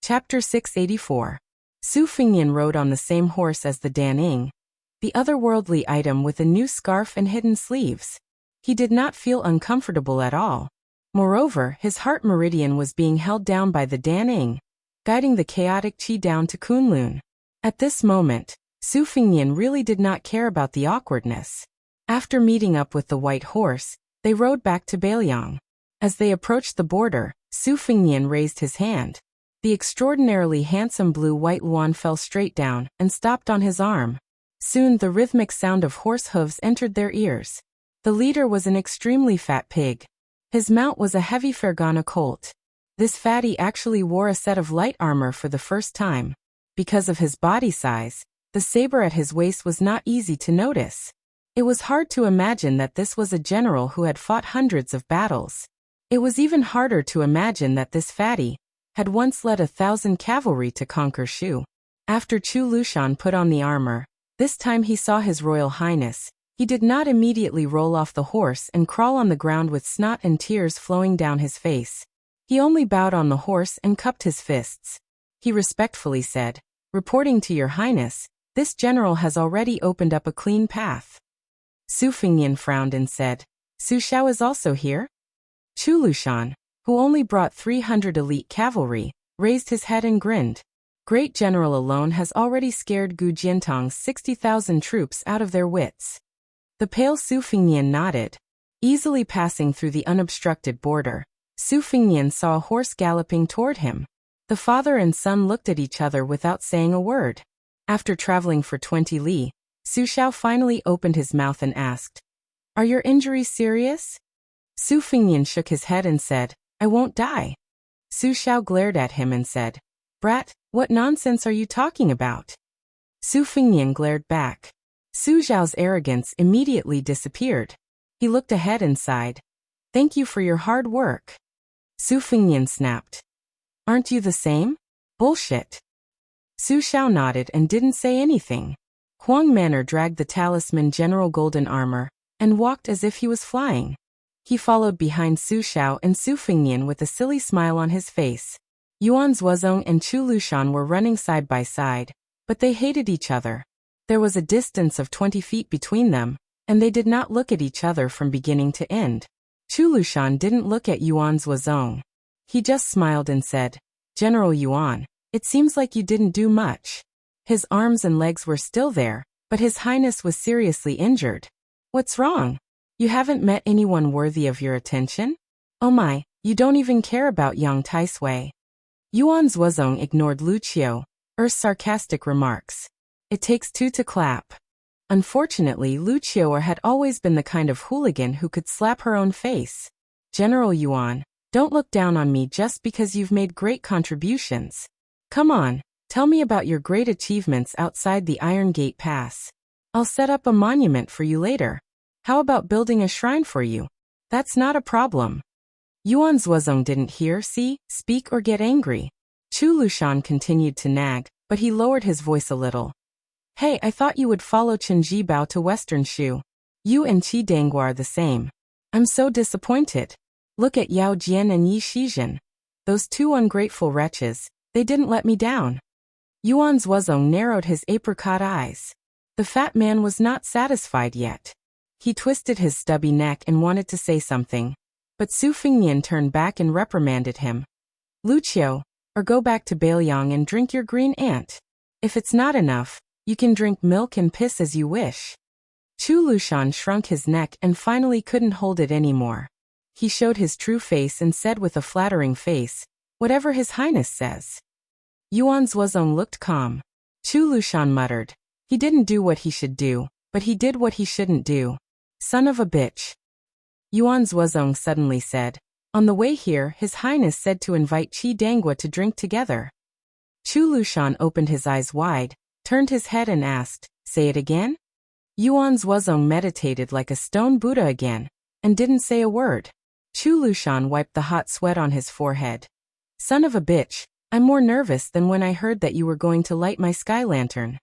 Chapter 684. Su Fingyan rode on the same horse as the Daning, the otherworldly item with a new scarf and hidden sleeves. He did not feel uncomfortable at all. Moreover, his heart meridian was being held down by the Daning, guiding the chaotic qi down to Kunlun. At this moment, Su Fingyan really did not care about the awkwardness. After meeting up with the white horse, they rode back to Bailiang. As they approached the border, Su Fingyan raised his hand. The extraordinarily handsome blue-white Luan fell straight down and stopped on his arm. Soon the rhythmic sound of horse hooves entered their ears. The leader was an extremely fat pig. His mount was a heavy Fergana colt. This fatty actually wore a set of light armor for the first time. Because of his body size, the saber at his waist was not easy to notice. It was hard to imagine that this was a general who had fought hundreds of battles. It was even harder to imagine that this fatty had once led 1,000 cavalry to conquer Shu. After Chu Lushan put on the armor, this time he saw His Royal Highness. He did not immediately roll off the horse and crawl on the ground with snot and tears flowing down his face. He only bowed on the horse and cupped his fists. He respectfully said, "Reporting to your highness, this general has already opened up a clean path." Su Fingyan frowned and said, "Su Xiao is also here?" Chu Lushan, who only brought 300 elite cavalry, raised his head and grinned. Great General alone has already scared Gu Jiantong's 60,000 troops out of their wits. The pale Su Fingyan nodded. Easily passing through the unobstructed border, Su Fingyan saw a horse galloping toward him. The father and son looked at each other without saying a word. After traveling for 20 li, Su Xiao finally opened his mouth and asked, "Are your injuries serious?" Su Fingyan shook his head and said, "I won't die." Su Xiao glared at him and said, "Brat, what nonsense are you talking about?" Su Fingyan glared back. Su Xiao's arrogance immediately disappeared. He looked ahead and sighed, "Thank you for your hard work." Su Fingyan snapped, "Aren't you the same? Bullshit." Su Xiao nodded and didn't say anything. Huang Manor dragged the talisman General Golden Armor and walked as if he was flying. He followed behind Su Xiao and Su Fingyan with a silly smile on his face. Yuan Zuozong and Chu Lushan were running side by side, but they hated each other. There was a distance of 20 feet between them, and they did not look at each other from beginning to end. Chu Lushan didn't look at Yuan Zuozong. He just smiled and said, "General Yuan, it seems like you didn't do much." His arms and legs were still there, but His Highness was seriously injured. "What's wrong? You haven't met anyone worthy of your attention? Oh my, you don't even care about Yang Taisui." Yuan Zuozong ignored Lucio Er's sarcastic remarks. "It takes two to clap." Unfortunately, Lucio had always been the kind of hooligan who could slap her own face. "General Yuan, don't look down on me just because you've made great contributions. Come on, tell me about your great achievements outside the Iron Gate Pass. I'll set up a monument for you later. How about building a shrine for you? That's not a problem." Yuan Zuozong didn't hear, see, speak or get angry. Chu Lushan continued to nag, but he lowered his voice a little. "Hey, I thought you would follow Chen Jibao to Western Shu. You and Qi Dangua are the same. I'm so disappointed. Look at Yao Jian and Yi Shizhen. Those two ungrateful wretches, they didn't let me down." Yuan Zuozong narrowed his apricot eyes. The fat man was not satisfied yet. He twisted his stubby neck and wanted to say something, but Su Fingyan turned back and reprimanded him. "Lucio, or go back to Bailiang and drink your green ant. If it's not enough, you can drink milk and piss as you wish." Chu Lushan shrunk his neck and finally couldn't hold it anymore. He showed his true face and said with a flattering face, "Whatever His Highness says." Yuan Zuozong looked calm. Chu Lushan muttered, "He didn't do what he should do, but he did what he shouldn't do. Son of a bitch." Yuan Zuozong suddenly said, "On the way here, His Highness said to invite Qi Dangua to drink together." Chu Lushan opened his eyes wide, turned his head and asked, "Say it again?" Yuan Zuozong meditated like a stone Buddha again, and didn't say a word. Chu Lushan wiped the hot sweat on his forehead. "Son of a bitch, I'm more nervous than when I heard that you were going to light my sky lantern."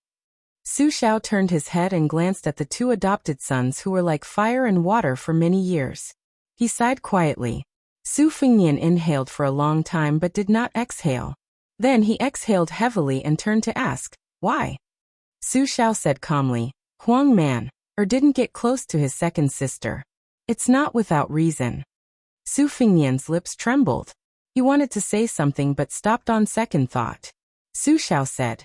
Su Xiao turned his head and glanced at the two adopted sons who were like fire and water for many years. He sighed quietly. Su Fingyan inhaled for a long time but did not exhale. Then he exhaled heavily and turned to ask, "Why?" Su Xiao said calmly, "Huang man, or didn't get close to his second sister. It's not without reason." Su Fingnian's lips trembled. He wanted to say something but stopped on second thought. Su Xiao said,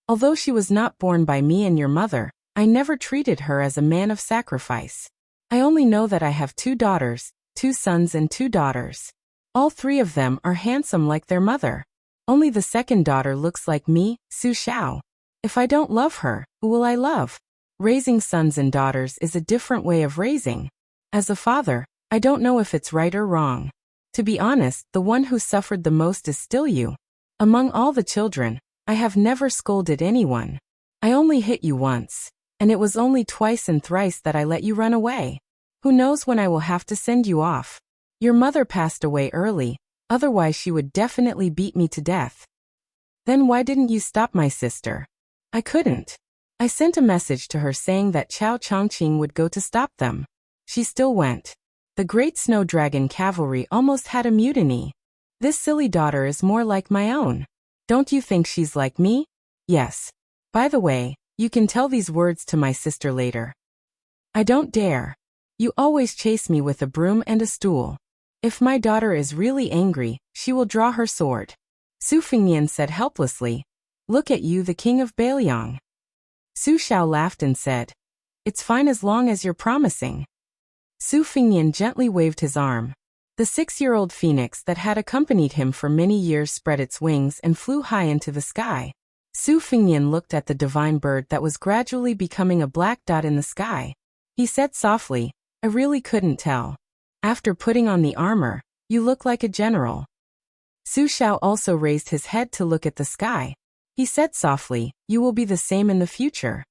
"Although she was not born by me and your mother, I never treated her as a man of sacrifice. I only know that I have 2 daughters, 2 sons and 2 daughters. All 3 of them are handsome like their mother. Only the second daughter looks like me, Su Xiao. If I don't love her, who will I love? Raising sons and daughters is a different way of raising. As a father, I don't know if it's right or wrong. To be honest, the one who suffered the most is still you. Among all the children, I have never scolded anyone. I only hit you once, and it was only twice and thrice that I let you run away. Who knows when I will have to send you off? Your mother passed away early, otherwise she would definitely beat me to death." "Then why didn't you stop my sister?" "I couldn't. I sent a message to her saying that Chao Chongqing would go to stop them. She still went. The Great Snow Dragon Cavalry almost had a mutiny. This silly daughter is more like my own. Don't you think she's like me?" "Yes. By the way, you can tell these words to my sister later." "I don't dare. You always chase me with a broom and a stool. If my daughter is really angry, she will draw her sword." Su Fingnian said helplessly, "Look at you, the king of Bailiang." Su Xiao laughed and said, "It's fine as long as you're promising." Su Fingnian gently waved his arm. The 6-year-old phoenix that had accompanied him for many years spread its wings and flew high into the sky. Su Fingnian looked at the divine bird that was gradually becoming a black dot in the sky. He said softly, "I really couldn't tell. After putting on the armor, you look like a general." Su Xiao also raised his head to look at the sky. He said softly, "You will be the same in the future."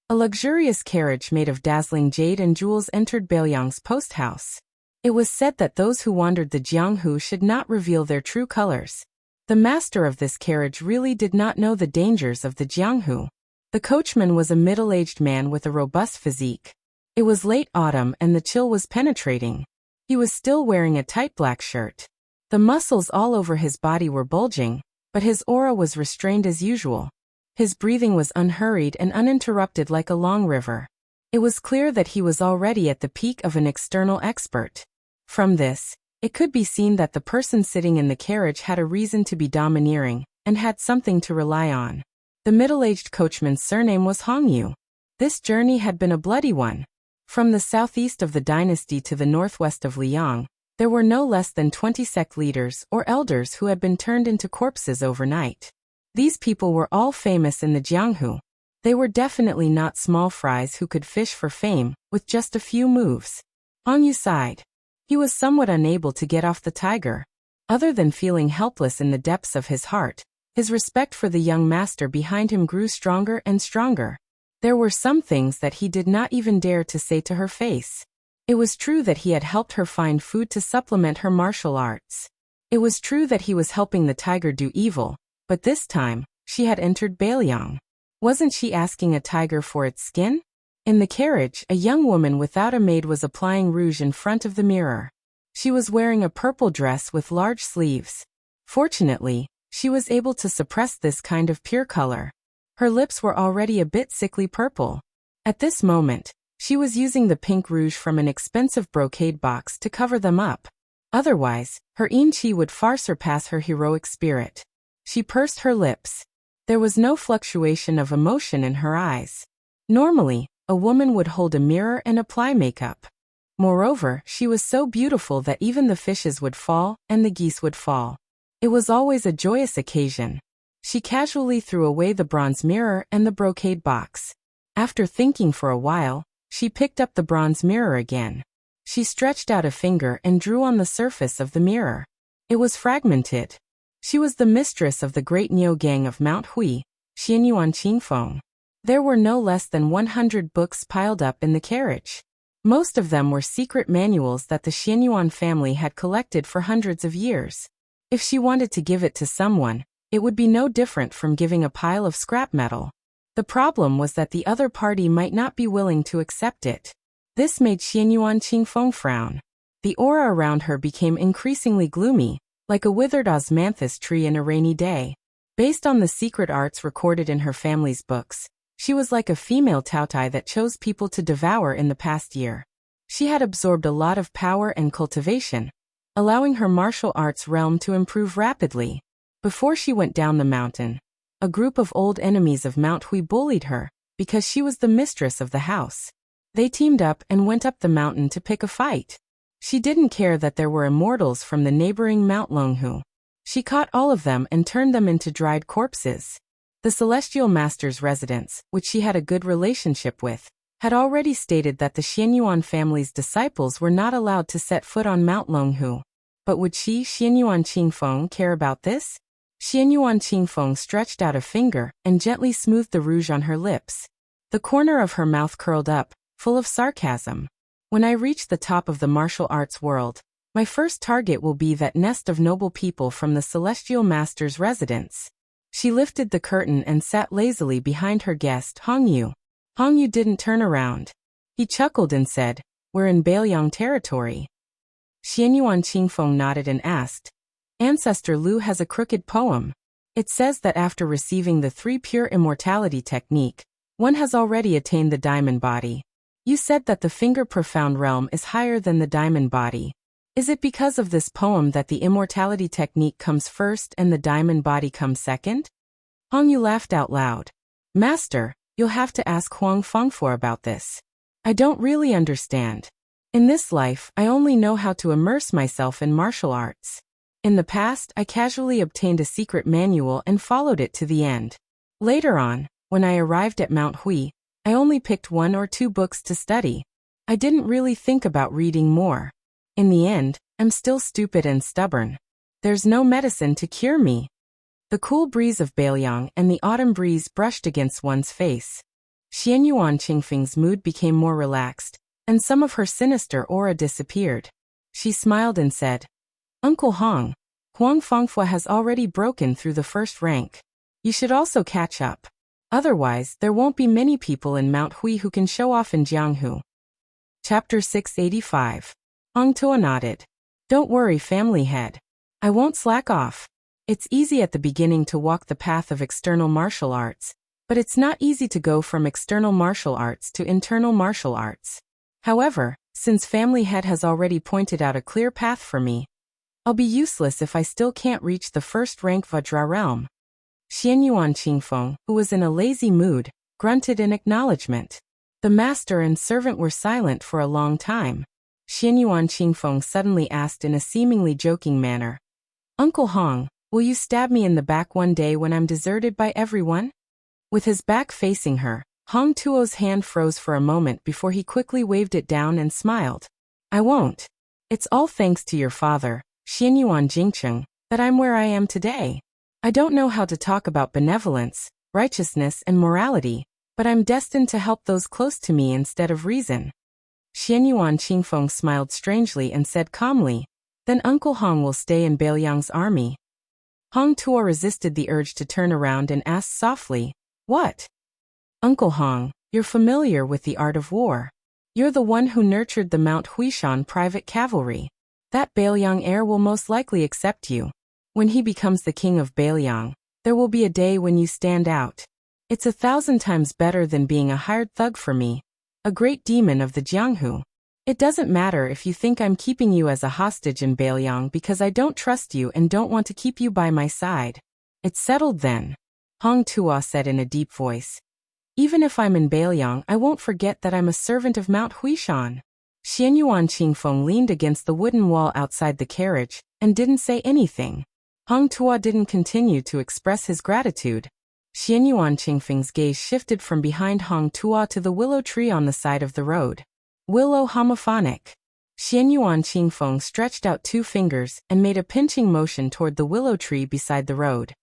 A luxurious carriage made of dazzling jade and jewels entered Bailiang's post house. It was said that those who wandered the Jianghu should not reveal their true colors. The master of this carriage really did not know the dangers of the Jianghu. The coachman was a middle-aged man with a robust physique. It was late autumn and the chill was penetrating. He was still wearing a tight black shirt. The muscles all over his body were bulging, but his aura was restrained as usual. His breathing was unhurried and uninterrupted like a long river. It was clear that he was already at the peak of an external expert. From this, it could be seen that the person sitting in the carriage had a reason to be domineering, and had something to rely on. The middle-aged coachman's surname was Hongyu. This journey had been a bloody one. From the southeast of the dynasty to the northwest of Liang, there were no less than 20 sect leaders or elders who had been turned into corpses overnight. These people were all famous in the Jianghu. They were definitely not small fries who could fish for fame with just a few moves. Hongyu sighed. He was somewhat unable to get off the tiger. Other than feeling helpless in the depths of his heart, his respect for the young master behind him grew stronger and stronger. There were some things that he did not even dare to say to her face. It was true that he had helped her find food to supplement her martial arts. It was true that he was helping the tiger do evil, but this time, she had entered Bailiang. Wasn't she asking a tiger for its skin? In the carriage, a young woman without a maid was applying rouge in front of the mirror. She was wearing a purple dress with large sleeves. Fortunately, she was able to suppress this kind of pure color. Her lips were already a bit sickly purple. At this moment, she was using the pink rouge from an expensive brocade box to cover them up. Otherwise, her inqi would far surpass her heroic spirit. She pursed her lips. There was no fluctuation of emotion in her eyes. Normally, a woman would hold a mirror and apply makeup. Moreover, she was so beautiful that even the fishes would fall and the geese would fall. It was always a joyous occasion. She casually threw away the bronze mirror and the brocade box. After thinking for a while, she picked up the bronze mirror again. She stretched out a finger and drew on the surface of the mirror. It was fragmented. She was the mistress of the great Niu gang of Mount Hui, Xianyuan Qingfeng. There were no less than 100 books piled up in the carriage. Most of them were secret manuals that the Xianyuan family had collected for hundreds of years. If she wanted to give it to someone, it would be no different from giving a pile of scrap metal. The problem was that the other party might not be willing to accept it. This made Xianyuan Qingfeng frown. The aura around her became increasingly gloomy, like a withered osmanthus tree in a rainy day. Based on the secret arts recorded in her family's books, she was like a female Taotai that chose people to devour in the past year. She had absorbed a lot of power and cultivation, allowing her martial arts realm to improve rapidly. Before she went down the mountain, a group of old enemies of Mount Hui bullied her, because she was the mistress of the house. They teamed up and went up the mountain to pick a fight. She didn't care that there were immortals from the neighboring Mount Longhu. She caught all of them and turned them into dried corpses. The Celestial Master's residence, which she had a good relationship with, had already stated that the Xianyuan family's disciples were not allowed to set foot on Mount Longhu. But would she, Xianyuan Qingfeng, care about this? Xianyuan Qingfeng stretched out a finger and gently smoothed the rouge on her lips. The corner of her mouth curled up, full of sarcasm. When I reach the top of the martial arts world, my first target will be that nest of noble people from the Celestial Master's residence. She lifted the curtain and sat lazily behind her guest, Hong Yu. Hong Yu didn't turn around. He chuckled and said, "We're in Bailiang territory." Xianyuan Qingfeng nodded and asked, "Ancestor Lu has a crooked poem. It says that after receiving the 3 pure immortality technique, one has already attained the diamond body. You said that the finger profound realm is higher than the diamond body. Is it because of this poem that the immortality technique comes first and the diamond body comes second?" Hong Yu laughed out loud. "Master, you'll have to ask Huang Fengfu about this. I don't really understand. In this life, I only know how to immerse myself in martial arts. In the past, I casually obtained a secret manual and followed it to the end. Later on, when I arrived at Mount Hui, I only picked 1 or 2 books to study. I didn't really think about reading more. In the end, I'm still stupid and stubborn. There's no medicine to cure me." The cool breeze of Bailiang and the autumn breeze brushed against one's face. Xianyuan Qingfeng's mood became more relaxed, and some of her sinister aura disappeared. She smiled and said, "Uncle Hong, Huang Fengfu has already broken through the first rank. You should also catch up. Otherwise, there won't be many people in Mount Hui who can show off in Jianghu." Chapter 685. Hong Tuo nodded. "Don't worry, family head. I won't slack off. It's easy at the beginning to walk the path of external martial arts, but it's not easy to go from external martial arts to internal martial arts. However, since family head has already pointed out a clear path for me, I'll be useless if I still can't reach the first rank Vajra realm." Xianyuan Qingfeng, who was in a lazy mood, grunted in acknowledgement. The master and servant were silent for a long time. Xianyuan Qingfeng suddenly asked in a seemingly joking manner, "Uncle Hong, will you stab me in the back one day when I'm deserted by everyone?" With his back facing her, Hong Tuo's hand froze for a moment before he quickly waved it down and smiled. "I won't. It's all thanks to your father, Xianyuan Jingcheng, that I'm where I am today. I don't know how to talk about benevolence, righteousness and morality, but I'm destined to help those close to me instead of reason." Xianyuan Qingfeng smiled strangely and said calmly, "Then Uncle Hong will stay in Bailiang's army." Hong Tuo resisted the urge to turn around and asked softly, "What?" "Uncle Hong, you're familiar with the art of war. You're the one who nurtured the Mount Huishan private cavalry. That Bailiang heir will most likely accept you. When he becomes the king of Bailiang, there will be a day when you stand out. It's 1,000 times better than being a hired thug for me, a great demon of the Jianghu. It doesn't matter if you think I'm keeping you as a hostage in Bailiang because I don't trust you and don't want to keep you by my side. It's settled then," Hong Tuo said in a deep voice. "Even if I'm in Bailiang, I won't forget that I'm a servant of Mount Huishan." Xianyuan Qingfeng leaned against the wooden wall outside the carriage and didn't say anything. Hong Tuo didn't continue to express his gratitude. Xianyuan Qingfeng's gaze shifted from behind Hong Tuo to the willow tree on the side of the road. Willow homophonic. Xianyuan Qingfeng stretched out 2 fingers and made a pinching motion toward the willow tree beside the road.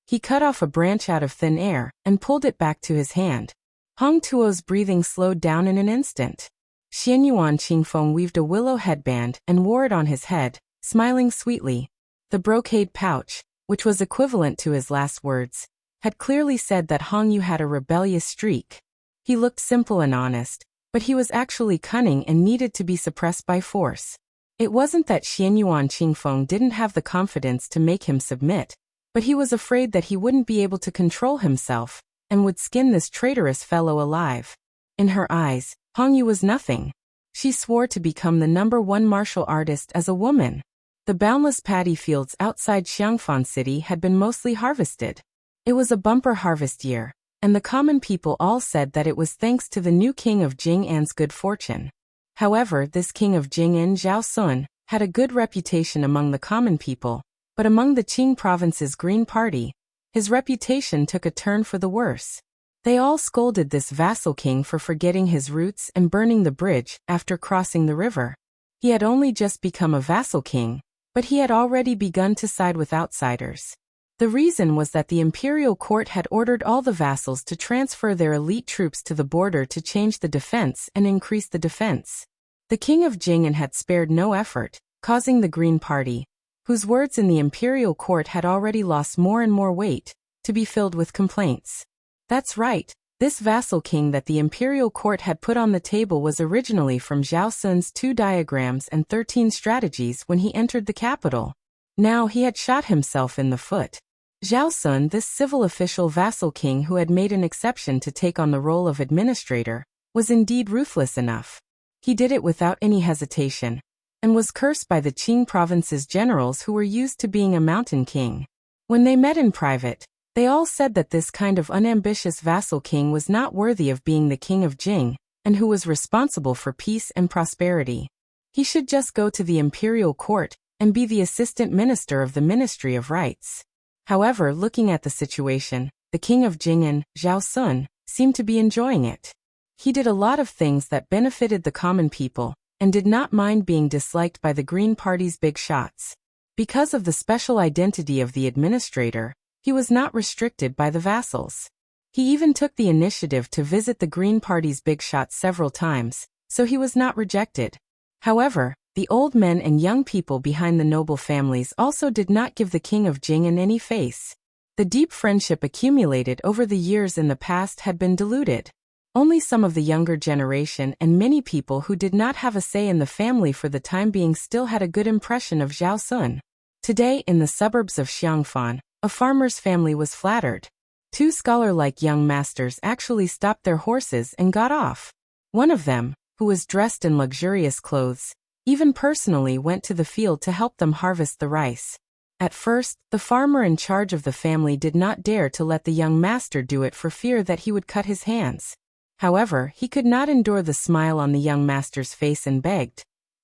He cut off a branch out of thin air and pulled it back to his hand. Hong Tuo's breathing slowed down in an instant. Xianyuan Qingfeng weaved a willow headband and wore it on his head, smiling sweetly. The brocade pouch, which was equivalent to his last words, had clearly said that Hong Yu had a rebellious streak. He looked simple and honest, but he was actually cunning and needed to be suppressed by force. It wasn't that Xianyuan Qingfeng didn't have the confidence to make him submit, but he was afraid that he wouldn't be able to control himself, and would skin this traitorous fellow alive. In her eyes, Hongyu was nothing. She swore to become the #1 martial artist as a woman. The boundless paddy fields outside Xiangfan City had been mostly harvested. It was a bumper harvest year, and the common people all said that it was thanks to the new king of Jing'an's good fortune. However, this king of Jing'an, Zhao Sun, had a good reputation among the common people, but among the Qing province's Green Party, his reputation took a turn for the worse. They all scolded this vassal king for forgetting his roots and burning the bridge after crossing the river. He had only just become a vassal king, but he had already begun to side with outsiders. The reason was that the imperial court had ordered all the vassals to transfer their elite troops to the border to change the defense and increase the defense. The king of Jing'an had spared no effort, causing the Green Party, whose words in the imperial court had already lost more and more weight, to be filled with complaints. That's right, this vassal king that the imperial court had put on the table was originally from Zhao Sun's 2 diagrams and 13 strategies when he entered the capital. Now he had shot himself in the foot. Zhao Sun, this civil official vassal king who had made an exception to take on the role of administrator, was indeed ruthless enough. He did it without any hesitation, and was cursed by the Qing province's generals who were used to being a mountain king. When they met in private, they all said that this kind of unambitious vassal king was not worthy of being the king of Jing, and who was responsible for peace and prosperity. He should just go to the imperial court and be the assistant minister of the Ministry of Rights. However, looking at the situation, the king of Jing'an, Zhao Sun, seemed to be enjoying it. He did a lot of things that benefited the common people, and did not mind being disliked by the Green Party's big shots. Because of the special identity of the administrator, he was not restricted by the vassals. He even took the initiative to visit the Green Party's big shots several times, so he was not rejected. However, the old men and young people behind the noble families also did not give the king of Jing'an any face. The deep friendship accumulated over the years in the past had been diluted. Only some of the younger generation and many people who did not have a say in the family for the time being still had a good impression of Zhao Sun. Today, in the suburbs of Xiangfan, a farmer's family was flattered. 2 scholar-like young masters actually stopped their horses and got off. One of them, who was dressed in luxurious clothes, even personally went to the field to help them harvest the rice. At first, the farmer in charge of the family did not dare to let the young master do it for fear that he would cut his hands. However, he could not endure the smile on the young master's face and begged.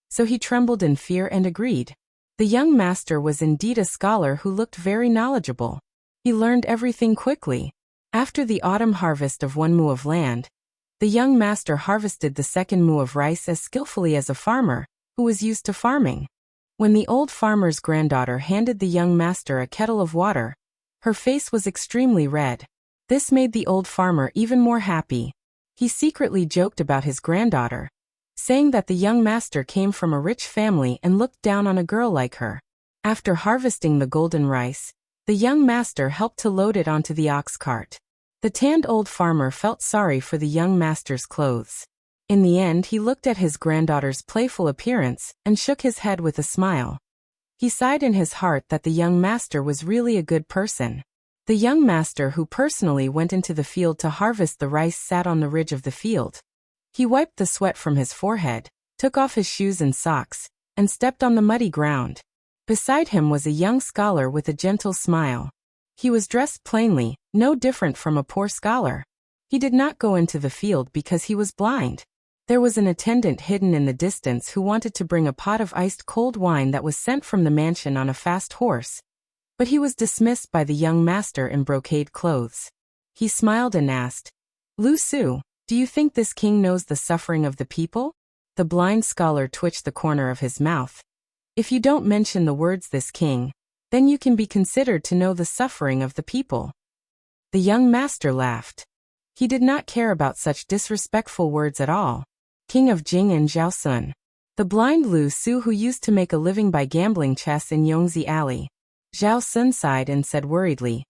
So he trembled in fear and agreed. The young master was indeed a scholar who looked very knowledgeable. He learned everything quickly. After the autumn harvest of 1 mu of land, the young master harvested the 2nd mu of rice as skillfully as a farmer, who was used to farming. When the old farmer's granddaughter handed the young master a kettle of water, her face was extremely red. This made the old farmer even more happy. He secretly joked about his granddaughter, saying that the young master came from a rich family and looked down on a girl like her. After harvesting the golden rice, the young master helped to load it onto the ox cart. The tanned old farmer felt sorry for the young master's clothes. In the end, he looked at his granddaughter's playful appearance and shook his head with a smile. He sighed in his heart that the young master was really a good person. The young master who personally went into the field to harvest the rice sat on the ridge of the field. He wiped the sweat from his forehead, took off his shoes and socks, and stepped on the muddy ground. Beside him was a young scholar with a gentle smile. He was dressed plainly, no different from a poor scholar. He did not go into the field because he was blind. There was an attendant hidden in the distance who wanted to bring a pot of iced cold wine that was sent from the mansion on a fast horse. But he was dismissed by the young master in brocade clothes. He smiled and asked, "Lu Su, do you think this king knows the suffering of the people?" The blind scholar twitched the corner of his mouth. "If you don't mention the words 'this king,' then you can be considered to know the suffering of the people." The young master laughed. He did not care about such disrespectful words at all. King of Jing and Zhao Sun. The blind Lu Su who used to make a living by gambling chess in Yongzi Alley. Zhao Sun sighed and said worriedly,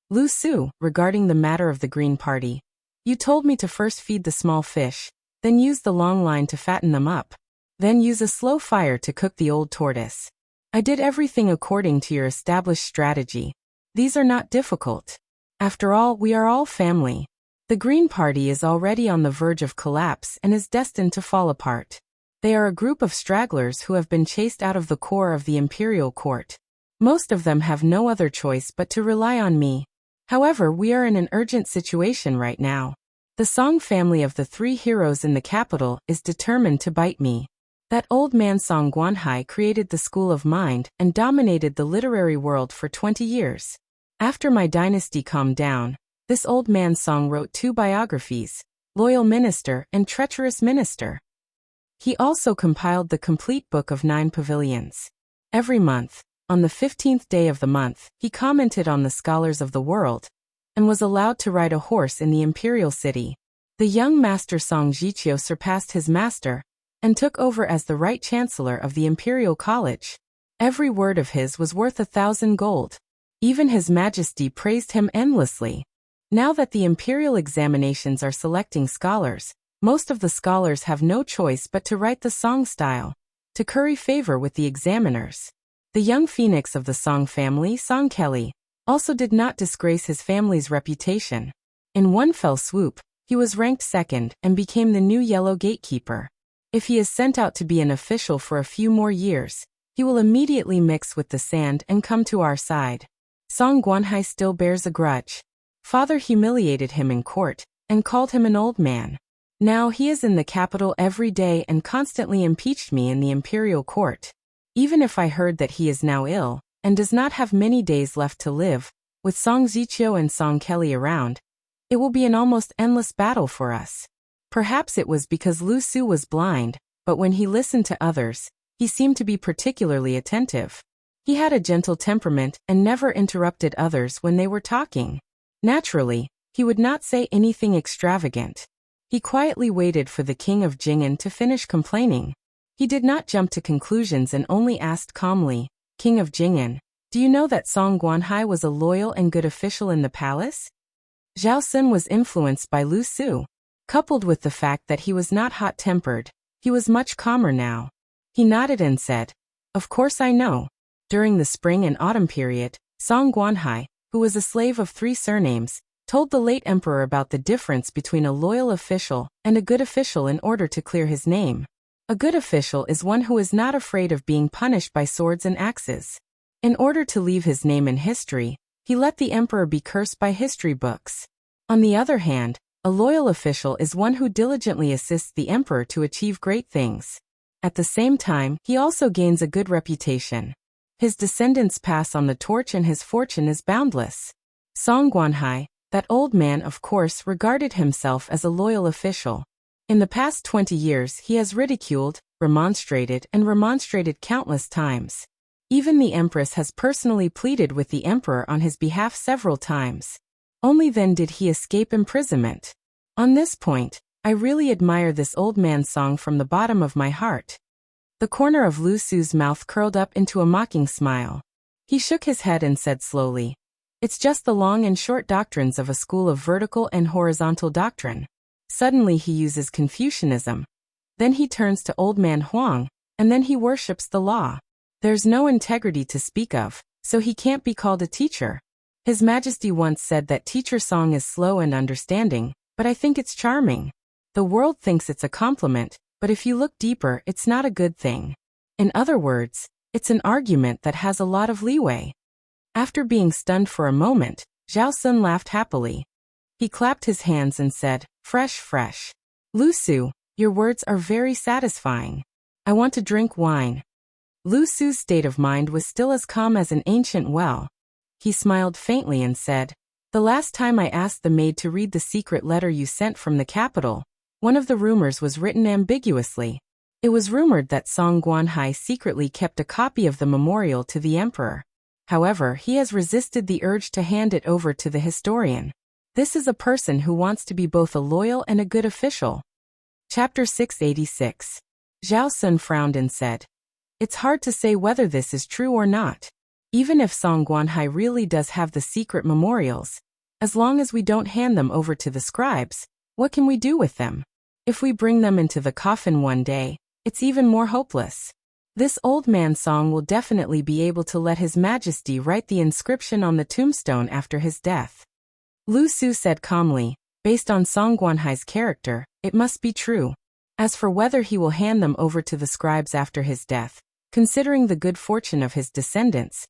"Lu Su, regarding the matter of the Green Party, you told me to first feed the small fish, then use the long line to fatten them up. Then use a slow fire to cook the old tortoise. I did everything according to your established strategy. These are not difficult. After all, we are all family. The Green Party is already on the verge of collapse and is destined to fall apart. They are a group of stragglers who have been chased out of the core of the imperial court. Most of them have no other choice but to rely on me. However, we are in an urgent situation right now. The Song family of the 3 heroes in the capital is determined to bite me. That old man Song Guanhai created the school of mind and dominated the literary world for 20 years. After my dynasty calmed down, this old man Song wrote 2 biographies, Loyal Minister and Treacherous Minister. He also compiled the complete book of 9 pavilions. Every month, on the 15th day of the month, he commented on the scholars of the world, and was allowed to ride a horse in the imperial city. The young master Song Jiqiu surpassed his master, and took over as the right chancellor of the imperial college. Every word of his was worth 1,000 gold. Even his majesty praised him endlessly. Now that the imperial examinations are selecting scholars, most of the scholars have no choice but to write the Song style, to curry favor with the examiners. The young phoenix of the Song family, Song Kelly, also did not disgrace his family's reputation. In one fell swoop, he was ranked 2nd and became the new yellow gatekeeper. If he is sent out to be an official for a few more years, he will immediately mix with the sand and come to our side. Song Guanhai still bears a grudge. Father humiliated him in court and called him an old man. Now he is in the capital every day and constantly impeached me in the imperial court. Even if I heard that he is now ill and does not have many days left to live, with Song Ziqiu and Song Kelly around, it will be an almost endless battle for us. Perhaps it was because Lu Su was blind, but when he listened to others, he seemed to be particularly attentive. He had a gentle temperament and never interrupted others when they were talking. Naturally, he would not say anything extravagant. He quietly waited for the king of Jing'an to finish complaining. He did not jump to conclusions and only asked calmly, King of Jing'an, do you know that Song Guanhai was a loyal and good official in the palace? Zhao Sun was influenced by Lu Su. Coupled with the fact that he was not hot-tempered, he was much calmer now. He nodded and said, Of course I know. During the spring and autumn period, Song Guanhai, who was a slave of 3 surnames, told the late emperor about the difference between a loyal official and a good official in order to clear his name. A good official is one who is not afraid of being punished by swords and axes. In order to leave his name in history, he let the emperor be cursed by history books. On the other hand, a loyal official is one who diligently assists the emperor to achieve great things. At the same time, he also gains a good reputation. His descendants pass on the torch and his fortune is boundless. Song Guanhai, that old man of course regarded himself as a loyal official. In the past 20 years he has ridiculed, remonstrated countless times. Even the empress has personally pleaded with the emperor on his behalf several times. Only then did he escape imprisonment. On this point, I really admire this old man Song from the bottom of my heart. The corner of Lu Su's mouth curled up into a mocking smile. He shook his head and said slowly, It's just the long and short doctrines of a school of vertical and horizontal doctrine. Suddenly he uses Confucianism. Then he turns to old man Huang, and then he worships the law. There's no integrity to speak of, so he can't be called a teacher. His Majesty once said that teacher Song is slow and understanding, but I think it's charming. The world thinks it's a compliment, but if you look deeper, it's not a good thing. In other words, it's an argument that has a lot of leeway. After being stunned for a moment, Zhao Sun laughed happily. He clapped his hands and said, Fresh. Lu Su, your words are very satisfying. I want to drink wine. Lu Su's state of mind was still as calm as an ancient well. He smiled faintly and said, The last time I asked the maid to read the secret letter you sent from the capital, one of the rumors was written ambiguously. It was rumored that Song Guanhai secretly kept a copy of the memorial to the emperor. However, he has resisted the urge to hand it over to the historian. This is a person who wants to be both a loyal and a good official. Chapter 686. Zhao Sun frowned and said, It's hard to say whether this is true or not. Even if Song Guanhai really does have the secret memorials, as long as we don't hand them over to the scribes, what can we do with them? If we bring them into the coffin one day, it's even more hopeless. This old man Song will definitely be able to let His Majesty write the inscription on the tombstone after his death. Lu Su said calmly, based on Song Guanhai's character, it must be true. As for whether he will hand them over to the scribes after his death, considering the good fortune of his descendants,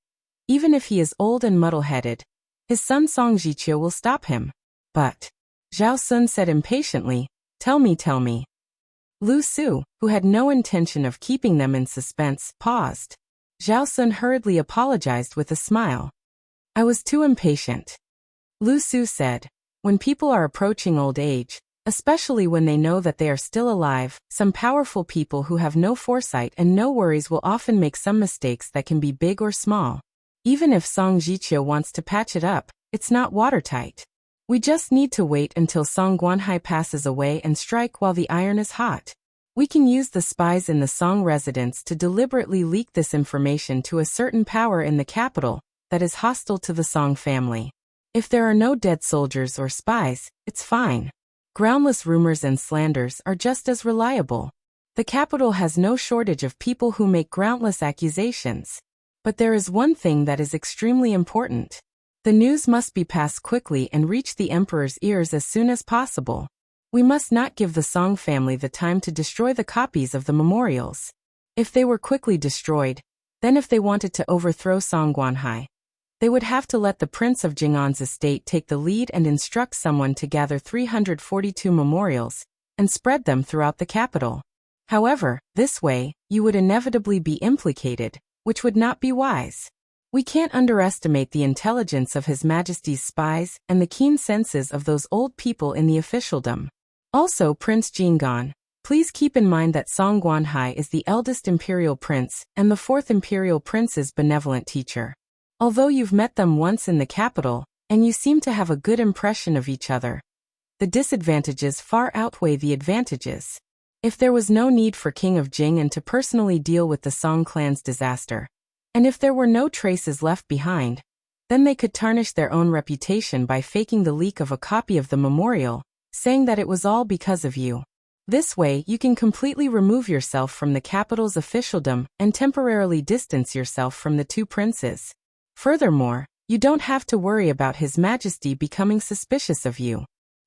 even if he is old and muddle-headed, his son Song Jiqiu will stop him. But, Zhao Sun said impatiently, tell me. Lu Su, who had no intention of keeping them in suspense, paused. Zhao Sun hurriedly apologized with a smile. I was too impatient. Lu Su said, when people are approaching old age, especially when they know that they are still alive, some powerful people who have no foresight and no worries will often make some mistakes that can be big or small. Even if Song Jiqiu wants to patch it up, it's not watertight. We just need to wait until Song Guanhai passes away and strike while the iron is hot. We can use the spies in the Song residence to deliberately leak this information to a certain power in the capital that is hostile to the Song family. If there are no dead soldiers or spies, it's fine. Groundless rumors and slanders are just as reliable. The capital has no shortage of people who make groundless accusations. But there is one thing that is extremely important. The news must be passed quickly and reach the emperor's ears as soon as possible. We must not give the Song family the time to destroy the copies of the memorials. If they were quickly destroyed, then if they wanted to overthrow Song Guanhai, they would have to let the Prince of Jing'an's estate take the lead and instruct someone to gather 342 memorials and spread them throughout the capital. However, this way, you would inevitably be implicated, which would not be wise. We can't underestimate the intelligence of His Majesty's spies and the keen senses of those old people in the officialdom. Also, Prince Jing'an, please keep in mind that Song Guanhai is the eldest imperial prince and the fourth imperial prince's benevolent teacher. Although you've met them once in the capital, and you seem to have a good impression of each other, the disadvantages far outweigh the advantages. If there was no need for King of Jing'an to personally deal with the Song clan's disaster, and if there were no traces left behind, then they could tarnish their own reputation by faking the leak of a copy of the memorial, saying that it was all because of you. This way you can completely remove yourself from the capital's officialdom and temporarily distance yourself from the two princes. Furthermore, you don't have to worry about His Majesty becoming suspicious of you.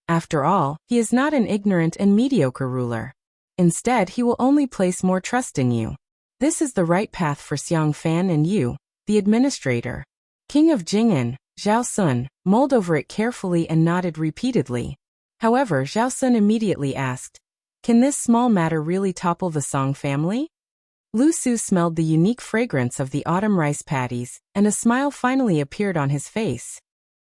After all, he is not an ignorant and mediocre ruler. Instead, he will only place more trust in you. This is the right path for Xiang Fan and you, the administrator. King of Jing'an, Zhao Sun, mulled over it carefully and nodded repeatedly. However, Zhao Sun immediately asked, can this small matter really topple the Song family? Lu Su smelled the unique fragrance of the autumn rice paddies, and a smile finally appeared on his face.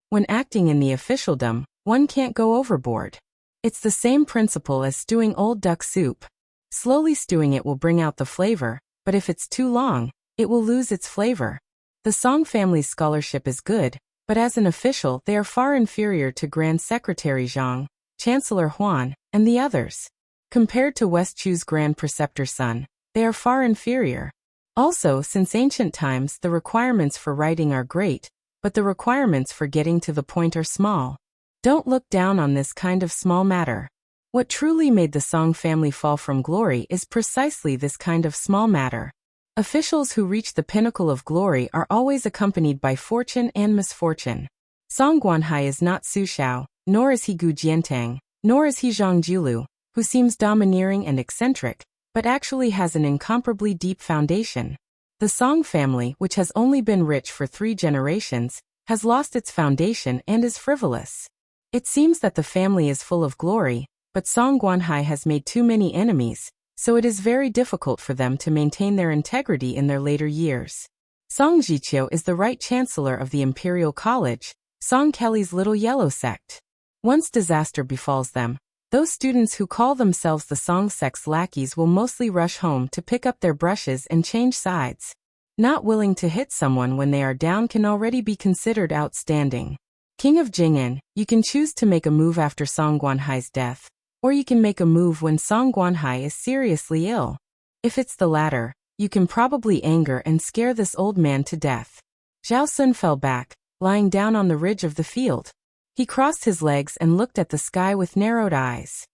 When acting in the officialdom, one can't go overboard. It's the same principle as stewing old duck soup. Slowly stewing it will bring out the flavor, but if it's too long, it will lose its flavor. The Song family's scholarship is good, but as an official they are far inferior to Grand Secretary Zhang, Chancellor Huan, and the others. Compared to West Chu's Grand Preceptor Sun, they are far inferior. Also, since ancient times the requirements for writing are great, but the requirements for getting to the point are small. Don't look down on this kind of small matter. What truly made the Song family fall from glory is precisely this kind of small matter. Officials who reach the pinnacle of glory are always accompanied by fortune and misfortune. Song Guanhai is not Su Xiao, nor is he Gu Jiantang, nor is he Zhang Julu, who seems domineering and eccentric, but actually has an incomparably deep foundation. The Song family, which has only been rich for 3 generations, has lost its foundation and is frivolous. It seems that the family is full of glory, but Song Guanhai has made too many enemies, so it is very difficult for them to maintain their integrity in their later years. Song Jiqiu is the right chancellor of the Imperial College, Song Kelly's little yellow sect. Once disaster befalls them, those students who call themselves the Song sect's lackeys will mostly rush home to pick up their brushes and change sides. Not willing to hit someone when they are down can already be considered outstanding. King of Jing'an, you can choose to make a move after Song Guanhai's death, or you can make a move when Song Guanhai is seriously ill. If it's the latter, you can probably anger and scare this old man to death. Zhao Sun fell back, lying down on the ridge of the field. He crossed his legs and looked at the sky with narrowed eyes.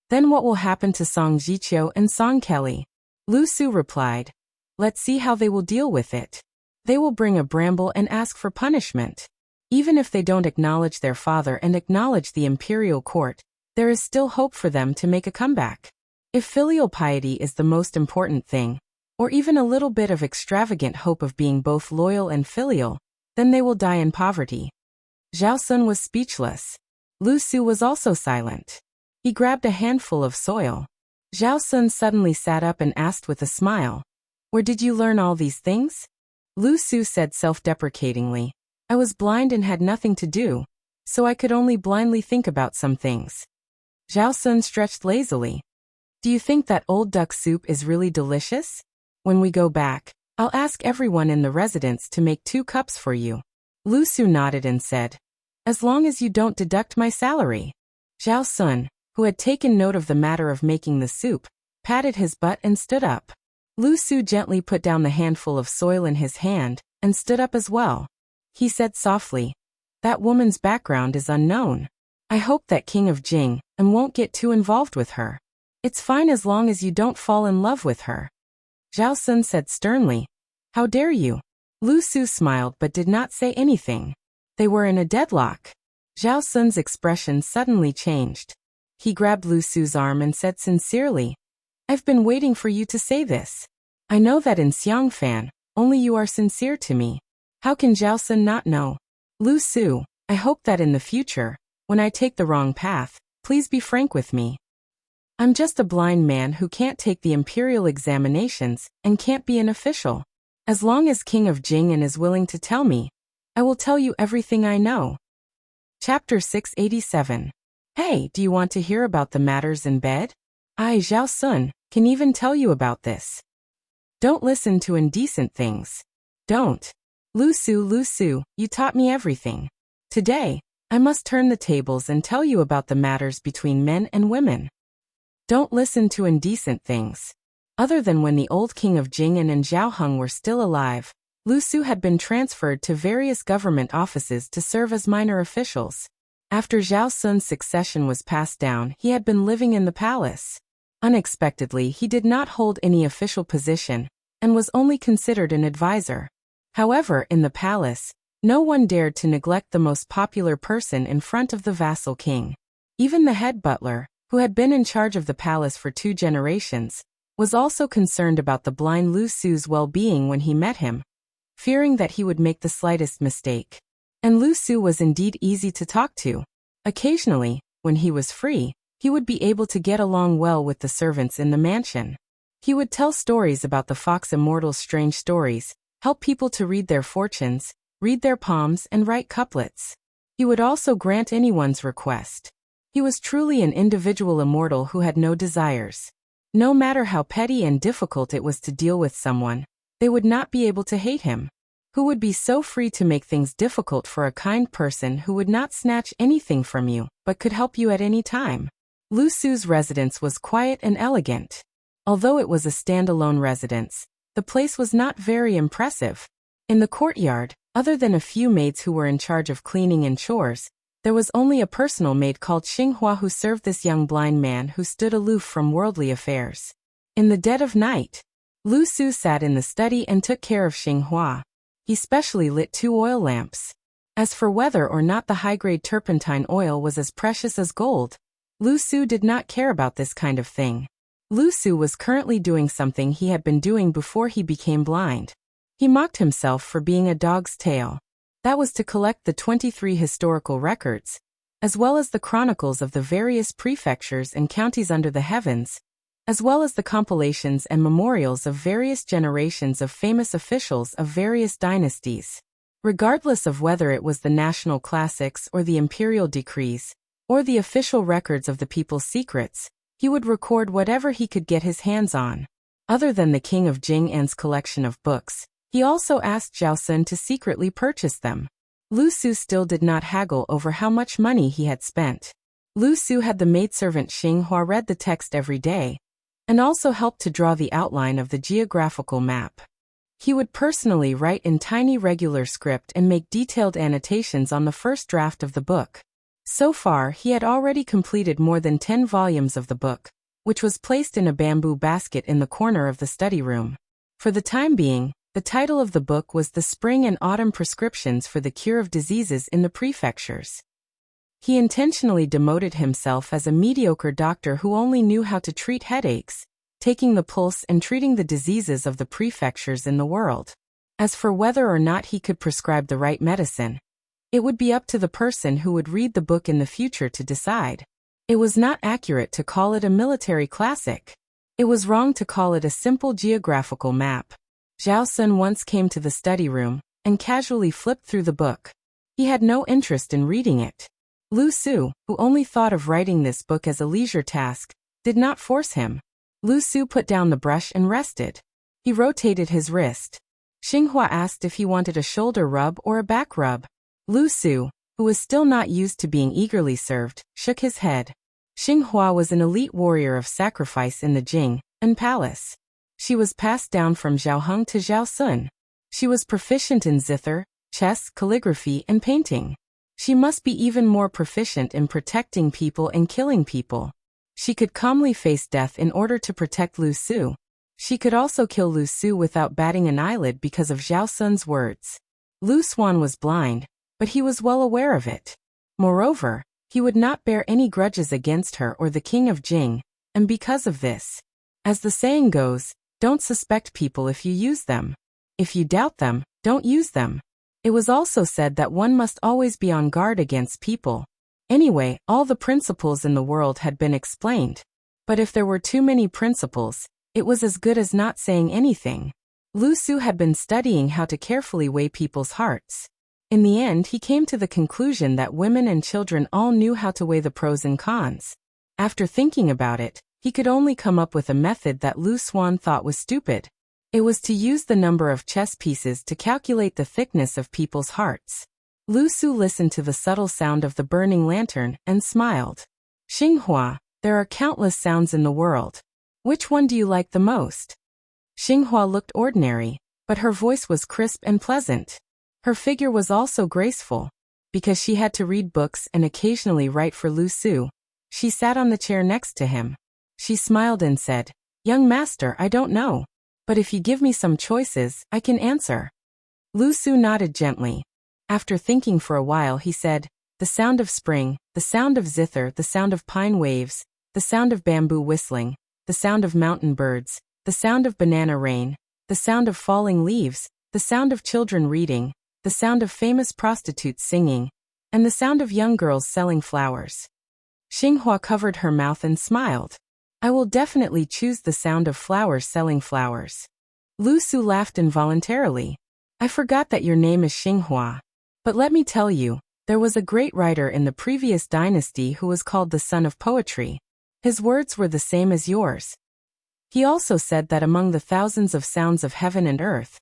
Then what will happen to Song Jiqiu and Song Kelly? Lu Su replied, "Let's see how they will deal with it. They will bring a bramble and ask for punishment. Even if they don't acknowledge their father and acknowledge the imperial court, there is still hope for them to make a comeback. If filial piety is the most important thing, or even a little bit of extravagant hope of being both loyal and filial, then they will die in poverty." Zhao Sun was speechless. Lu Su was also silent. He grabbed a handful of soil. Zhao Sun suddenly sat up and asked with a smile, "Where did you learn all these things?" Lu Su said self-deprecatingly, "I was blind and had nothing to do, so I could only blindly think about some things." Zhao Sun stretched lazily. "Do you think that old duck soup is really delicious? When we go back, I'll ask everyone in the residence to make 2 cups for you." Lu Su nodded and said, "As long as you don't deduct my salary." Zhao Sun, who had taken note of the matter of making the soup, patted his butt and stood up. Lu Su gently put down the handful of soil in his hand and stood up as well. He said softly, "That woman's background is unknown. I hope that King of Jing and won't get too involved with her. It's fine as long as you don't fall in love with her." Zhao Sun said sternly, "How dare you?" Lu Su smiled but did not say anything. They were in a deadlock. Zhao Sun's expression suddenly changed. He grabbed Lu Su's arm and said sincerely, "I've been waiting for you to say this. I know that in Xiangfan, only you are sincere to me. How can Zhao Sun not know? Lu Su, I hope that in the future, when I take the wrong path, please be frank with me. I'm just a blind man who can't take the imperial examinations and can't be an official. As long as King of Jing is willing to tell me, I will tell you everything I know." Chapter 687. Hey, do you want to hear about the matters in bed? I, Zhao Sun, can even tell you about this. Don't listen to indecent things. Don't. Lu Su, you taught me everything. Today, I must turn the tables and tell you about the matters between men and women. Don't listen to indecent things. Other than when the old King of Jing'an and Zhao Heng were still alive, Lu Su had been transferred to various government offices to serve as minor officials. After Zhao Sun's succession was passed down, he had been living in the palace. Unexpectedly, he did not hold any official position, and was only considered an advisor. However, in the palace, no one dared to neglect the most popular person in front of the vassal king. Even the head butler, who had been in charge of the palace for 2 generations, was also concerned about the blind Lu Su's well-being when he met him, fearing that he would make the slightest mistake. And Lu Su was indeed easy to talk to. Occasionally, when he was free, he would be able to get along well with the servants in the mansion. He would tell stories about the Fox Immortal's strange stories, help people to read their fortunes, read their palms and write couplets. He would also grant anyone's request. He was truly an individual immortal who had no desires. No matter how petty and difficult it was to deal with someone, they would not be able to hate him. Who would be so free to make things difficult for a kind person who would not snatch anything from you, but could help you at any time? Lu Su's residence was quiet and elegant. Although it was a standalone residence, the place was not very impressive. In the courtyard, other than a few maids who were in charge of cleaning and chores, there was only a personal maid called Xinghua who served this young blind man who stood aloof from worldly affairs. In the dead of night, Lu Su sat in the study and took care of Xinghua. He specially lit 2 oil lamps. As for whether or not the high-grade turpentine oil was as precious as gold, Lu Su did not care about this kind of thing. Lu Su was currently doing something he had been doing before he became blind. He mocked himself for being a dog's tail. That was to collect the 23 historical records, as well as the chronicles of the various prefectures and counties under the heavens, as well as the compilations and memorials of various generations of famous officials of various dynasties. Regardless of whether it was the national classics or the imperial decrees, or the official records of the people's secrets, he would record whatever he could get his hands on. Other than the King of Jing'an's collection of books, he also asked Zhao Sun to secretly purchase them. Lu Su still did not haggle over how much money he had spent. Lu Su had the maidservant Xinghua read the text every day, and also helped to draw the outline of the geographical map. He would personally write in tiny regular script and make detailed annotations on the first draft of the book. So far, he had already completed more than 10 volumes of the book, which was placed in a bamboo basket in the corner of the study room. For the time being, the title of the book was The Spring and Autumn Prescriptions for the Cure of Diseases in the Prefectures. He intentionally demoted himself as a mediocre doctor who only knew how to treat headaches, taking the pulse and treating the diseases of the prefectures in the world. As for whether or not he could prescribe the right medicine, it would be up to the person who would read the book in the future to decide. It was not accurate to call it a military classic. It was wrong to call it a simple geographical map. Zhao Sun once came to the study room and casually flipped through the book. He had no interest in reading it. Lu Su, who only thought of writing this book as a leisure task, did not force him. Lu Su put down the brush and rested. He rotated his wrist. Xinghua asked if he wanted a shoulder rub or a back rub. Lu Su, who was still not used to being eagerly served, shook his head. Xinghua was an elite warrior of sacrifice in the Jing and palace. She was passed down from Zhao Heng to Zhao Sun. She was proficient in zither, chess, calligraphy, and painting. She must be even more proficient in protecting people and killing people. She could calmly face death in order to protect Lu Su. She could also kill Lu Su without batting an eyelid because of Zhao Sun's words. Lu Suan was blind, but he was well aware of it. Moreover, he would not bear any grudges against her or the king of Jing, and because of this, as the saying goes, don't suspect people if you use them. If you doubt them, don't use them. It was also said that one must always be on guard against people. Anyway, all the principles in the world had been explained. But if there were too many principles, it was as good as not saying anything. Lu Su had been studying how to carefully weigh people's hearts. In the end, he came to the conclusion that women and children all knew how to weigh the pros and cons. After thinking about it, he could only come up with a method that Lu Suan thought was stupid. It was to use the number of chess pieces to calculate the thickness of people's hearts. Lu Su listened to the subtle sound of the burning lantern and smiled. Xinghua, there are countless sounds in the world. Which one do you like the most? Xinghua looked ordinary, but her voice was crisp and pleasant. Her figure was also graceful. Because she had to read books and occasionally write for Lu Su, she sat on the chair next to him. She smiled and said, "Young master, I don't know. But if you give me some choices, I can answer." Lu Su nodded gently. After thinking for a while he said, "The sound of spring, the sound of zither, the sound of pine waves, the sound of bamboo whistling, the sound of mountain birds, the sound of banana rain, the sound of falling leaves, the sound of children reading, the sound of famous prostitutes singing, and the sound of young girls selling flowers." Xinghua covered her mouth and smiled. "I will definitely choose the sound of flowers selling flowers." Lu Su laughed involuntarily. "I forgot that your name is Xinghua. But let me tell you, there was a great writer in the previous dynasty who was called the Son of Poetry. His words were the same as yours. He also said that among the thousands of sounds of heaven and earth,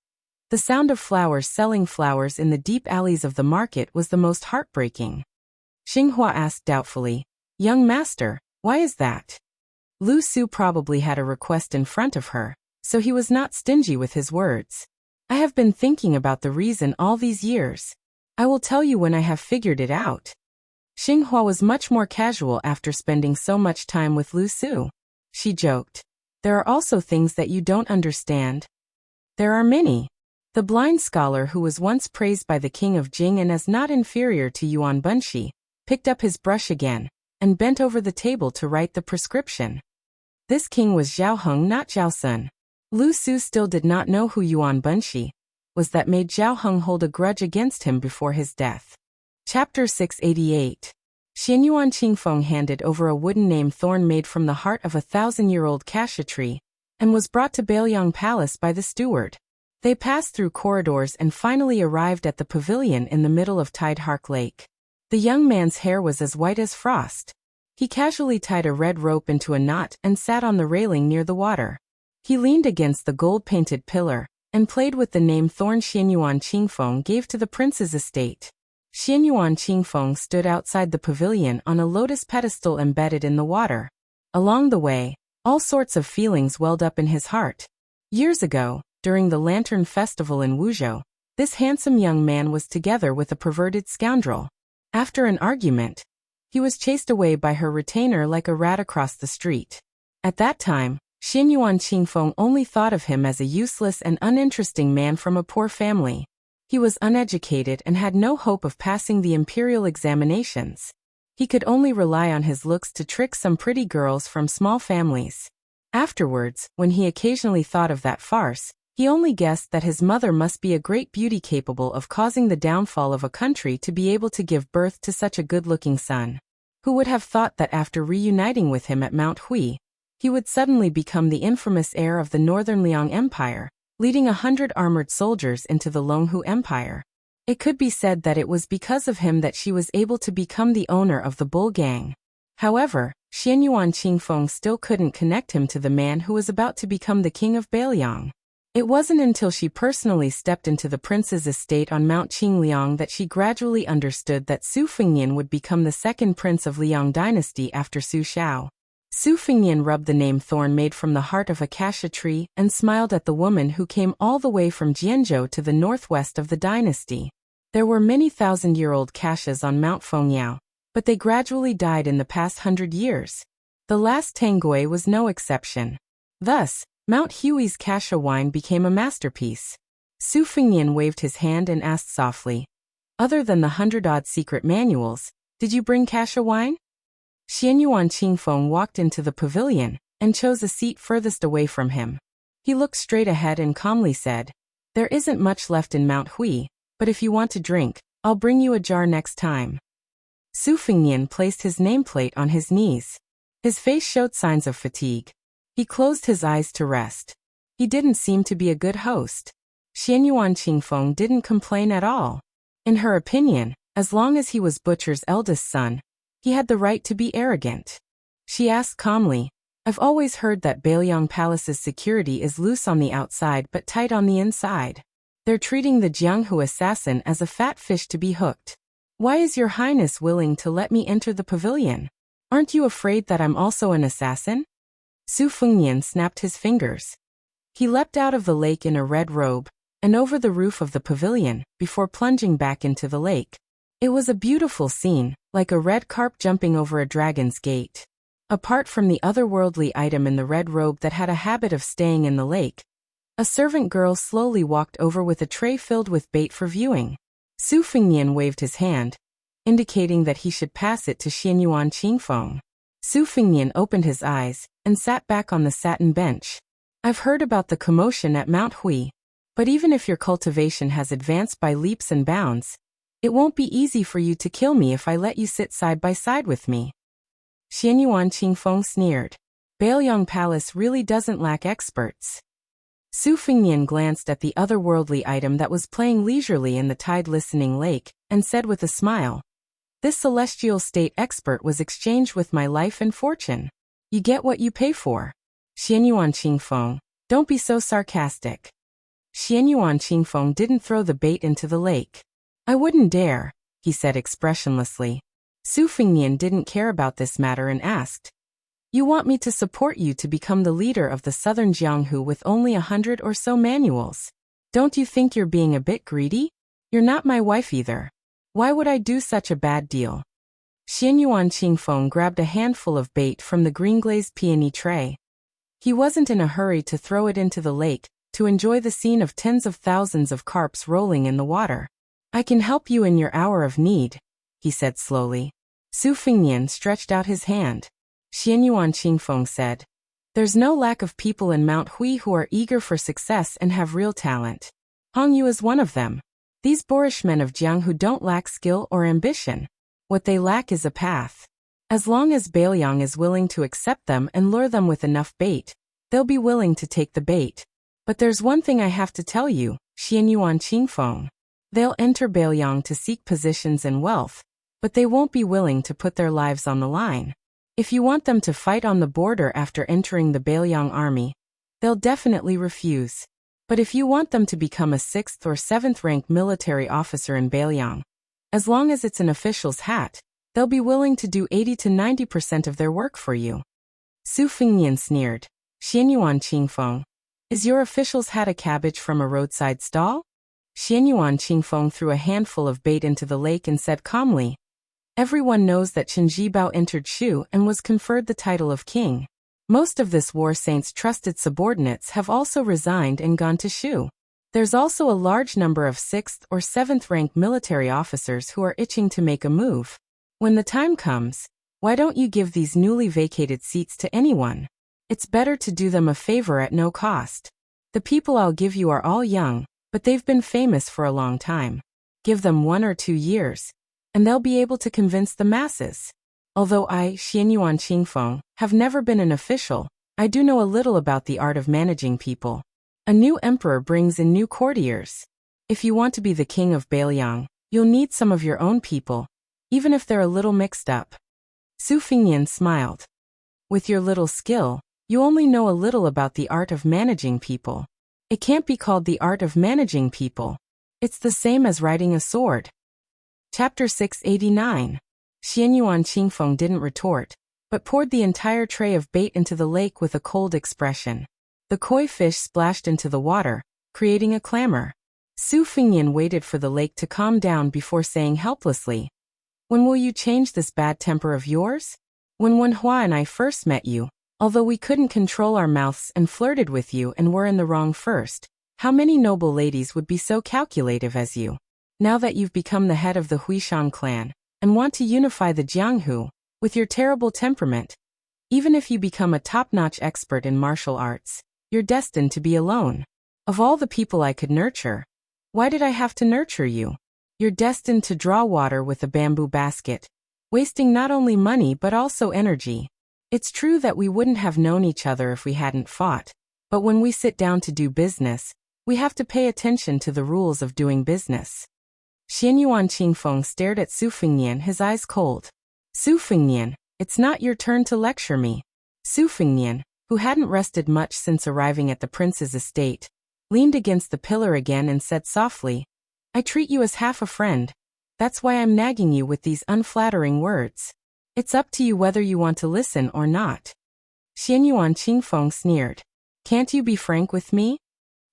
the sound of flowers selling flowers in the deep alleys of the market was the most heartbreaking." Xinghua asked doubtfully, "Young master, why is that?" Lu Su probably had a request in front of her, so he was not stingy with his words. "I have been thinking about the reason all these years. I will tell you when I have figured it out." Xinghua was much more casual after spending so much time with Lu Su. She joked, "There are also things that you don't understand." "There are many." The blind scholar who was once praised by the king of Jing and as not inferior to Yuan Bunshi, picked up his brush again, and bent over the table to write the prescription. This king was Zhao Heng, not Zhao Sun. Lu Su still did not know who Yuan Bunshi was that made Zhao Heng hold a grudge against him before his death. Chapter 688. Xianyuan Qingfeng handed over a wooden name thorn made from the heart of a 1,000-year-old cassia tree, and was brought to Baoyang Palace by the steward. They passed through corridors and finally arrived at the pavilion in the middle of Tidehark Lake. The young man's hair was as white as frost. He casually tied a red rope into a knot and sat on the railing near the water. He leaned against the gold-painted pillar and played with the name thorn Xianyuan Qingfeng gave to the prince's estate. Xianyuan Qingfeng stood outside the pavilion on a lotus pedestal embedded in the water. Along the way, all sorts of feelings welled up in his heart. Years ago, during the Lantern Festival in Wuzhou, this handsome young man was together with a perverted scoundrel. After an argument, he was chased away by her retainer like a rat across the street. At that time, Xianyuan Qingfeng only thought of him as a useless and uninteresting man from a poor family. He was uneducated and had no hope of passing the imperial examinations. He could only rely on his looks to trick some pretty girls from small families. Afterwards, when he occasionally thought of that farce, he only guessed that his mother must be a great beauty capable of causing the downfall of a country to be able to give birth to such a good-looking son. Who would have thought that after reuniting with him at Mount Hui, he would suddenly become the infamous heir of the Northern Liang Empire, leading 100 armored soldiers into the Longhu Empire. It could be said that it was because of him that she was able to become the owner of the Bull Gang. However, Xianyuan Qingfeng still couldn't connect him to the man who was about to become the king of Beiliang. It wasn't until she personally stepped into the prince's estate on Mount Qingliang that she gradually understood that Su Fengnian would become the second prince of Liang dynasty after Su Xiao. Su Fengnian rubbed the name thorn made from the heart of acacia tree and smiled at the woman who came all the way from Jianzhou to the northwest of the dynasty. There were many thousand-year-old caches on Mount Fengyao, but they gradually died in the past 100 years. The last Tanggui was no exception. Thus, Mount Hui's Kasha wine became a masterpiece. Su Fengnian waved his hand and asked softly, "Other than the 100-odd secret manuals, did you bring Kasha wine?" Xianyuan Qingfeng walked into the pavilion and chose a seat furthest away from him. He looked straight ahead and calmly said, "There isn't much left in Mount Hui, but if you want to drink, I'll bring you a jar next time." Su Fengnian placed his nameplate on his knees. His face showed signs of fatigue. He closed his eyes to rest. He didn't seem to be a good host. Xianyuan Qingfeng didn't complain at all. In her opinion, as long as he was Butcher's eldest son, he had the right to be arrogant. She asked calmly, "I've always heard that Beiliang Palace's security is loose on the outside but tight on the inside. They're treating the Jianghu assassin as a fat fish to be hooked. Why is your highness willing to let me enter the pavilion? Aren't you afraid that I'm also an assassin?" Su Fengnian snapped his fingers. He leapt out of the lake in a red robe, and over the roof of the pavilion, before plunging back into the lake. It was a beautiful scene, like a red carp jumping over a dragon's gate. Apart from the otherworldly item in the red robe that had a habit of staying in the lake, a servant girl slowly walked over with a tray filled with bait for viewing. Su Fengnian waved his hand, indicating that he should pass it to Xianyuan Qingfeng. Su Fengnian opened his eyes and sat back on the satin bench. "I've heard about the commotion at Mount Hui, but even if your cultivation has advanced by leaps and bounds, it won't be easy for you to kill me if I let you sit side by side with me." Xianyuan Qingfeng sneered. "Beiliang Palace really doesn't lack experts." Su Fengnian glanced at the otherworldly item that was playing leisurely in the tide-listening lake, and said with a smile, "This celestial state expert was exchanged with my life and fortune. You get what you pay for." Xianyuan Qingfeng, "Don't be so sarcastic." Xianyuan Qingfeng didn't throw the bait into the lake. "I wouldn't dare," he said expressionlessly. Su Fengnian didn't care about this matter and asked, "You want me to support you to become the leader of the southern Jianghu with only 100 or so manuals? Don't you think you're being a bit greedy? You're not my wife either. Why would I do such a bad deal?" Xianyuan Qingfeng grabbed a handful of bait from the green-glazed peony tray. He wasn't in a hurry to throw it into the lake, to enjoy the scene of tens of thousands of carps rolling in the water. "I can help you in your hour of need," he said slowly. Su Fengnian stretched out his hand. Xianyuan Qingfeng said, "There's no lack of people in Mount Hui who are eager for success and have real talent. Hong Yu is one of them. These boorish men of Jianghu don't lack skill or ambition. What they lack is a path. As long as Beiliang is willing to accept them and lure them with enough bait, they'll be willing to take the bait. But there's one thing I have to tell you, Xianyuan Qingfeng. They'll enter Beiliang to seek positions and wealth, but they won't be willing to put their lives on the line. If you want them to fight on the border after entering the Beiliang army, they'll definitely refuse. But if you want them to become a 6th or 7th rank military officer in Beiliang, as long as it's an official's hat, they'll be willing to do 80 to 90% of their work for you." Su Fengnian sneered. "Xianyuan Qingfeng, is your official's hat a cabbage from a roadside stall?" Xianyuan Qingfeng threw a handful of bait into the lake and said calmly, "Everyone knows that Chen Jibao entered Shu and was conferred the title of king. Most of this war saint's trusted subordinates have also resigned and gone to Shu. There's also a large number of 6th or 7th rank military officers who are itching to make a move. When the time comes, why don't you give these newly vacated seats to anyone? It's better to do them a favor at no cost. The people I'll give you are all young, but they've been famous for a long time. Give them 1 or 2 years, and they'll be able to convince the masses. Although I, Xianyuan Qingfeng, have never been an official, I do know a little about the art of managing people. A new emperor brings in new courtiers. If you want to be the king of Bailiang, you'll need some of your own people, even if they're a little mixed up. Su Fingyan smiled. With your little skill, you only know a little about the art of managing people. It can't be called the art of managing people. It's the same as riding a sword. Chapter 689. Xianyuan Qingfeng didn't retort, but poured the entire tray of bait into the lake with a cold expression. The koi fish splashed into the water, creating a clamor. Su Fingyan waited for the lake to calm down before saying helplessly, "When will you change this bad temper of yours?" "When Wenhua and I first met you, although we couldn't control our mouths and flirted with you and were in the wrong first, how many noble ladies would be so calculative as you? Now that you've become the head of the Huishan clan, and want to unify the Jianghu, with your terrible temperament, even if you become a top-notch expert in martial arts, you're destined to be alone. Of all the people I could nurture, why did I have to nurture you? You're destined to draw water with a bamboo basket, wasting not only money but also energy. It's true that we wouldn't have known each other if we hadn't fought, but when we sit down to do business, we have to pay attention to the rules of doing business." Xianyuan Qingfeng stared at Su Fingyan, his eyes cold. "Su Fingyan, it's not your turn to lecture me." Su Fingyan, who hadn't rested much since arriving at the prince's estate, leaned against the pillar again and said softly, "I treat you as half a friend. That's why I'm nagging you with these unflattering words. It's up to you whether you want to listen or not." Xianyuan Qingfeng sneered. "Can't you be frank with me?"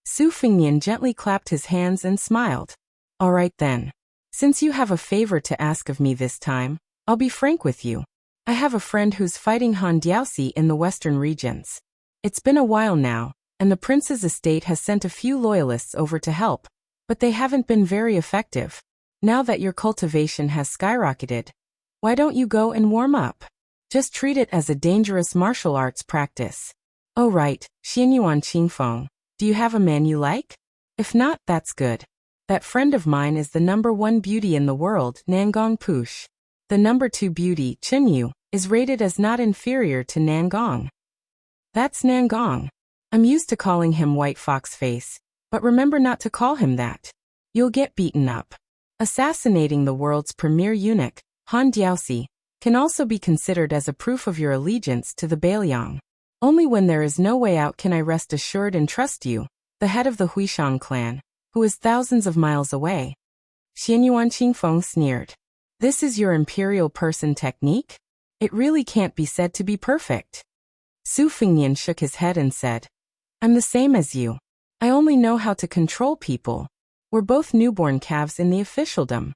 Su Fingyan gently clapped his hands and smiled. "All right then. Since you have a favor to ask of me this time, I'll be frank with you. I have a friend who's fighting Han Diaoxi in the western regions. It's been a while now, and the prince's estate has sent a few loyalists over to help, but they haven't been very effective. Now that your cultivation has skyrocketed, why don't you go and warm up? Just treat it as a dangerous martial arts practice." "Oh right, Xianyuan Qingfeng, do you have a man you like? If not, that's good. That friend of mine is the #1 beauty in the world, Nangong Push. The #2 beauty, Chenyu, is rated as not inferior to Nangong." "That's Nangong. I'm used to calling him White Fox Face, but remember not to call him that. You'll get beaten up." Assassinating the world's premier eunuch, Han Diaoxi, can also be considered as a proof of your allegiance to the Bailiang. Only when there is no way out can I rest assured and trust you, the head of the Huishan clan, who is thousands of miles away. Xianyuan Qingfeng sneered. "This is your imperial person technique? It really can't be said to be perfect." Su Fingyan shook his head and said, "I'm the same as you. I only know how to control people. We're both newborn calves in the officialdom."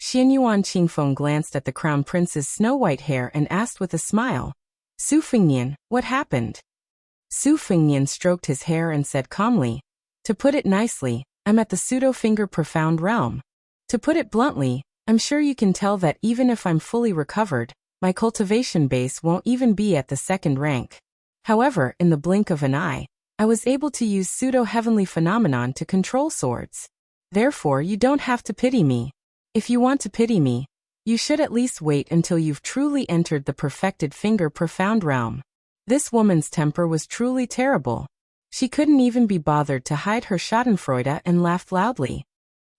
Xianyuan Qingfeng glanced at the crown prince's snow-white hair and asked with a smile, "Su Fingyan, what happened?" Su Fingyan stroked his hair and said calmly, "To put it nicely, I'm at the pseudo-finger profound realm. To put it bluntly, I'm sure you can tell that even if I'm fully recovered, my cultivation base won't even be at the 2nd rank. However, in the blink of an eye, I was able to use pseudo-heavenly phenomenon to control swords. Therefore, you don't have to pity me. If you want to pity me, you should at least wait until you've truly entered the perfected finger profound realm." This woman's temper was truly terrible. She couldn't even be bothered to hide her schadenfreude and laughed loudly.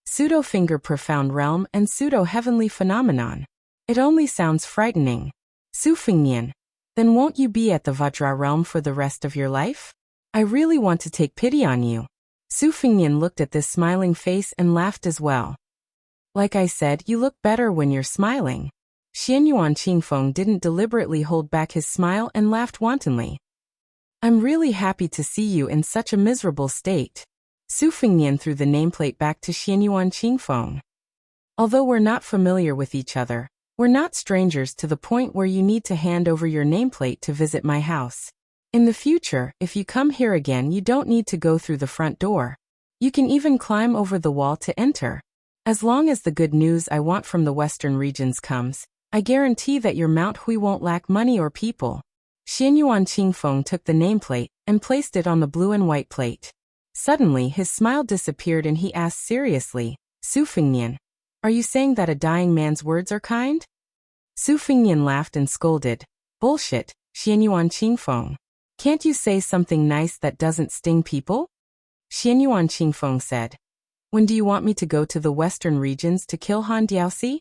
Pseudo-finger profound realm and pseudo-heavenly phenomenon. It only sounds frightening. Su Fingyan, then won't you be at the Vajra realm for the rest of your life? I really want to take pity on you. Su Fingyan looked at this smiling face and laughed as well. "Like I said, you look better when you're smiling." Xianyuan Qingfeng didn't deliberately hold back his smile and laughed wantonly. "I'm really happy to see you in such a miserable state." Su Fingyan threw the nameplate back to Xianyuan Qingfeng. "Although we're not familiar with each other, We're not strangers to the point where you need to hand over your nameplate to visit my house. In the future, if you come here again, you don't need to go through the front door. You can even climb over the wall to enter. As long as the good news I want from the western regions comes, I guarantee that your Mount Hui won't lack money or people. Xianyuan Qingfeng took the nameplate and placed it on the blue and white plate. Suddenly his smile disappeared and he asked seriously, Su Fingnian, are you saying that a dying man's words are kind? Su Fingnian laughed and scolded, bullshit, Xianyuan Qingfeng. Can't you say something nice that doesn't sting people? Xianyuan Qingfeng said, when do you want me to go to the western regions to kill Han Diaoxi?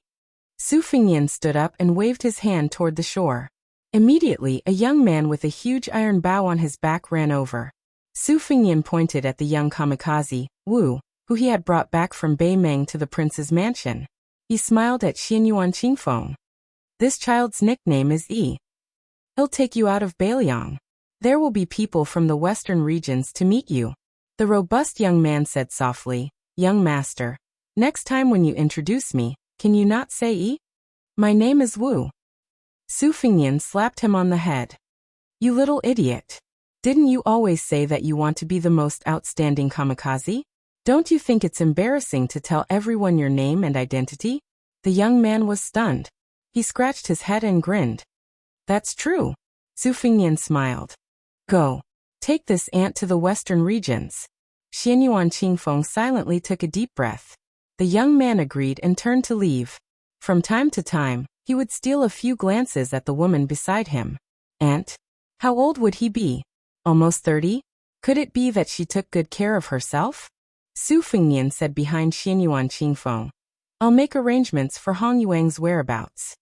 Su Fingnian stood up and waved his hand toward the shore. Immediately, a young man with a huge iron bow on his back ran over. Su Fingnian pointed at the young kamikaze, Wu, who he had brought back from Beimeng to the prince's mansion. He smiled at Xianyuan Qingfeng. This child's nickname is Yi. He'll take you out of Beiliang. There will be people from the western regions to meet you. The robust young man said softly, young master, next time when you introduce me, can you not say Yi? My name is Wu. Su Fingnian slapped him on the head. You little idiot. Didn't you always say that you want to be the most outstanding kamikaze? Don't you think it's embarrassing to tell everyone your name and identity? The young man was stunned. He scratched his head and grinned. That's true. Su Fingnian smiled. Go. Take this ant to the western regions. Xianyuan Qingfeng silently took a deep breath. The young man agreed and turned to leave. From time to time, he would steal a few glances at the woman beside him. Ant? How old would he be? Almost 30? Could it be that she took good care of herself? Su Fingnian said behind Xianyuan Qingfeng. I'll make arrangements for Hong Yuang's whereabouts.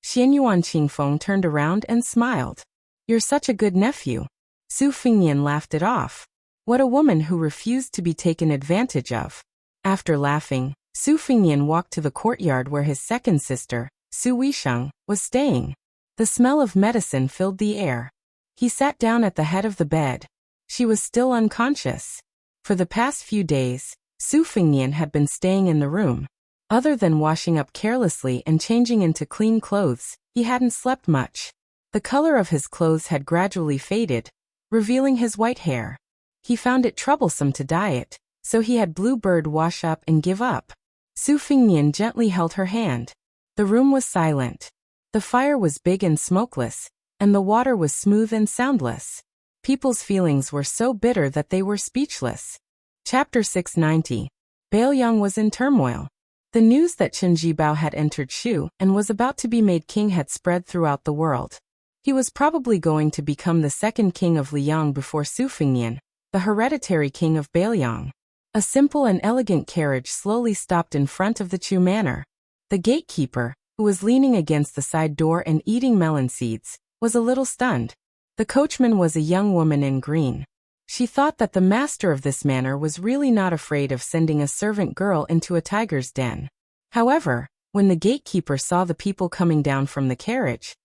Xianyuan Qingfeng turned around and smiled. You're such a good nephew. Su Fingnian laughed it off. What a woman who refused to be taken advantage of. After laughing, Su Fingnian walked to the courtyard where his second sister, Su Weisheng, was staying. The smell of medicine filled the air. He sat down at the head of the bed. She was still unconscious. For the past few days, Su Fingnian had been staying in the room. Other than washing up carelessly and changing into clean clothes, he hadn't slept much. The color of his clothes had gradually faded, revealing his white hair. He found it troublesome to dye it, so he had Blue Bird wash up and give up. Su Fingnian gently held her hand. The room was silent. The fire was big and smokeless, and the water was smooth and soundless. People's feelings were so bitter that they were speechless. Chapter 690. Beiliang was in turmoil. The news that Chen Jibao had entered Shu and was about to be made king had spread throughout the world. He was probably going to become the second king of Liang before Su Fingnian, the hereditary king of Beiliang. A simple and elegant carriage slowly stopped in front of the Chu manor. The gatekeeper, who was leaning against the side door and eating melon seeds, was a little stunned. The coachman was a young woman in green. She thought that the master of this manor was really not afraid of sending a servant girl into a tiger's den. However, when the gatekeeper saw the people coming down from the carriage,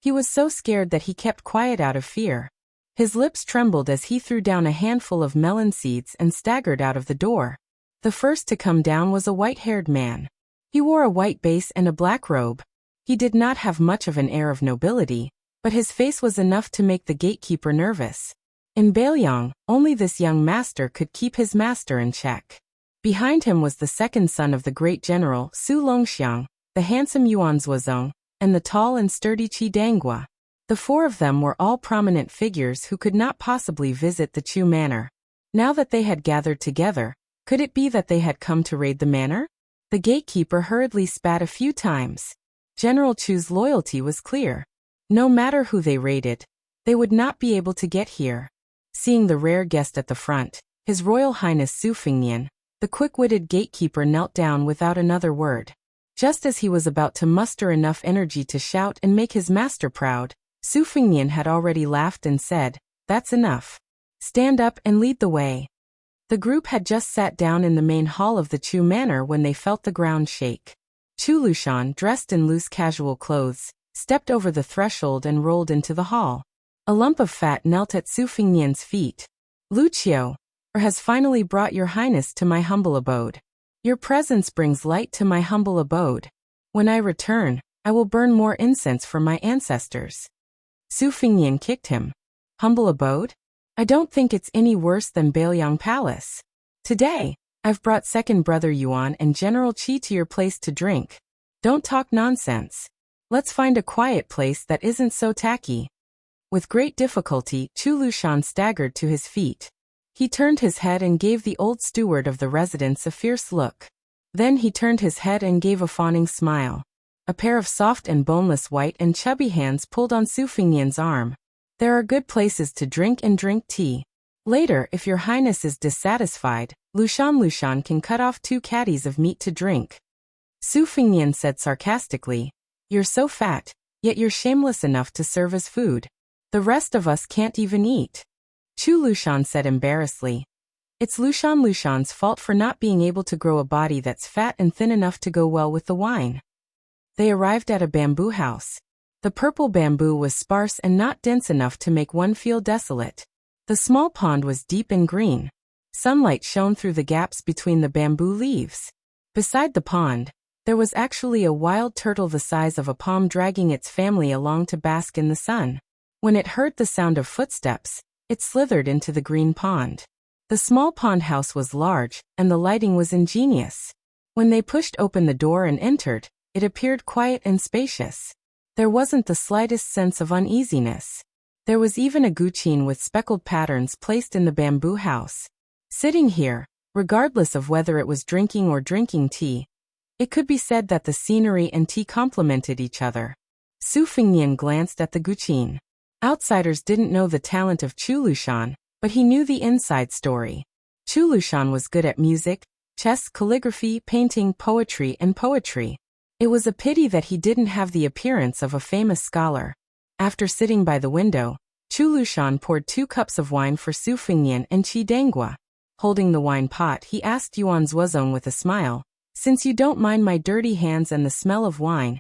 he was so scared that he kept quiet out of fear. His lips trembled as he threw down a handful of melon seeds and staggered out of the door. The first to come down was a white-haired man. He wore a white base and a black robe. He did not have much of an air of nobility, but his face was enough to make the gatekeeper nervous. In Beiliang, only this young master could keep his master in check. Behind him was the second son of the great general Su Longxiang, the handsome Yuan Zuozong, and the tall and sturdy Qi Dangua. The four of them were all prominent figures who could not possibly visit the Chu manor. Now that they had gathered together, could it be that they had come to raid the manor? The gatekeeper hurriedly spat a few times. General Chu's loyalty was clear. No matter who they raided, they would not be able to get here. Seeing the rare guest at the front, His Royal Highness Su Fingnian, the quick-witted gatekeeper knelt down without another word. Just as he was about to muster enough energy to shout and make his master proud, Su Fingnian had already laughed and said, "That's enough. Stand up and lead the way." The group had just sat down in the main hall of the Chu manor when they felt the ground shake. Chu Lushan, dressed in loose casual clothes, stepped over the threshold and rolled into the hall. A lump of fat knelt at Su Fingnian's feet. "Lucio, has finally brought your highness to my humble abode. Your presence brings light to my humble abode. When I return, I will burn more incense for my ancestors. Su Fingyan kicked him. Humble abode? I don't think it's any worse than Bailiang Palace. Today, I've brought second brother Yuan and General Qi to your place to drink. Don't talk nonsense. Let's find a quiet place that isn't so tacky. With great difficulty, Chu Lushan staggered to his feet. He turned his head and gave the old steward of the residence a fierce look. Then he turned his head and gave a fawning smile. A pair of soft and boneless white and chubby hands pulled on Su Fingyan's arm. There are good places to drink and drink tea. Later, if your highness is dissatisfied, Lushan can cut off 2 caddies of meat to drink. Su Fingyan said sarcastically, You're so fat, yet you're shameless enough to serve as food. The rest of us can't even eat. Chu Lushan said embarrassedly, It's Lushan's fault for not being able to grow a body that's fat and thin enough to go well with the wine. They arrived at a bamboo house. The purple bamboo was sparse and not dense enough to make one feel desolate. The small pond was deep and green. Sunlight shone through the gaps between the bamboo leaves. Beside the pond, there was actually a wild turtle the size of a palm dragging its family along to bask in the sun. When it heard the sound of footsteps, it slithered into the green pond. The small pond house was large, and the lighting was ingenious. When they pushed open the door and entered, it appeared quiet and spacious. There wasn't the slightest sense of uneasiness. There was even a guqin with speckled patterns placed in the bamboo house. Sitting here, regardless of whether it was drinking or drinking tea, it could be said that the scenery and tea complemented each other. Su Fingyan glanced at the guqin. Outsiders didn't know the talent of Chu Lushan, but he knew the inside story. Chu Lushan was good at music, chess, calligraphy, painting, poetry. It was a pity that he didn't have the appearance of a famous scholar. After sitting by the window, Chu Lushan poured 2 cups of wine for Su Fingyan and Qi Dangua. Holding the wine pot, he asked Yuan Zuozong with a smile, Since you don't mind my dirty hands and the smell of wine,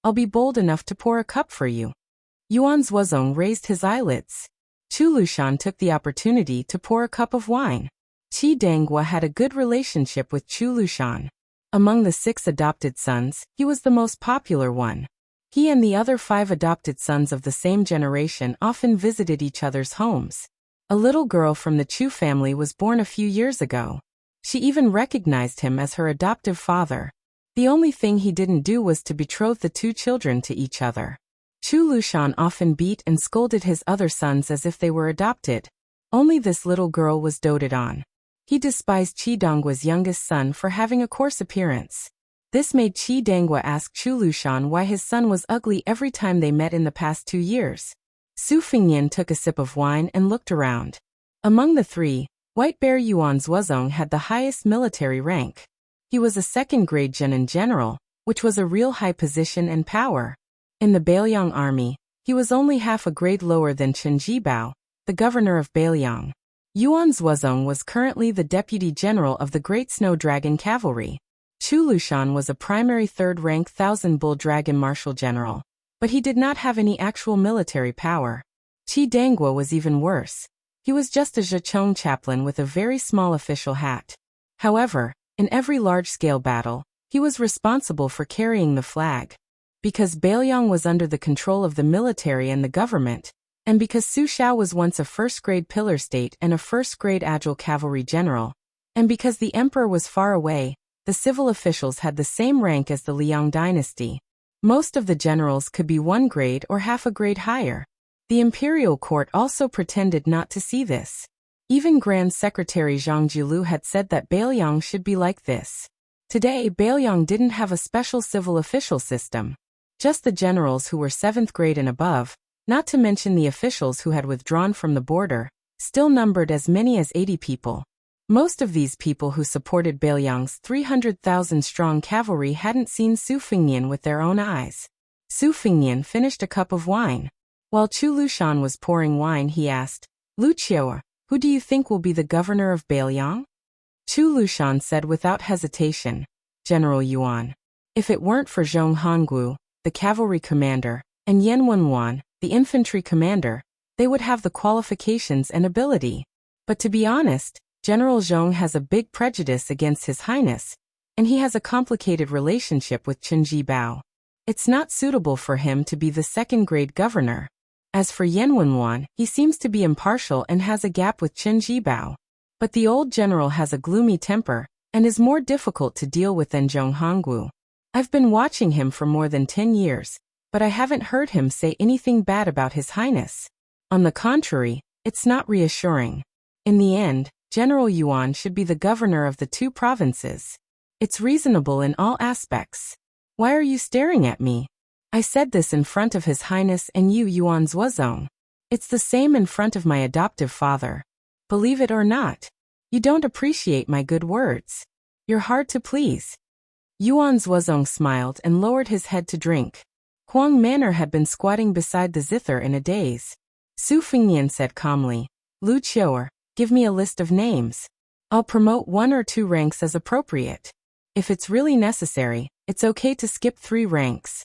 I'll be bold enough to pour a cup for you. Yuan Zuozong raised his eyelids. Chu Lushan took the opportunity to pour a cup of wine. Qi Dangua had a good relationship with Chu Lushan. Among the 6 adopted sons, he was the most popular one. He and the other 5 adopted sons of the same generation often visited each other's homes. A little girl from the Chu family was born a few years ago. She even recognized him as her adoptive father. The only thing he didn't do was to betroth the 2 children to each other. Chu Lushan often beat and scolded his other sons as if they were adopted. Only this little girl was doted on. He despised Qi Dangua's youngest son for having a coarse appearance. This made Qi Dangua ask Chu Lushan why his son was ugly every time they met in the past 2 years. Su Fingyan took a sip of wine and looked around. Among the 3, White Bear Yuan Zuozong had the highest military rank. He was a 2nd-grade Genin general, which was a real high position and power. In the Bailiang army, he was only half a grade lower than Chen Jibao, the governor of Bailiang. Yuan Zuozong was currently the deputy general of the Great Snow Dragon Cavalry. Chu Lushan was a primary 3rd-rank 1,000-bull dragon marshal general, but he did not have any actual military power. Qi Dangua was even worse. He was just a Zhichong chaplain with a very small official hat. However, in every large-scale battle, he was responsible for carrying the flag. Because Bailiang was under the control of the military and the government, and because Su Xiao was once a 1st-grade pillar state and a 1st-grade agile cavalry general, and because the emperor was far away, the civil officials had the same rank as the Liang dynasty. Most of the generals could be 1 grade or half a grade higher. The imperial court also pretended not to see this. Even Grand Secretary Zhang Jiulu had said that Bailiang should be like this. Today, Bailiang didn't have a special civil official system. Just the generals who were 7th grade and above, not to mention the officials who had withdrawn from the border, still numbered as many as 80 people. Most of these people who supported Bailiang's 300,000-strong cavalry hadn't seen Su Fingyan with their own eyes. Su Fingyan finished a cup of wine. While Chu Lushan was pouring wine, he asked, Wuxia, who do you think will be the governor of Bailiang? Chu Lushan said without hesitation, General Yuan. If it weren't for Zhong Honggu, the cavalry commander, and Yan Wenwan, the infantry commander, they would have the qualifications and ability. But to be honest, General Zhong has a big prejudice against His Highness, and he has a complicated relationship with Chen Jibao. It's not suitable for him to be the second-grade governor. As for Yan Wenwan, he seems to be impartial and has a gap with Chen Jibao. But the old general has a gloomy temper and is more difficult to deal with than Zhong Hongwu. I've been watching him for more than 10 years, but I haven't heard him say anything bad about His Highness. On the contrary, it's not reassuring. In the end, General Yuan should be the governor of the two provinces. It's reasonable in all aspects. Why are you staring at me? I said this in front of His Highness and you, Yuan Zhuozong. It's the same in front of my adoptive father. Believe it or not. You don't appreciate my good words. You're hard to please. Yuan Zhuozong smiled and lowered his head to drink. Huang Manor had been squatting beside the zither in a daze. Su Fengnian said calmly, Lu Qiuer, give me a list of names. I'll promote 1 or 2 ranks as appropriate. If it's really necessary, it's okay to skip 3 ranks.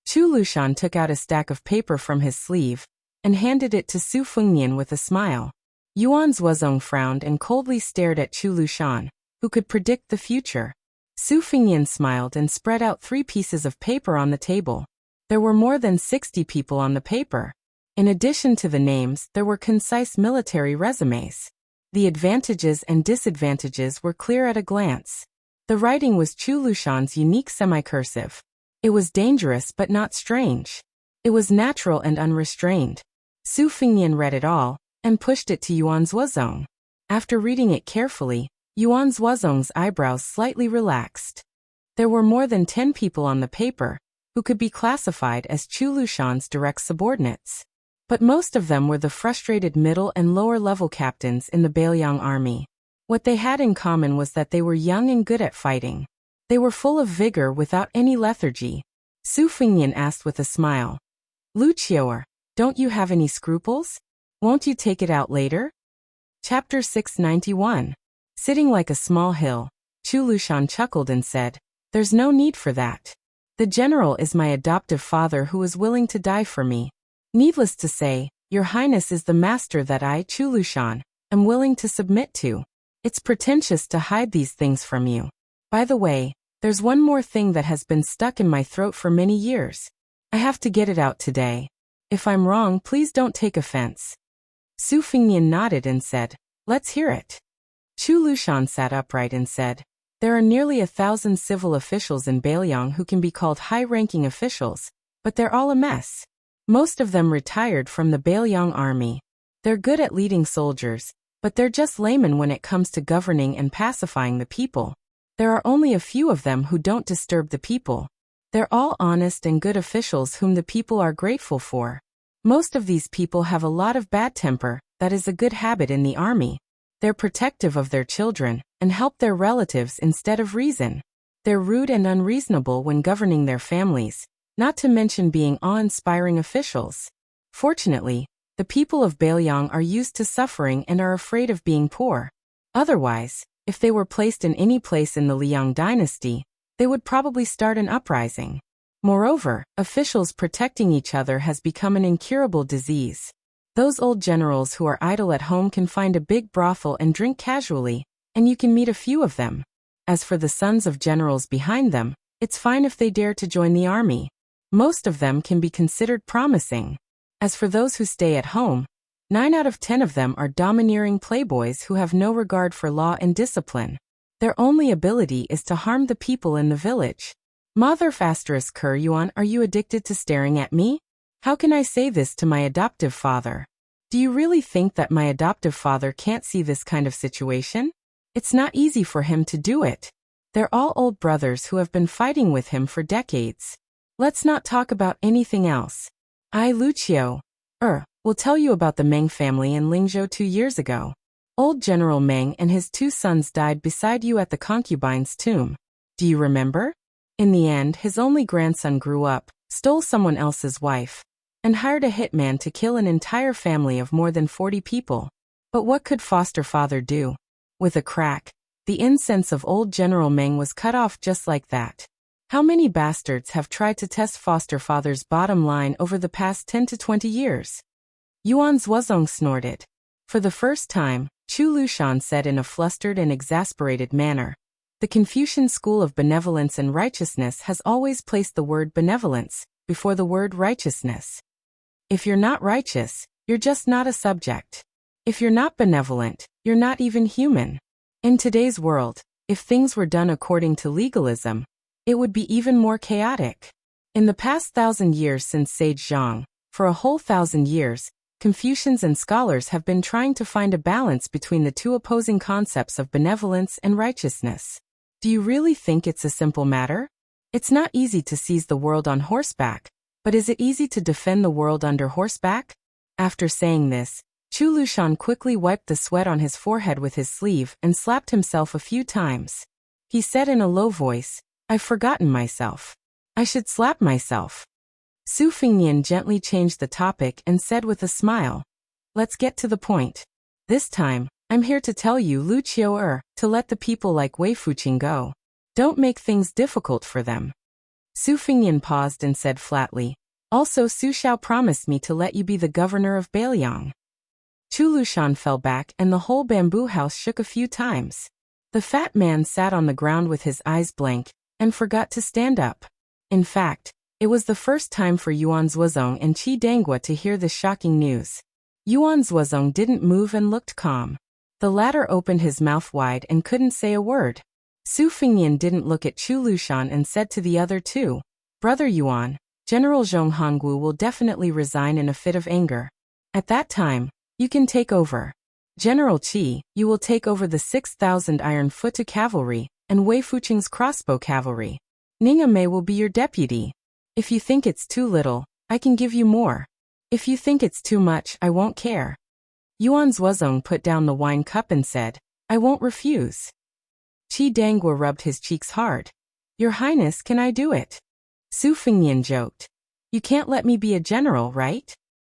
Chu Lushan took out a stack of paper from his sleeve and handed it to Su Fengnian with a smile. Yuan Zhuozong frowned and coldly stared at Chu Lushan, who could predict the future. Su Fengnian smiled and spread out 3 pieces of paper on the table. There were more than 60 people on the paper. In addition to the names, there were concise military resumes. The advantages and disadvantages were clear at a glance. The writing was Chu Lushan's unique semicursive. It was dangerous but not strange. It was natural and unrestrained. Su Fengnian read it all and pushed it to Yuan Zhuozong. After reading it carefully, Yuan Zhuozong's eyebrows slightly relaxed. There were more than 10 people on the paper who could be classified as Chu Lushan's direct subordinates. But most of them were the frustrated middle and lower level captains in the Bailiang army. What they had in common was that they were young and good at fighting. They were full of vigor without any lethargy. Su Fengnian asked with a smile, Lu Qiuer, don't you have any scruples? Won't you take it out later? Chapter 691. Sitting like a small hill, Chu Lushan chuckled and said, There's no need for that. The general is my adoptive father who is willing to die for me. Needless to say, Your Highness is the master that I, Chu Lushan, am willing to submit to. It's pretentious to hide these things from you. By the way, there's one more thing that has been stuck in my throat for many years. I have to get it out today. If I'm wrong, please don't take offense. Su Fengnian nodded and said, Let's hear it. Chu Lushan sat upright and said, There are nearly 1,000 civil officials in Bailiang who can be called high-ranking officials, but they're all a mess. Most of them retired from the Bailiang army. They're good at leading soldiers, but they're just laymen when it comes to governing and pacifying the people. There are only a few of them who don't disturb the people. They're all honest and good officials whom the people are grateful for. Most of these people have a lot of bad temper, that is a good habit in the army. They're protective of their children and help their relatives instead of reason. They're rude and unreasonable when governing their families, not to mention being awe-inspiring officials. Fortunately, the people of Bailiang are used to suffering and are afraid of being poor. Otherwise, if they were placed in any place in the Liang dynasty, they would probably start an uprising. Moreover, officials protecting each other has become an incurable disease. Those old generals who are idle at home can find a big brothel and drink casually, and you can meet a few of them. As for the sons of generals behind them, it's fine if they dare to join the army. Most of them can be considered promising. As for those who stay at home, 9 out of 10 of them are domineering playboys who have no regard for law and discipline. Their only ability is to harm the people in the village. Mother Kur Yuan, are you addicted to staring at me? How can I say this to my adoptive father? Do you really think that my adoptive father can't see this kind of situation? It's not easy for him to do it. They're all old brothers who have been fighting with him for decades. Let's not talk about anything else. I, Lu Qiuer, will tell you about the Meng family in Lingzhou 2 years ago. Old General Meng and his 2 sons died beside you at the concubine's tomb. Do you remember? In the end, his only grandson grew up, stole someone else's wife, and hired a hitman to kill an entire family of more than 40 people. But what could foster father do? With a crack, the incense of old General Meng was cut off just like that. How many bastards have tried to test foster father's bottom line over the past 10 to 20 years? Yuan Zhuozong snorted. For the first time, Chu Lushan said in a flustered and exasperated manner, The Confucian school of benevolence and righteousness has always placed the word benevolence before the word righteousness. If you're not righteous, you're just not a subject. If you're not benevolent, you're not even human. In today's world, if things were done according to legalism, it would be even more chaotic. In the past 1,000 years since Sage Zhang, for a whole 1,000 years, Confucians and scholars have been trying to find a balance between the two opposing concepts of benevolence and righteousness. Do you really think it's a simple matter? It's not easy to seize the world on horseback, but is it easy to defend the world under horseback? After saying this, Chu Lushan quickly wiped the sweat on his forehead with his sleeve and slapped himself a few times. He said in a low voice, "I've forgotten myself. I should slap myself." Su Fingnian gently changed the topic and said with a smile, "Let's get to the point. This time, I'm here to tell you Lu Qiu to let the people like Wei Fuqing go. Don't make things difficult for them." Su Fingnian paused and said flatly, "Also Su Xiao promised me to let you be the governor of Beiliang." Chu Lushan fell back and the whole bamboo house shook a few times. The fat man sat on the ground with his eyes blank and forgot to stand up. In fact, it was the first time for Yuan Zuozong and Qi Dangua to hear this shocking news. Yuan Zuozong didn't move and looked calm. The latter opened his mouth wide and couldn't say a word. Su Fingnian didn't look at Chu Lushan and said to the other two, "Brother Yuan, General Zhong Hongwu will definitely resign in a fit of anger. At that time, you can take over. General Qi, you will take over the 6,000 iron-foot cavalry and Wei Fuqing's crossbow cavalry. Ninga Mei will be your deputy. If you think it's too little, I can give you more. If you think it's too much, I won't care." Yuan Zuozong put down the wine cup and said, "I won't refuse." Qi Dangua rubbed his cheeks hard. "Your Highness, can I do it?" Su Fingnian joked. "You can't let me be a general, right?"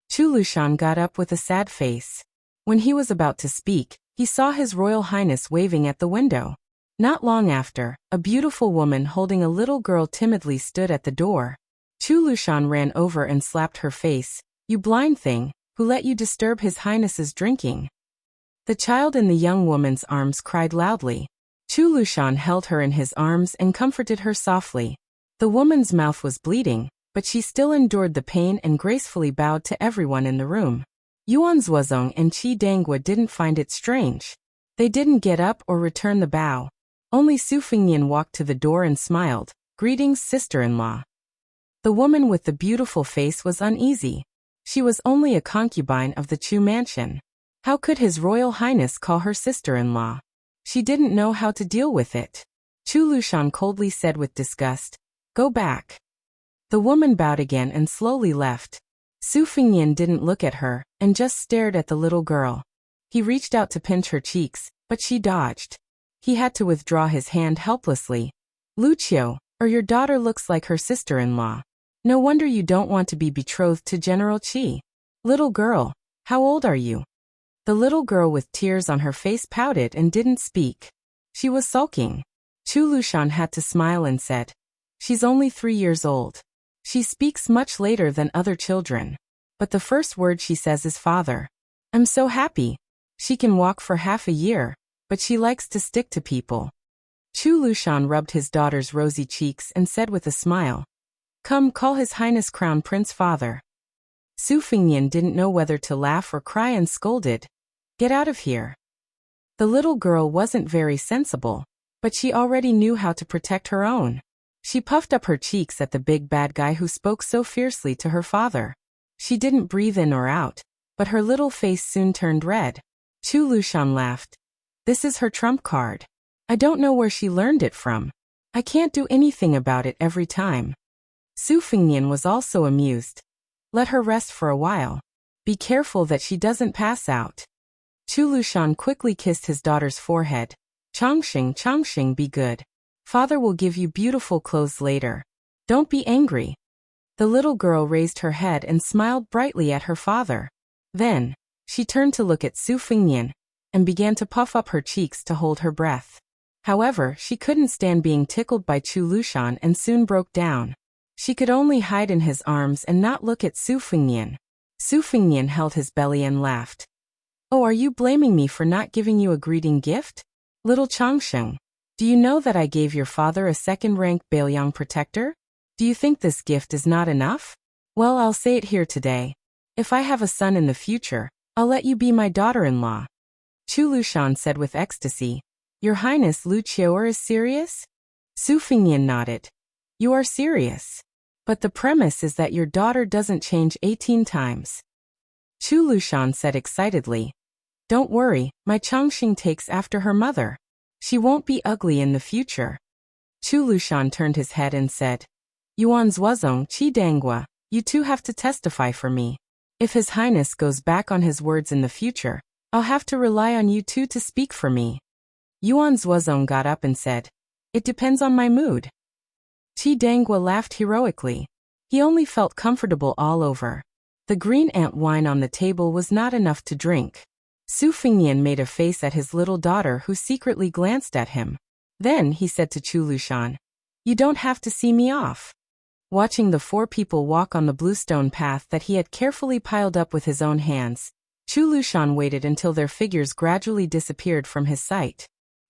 Chu Lushan got up with a sad face. When he was about to speak, he saw His Royal Highness waving at the window. Not long after, a beautiful woman holding a little girl timidly stood at the door. Chu Lushan ran over and slapped her face. "You blind thing, who let you disturb His Highness's drinking?" The child in the young woman's arms cried loudly. Chu Lushan held her in his arms and comforted her softly. The woman's mouth was bleeding, but she still endured the pain and gracefully bowed to everyone in the room. Yuan Zuozong and Qi Dangua didn't find it strange. They didn't get up or return the bow. Only Su Fingnian walked to the door and smiled, "Greetings, sister-in-law." The woman with the beautiful face was uneasy. She was only a concubine of the Chu mansion. How could His Royal Highness call her sister-in-law? She didn't know how to deal with it. Chu Lushan coldly said with disgust, "Go back." The woman bowed again and slowly left. Su Fingnian didn't look at her, and just stared at the little girl. He reached out to pinch her cheeks, but she dodged. He had to withdraw his hand helplessly. "Lu Qiu, or your daughter looks like her sister-in-law. No wonder you don't want to be betrothed to General Qi. Little girl, how old are you?" The little girl with tears on her face pouted and didn't speak. She was sulking. Chu Lushan had to smile and said, "She's only 3 years old. She speaks much later than other children. But the first word she says is father. I'm so happy. She can walk for half a year, but she likes to stick to people." Chu Lushan rubbed his daughter's rosy cheeks and said with a smile, "Come, call His Highness Crown Prince father." Su Fingnian didn't know whether to laugh or cry and scolded, "Get out of here." The little girl wasn't very sensible, but she already knew how to protect her own. She puffed up her cheeks at the big bad guy who spoke so fiercely to her father. She didn't breathe in or out, but her little face soon turned red. Chu Lushan laughed. "This is her trump card. I don't know where she learned it from. I can't do anything about it every time." Su Fingnian was also amused. "Let her rest for a while. Be careful that she doesn't pass out." Chu Lushan quickly kissed his daughter's forehead. Changxing, be good. Father will give you beautiful clothes later. Don't be angry." The little girl raised her head and smiled brightly at her father. Then, she turned to look at Su Fingnian and began to puff up her cheeks to hold her breath. However, she couldn't stand being tickled by Chu Lushan and soon broke down. She could only hide in his arms and not look at Su Fingnian. Su Fingnian held his belly and laughed. "Oh, are you blaming me for not giving you a greeting gift? Little Changsheng. Do you know that I gave your father a second-rank Baelyang protector? Do you think this gift is not enough? Well, I'll say it here today. If I have a son in the future, I'll let you be my daughter-in-law. Chu Lushan said with ecstasy. Your Highness Lu Qiuer is serious? Su Fingyan nodded. You are serious. But the premise is that your daughter doesn't change 18 times. Chu Lushan said excitedly. Don't worry, my Chongqing takes after her mother. She won't be ugly in the future. Chu Lushan turned his head and said, Yuan Zuozong Qi Dangua, you two have to testify for me. If His Highness goes back on his words in the future, I'll have to rely on you two to speak for me. Yuan Zuozong got up and said, It depends on my mood. Qi Dangua laughed heroically. He only felt comfortable all over. The green ant wine on the table was not enough to drink. Su Fingyan made a face at his little daughter who secretly glanced at him. Then he said to Chu Lushan, You don't have to see me off. Watching the four people walk on the bluestone path that he had carefully piled up with his own hands, Chu Lushan waited until their figures gradually disappeared from his sight.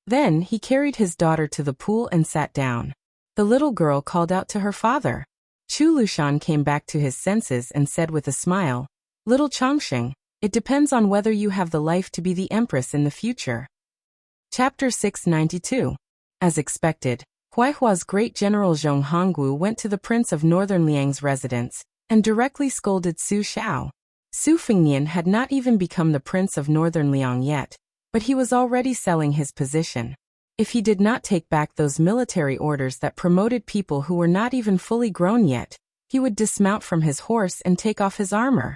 Then he carried his daughter to the pool and sat down. The little girl called out to her father. Chu Lushan came back to his senses and said with a smile, Little Chongqing, it depends on whether you have the life to be the empress in the future. Chapter 692. As expected, Huaihua's great general Zhong Hongwu went to the Prince of Northern Liang's residence and directly scolded Su Xiao. Su Fingyan had not even become the Prince of Northern Liang yet, but he was already selling his position. If he did not take back those military orders that promoted people who were not even fully grown yet, he would dismount from his horse and take off his armor.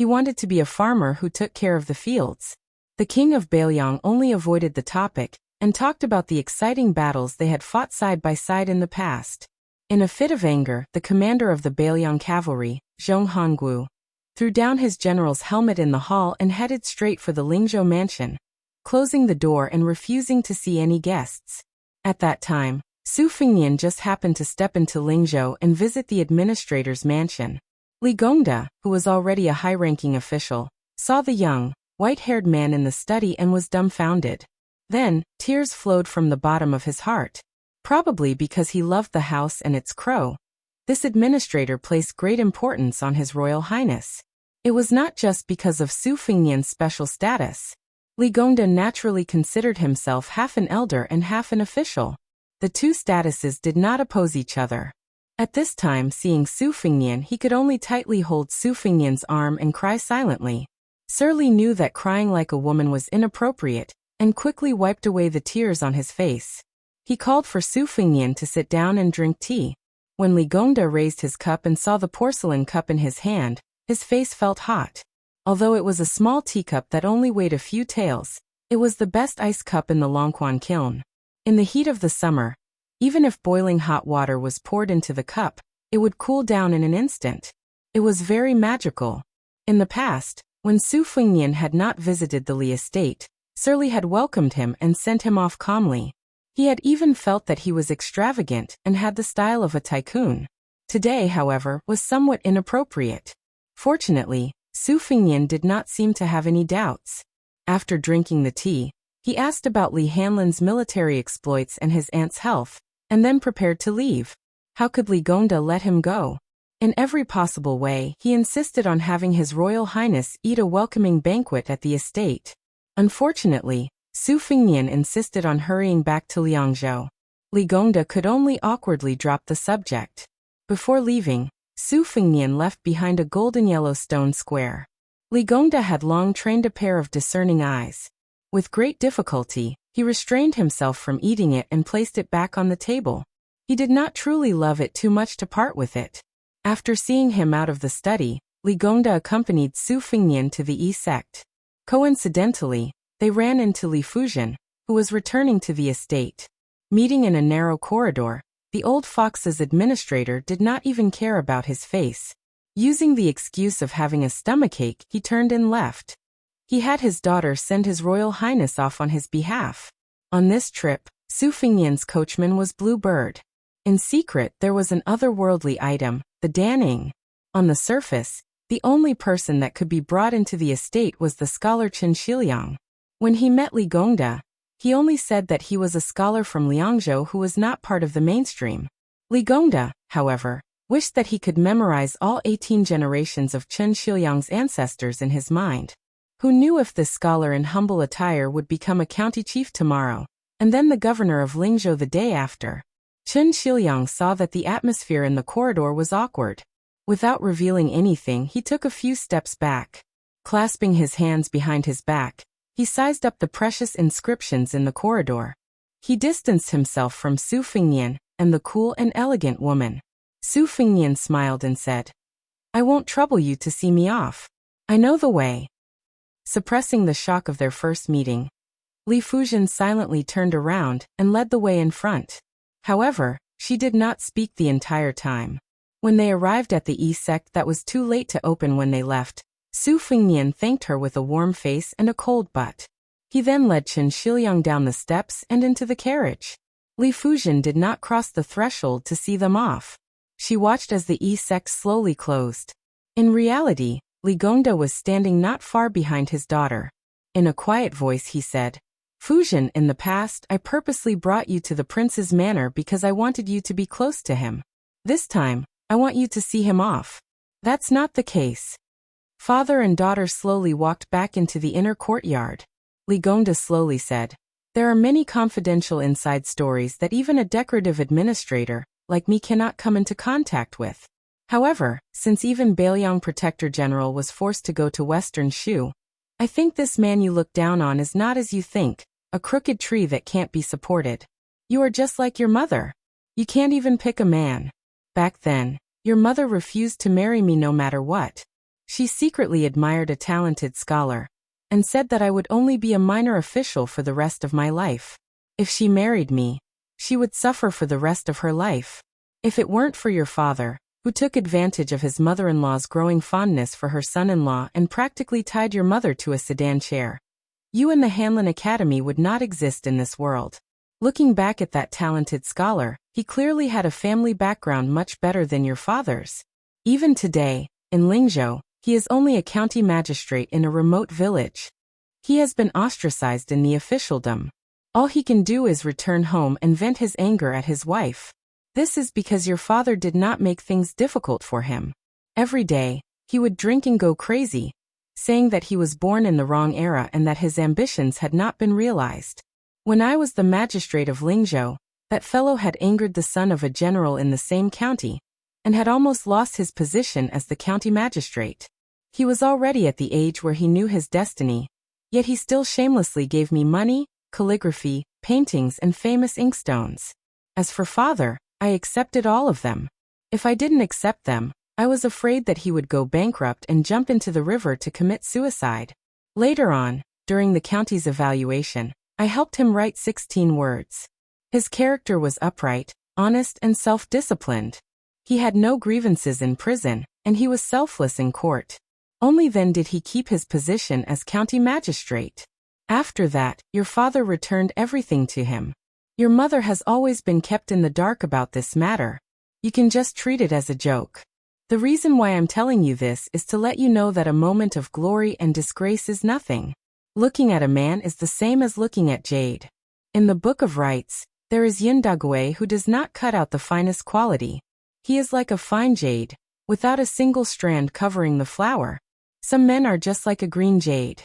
He wanted to be a farmer who took care of the fields. The king of Baelyang only avoided the topic and talked about the exciting battles they had fought side by side in the past. In a fit of anger, the commander of the Baelyang cavalry, Zhong Hongwu, threw down his general's helmet in the hall and headed straight for the Lingzhou mansion, closing the door and refusing to see any guests. At that time, Su Fingyan just happened to step into Lingzhou and visit the administrator's mansion. Li Gongda, who was already a high-ranking official, saw the young, white-haired man in the study and was dumbfounded. Then, tears flowed from the bottom of his heart. Probably because he loved the house and its crow. This administrator placed great importance on His Royal Highness. It was not just because of Su Fingyan's special status. Li Gongda naturally considered himself half an elder and half an official. The two statuses did not oppose each other. At this time, seeing Su Fingyan, he could only tightly hold Su Fingyan's arm and cry silently. Sir Li knew that crying like a woman was inappropriate, and quickly wiped away the tears on his face. He called for Su Fingyan to sit down and drink tea. When Li Gongda raised his cup and saw the porcelain cup in his hand, his face felt hot. Although it was a small teacup that only weighed a few taels, it was the best ice cup in the Longquan kiln. In the heat of the summer, even if boiling hot water was poured into the cup, it would cool down in an instant. It was very magical. In the past, when Su Fingyan had not visited the Li estate, Sir Li had welcomed him and sent him off calmly. He had even felt that he was extravagant and had the style of a tycoon. Today, however, was somewhat inappropriate. Fortunately, Su Fingyan did not seem to have any doubts. After drinking the tea, he asked about Li Hanlin's military exploits and his aunt's health, and then prepared to leave. How could Li Gongda let him go? In every possible way, he insisted on having His Royal Highness eat a welcoming banquet at the estate. Unfortunately, Su Fingyan insisted on hurrying back to Liangzhou. Li Gongda could only awkwardly drop the subject. Before leaving, Su Fingyan left behind a golden yellow stone square. Li Gongda had long trained a pair of discerning eyes. With great difficulty, he restrained himself from eating it and placed it back on the table. He did not truly love it too much to part with it. After seeing him out of the study, Li Gongda accompanied Su Fingyan to the Yi sect. Coincidentally, they ran into Li Fujian, who was returning to the estate. Meeting in a narrow corridor, the old fox's administrator did not even care about his face. Using the excuse of having a stomachache, he turned and left. He had his daughter send His Royal Highness off on his behalf. On this trip, Su Fingyan's coachman was Blue Bird. In secret, there was an otherworldly item, the Danning. On the surface, the only person that could be brought into the estate was the scholar Chen Shiliang. When he met Li Gongda, He only said that he was a scholar from Liangzhou who was not part of the mainstream. Li Gongda, however, wished that he could memorize all 18 generations of Chen Xiuyang's ancestors in his mind. Who knew if this scholar in humble attire would become a county chief tomorrow, and then the governor of Lingzhou the day after? Chen Xiuyang saw that the atmosphere in the corridor was awkward. Without revealing anything, he took a few steps back. Clasping his hands behind his back, he sized up the precious inscriptions in the corridor. He distanced himself from Su Fengnian and the cool and elegant woman. Su Fengnian smiled and said, "I won't trouble you to see me off. I know the way." Suppressing the shock of their first meeting, Li Fuzhen silently turned around and led the way in front. However, she did not speak the entire time. When they arrived at the E-sect that was too late to open when they left, Su Fengnian thanked her with a warm face and a cold butt. He then led Chen Xiuyang down the steps and into the carriage. Li Fuzhen did not cross the threshold to see them off. She watched as the E-sect slowly closed. In reality, Li Gongda was standing not far behind his daughter. In a quiet voice he said, "Fuzhen, in the past I purposely brought you to the prince's manor because I wanted you to be close to him. This time, I want you to see him off." "That's not the case." Father and daughter slowly walked back into the inner courtyard. Li Gongda slowly said, "There are many confidential inside stories that even a decorative administrator, like me, cannot come into contact with. However, since even Bailiang Protector General was forced to go to Western Shu, I think this man you look down on is not as you think, a crooked tree that can't be supported. You are just like your mother. You can't even pick a man. Back then, your mother refused to marry me no matter what. She secretly admired a talented scholar, and said that I would only be a minor official for the rest of my life. If she married me, she would suffer for the rest of her life. If it weren't for your father, who took advantage of his mother-in-law's growing fondness for her son-in-law and practically tied your mother to a sedan chair, you and the Hanlin Academy would not exist in this world." Looking back at that talented scholar, he clearly had a family background much better than your father's. Even today, in Lingzhou, he is only a county magistrate in a remote village. He has been ostracized in the officialdom. All he can do is return home and vent his anger at his wife. This is because your father did not make things difficult for him. Every day, he would drink and go crazy, saying that he was born in the wrong era and that his ambitions had not been realized. When I was the magistrate of Lingzhou, that fellow had angered the son of a general in the same county, and had almost lost his position as the county magistrate. He was already at the age where he knew his destiny, yet he still shamelessly gave me money, calligraphy, paintings and famous inkstones. As for father, I accepted all of them. If I didn't accept them, I was afraid that he would go bankrupt and jump into the river to commit suicide. Later on, during the county's evaluation, I helped him write 16 words. His character was upright, honest and self-disciplined. He had no grievances in prison, and he was selfless in court. Only then did he keep his position as county magistrate. After that, your father returned everything to him. Your mother has always been kept in the dark about this matter. You can just treat it as a joke. The reason why I'm telling you this is to let you know that a moment of glory and disgrace is nothing. Looking at a man is the same as looking at jade. In the Book of Rites, there is Yin Dagui who does not cut out the finest quality. He is like a fine jade, without a single strand covering the flower. Some men are just like a green jade.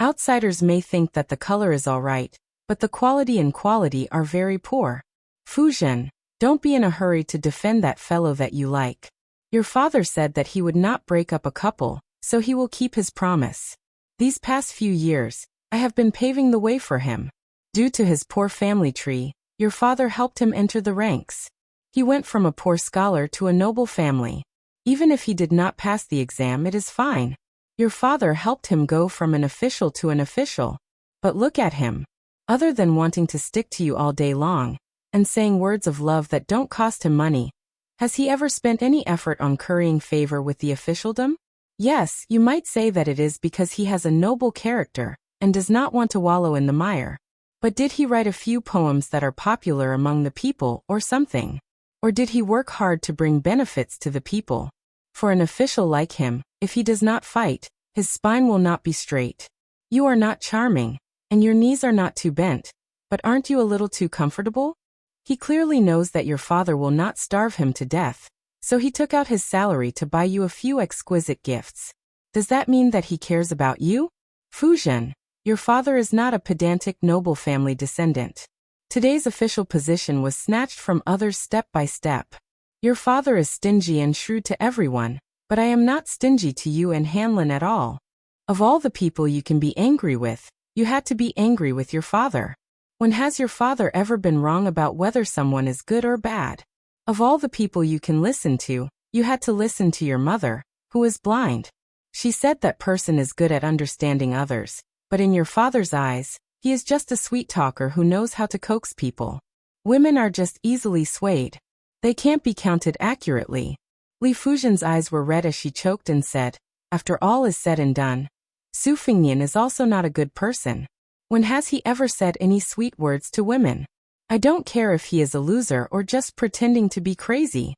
Outsiders may think that the color is all right, but the quality and quality are very poor. Fuzhen, don't be in a hurry to defend that fellow that you like. Your father said that he would not break up a couple, so he will keep his promise. These past few years, I have been paving the way for him. Due to his poor family tree, your father helped him enter the ranks. He went from a poor scholar to a noble family. Even if he did not pass the exam, it is fine. Your father helped him go from an official to an official. But look at him. Other than wanting to stick to you all day long, and saying words of love that don't cost him money, has he ever spent any effort on currying favor with the officialdom? Yes, you might say that it is because he has a noble character, and does not want to wallow in the mire. But did he write a few poems that are popular among the people, or something? Or did he work hard to bring benefits to the people? For an official like him, if he does not fight, his spine will not be straight. You are not charming, and your knees are not too bent, But aren't you a little too comfortable? He clearly knows that your father will not starve him to death, so he took out his salary to buy you a few exquisite gifts. Does that mean that he cares about you? Fuzhen, your father is not a pedantic noble family descendant. Today's official position was snatched from others step by step. Your father is stingy and shrewd to everyone, but I am not stingy to you and Hanlin at all. Of all the people you can be angry with, you had to be angry with your father. When has your father ever been wrong about whether someone is good or bad? Of all the people you can listen to, you had to listen to your mother, who is blind. She said that person is good at understanding others, but in your father's eyes, he is just a sweet talker who knows how to coax people. Women are just easily swayed. They can't be counted accurately. Li Fuzhen's eyes were red as she choked and said, after all is said and done, Su Fengnian is also not a good person. When has he ever said any sweet words to women? I don't care if he is a loser or just pretending to be crazy.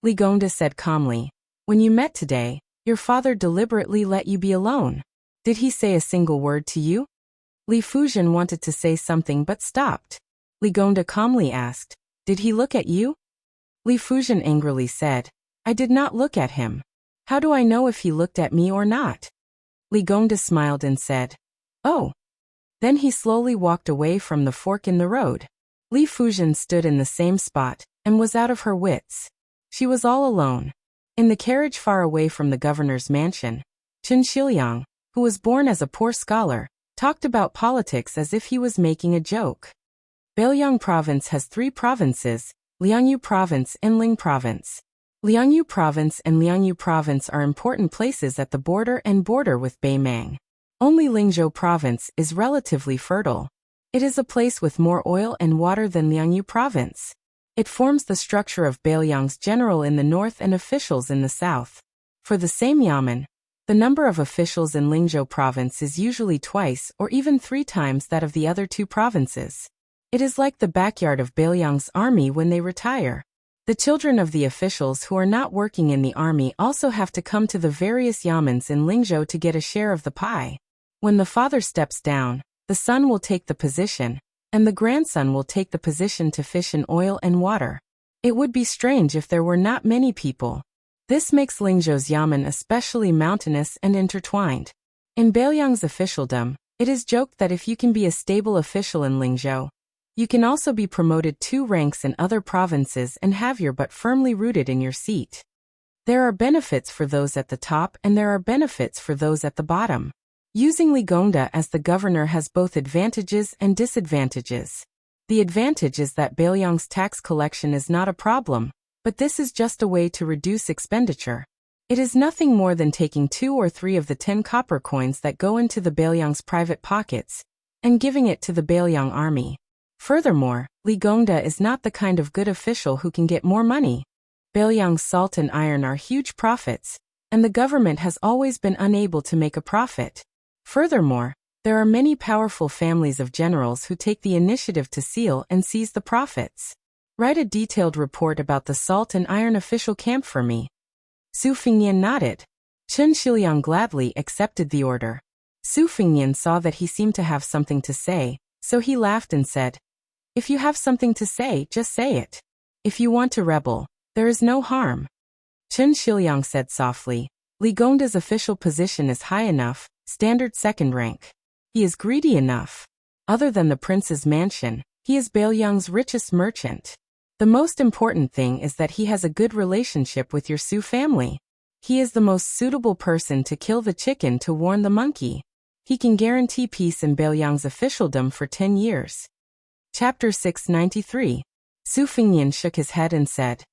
Li Gongda said calmly, when you met today, your father deliberately let you be alone. Did he say a single word to you? Li Fuzhen wanted to say something but stopped. Li Gongda calmly asked, did he look at you? Li Fuzhen angrily said, I did not look at him. How do I know if he looked at me or not? Li Gongda smiled and said, oh. Then he slowly walked away from the fork in the road. Li Fuzhen stood in the same spot, and was out of her wits. She was all alone. In the carriage far away from the governor's mansion, Chen Shiliang, who was born as a poor scholar, talked about politics as if he was making a joke. Beiliang Province has 3 provinces, Liangyu Province and Ling Province. Liangyu Province and Liangyu Province are important places at the border and border with Beimang. Only Lingzhou Province is relatively fertile. It is a place with more oil and water than Liangyu Province. It forms the structure of Beiliang's general in the north and officials in the south. For the same yamen, the number of officials in Lingzhou Province is usually twice or even 3 times that of the other 2 provinces. It is like the backyard of Beiliang's army when they retire. The children of the officials who are not working in the army also have to come to the various yamens in Lingzhou to get a share of the pie. When the father steps down, the son will take the position, and the grandson will take the position to fish in oil and water. It would be strange if there were not many people. This makes Lingzhou's yamen especially mountainous and intertwined. In Beiliang's officialdom, it is joked that if you can be a stable official in Lingzhou, you can also be promoted 2 ranks in other provinces and have your butt firmly rooted in your seat. There are benefits for those at the top and there are benefits for those at the bottom. Using Li Gongda as the governor has both advantages and disadvantages. The advantage is that Beiliang's tax collection is not a problem, but this is just a way to reduce expenditure. It is nothing more than taking 2 or 3 of the 10 copper coins that go into the Beiliang's private pockets and giving it to the Beiliang army. Furthermore, Li Gongda is not the kind of good official who can get more money. Beiliang's salt and iron are huge profits, and the government has always been unable to make a profit. Furthermore, there are many powerful families of generals who take the initiative to seal and seize the profits. Write a detailed report about the salt and iron official camp for me. Su Fengnian nodded. Chen Shiliang gladly accepted the order. Su Fengnian saw that he seemed to have something to say, so he laughed and said, if you have something to say, just say it. If you want to rebel, there is no harm. Chen Shiliang said softly, Li Gongda's official position is high enough, standard 2nd rank. He is greedy enough. Other than the prince's mansion, he is Beiliang's richest merchant. The most important thing is that he has a good relationship with your Su family. He is the most suitable person to kill the chicken to warn the monkey. He can guarantee peace in Beiliang's officialdom for 10 years. Chapter 693. Su Fengnian shook his head and said,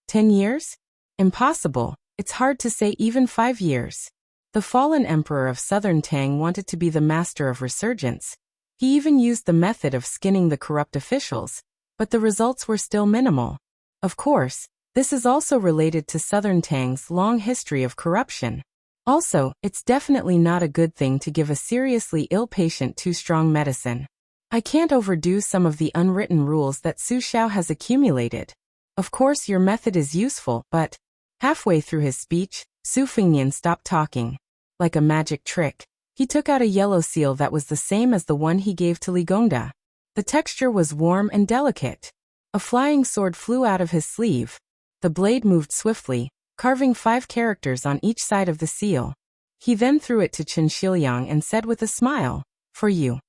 10 years? Impossible. It's hard to say even 5 years. The fallen emperor of southern Tang wanted to be the master of resurgence. He even used the method of skinning the corrupt officials, but the results were still minimal. Of course, this is also related to southern Tang's long history of corruption. Also, it's definitely not a good thing to give a seriously ill patient too strong medicine. I can't overdo some of the unwritten rules that Su Xiao has accumulated. Of course your method is useful, but... Halfway through his speech, Su Fengnian stopped talking. Like a magic trick, he took out a yellow seal that was the same as the one he gave to Li Gongda. The texture was warm and delicate. A flying sword flew out of his sleeve. The blade moved swiftly, carving 5 characters on each side of the seal. He then threw it to Chen Shiliang and said with a smile, "For you."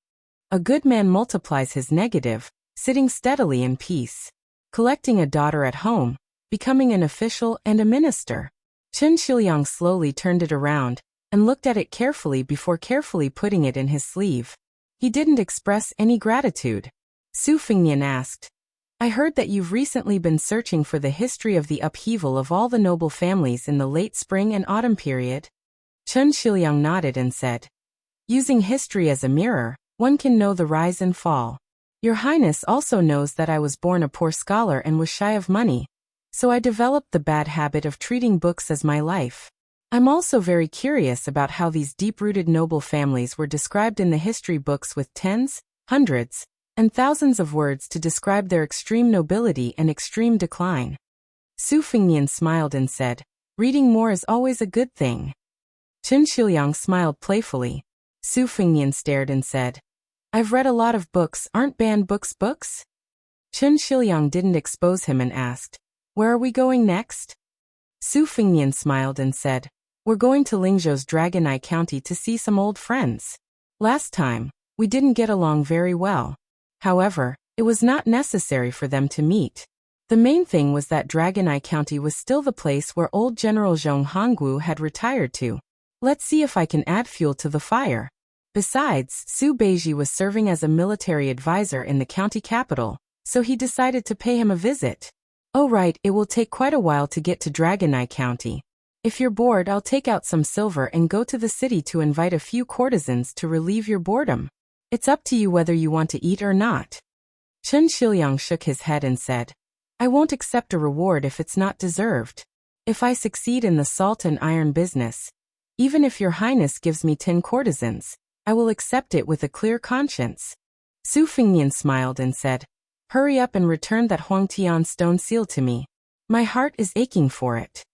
A good man multiplies his negative, sitting steadily in peace, collecting a daughter at home, becoming an official and a minister. Chen Shiliang slowly turned it around and looked at it carefully before carefully putting it in his sleeve. He didn't express any gratitude. Su Fengnian asked, "I heard that you've recently been searching for the history of the upheaval of all the noble families in the late spring and autumn period?" Chen Shiliang nodded and said, "Using history as a mirror, one can know the rise and fall. Your Highness also knows that I was born a poor scholar and was shy of money, so I developed the bad habit of treating books as my life. I'm also very curious about how these deep-rooted noble families were described in the history books with tens, hundreds, and thousands of words to describe their extreme nobility and extreme decline." Su Fengnian smiled and said, "Reading more is always a good thing." Chen Shiliang smiled playfully. Su Fengnian stared and said, "I've read a lot of books. Aren't banned books books?" Chen Shiliang didn't expose him and asked, "Where are we going next?" Su Fengnian smiled and said, "We're going to Lingzhou's Dragon Eye County to see some old friends. Last time, we didn't get along very well. However, it was not necessary for them to meet. The main thing was that Dragon Eye County was still the place where old General Zhong Hongwu had retired to. Let's see if I can add fuel to the fire." Besides, Su Beiji was serving as a military advisor in the county capital, so he decided to pay him a visit. "Oh right, it will take quite a while to get to Dragon Eye County. If you're bored, I'll take out some silver and go to the city to invite a few courtesans to relieve your boredom. It's up to you whether you want to eat or not." Chen Shiliang shook his head and said, "I won't accept a reward if it's not deserved. If I succeed in the salt and iron business, even if your Highness gives me 10 courtesans, I will accept it with a clear conscience." Su Fengnian smiled and said, "Hurry up and return that Huangtian stone seal to me. My heart is aching for it."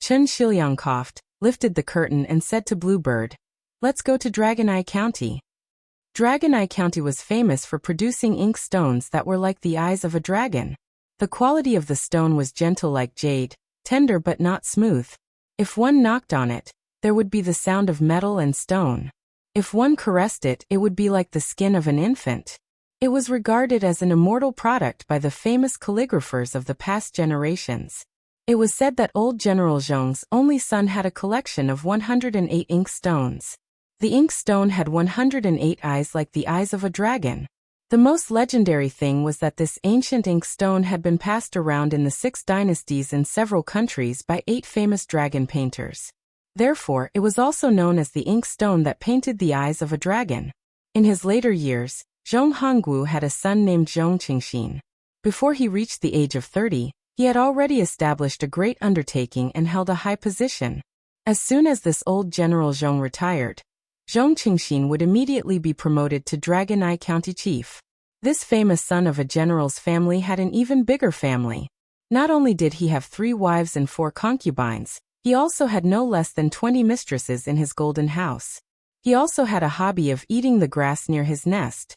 Chen Shiliang coughed, lifted the curtain and said to Bluebird, "Let's go to Dragon Eye County." Dragon Eye County was famous for producing ink stones that were like the eyes of a dragon. The quality of the stone was gentle like jade, tender but not smooth. If one knocked on it, there would be the sound of metal and stone. If one caressed it, it would be like the skin of an infant. It was regarded as an immortal product by the famous calligraphers of the past generations. It was said that old General Zhong's only son had a collection of 108 ink stones. The ink stone had 108 eyes like the eyes of a dragon. The most legendary thing was that this ancient ink stone had been passed around in the 6 dynasties in several countries by 8 famous dragon painters. Therefore, it was also known as the ink stone that painted the eyes of a dragon. In his later years, Zhong Hongwu had a son named Zhong Qingxin. Before he reached the age of 30, he had already established a great undertaking and held a high position. As soon as this old General Zhong retired, Zhong Qingxin would immediately be promoted to Dragon Eye County Chief. This famous son of a general's family had an even bigger family. Not only did he have 3 wives and 4 concubines, he also had no less than 20 mistresses in his golden house. He also had a hobby of eating the grass near his nest.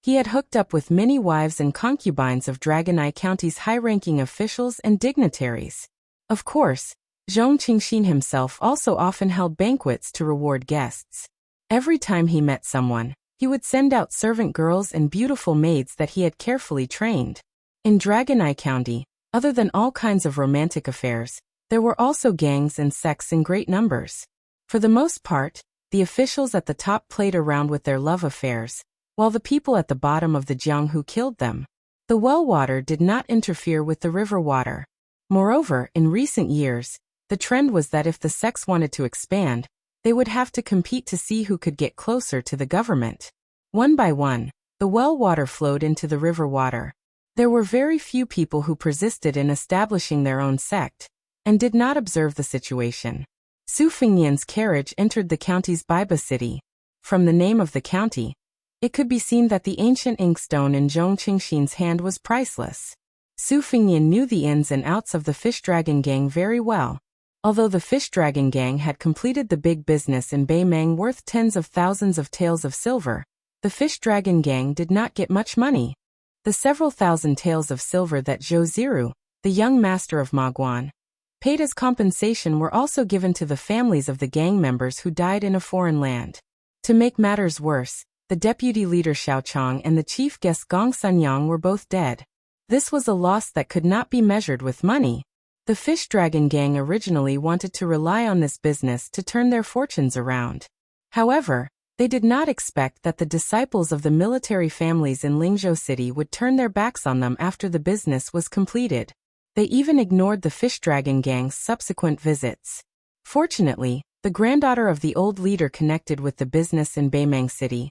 He had hooked up with many wives and concubines of Dragon Eye County's high-ranking officials and dignitaries. Of course, Zhong Qingxin himself also often held banquets to reward guests. Every time he met someone, he would send out servant girls and beautiful maids that he had carefully trained. In Dragon Eye County, other than all kinds of romantic affairs, there were also gangs and sects in great numbers. For the most part, the officials at the top played around with their love affairs, while the people at the bottom of the Jianghu killed them. The well water did not interfere with the river water. Moreover, in recent years, the trend was that if the sects wanted to expand, they would have to compete to see who could get closer to the government. One by one, the well water flowed into the river water. There were very few people who persisted in establishing their own sect, and did not observe the situation. Su Fengnian's carriage entered the county's Baiba city. From the name of the county, it could be seen that the ancient inkstone in Zhong Qingxin's hand was priceless. Su Fengnian knew the ins and outs of the Fish Dragon Gang very well. Although the Fish Dragon Gang had completed the big business in Beimang worth tens of thousands of taels of silver, the Fish Dragon Gang did not get much money. The several thousand taels of silver that Zhou Ziru, the young master of Maguan, paid as compensation were also given to the families of the gang members who died in a foreign land. To make matters worse, the deputy leader Xiao Chong and the chief guest Gong Sunyang were both dead. This was a loss that could not be measured with money. The Fish Dragon Gang originally wanted to rely on this business to turn their fortunes around. However, they did not expect that the disciples of the military families in Lingzhou City would turn their backs on them after the business was completed. They even ignored the Fish Dragon Gang's subsequent visits. Fortunately, the granddaughter of the old leader connected with the business in Beimang City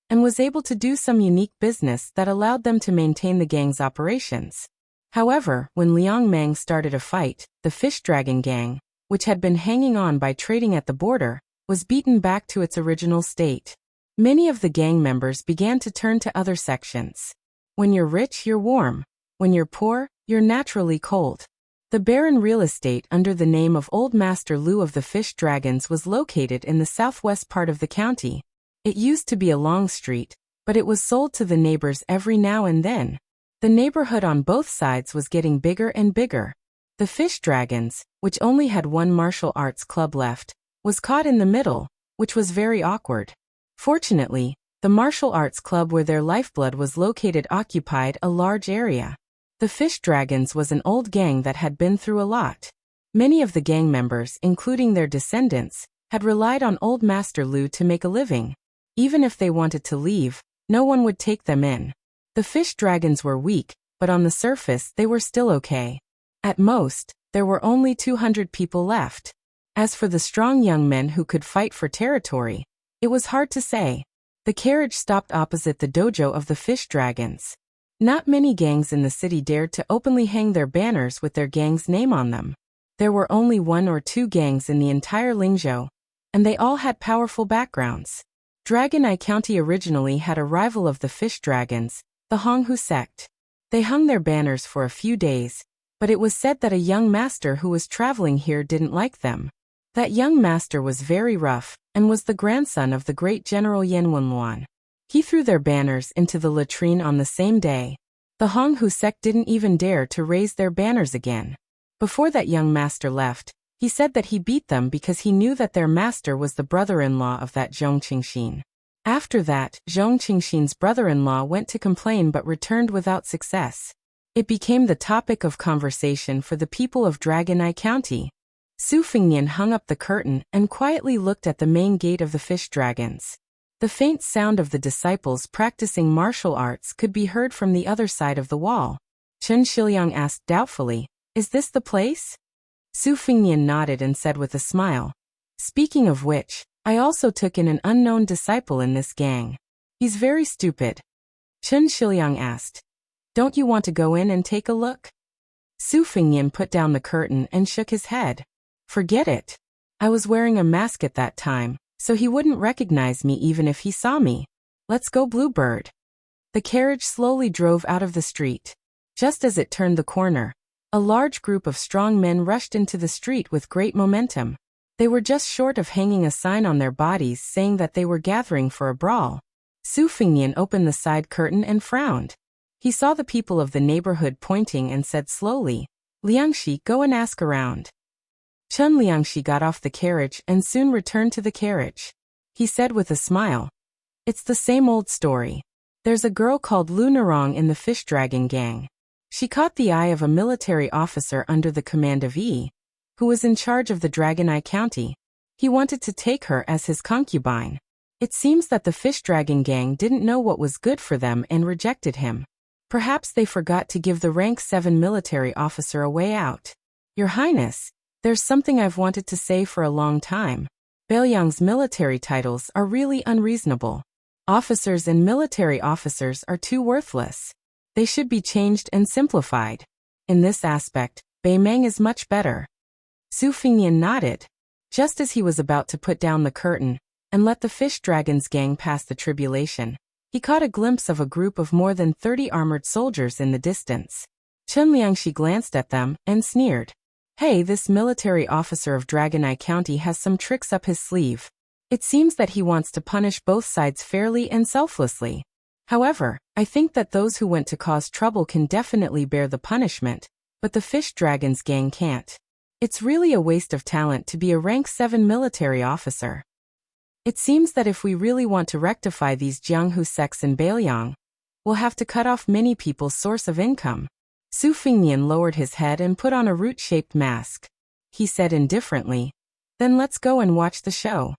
and was able to do some unique business that allowed them to maintain the gang's operations. However, when Liang Meng started a fight, the Fish Dragon Gang, which had been hanging on by trading at the border, was beaten back to its original state. Many of the gang members began to turn to other sections. When you're rich, you're warm. When you're poor, you're naturally cold. The barren real estate under the name of Old Master Lu of the Fish Dragons was located in the southwest part of the county. It used to be a long street, but it was sold to the neighbors every now and then. The neighborhood on both sides was getting bigger and bigger. The Fish Dragons, which only had one martial arts club left, was caught in the middle, which was very awkward. Fortunately, the martial arts club where their lifeblood was located occupied a large area. The Fish Dragons was an old gang that had been through a lot. Many of the gang members, including their descendants, had relied on Old Master Lu to make a living. Even if they wanted to leave, no one would take them in. The Fish Dragons were weak, but on the surface they were still okay. At most, there were only 200 people left. As for the strong young men who could fight for territory, it was hard to say. The carriage stopped opposite the dojo of the Fish Dragons. Not many gangs in the city dared to openly hang their banners with their gang's name on them. There were only 1 or 2 gangs in the entire Lingzhou, and they all had powerful backgrounds. Dragon Eye County originally had a rival of the Fish Dragons, the Honghu sect. They hung their banners for a few days, but it was said that a young master who was traveling here didn't like them. That young master was very rough, and was the grandson of the great General Yan Wenluan. He threw their banners into the latrine on the same day. The Honghu sect didn't even dare to raise their banners again. Before that young master left, he said that he beat them because he knew that their master was the brother-in-law of that Zhong Qingxin. After that, Zhong Qingxin's brother-in-law went to complain but returned without success. It became the topic of conversation for the people of Dragon Eye County. Su Fengnian hung up the curtain and quietly looked at the main gate of the Fish Dragons. The faint sound of the disciples practicing martial arts could be heard from the other side of the wall. Chen Shiliang asked doubtfully, "Is this the place?" Su Fengnian nodded and said with a smile, "Speaking of which, I also took in an unknown disciple in this gang. He's very stupid." Chen Shiliang asked, "Don't you want to go in and take a look?" Su Fengnian put down the curtain and shook his head. "Forget it. I was wearing a mask at that time, so he wouldn't recognize me even if he saw me. Let's go, Bluebird." The carriage slowly drove out of the street. Just as it turned the corner, a large group of strong men rushed into the street with great momentum. They were just short of hanging a sign on their bodies saying that they were gathering for a brawl. Su Fengnian opened the side curtain and frowned. He saw the people of the neighborhood pointing and said slowly, "Liangxi, go and ask around." Chen Liangxi got off the carriage and soon returned to the carriage. He said with a smile, "It's the same old story. There's a girl called Lu Narong in the Fish Dragon Gang. She caught the eye of a military officer under the command of Yi, who was in charge of the Dragon Eye County. He wanted to take her as his concubine. It seems that the Fish Dragon Gang didn't know what was good for them and rejected him. Perhaps they forgot to give the rank 7 military officer a way out. Your Highness, there's something I've wanted to say for a long time. Beiliang's military titles are really unreasonable. Officers and military officers are too worthless. They should be changed and simplified. In this aspect, Beimang is much better." Su Fengnian nodded. Just as he was about to put down the curtain and let the Fish Dragons gang pass the tribulation, he caught a glimpse of a group of more than 30 armored soldiers in the distance. Chen Liangxi glanced at them and sneered. "Hey, this military officer of Dragon Eye County has some tricks up his sleeve. It seems that he wants to punish both sides fairly and selflessly. However, I think that those who went to cause trouble can definitely bear the punishment, but the Fish Dragons gang can't. It's really a waste of talent to be a rank 7 military officer. It seems that if we really want to rectify these Jianghu sects in Beiliang, we'll have to cut off many people's source of income. Su Fingnian lowered his head and put on a root-shaped mask. He said indifferently, "Then let's go and watch the show."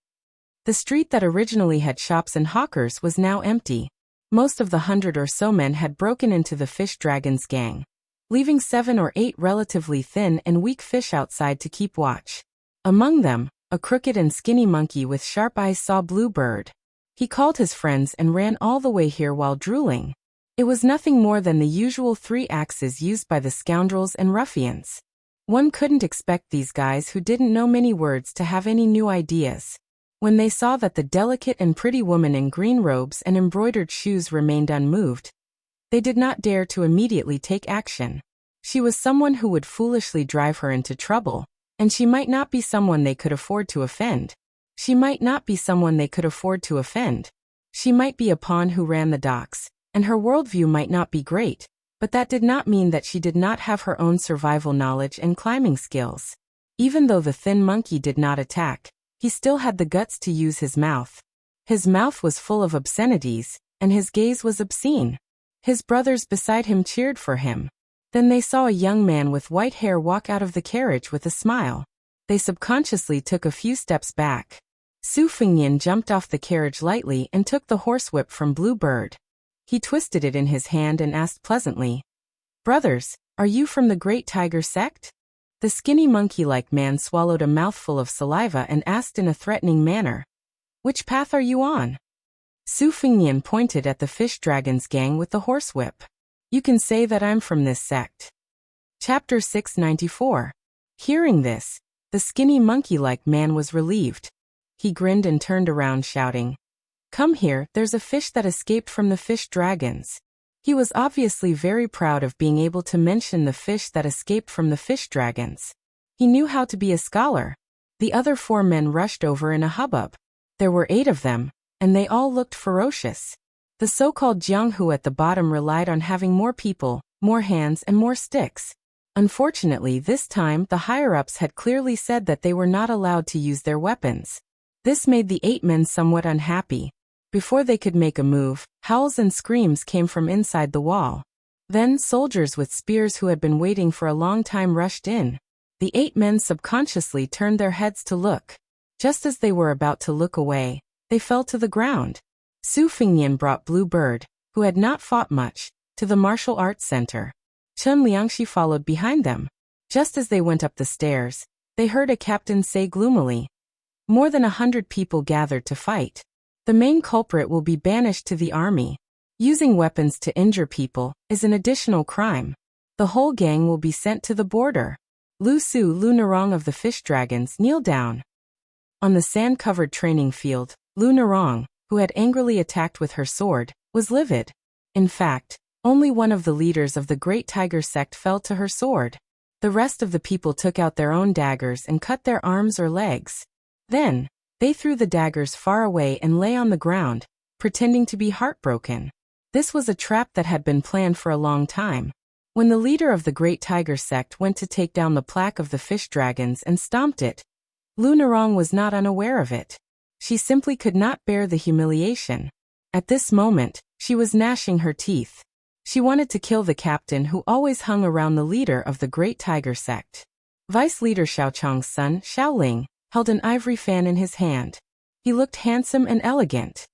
The street that originally had shops and hawkers was now empty. Most of the 100 or so men had broken into the Fish Dragons gang, leaving 7 or 8 relatively thin and weak fish outside to keep watch. Among them, a crooked and skinny monkey with sharp eyes saw Blue Bird. He called his friends and ran all the way here while drooling. It was nothing more than the usual 3 axes used by the scoundrels and ruffians. One couldn't expect these guys who didn't know many words to have any new ideas. When they saw that the delicate and pretty woman in green robes and embroidered shoes remained unmoved, they did not dare to immediately take action. She was someone who would foolishly drive her into trouble, and she might not be someone they could afford to offend. She might not be someone they could afford to offend. She might be a pawn who ran the docks, and her worldview might not be great, but that did not mean that she did not have her own survival knowledge and climbing skills. Even though the thin monkey did not attack, he still had the guts to use his mouth. His mouth was full of obscenities, and his gaze was obscene. His brothers beside him cheered for him. Then they saw a young man with white hair walk out of the carriage with a smile. They subconsciously took a few steps back. Su Fingnian jumped off the carriage lightly and took the horsewhip from Blue Bird. He twisted it in his hand and asked pleasantly, "Brothers, are you from the Great Tiger sect?" The skinny monkey-like man swallowed a mouthful of saliva and asked in a threatening manner, "Which path are you on?" Su Fingnian pointed at the Fish Dragons gang with the horsewhip. "You can say that I'm from this sect." Chapter 694. Hearing this, the skinny monkey-like man was relieved. He grinned and turned around shouting, "Come here, there's a fish that escaped from the Fish Dragons." He was obviously very proud of being able to mention the fish that escaped from the Fish Dragons. He knew how to be a scholar. The other 4 men rushed over in a hubbub. There were 8 of them, and they all looked ferocious. The so-called Jianghu at the bottom relied on having more people, more hands and more sticks. Unfortunately, this time the higher-ups had clearly said that they were not allowed to use their weapons. This made the 8 men somewhat unhappy. Before they could make a move, howls and screams came from inside the wall. Then soldiers with spears who had been waiting for a long time rushed in. The 8 men subconsciously turned their heads to look. Just as they were about to look away, they fell to the ground. Su Fingnian brought Blue Bird, who had not fought much, to the martial arts center. Chen Liangxi followed behind them. Just as they went up the stairs, they heard a captain say gloomily, "More than 100 people gathered to fight. The main culprit will be banished to the army. Using weapons to injure people is an additional crime. The whole gang will be sent to the border." Lu Narong of the Fish Dragons kneeled down. On the sand-covered training field, Lu Narong, who had angrily attacked with her sword, was livid. In fact, only one of the leaders of the Great Tiger sect fell to her sword. The rest of the people took out their own daggers and cut their arms or legs. Then, they threw the daggers far away and lay on the ground, pretending to be heartbroken. This was a trap that had been planned for a long time. When the leader of the Great Tiger sect went to take down the plaque of the Fish Dragons and stomped it, Lu Narong was not unaware of it. She simply could not bear the humiliation. At this moment, she was gnashing her teeth. She wanted to kill the captain who always hung around the leader of the Great Tiger sect. Vice leader Xiaochang's son, Xiaoling, held an ivory fan in his hand. He looked handsome and elegant.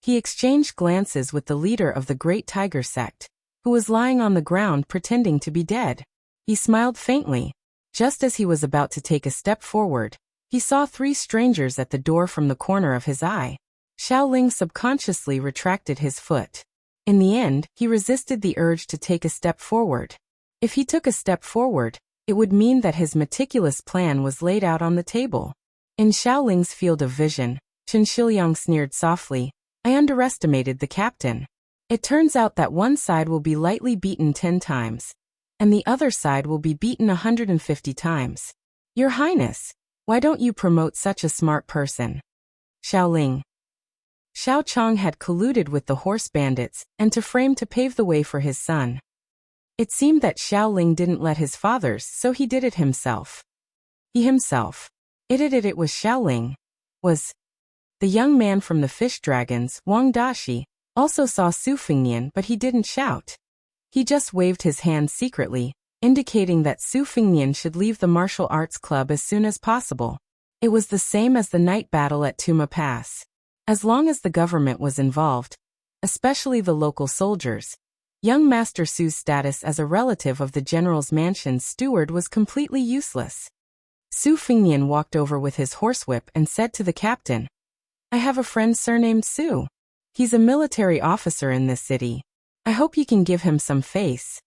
He exchanged glances with the leader of the Great Tiger sect, who was lying on the ground pretending to be dead. He smiled faintly. Just as he was about to take a step forward, he saw 3 strangers at the door from the corner of his eye. Xiaoling subconsciously retracted his foot. In the end, he resisted the urge to take a step forward. If he took a step forward, it would mean that his meticulous plan was laid out on the table. In Xiaoling's field of vision, Chen Shiliang sneered softly, "I underestimated the captain. It turns out that one side will be lightly beaten 10 times, and the other side will be beaten 150 times. Your Highness, why don't you promote such a smart person?" Xiaoling. Xiao Chong had colluded with the horse bandits and to frame to pave the way for his son. It seemed that Xiaoling didn't let his fathers, so he did it himself. He himself. It was Xiaoling. Was. The young man from the fish dragons, Wang Dashi, also saw Su Fingnian, but he didn't shout. He just waved his hand secretly, indicating that Su Fingnian should leave the martial arts club as soon as possible. It was the same as the night battle at Tuma Pass. As long as the government was involved, especially the local soldiers, young Master Su's status as a relative of the general's mansion's steward was completely useless. Su Fingnian walked over with his horsewhip and said to the captain, "I have a friend surnamed Su. He's a military officer in this city. I hope you can give him some face."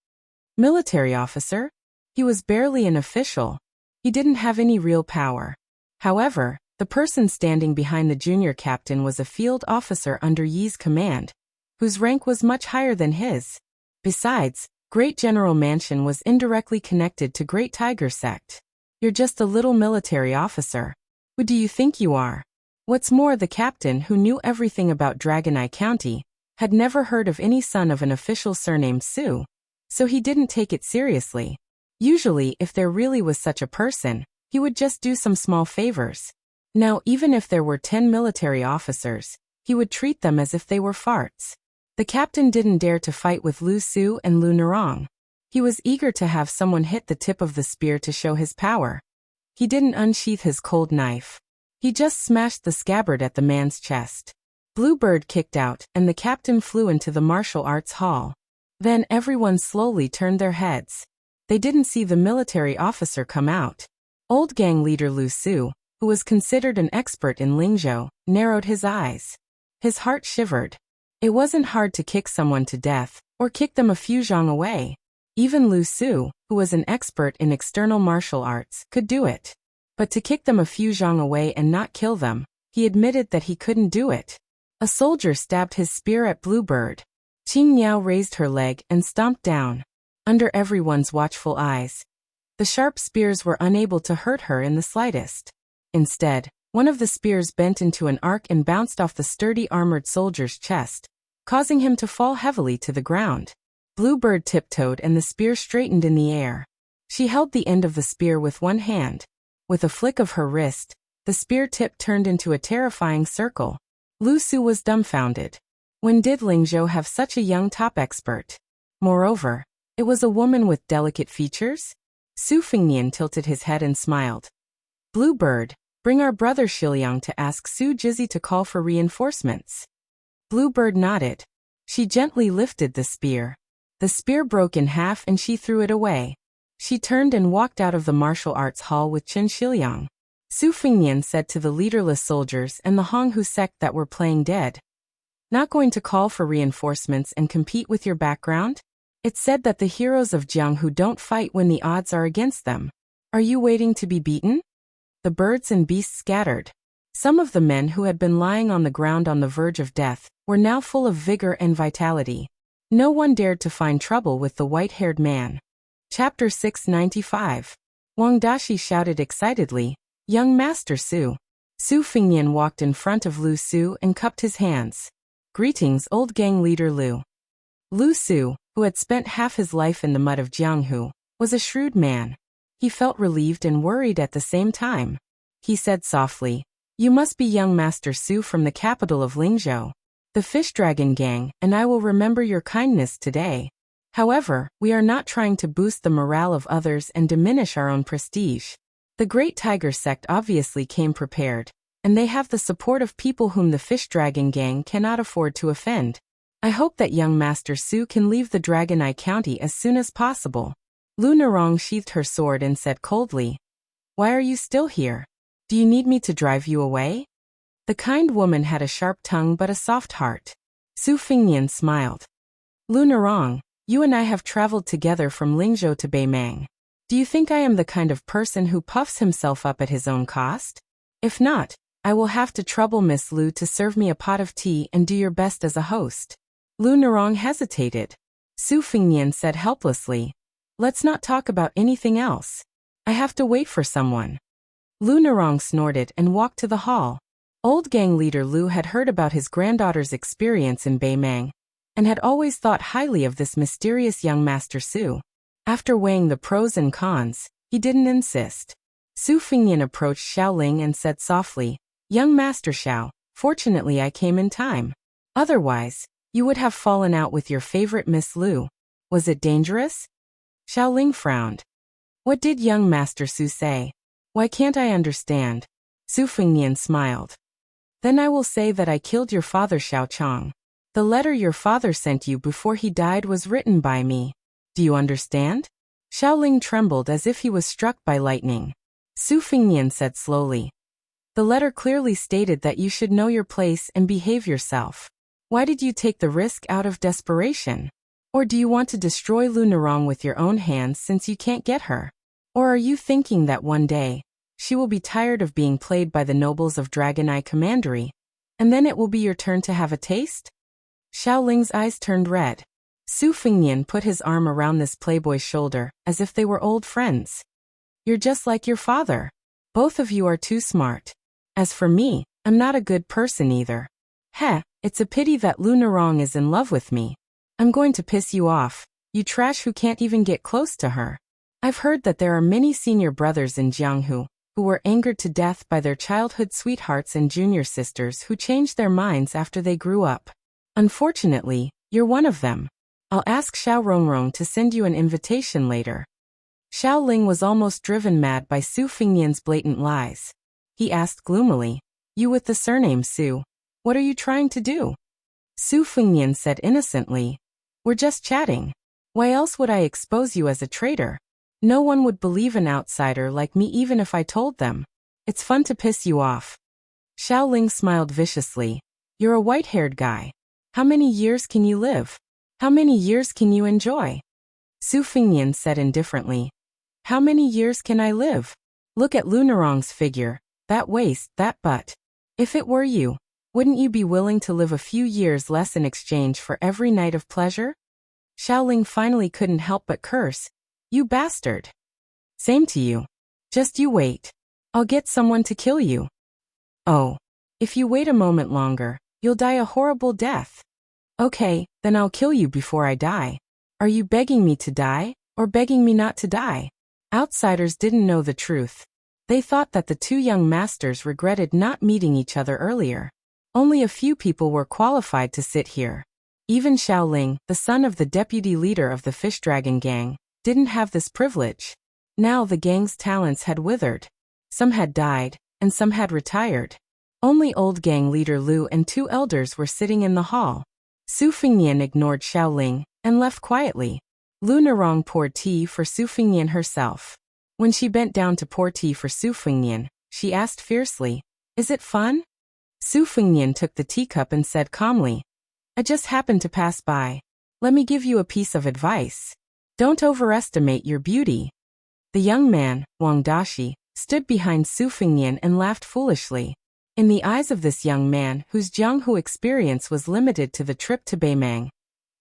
Military officer? He was barely an official. He didn't have any real power. However, the person standing behind the junior captain was a field officer under Yi's command, whose rank was much higher than his. Besides, Great General Mansion was indirectly connected to Great Tiger Sect. "You're just a little military officer. Who do you think you are?" What's more, the captain, who knew everything about Dragon Eye County, had never heard of any son of an official surnamed Su, so he didn't take it seriously. Usually, if there really was such a person, he would just do some small favors. Now, even if there were 10 military officers, he would treat them as if they were farts. The captain didn't dare to fight with Lu Su and Lu Narong. He was eager to have someone hit the tip of the spear to show his power. He didn't unsheath his cold knife. He just smashed the scabbard at the man's chest. Bluebird kicked out, and the captain flew into the martial arts hall. Then everyone slowly turned their heads. They didn't see the military officer come out. Old gang leader Lu Su, who was considered an expert in Lingzhou, narrowed his eyes. His heart shivered. It wasn't hard to kick someone to death, or kick them a few zhang away. Even Lu Su, who was an expert in external martial arts, could do it. But to kick them a few zhang away and not kill them, he admitted that he couldn't do it. A soldier stabbed his spear at Bluebird. Qing Niao raised her leg and stomped down. Under everyone's watchful eyes, the sharp spears were unable to hurt her in the slightest. Instead, one of the spears bent into an arc and bounced off the sturdy armored soldier's chest, causing him to fall heavily to the ground. Bluebird tiptoed and the spear straightened in the air. She held the end of the spear with one hand. With a flick of her wrist, the spear tip turned into a terrifying circle. Lu Su was dumbfounded. When did Lingzhou have such a young top expert? Moreover, it was a woman with delicate features? Su Fingnian tilted his head and smiled. "Bluebird, bring our brother Shiliang to ask Su Jizi to call for reinforcements." Bluebird nodded. She gently lifted the spear. The spear broke in half and she threw it away. She turned and walked out of the martial arts hall with Qin Shiliang. Su Fingnian said to the leaderless soldiers and the Honghu sect that were playing dead, "Not going to call for reinforcements and compete with your background? It's said that the heroes of Jianghu don't fight when the odds are against them. Are you waiting to be beaten?" The birds and beasts scattered. Some of the men who had been lying on the ground on the verge of death were now full of vigor and vitality. No one dared to find trouble with the white-haired man. Chapter 695. Wang Dashi shouted excitedly, "Young Master Su." Su Fingnian walked in front of Lu Su and cupped his hands. "Greetings, old gang leader Lu." Lu Su, who had spent half his life in the mud of Jianghu, was a shrewd man. He felt relieved and worried at the same time. He said softly, "You must be young Master Su from the capital of Lingzhou, the Fish Dragon Gang, and I will remember your kindness today. However, we are not trying to boost the morale of others and diminish our own prestige. The Great Tiger Sect obviously came prepared, and they have the support of people whom the Fish Dragon Gang cannot afford to offend. I hope that young Master Su can leave the Dragon Eye County as soon as possible." Lu Narong sheathed her sword and said coldly, "Why are you still here? Do you need me to drive you away?" The kind woman had a sharp tongue but a soft heart. Su Fingnian smiled. "Lu Narong, you and I have traveled together from Lingzhou to Beimang. Do you think I am the kind of person who puffs himself up at his own cost? If not, I will have to trouble Miss Lu to serve me a pot of tea and do your best as a host." Lu Narong hesitated. Su Fingnian said helplessly, "Let's not talk about anything else. I have to wait for someone." Lu Narong snorted and walked to the hall. Old gang leader Lu had heard about his granddaughter's experience in Beimang, and had always thought highly of this mysterious young Master Su. After weighing the pros and cons, he didn't insist. Su Fingyan approached Xiao Ling and said softly, "Young Master Xiao, fortunately I came in time. Otherwise, you would have fallen out with your favorite Miss Lu. Was it dangerous?" Xiao Ling frowned. "What did young Master Su say? Why can't I understand?" Su Fingyan smiled. "Then I will say that I killed your father Xiao Chong. The letter your father sent you before he died was written by me. Do you understand?" Xiao Ling trembled as if he was struck by lightning. Su Fingyan said slowly, "The letter clearly stated that you should know your place and behave yourself. Why did you take the risk out of desperation? Or do you want to destroy Lu Narong with your own hands since you can't get her? Or are you thinking that one day, she will be tired of being played by the nobles of Dragon Eye Commandery, and then it will be your turn to have a taste?" Xiao Ling's eyes turned red. Su Fingyan put his arm around this playboy's shoulder, as if they were old friends. "You're just like your father. Both of you are too smart. As for me, I'm not a good person either. Heh, it's a pity that Lu Narong is in love with me. I'm going to piss you off, you trash who can't even get close to her. I've heard that there are many senior brothers in Jianghu who were angered to death by their childhood sweethearts and junior sisters who changed their minds after they grew up. Unfortunately, you're one of them. I'll ask Xiao Rongrong to send you an invitation later." Xiao Ling was almost driven mad by Su Fingyan's blatant lies. He asked gloomily, "You with the surname Su, what are you trying to do?" Su Fingyan said innocently, "We're just chatting. Why else would I expose you as a traitor? No one would believe an outsider like me even if I told them. It's fun to piss you off." Xiao Ling smiled viciously. "You're a white-haired guy. How many years can you live? How many years can you enjoy?" Su Fingyan said indifferently, "How many years can I live? Look at Lu Narong's figure, that waist, that butt. If it were you, wouldn't you be willing to live a few years less in exchange for every night of pleasure?" Xiao Ling finally couldn't help but curse. "You bastard." "Same to you. Just you wait. I'll get someone to kill you." "Oh. If you wait a moment longer, you'll die a horrible death." "Okay, then I'll kill you before I die. Are you begging me to die, or begging me not to die?" Outsiders didn't know the truth. They thought that the two young masters regretted not meeting each other earlier. Only a few people were qualified to sit here. Even Xiao Ling, the son of the deputy leader of the Fish Dragon Gang, didn't have this privilege. Now the gang's talents had withered. Some had died, and some had retired. Only old gang leader Lu and two elders were sitting in the hall. Su Fingyan ignored Xiao Ling and left quietly. Lu Narong poured tea for Su Fingyan herself. When she bent down to pour tea for Su Fingyan, she asked fiercely, "Is it fun?" Su Fingyan took the teacup and said calmly, "I just happened to pass by. Let me give you a piece of advice. Don't overestimate your beauty." The young man, Wang Dashi, stood behind Su Fingyan and laughed foolishly. In the eyes of this young man, whose Jianghu experience was limited to the trip to Beimang,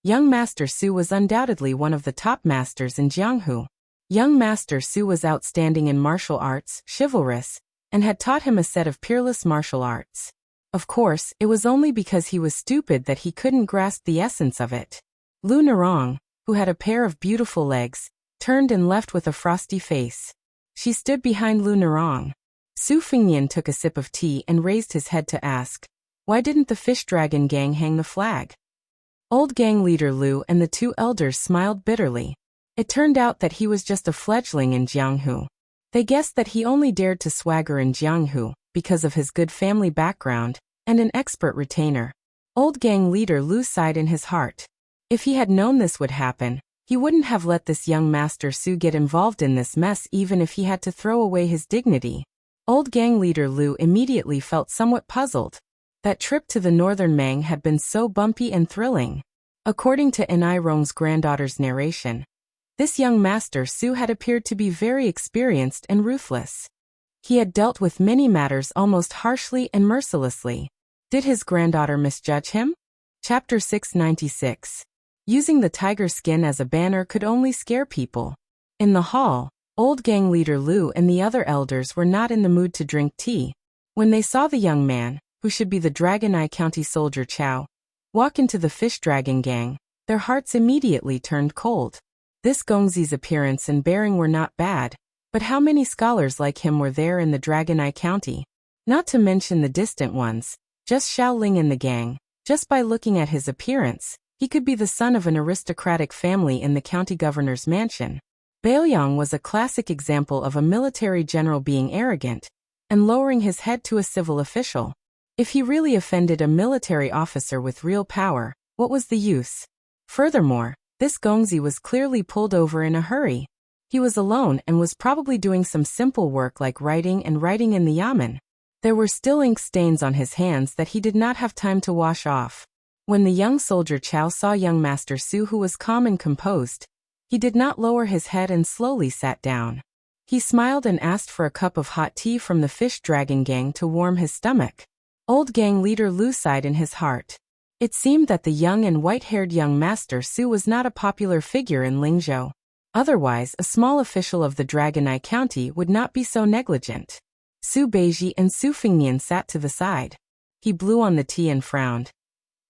young Master Su was undoubtedly one of the top masters in Jianghu. Young Master Su was outstanding in martial arts, chivalrous, and had taught him a set of peerless martial arts. Of course, it was only because he was stupid that he couldn't grasp the essence of it. Lu Narong, who had a pair of beautiful legs, turned and left with a frosty face. She stood behind Lu Narong. Su Fingyan took a sip of tea and raised his head to ask, "Why didn't the Fish Dragon Gang hang the flag?" Old gang leader Lu and the two elders smiled bitterly. It turned out that he was just a fledgling in Jianghu. They guessed that he only dared to swagger in Jianghu because of his good family background and an expert retainer. Old gang leader Lu sighed in his heart. If he had known this would happen, he wouldn't have let this young Master Su get involved in this mess even if he had to throw away his dignity. Old gang leader Lu immediately felt somewhat puzzled. That trip to the northern Mang had been so bumpy and thrilling. According to Enai Rong's granddaughter's narration, this young Master Su had appeared to be very experienced and ruthless. He had dealt with many matters almost harshly and mercilessly. Did his granddaughter misjudge him? Chapter 696. Using the tiger skin as a banner could only scare people. In the hall, old gang leader Lu and the other elders were not in the mood to drink tea. When they saw the young man, who should be the Dragon Eye County soldier Chow, walk into the fish dragon gang, their hearts immediately turned cold. This Gongzi's appearance and bearing were not bad, but how many scholars like him were there in the Dragon Eye County? Not to mention the distant ones, just Xiao Ling in the gang. Just by looking at his appearance, he could be the son of an aristocratic family in the county governor's mansion. Baoyang was a classic example of a military general being arrogant and lowering his head to a civil official. If he really offended a military officer with real power, what was the use? Furthermore, this Gongzi was clearly pulled over in a hurry. He was alone and was probably doing some simple work like writing in the yamen. There were still ink stains on his hands that he did not have time to wash off. When the young soldier Chow saw young Master Su, who was calm and composed, he did not lower his head and slowly sat down. He smiled and asked for a cup of hot tea from the fish dragon gang to warm his stomach. Old gang leader Lu sighed in his heart. It seemed that the young and white-haired young Master Su was not a popular figure in Lingzhou. Otherwise, a small official of the Dragon Eye County would not be so negligent. Su Beiji and Su Fingnian sat to the side. He blew on the tea and frowned.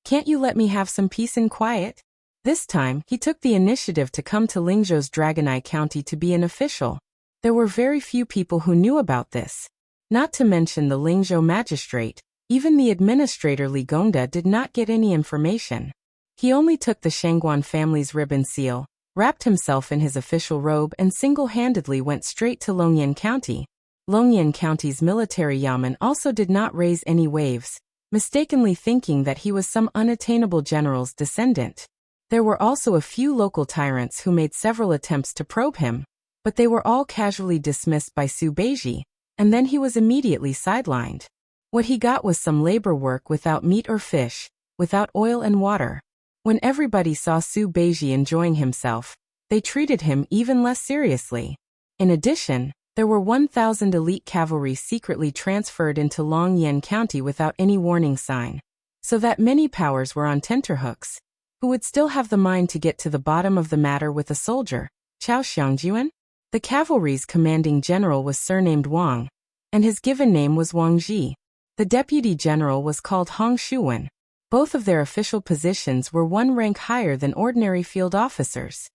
Can't you let me have some peace and quiet? This time, he took the initiative to come to Lingzhou's Dragon Eye County to be an official. There were very few people who knew about this. Not to mention the Lingzhou magistrate, even the administrator Li Gongda did not get any information. He only took the Shangguan family's ribbon seal, wrapped himself in his official robe and single-handedly went straight to Longyan County. Longyan County's military yamen also did not raise any waves, mistakenly thinking that he was some unattainable general's descendant. There were also a few local tyrants who made several attempts to probe him, but they were all casually dismissed by Su Beiji, and then he was immediately sidelined. What he got was some labor work without meat or fish, without oil and water. When everybody saw Su Beiji enjoying himself, they treated him even less seriously. In addition, there were 1,000 elite cavalry secretly transferred into Longyan County without any warning sign, so that many powers were on tenterhooks. Who would still have the mind to get to the bottom of the matter with a soldier? Chao Xiangjuan? The cavalry's commanding general was surnamed Wang, and his given name was Wang Ji. The deputy general was called Hong Shuwen. Both of their official positions were one rank higher than ordinary field officers.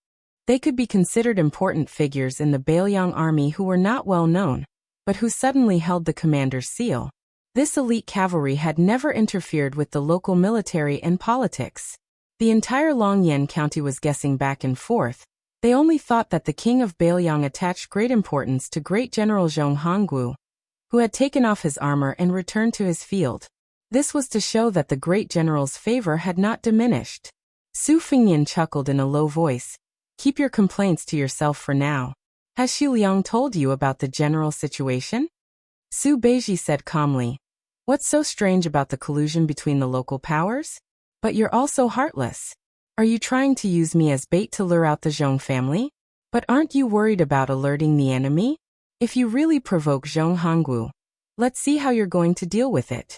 They could be considered important figures in the Baoyang army who were not well known, but who suddenly held the commander's seal. This elite cavalry had never interfered with the local military and politics. The entire Longyan County was guessing back and forth. They only thought that the king of Baoyang attached great importance to great General Zhong Honggu, who had taken off his armor and returned to his field. This was to show that the great general's favor had not diminished. Su Fingnian chuckled in a low voice. Keep your complaints to yourself for now. Has Xu Liang told you about the general situation? Su Beiji said calmly. What's so strange about the collusion between the local powers? But you're also heartless. Are you trying to use me as bait to lure out the Zhong family? But aren't you worried about alerting the enemy? If you really provoke Zhong Honggu, let's see how you're going to deal with it.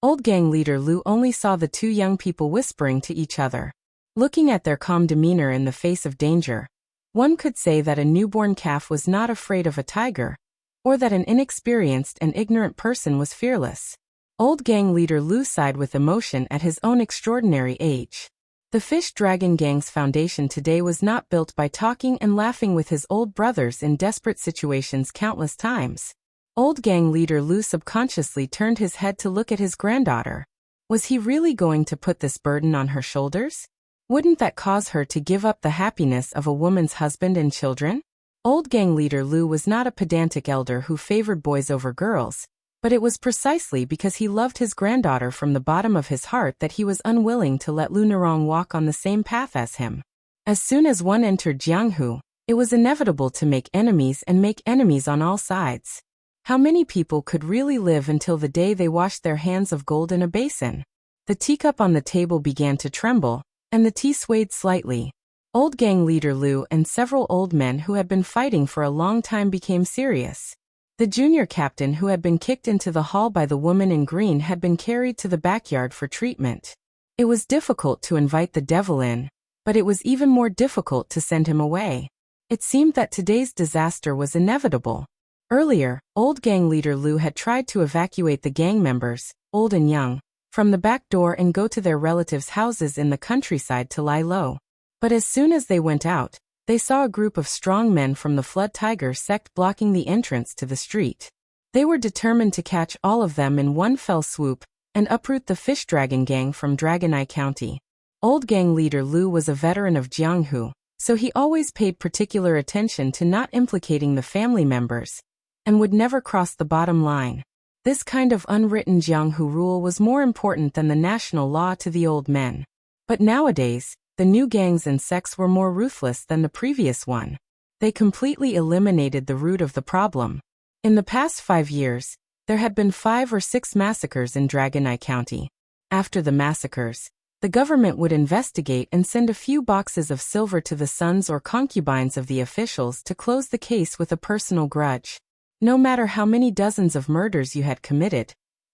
Old gang leader Lu only saw the two young people whispering to each other. Looking at their calm demeanor in the face of danger, one could say that a newborn calf was not afraid of a tiger, or that an inexperienced and ignorant person was fearless. Old gang leader Lu sighed with emotion at his own extraordinary age. The fish dragon gang's foundation today was not built by talking and laughing with his old brothers in desperate situations countless times. Old gang leader Lu subconsciously turned his head to look at his granddaughter. Was he really going to put this burden on her shoulders? Wouldn't that cause her to give up the happiness of a woman's husband and children? Old gang leader Lu was not a pedantic elder who favored boys over girls, but it was precisely because he loved his granddaughter from the bottom of his heart that he was unwilling to let Lu Nerong walk on the same path as him. As soon as one entered Jianghu, it was inevitable to make enemies and make enemies on all sides. How many people could really live until the day they washed their hands of gold in a basin? The teacup on the table began to tremble, and the tea swayed slightly. Old gang leader Lu and several old men who had been fighting for a long time became serious. The junior captain who had been kicked into the hall by the woman in green had been carried to the backyard for treatment. It was difficult to invite the devil in, but it was even more difficult to send him away. It seemed that today's disaster was inevitable. Earlier, old gang leader Lu had tried to evacuate the gang members, old and young, from the back door and go to their relatives' houses in the countryside to lie low. But as soon as they went out, they saw a group of strong men from the Flood Tiger sect blocking the entrance to the street. They were determined to catch all of them in one fell swoop and uproot the Fish Dragon Gang from Dragon Eye County. Old gang leader Lu was a veteran of Jianghu, so he always paid particular attention to not implicating the family members, and would never cross the bottom line. This kind of unwritten Jianghu rule was more important than the national law to the old men. But nowadays, the new gangs and sects were more ruthless than the previous one. They completely eliminated the root of the problem. In the past 5 years, there had been 5 or 6 massacres in Dragon Eye County. After the massacres, the government would investigate and send a few boxes of silver to the sons or concubines of the officials to close the case with a personal grudge. No matter how many dozens of murders you had committed,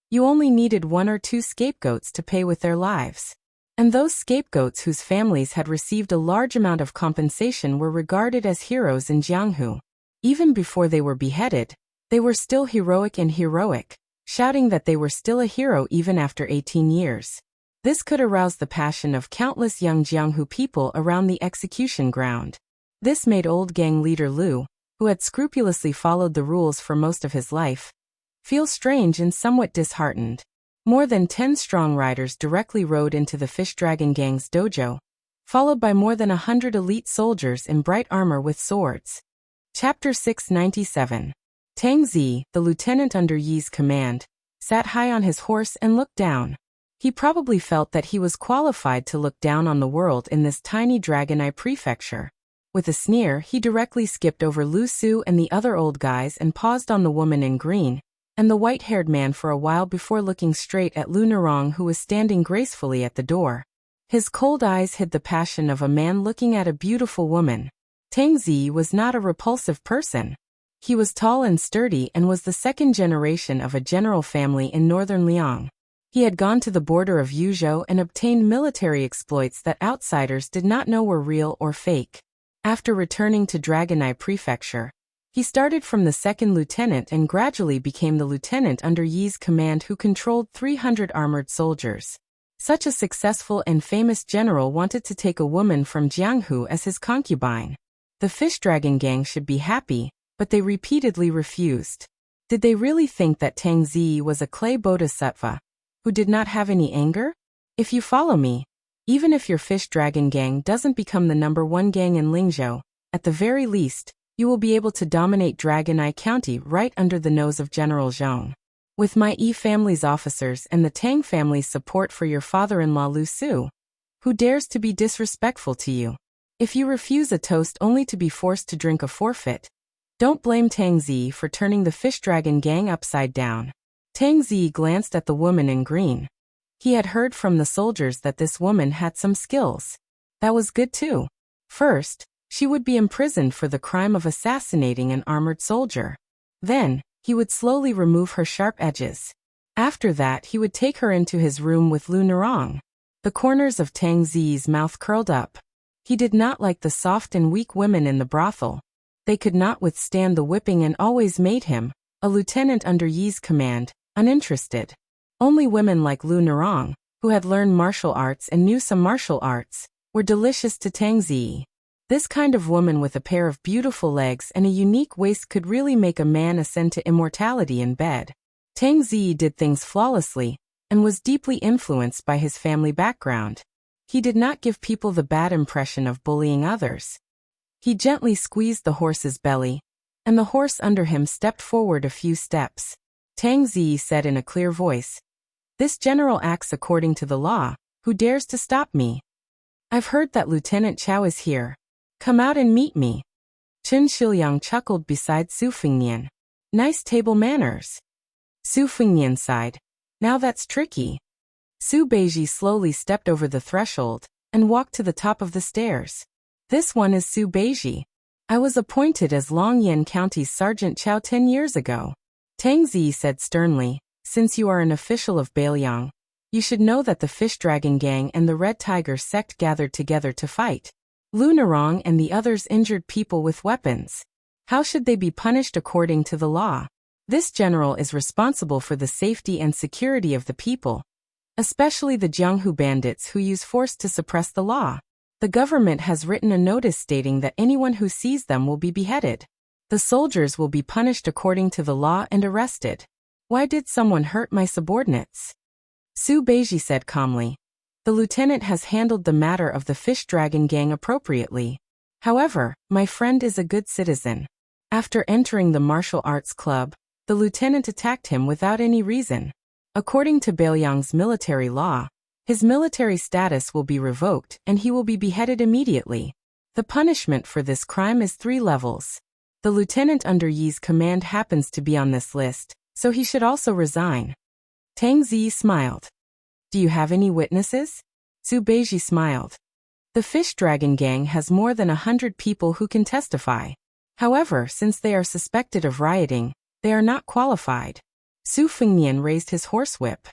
you only needed 1 or 2 scapegoats to pay with their lives. And those scapegoats whose families had received a large amount of compensation were regarded as heroes in Jianghu. Even before they were beheaded, they were still heroic and heroic, shouting that they were still a hero even after 18 years. This could arouse the passion of countless young Jianghu people around the execution ground. This made old gang leader Lu, who had scrupulously followed the rules for most of his life, feel strange and somewhat disheartened. More than 10 strong riders directly rode into the Fish Dragon Gang's dojo, followed by more than 100 elite soldiers in bright armor with swords. Chapter 697. Tang Zi, the lieutenant under Yi's command, sat high on his horse and looked down. He probably felt that he was qualified to look down on the world in this tiny Dragon Eye prefecture. With a sneer, he directly skipped over Lu Su and the other old guys and paused on the woman in green and the white-haired man for a while before looking straight at Lu Nerong, who was standing gracefully at the door. His cold eyes hid the passion of a man looking at a beautiful woman. Tang Zi was not a repulsive person. He was tall and sturdy and was the second generation of a general family in northern Liang. He had gone to the border of Yuzhou and obtained military exploits that outsiders did not know were real or fake. After returning to Dragon Eye Prefecture, he started from the second lieutenant and gradually became the lieutenant under Yi's command, who controlled 300 armored soldiers. Such a successful and famous general wanted to take a woman from Jianghu as his concubine. The Fish Dragon Gang should be happy, but they repeatedly refused. Did they really think that Tang Zi was a clay bodhisattva who did not have any anger? If you follow me, even if your Fish Dragon Gang doesn't become the #1 gang in Lingzhou, at the very least, you will be able to dominate Dragon Eye County right under the nose of General Zhong. With my Yi family's officers and the Tang family's support for your father-in-law Lu Su, who dares to be disrespectful to you? If you refuse a toast only to be forced to drink a forfeit, don't blame Tang Zi for turning the Fish Dragon Gang upside down. Tang Zi glanced at the woman in green. He had heard from the soldiers that this woman had some skills. That was good too. First, she would be imprisoned for the crime of assassinating an armored soldier. Then, he would slowly remove her sharp edges. After that, he would take her into his room with Lu Nerong. The corners of Tang Zi's mouth curled up. He did not like the soft and weak women in the brothel. They could not withstand the whipping and always made him, a lieutenant under Yi's command, uninterested. Only women like Lu Nerong, who had learned martial arts and knew some martial arts, were delicious to Tang Zi. This kind of woman with a pair of beautiful legs and a unique waist could really make a man ascend to immortality in bed. Tang Zi did things flawlessly, and was deeply influenced by his family background. He did not give people the bad impression of bullying others. He gently squeezed the horse's belly, and the horse under him stepped forward a few steps. Tang Zi said in a clear voice, "This general acts according to the law. Who dares to stop me? I've heard that Lieutenant Chao is here. Come out and meet me." Chen Shiliang chuckled beside Su Fengnian. "Nice table manners." Su Fengnian sighed. "Now that's tricky." Su Beiji slowly stepped over the threshold and walked to the top of the stairs. "This one is Su Beiji. I was appointed as Longyan County's Sergeant Chao 10 years ago." Tang Zi said sternly, "Since you are an official of Bailiang, you should know that the Fish Dragon Gang and the Red Tiger sect gathered together to fight. Lu Nerong and the others injured people with weapons. How should they be punished according to the law? This general is responsible for the safety and security of the people, especially the Jianghu bandits who use force to suppress the law. The government has written a notice stating that anyone who sees them will be beheaded. The soldiers will be punished according to the law and arrested. Why did someone hurt my subordinates? Su Beiji said calmly. The lieutenant has handled the matter of the fish dragon gang appropriately. However, my friend is a good citizen. After entering the martial arts club, the lieutenant attacked him without any reason. According to Beiliang's military law, his military status will be revoked and he will be beheaded immediately. The punishment for this crime is 3 levels. The lieutenant under Yi's command happens to be on this list, so he should also resign. Tang Ziyi smiled. Do you have any witnesses? Su Beiji smiled. The fish dragon gang has more than 100 people who can testify. However, since they are suspected of rioting, they are not qualified. Su Fengnian raised his horsewhip.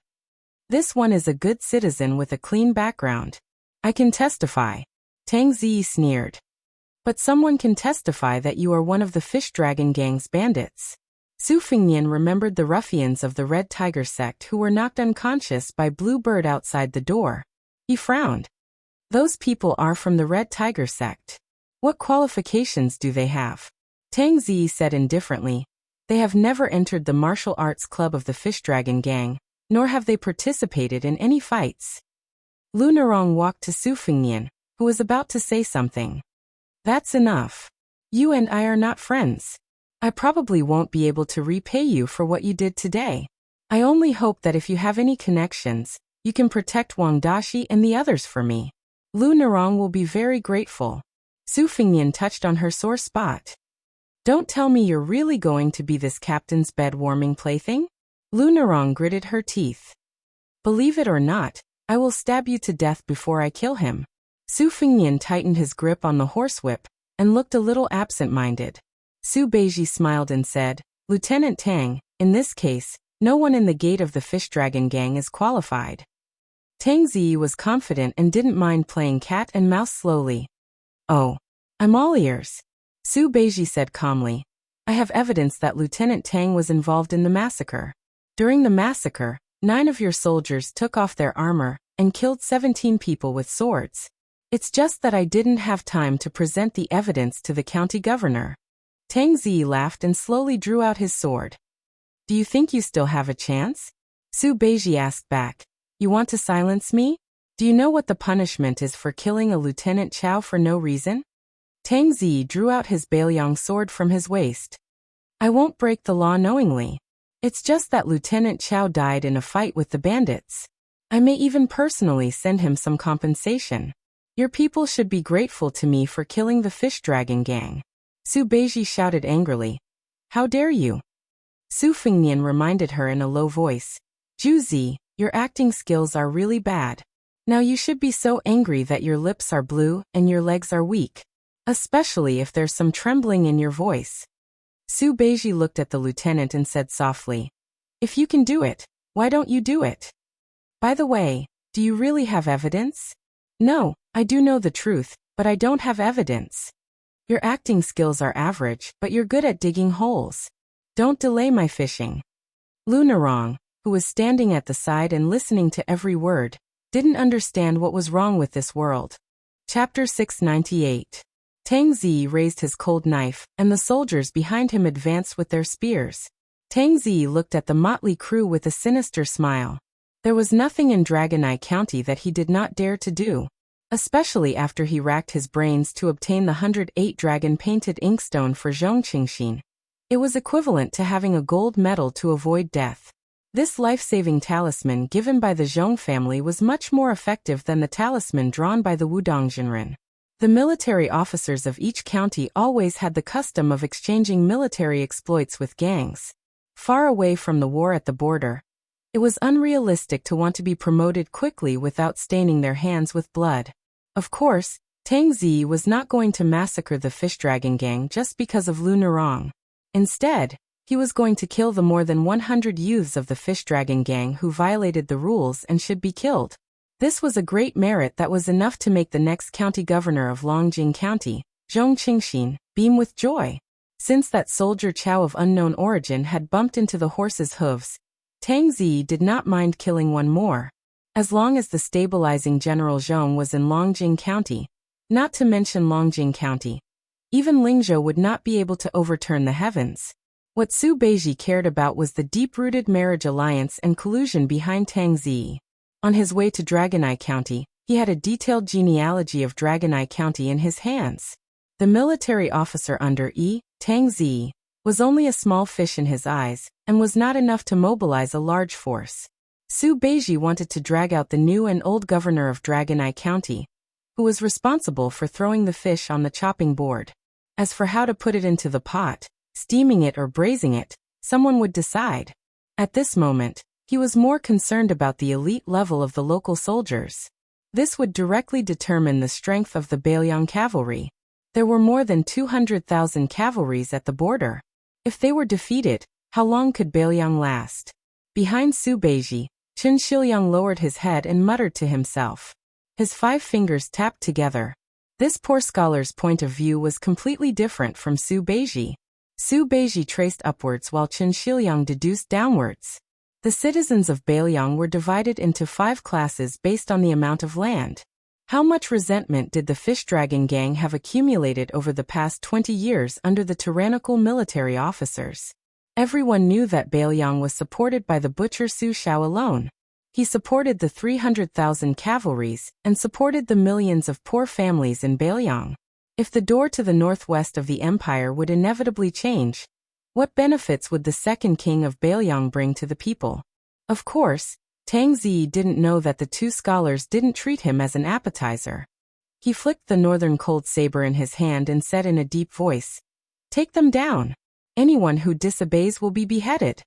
This one is a good citizen with a clean background. I can testify. Tang Ziyi sneered. But someone can testify that you are one of the fish dragon gang's bandits. Su Fengnian remembered the ruffians of the Red Tiger sect who were knocked unconscious by Blue Bird outside the door. He frowned. Those people are from the Red Tiger sect. What qualifications do they have? Tang Ziyi said indifferently. They have never entered the martial arts club of the fish dragon gang, nor have they participated in any fights. Lu Nerong walked to Su Fengnian, who was about to say something. That's enough. You and I are not friends. I probably won't be able to repay you for what you did today. I only hope that if you have any connections, you can protect Wang Dashi and the others for me. Lu Nerong will be very grateful. Su Fengnian touched on her sore spot. Don't tell me you're really going to be this captain's bed-warming plaything? Lu Nerong gritted her teeth. Believe it or not, I will stab you to death before I kill him. Su Fengnian tightened his grip on the horsewhip and looked a little absent-minded. Su Beiji smiled and said, Lieutenant Tang, in this case, no one in the gate of the fish dragon gang is qualified. Tang Ziyi was confident and didn't mind playing cat and mouse slowly. Oh, I'm all ears. Su Beiji said calmly. I have evidence that Lieutenant Tang was involved in the massacre. During the massacre, 9 of your soldiers took off their armor and killed 17 people with swords. It's just that I didn't have time to present the evidence to the county governor. Tang Ziyi laughed and slowly drew out his sword. Do you think you still have a chance? Su Beiji asked back. You want to silence me? Do you know what the punishment is for killing a Lieutenant Chao for no reason? Tang Ziyi drew out his Beiliang sword from his waist. I won't break the law knowingly. It's just that Lieutenant Chao died in a fight with the bandits. I may even personally send him some compensation. Your people should be grateful to me for killing the fish dragon gang. Su Beiji shouted angrily. How dare you? Su Fengnian reminded her in a low voice. Zhu Zi, your acting skills are really bad. Now you should be so angry that your lips are blue and your legs are weak. Especially if there's some trembling in your voice. Su Beiji looked at the lieutenant and said softly. If you can do it, why don't you do it? By the way, do you really have evidence? No, I do know the truth, but I don't have evidence. Your acting skills are average, but you're good at digging holes. Don't delay my fishing. Lu Nerong, who was standing at the side and listening to every word, didn't understand what was wrong with this world. Chapter 698. Tang Ziyi raised his cold knife, and the soldiers behind him advanced with their spears. Tang Ziyi looked at the motley crew with a sinister smile. There was nothing in Dragon Eye County that he did not dare to do, especially after he racked his brains to obtain the 108 dragon-painted inkstone for Zhongqingxin. It was equivalent to having a gold medal to avoid death. This life-saving talisman given by the Zhong family was much more effective than the talisman drawn by the Wudong. The military officers of each county always had the custom of exchanging military exploits with gangs. Far away from the war at the border, it was unrealistic to want to be promoted quickly without staining their hands with blood. Of course, Tang Ziyi was not going to massacre the fish dragon gang just because of Lu Nerong. Instead, he was going to kill the more than 100 youths of the fish dragon gang who violated the rules and should be killed. This was a great merit that was enough to make the next county governor of Longjing County, Zhongqingxin, beam with joy. Since that soldier Chow of unknown origin had bumped into the horse's hooves, Tang Zi did not mind killing one more. As long as the stabilizing General Zhong was in Longjing County, not to mention Longjing County, even Lingzhou would not be able to overturn the heavens. What Su Beiji cared about was the deep-rooted marriage alliance and collusion behind Tang Zi. On his way to Dragoneye County, he had a detailed genealogy of Dragoneye County in his hands. The military officer under Tang Zi, was only a small fish in his eyes, and was not enough to mobilize a large force. Su Beiji wanted to drag out the new and old governor of Dragoneye County, who was responsible for throwing the fish on the chopping board. As for how to put it into the pot, steaming it or braising it, someone would decide. At this moment, he was more concerned about the elite level of the local soldiers. This would directly determine the strength of the Bailiang cavalry. There were more than 200,000 cavalries at the border. If they were defeated, how long could Bailiang last? Behind Su Beiji, Qin Shiliang lowered his head and muttered to himself. His 5 fingers tapped together. This poor scholar's point of view was completely different from Su Beiji. Su Beiji traced upwards while Qin Shiliang deduced downwards. The citizens of Bailiang were divided into 5 classes based on the amount of land. How much resentment did the Fish Dragon Gang have accumulated over the past 20 years under the tyrannical military officers? Everyone knew that Bailiang was supported by the butcher Su Shao alone. He supported the 300,000 cavalries and supported the millions of poor families in Bailiang. If the door to the northwest of the empire would inevitably change, what benefits would the second king of Bailiang bring to the people? Of course, Tang Zi didn't know that the 2 scholars didn't treat him as an appetizer. He flicked the northern cold saber in his hand and said in a deep voice, "Take them down. Anyone who disobeys will be beheaded."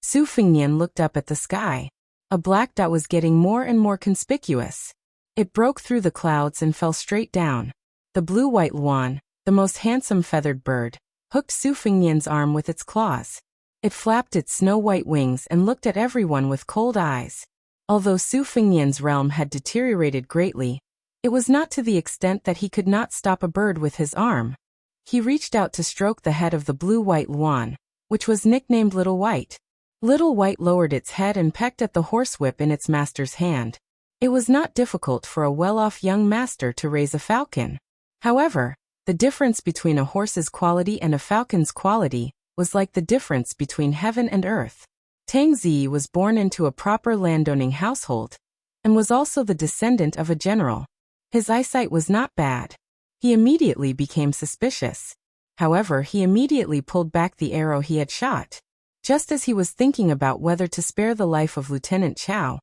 Su Fengnian looked up at the sky. A black dot was getting more and more conspicuous. It broke through the clouds and fell straight down. The blue-white luan, the most handsome feathered bird, hooked Su Fengnian's arm with its claws. It flapped its snow-white wings and looked at everyone with cold eyes. Although Su Fengnian's realm had deteriorated greatly, it was not to the extent that he could not stop a bird with his arm. He reached out to stroke the head of the blue-white luan, which was nicknamed Little White. Little White lowered its head and pecked at the horsewhip in its master's hand. It was not difficult for a well-off young master to raise a falcon. However, the difference between a horse's quality and a falcon's quality was like the difference between heaven and earth. Tang Zi was born into a proper landowning household, and was also the descendant of a general. His eyesight was not bad. He immediately became suspicious. However, he immediately pulled back the arrow he had shot. Just as he was thinking about whether to spare the life of Lieutenant Chow,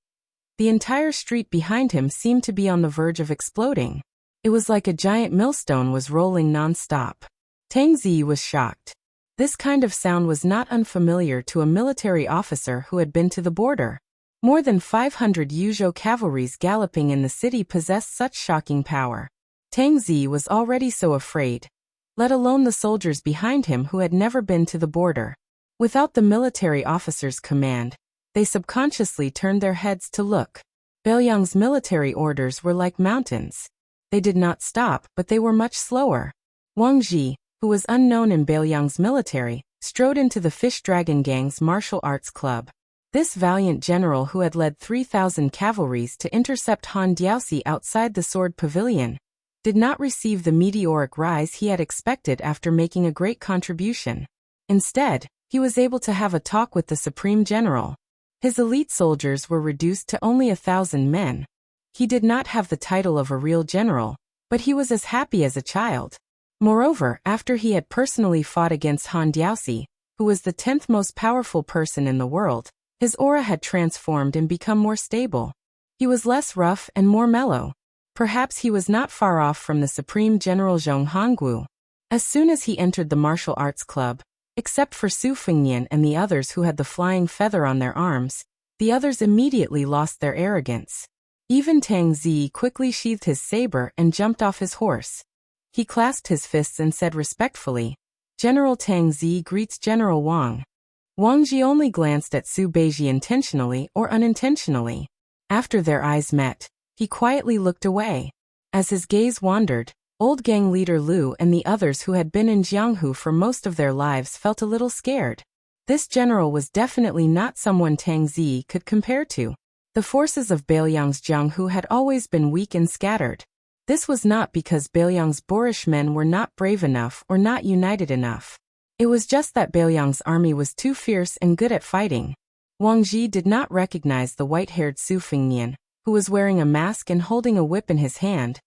the entire street behind him seemed to be on the verge of exploding. It was like a giant millstone was rolling non-stop. Tang Zi was shocked. This kind of sound was not unfamiliar to a military officer who had been to the border. More than 500 Yuzhou cavalries galloping in the city possessed such shocking power. Tang Zi was already so afraid, let alone the soldiers behind him who had never been to the border. Without the military officer's command, they subconsciously turned their heads to look. Bailiang's military orders were like mountains. They did not stop, but they were much slower. Wang Ji, who was unknown in Bailiang's military, strode into the Fish Dragon Gang's martial arts club. This valiant general who had led 3,000 cavalries to intercept Han Diaoxi outside the sword pavilion, did not receive the meteoric rise he had expected after making a great contribution. Instead, he was able to have a talk with the Supreme General. His elite soldiers were reduced to only 1,000 men. He did not have the title of a real general, but he was as happy as a child. Moreover, after he had personally fought against Han Diaoxi, who was the 10th most powerful person in the world, his aura had transformed and become more stable. He was less rough and more mellow. Perhaps he was not far off from the Supreme General Zhong Hongguo. As soon as he entered the martial arts club, except for Su Fengnian and the others who had the flying feather on their arms, the others immediately lost their arrogance. Even Tang Zi quickly sheathed his saber and jumped off his horse. He clasped his fists and said respectfully, "General Tang Zi greets General Wang." Wang Ji only glanced at Su Beiji intentionally or unintentionally. After their eyes met, he quietly looked away. As his gaze wandered, Old gang leader Liu and the others who had been in Jianghu for most of their lives felt a little scared. This general was definitely not someone Tang Zi could compare to. The forces of Bailiang's Jianghu had always been weak and scattered. This was not because Bailiang's boorish men were not brave enough or not united enough. It was just that Bailiang's army was too fierce and good at fighting. Wang Ji did not recognize the white-haired Su Fengnian, who was wearing a mask and holding a whip in his hand,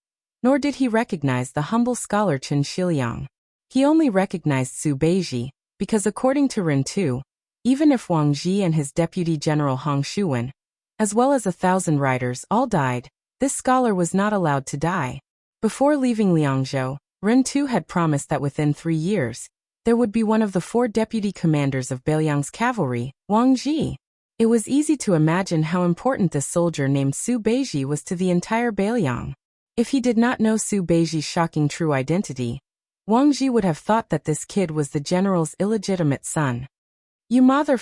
nor did he recognize the humble scholar Chen Shiliang. He only recognized Su Beiji, because according to Ren Tu, even if Wang Ji and his deputy general Hong Shuwen, as well as 1,000 riders, all died, this scholar was not allowed to die. Before leaving Liangzhou, Ren Tu had promised that within 3 years, there would be one of the 4 deputy commanders of Bailiang's cavalry, Wang Ji. It was easy to imagine how important this soldier named Su Beiji was to the entire Bailiang. If he did not know Su Beiji's shocking true identity, Wang Ji would have thought that this kid was the general's illegitimate son. You mother***,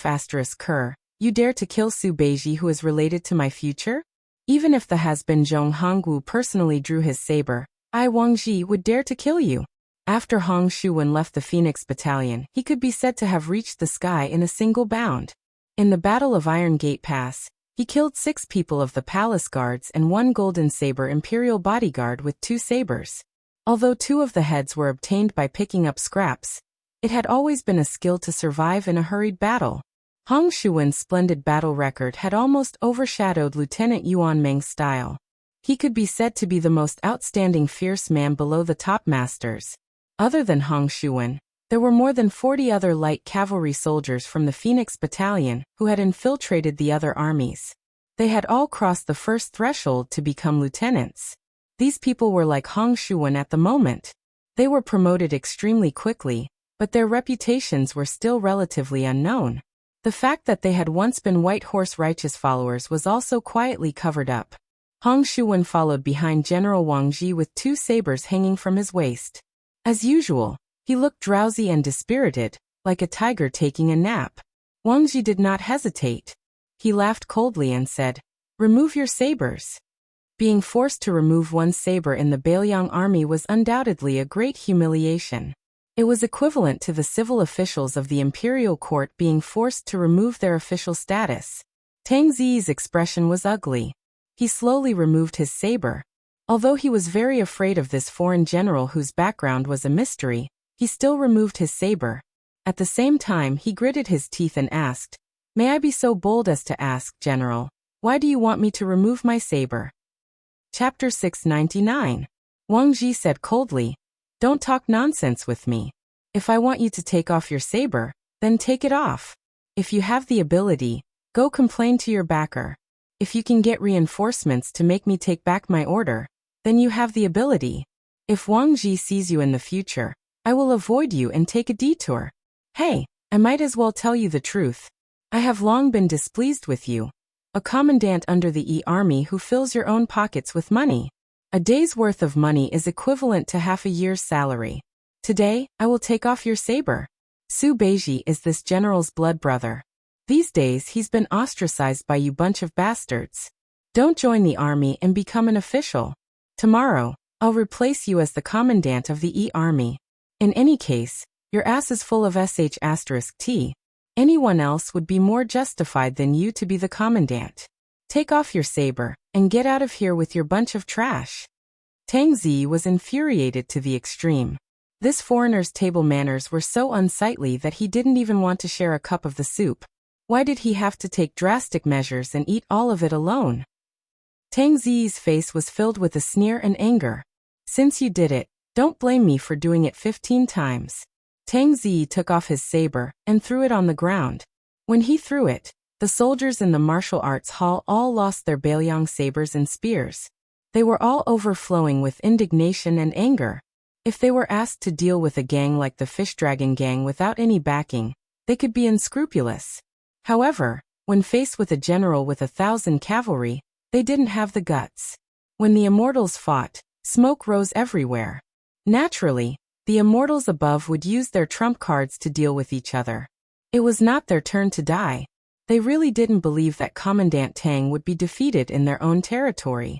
you dare to kill Su Beiji who is related to my future? Even if the has-been Zhong Hongwu personally drew his saber, I Wang Ji would dare to kill you. After Hong Shuwen left the Phoenix Battalion, he could be said to have reached the sky in a single bound. In the Battle of Iron Gate Pass, he killed 6 people of the palace guards and 1 golden saber imperial bodyguard with 2 sabers. Although 2 of the heads were obtained by picking up scraps, it had always been a skill to survive in a hurried battle. Hong Shuwen's splendid battle record had almost overshadowed Lieutenant Yuan Meng's style. He could be said to be the most outstanding fierce man below the top masters. Other than Hong Shuwen, there were more than 40 other light cavalry soldiers from the Phoenix Battalion who had infiltrated the other armies. They had all crossed the first threshold to become lieutenants. These people were like Hong Shuwen at the moment. They were promoted extremely quickly, but their reputations were still relatively unknown. The fact that they had once been White Horse righteous followers was also quietly covered up. Hong Shuwen followed behind General Wang Ji with 2 sabers hanging from his waist. As usual, he looked drowsy and dispirited, like a tiger taking a nap. Wang Ji did not hesitate. He laughed coldly and said, "Remove your sabers." Being forced to remove one's saber in the Bailiang army was undoubtedly a great humiliation. It was equivalent to the civil officials of the imperial court being forced to remove their official status. Tang Zi's expression was ugly. He slowly removed his saber. Although he was very afraid of this foreign general whose background was a mystery, he still removed his saber. At the same time he gritted his teeth and asked, "May I be so bold as to ask, General, why do you want me to remove my saber?" Chapter 699. Wang Ji said coldly, "Don't talk nonsense with me. If I want you to take off your saber, then take it off. If you have the ability, go complain to your backer. If you can get reinforcements to make me take back my order, then you have the ability. If Wang Ji sees you in the future, I will avoid you and take a detour. Hey, I might as well tell you the truth. I have long been displeased with you. A commandant under the army who fills your own pockets with money. A day's worth of money is equivalent to half a year's salary. Today, I will take off your saber. Su Beiji is this general's blood brother. These days he's been ostracized by you bunch of bastards. Don't join the army and become an official. Tomorrow, I'll replace you as the commandant of the army. In any case, your ass is full of sh**t. Anyone else would be more justified than you to be the commandant. Take off your saber, and get out of here with your bunch of trash." Tang Zi was infuriated to the extreme. This foreigner's table manners were so unsightly that he didn't even want to share a cup of the soup. Why did he have to take drastic measures and eat all of it alone? Tang Zi's face was filled with a sneer and anger. "Since you did it, don't blame me for doing it 15 times. Tang Zi took off his saber and threw it on the ground. When he threw it, the soldiers in the martial arts hall all lost their Bailiang sabers and spears. They were all overflowing with indignation and anger. If they were asked to deal with a gang like the Fish Dragon gang without any backing, they could be unscrupulous. However, when faced with a general with 1,000 cavalry, they didn't have the guts. When the immortals fought, smoke rose everywhere. Naturally, the immortals above would use their trump cards to deal with each other. It was not their turn to die. They really didn't believe that Commandant Tang would be defeated in their own territory.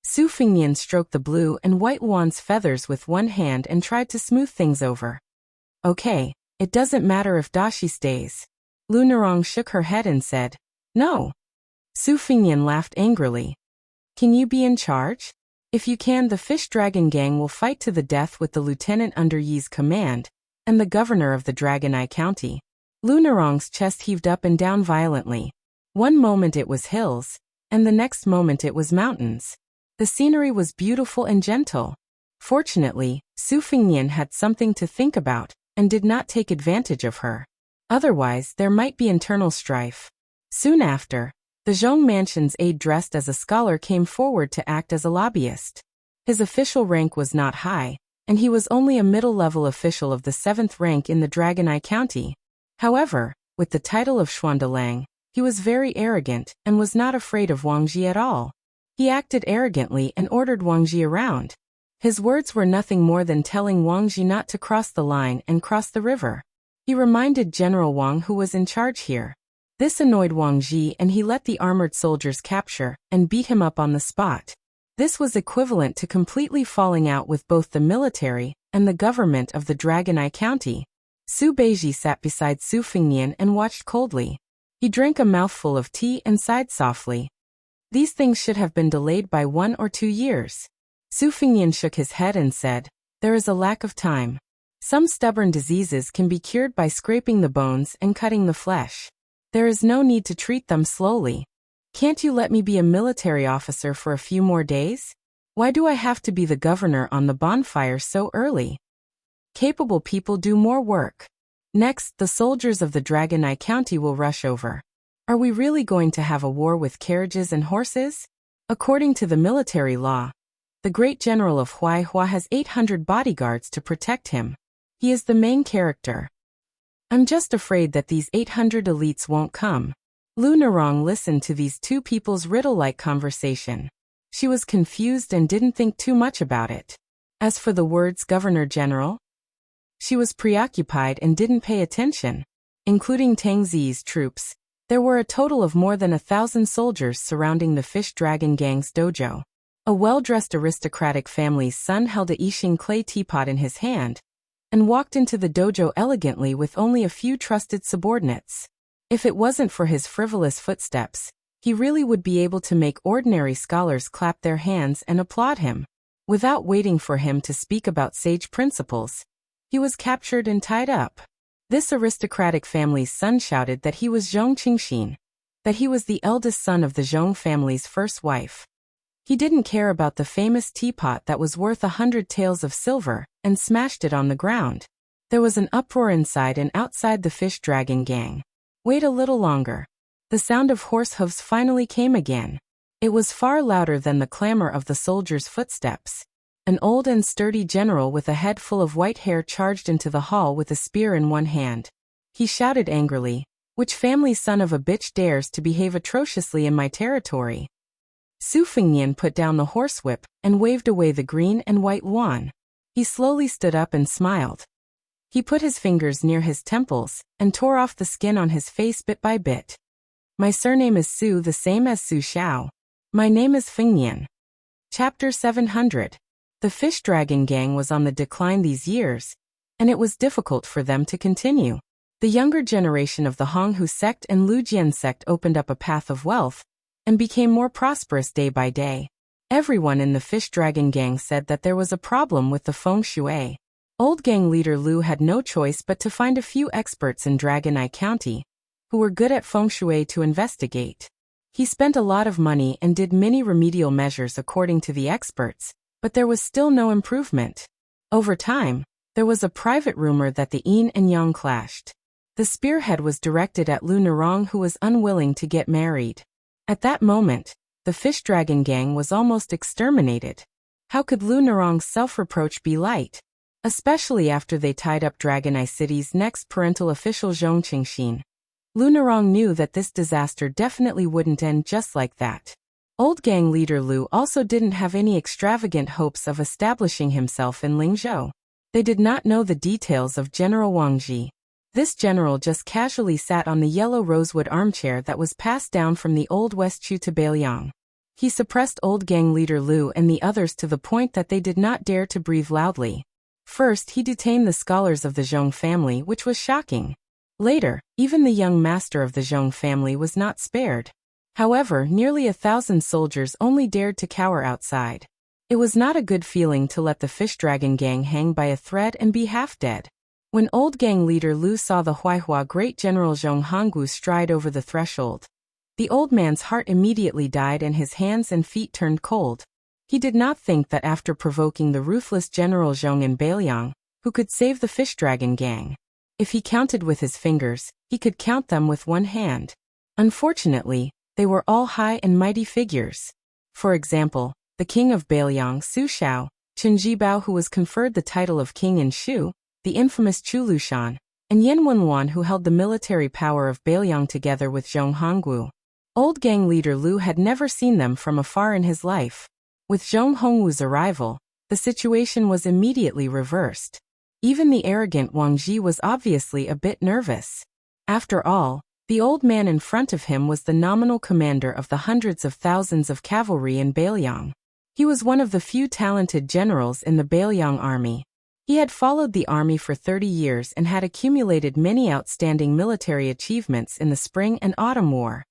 Su Fingnian stroked the blue and white wan's feathers with one hand and tried to smooth things over. Okay, it doesn't matter if Dashi stays. Lu Nerong shook her head and said, No. Su Fingnian laughed angrily. Can you be in charge? If you can, the Fish Dragon Gang will fight to the death with the lieutenant under Yi's command, and the governor of the Dragon Eye County. Lu Nerong's chest heaved up and down violently. One moment it was hills, and the next moment it was mountains. The scenery was beautiful and gentle. Fortunately, Su Fingnian had something to think about, and did not take advantage of her. Otherwise, there might be internal strife. Soon after, the Zhong Mansion's aide dressed as a scholar came forward to act as a lobbyist. His official rank was not high, and he was only a middle-level official of the 7th rank in the Dragon Eye County. However, with the title of Xuandalang, he was very arrogant and was not afraid of Wang Ji at all. He acted arrogantly and ordered Wang Ji around. His words were nothing more than telling Wang Ji not to cross the line and cross the river. He reminded General Wang who was in charge here. This annoyed Wang Ji and he let the armored soldiers capture and beat him up on the spot. This was equivalent to completely falling out with both the military and the government of the Dragon Eye County. Su Beiji sat beside Su Fingnian and watched coldly. He drank a mouthful of tea and sighed softly. These things should have been delayed by 1 or 2 years. Su Fingnian shook his head and said, There is a lack of time. Some stubborn diseases can be cured by scraping the bones and cutting the flesh. There is no need to treat them slowly. Can't you let me be a military officer for a few more days? Why do I have to be the governor on the bonfire so early? Capable people do more work. Next, the soldiers of the Dragon Eye County will rush over. Are we really going to have a war with carriages and horses? According to the military law, the great general of Huaihua has 800 bodyguards to protect him. He is the main character. I'm just afraid that these 800 elites won't come. Lu Nerong listened to these two people's riddle-like conversation. She was confused and didn't think too much about it. As for the words Governor General, she was preoccupied and didn't pay attention. Including Tang Zi's troops, there were a total of more than 1,000 soldiers surrounding the Fish Dragon Gang's dojo. A well-dressed aristocratic family's son held a Yixing clay teapot in his hand and walked into the dojo elegantly with only a few trusted subordinates. If it wasn't for his frivolous footsteps, he really would be able to make ordinary scholars clap their hands and applaud him. Without waiting for him to speak about sage principles, he was captured and tied up. This aristocratic family's son shouted that he was Zhong Qingxin, that he was the eldest son of the Zhong family's first wife. He didn't care about the famous teapot that was worth 100 taels of silver, and smashed it on the ground. There was an uproar inside and outside the Fish Dragon Gang. Wait a little longer. The sound of horse hooves finally came again. It was far louder than the clamor of the soldiers' footsteps. An old and sturdy general with a head full of white hair charged into the hall with a spear in one hand. He shouted angrily, Which family son of a bitch dares to behave atrociously in my territory? Su Fingnian put down the horsewhip and waved away the green and white wand. He slowly stood up and smiled. He put his fingers near his temples and tore off the skin on his face bit by bit. My surname is Su, the same as Su Xiao. My name is Fingnian. Chapter 700. The Fish Dragon Gang was on the decline these years, and it was difficult for them to continue. The younger generation of the Honghu sect and Lujian sect opened up a path of wealth, and became more prosperous day by day. Everyone in the Fish Dragon Gang said that there was a problem with the feng shui. Old gang leader Lu had no choice but to find a few experts in Dragon Eye County, who were good at feng shui to investigate. He spent a lot of money and did many remedial measures according to the experts, but there was still no improvement. Over time, there was a private rumor that the yin and yang clashed. The spearhead was directed at Lu Nerong, who was unwilling to get married. At that moment, the Fish Dragon Gang was almost exterminated. How could Lu Nerong's self-reproach be light? Especially after they tied up Dragon Eye City's next parental official Zhong Qingxin. Lu Nerong knew that this disaster definitely wouldn't end just like that. Old gang leader Lu also didn't have any extravagant hopes of establishing himself in Lingzhou. They did not know the details of General Wang Ji. This general just casually sat on the yellow rosewood armchair that was passed down from the old West Chu to Beiliang. He suppressed old gang leader Lu and the others to the point that they did not dare to breathe loudly. First, he detained the scholars of the Zhong family, which was shocking. Later, even the young master of the Zhong family was not spared. However, nearly 1,000 soldiers only dared to cower outside. It was not a good feeling to let the fish dragon gang hang by a thread and be half dead. When old gang leader Lu saw the Huaihua great general Zhong Hongwu stride over the threshold, the old man's heart immediately died and his hands and feet turned cold. He did not think that after provoking the ruthless General Zhong in Beiliang, who could save the fish dragon gang, if he counted with his fingers, he could count them with one hand. Unfortunately, they were all high and mighty figures. For example, the king of Beiliang, Su Shao, Chen Jibao, who was conferred the title of king in Shu, the infamous Chu Lushan, and Yan Wenwan, who held the military power of Beiliang together with Zhong Hongwu. Old gang leader Lu had never seen them from afar in his life. With Zhong Hongwu's arrival, the situation was immediately reversed. Even the arrogant Wang Ji was obviously a bit nervous. After all, the old man in front of him was the nominal commander of the hundreds of thousands of cavalry in Beiliang. He was one of the few talented generals in the Beiliang army. He had followed the army for 30 years and had accumulated many outstanding military achievements in the Spring and Autumn War.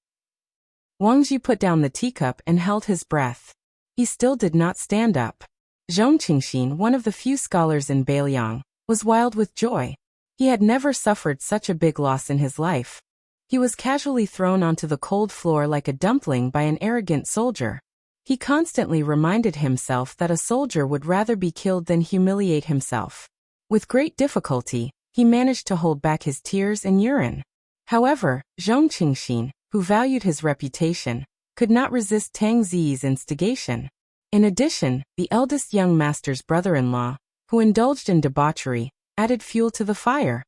Wang Ji put down the teacup and held his breath. He still did not stand up. Zhong Qingxin, one of the few scholars in Beiliang, was wild with joy. He had never suffered such a big loss in his life. He was casually thrown onto the cold floor like a dumpling by an arrogant soldier. He constantly reminded himself that a soldier would rather be killed than humiliate himself. With great difficulty, he managed to hold back his tears and urine. However, Zhong Qingxin, who valued his reputation, could not resist Tang Zi's instigation. In addition, the eldest young master's brother-in-law, who indulged in debauchery, added fuel to the fire.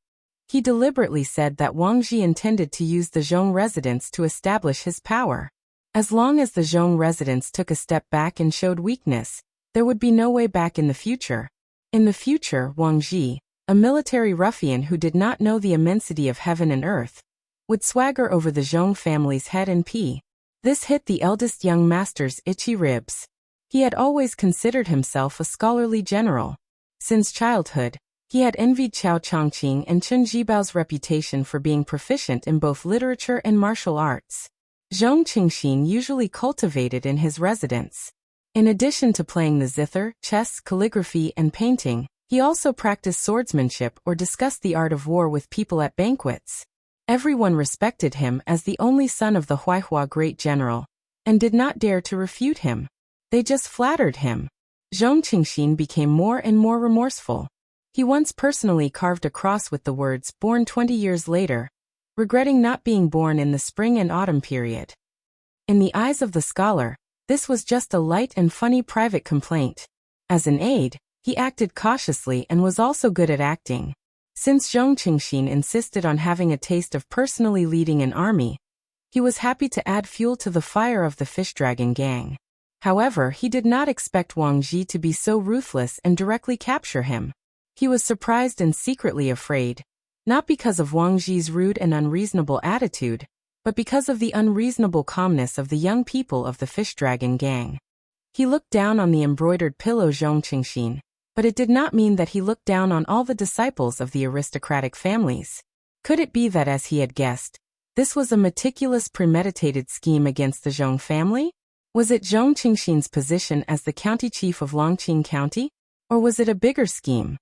He deliberately said that Wang Ji intended to use the Zhong residents to establish his power. As long as the Zhong residents took a step back and showed weakness, there would be no way back in the future. In the future, Wang Ji, a military ruffian who did not know the immensity of heaven and earth, would swagger over the Zhong family's head and pee. This hit the eldest young master's itchy ribs. He had always considered himself a scholarly general. Since childhood, he had envied Qiao Chongqing and Chen Jibao's reputation for being proficient in both literature and martial arts. Zhong Qingxin usually cultivated in his residence. In addition to playing the zither, chess, calligraphy, and painting, he also practiced swordsmanship or discussed the art of war with people at banquets. Everyone respected him as the only son of the Huaihua great general, and did not dare to refute him. They just flattered him. Zhong Qingxin became more and more remorseful. He once personally carved a cross with the words, "Born 20 years later," regretting not being born in the spring and autumn period. In the eyes of the scholar, this was just a light and funny private complaint. As an aide, he acted cautiously and was also good at acting. Since Zhong Qingxin insisted on having a taste of personally leading an army, he was happy to add fuel to the fire of the fish dragon gang. However, he did not expect Wang Ji to be so ruthless and directly capture him. He was surprised and secretly afraid, not because of Wang Ji's rude and unreasonable attitude, but because of the unreasonable calmness of the young people of the fish dragon gang. He looked down on the embroidered pillow Zhong Qingxin, but it did not mean that he looked down on all the disciples of the aristocratic families. Could it be that, as he had guessed, this was a meticulous premeditated scheme against the Zhong family? Was it Zhong Qingxin's position as the county chief of Longqing County? Or was it a bigger scheme?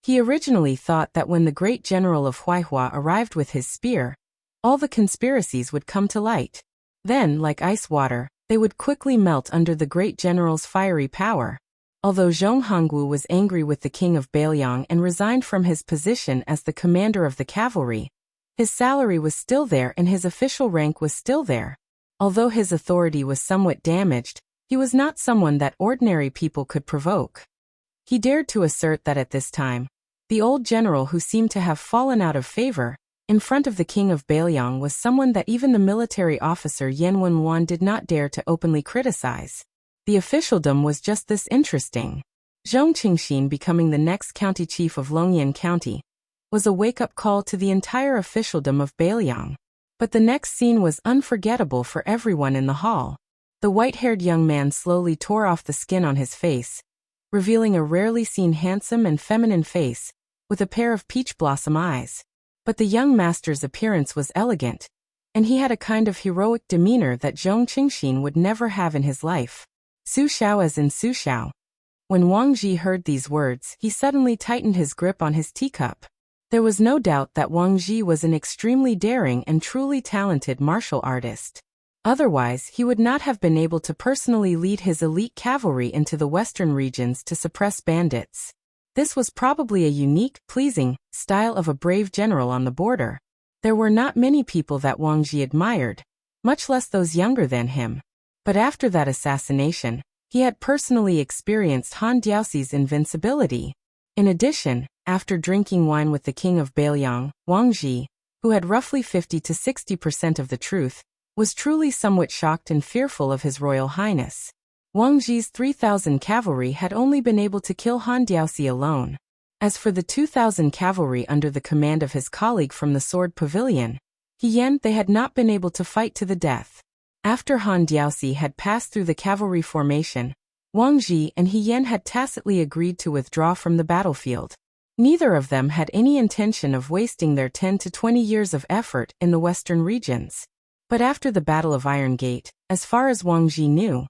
He originally thought that when the great general of Huaihua arrived with his spear, all the conspiracies would come to light. Then, like ice water, they would quickly melt under the great general's fiery power. Although Zhong Hongwu was angry with the king of Beiliang and resigned from his position as the commander of the cavalry, his salary was still there and his official rank was still there. Although his authority was somewhat damaged, he was not someone that ordinary people could provoke. He dared to assert that at this time, the old general who seemed to have fallen out of favor in front of the king of Beiliang was someone that even the military officer Yan Wenwan did not dare to openly criticize. The officialdom was just this interesting. Zhong Qingxin becoming the next county chief of Longyan County was a wake-up call to the entire officialdom of Beiliang. But the next scene was unforgettable for everyone in the hall. The white-haired young man slowly tore off the skin on his face, revealing a rarely seen handsome and feminine face, with a pair of peach blossom eyes. But the young master's appearance was elegant, and he had a kind of heroic demeanor that Zhong Qingxin would never have in his life. Su Xiao as in Su Xiao. When Wang Ji heard these words, he suddenly tightened his grip on his teacup. There was no doubt that Wang Ji was an extremely daring and truly talented martial artist. Otherwise, he would not have been able to personally lead his elite cavalry into the western regions to suppress bandits. This was probably a unique, pleasing style of a brave general on the border. There were not many people that Wang Ji admired, much less those younger than him. But after that assassination, he had personally experienced Han Diaoxi's invincibility. In addition, after drinking wine with the king of Beiliang, Wang Ji, who had roughly 50 to 60% of the truth, was truly somewhat shocked and fearful of His Royal Highness. Wang Ji's 3,000 cavalry had only been able to kill Han Diaoxi alone. As for the 2,000 cavalry under the command of his colleague from the Sword Pavilion, He Yan, they had not been able to fight to the death. After Han Diaoxi had passed through the cavalry formation, Wang Ji and He Yan had tacitly agreed to withdraw from the battlefield. Neither of them had any intention of wasting their 10 to 20 years of effort in the western regions. But after the Battle of Iron Gate, as far as Wang Ji knew,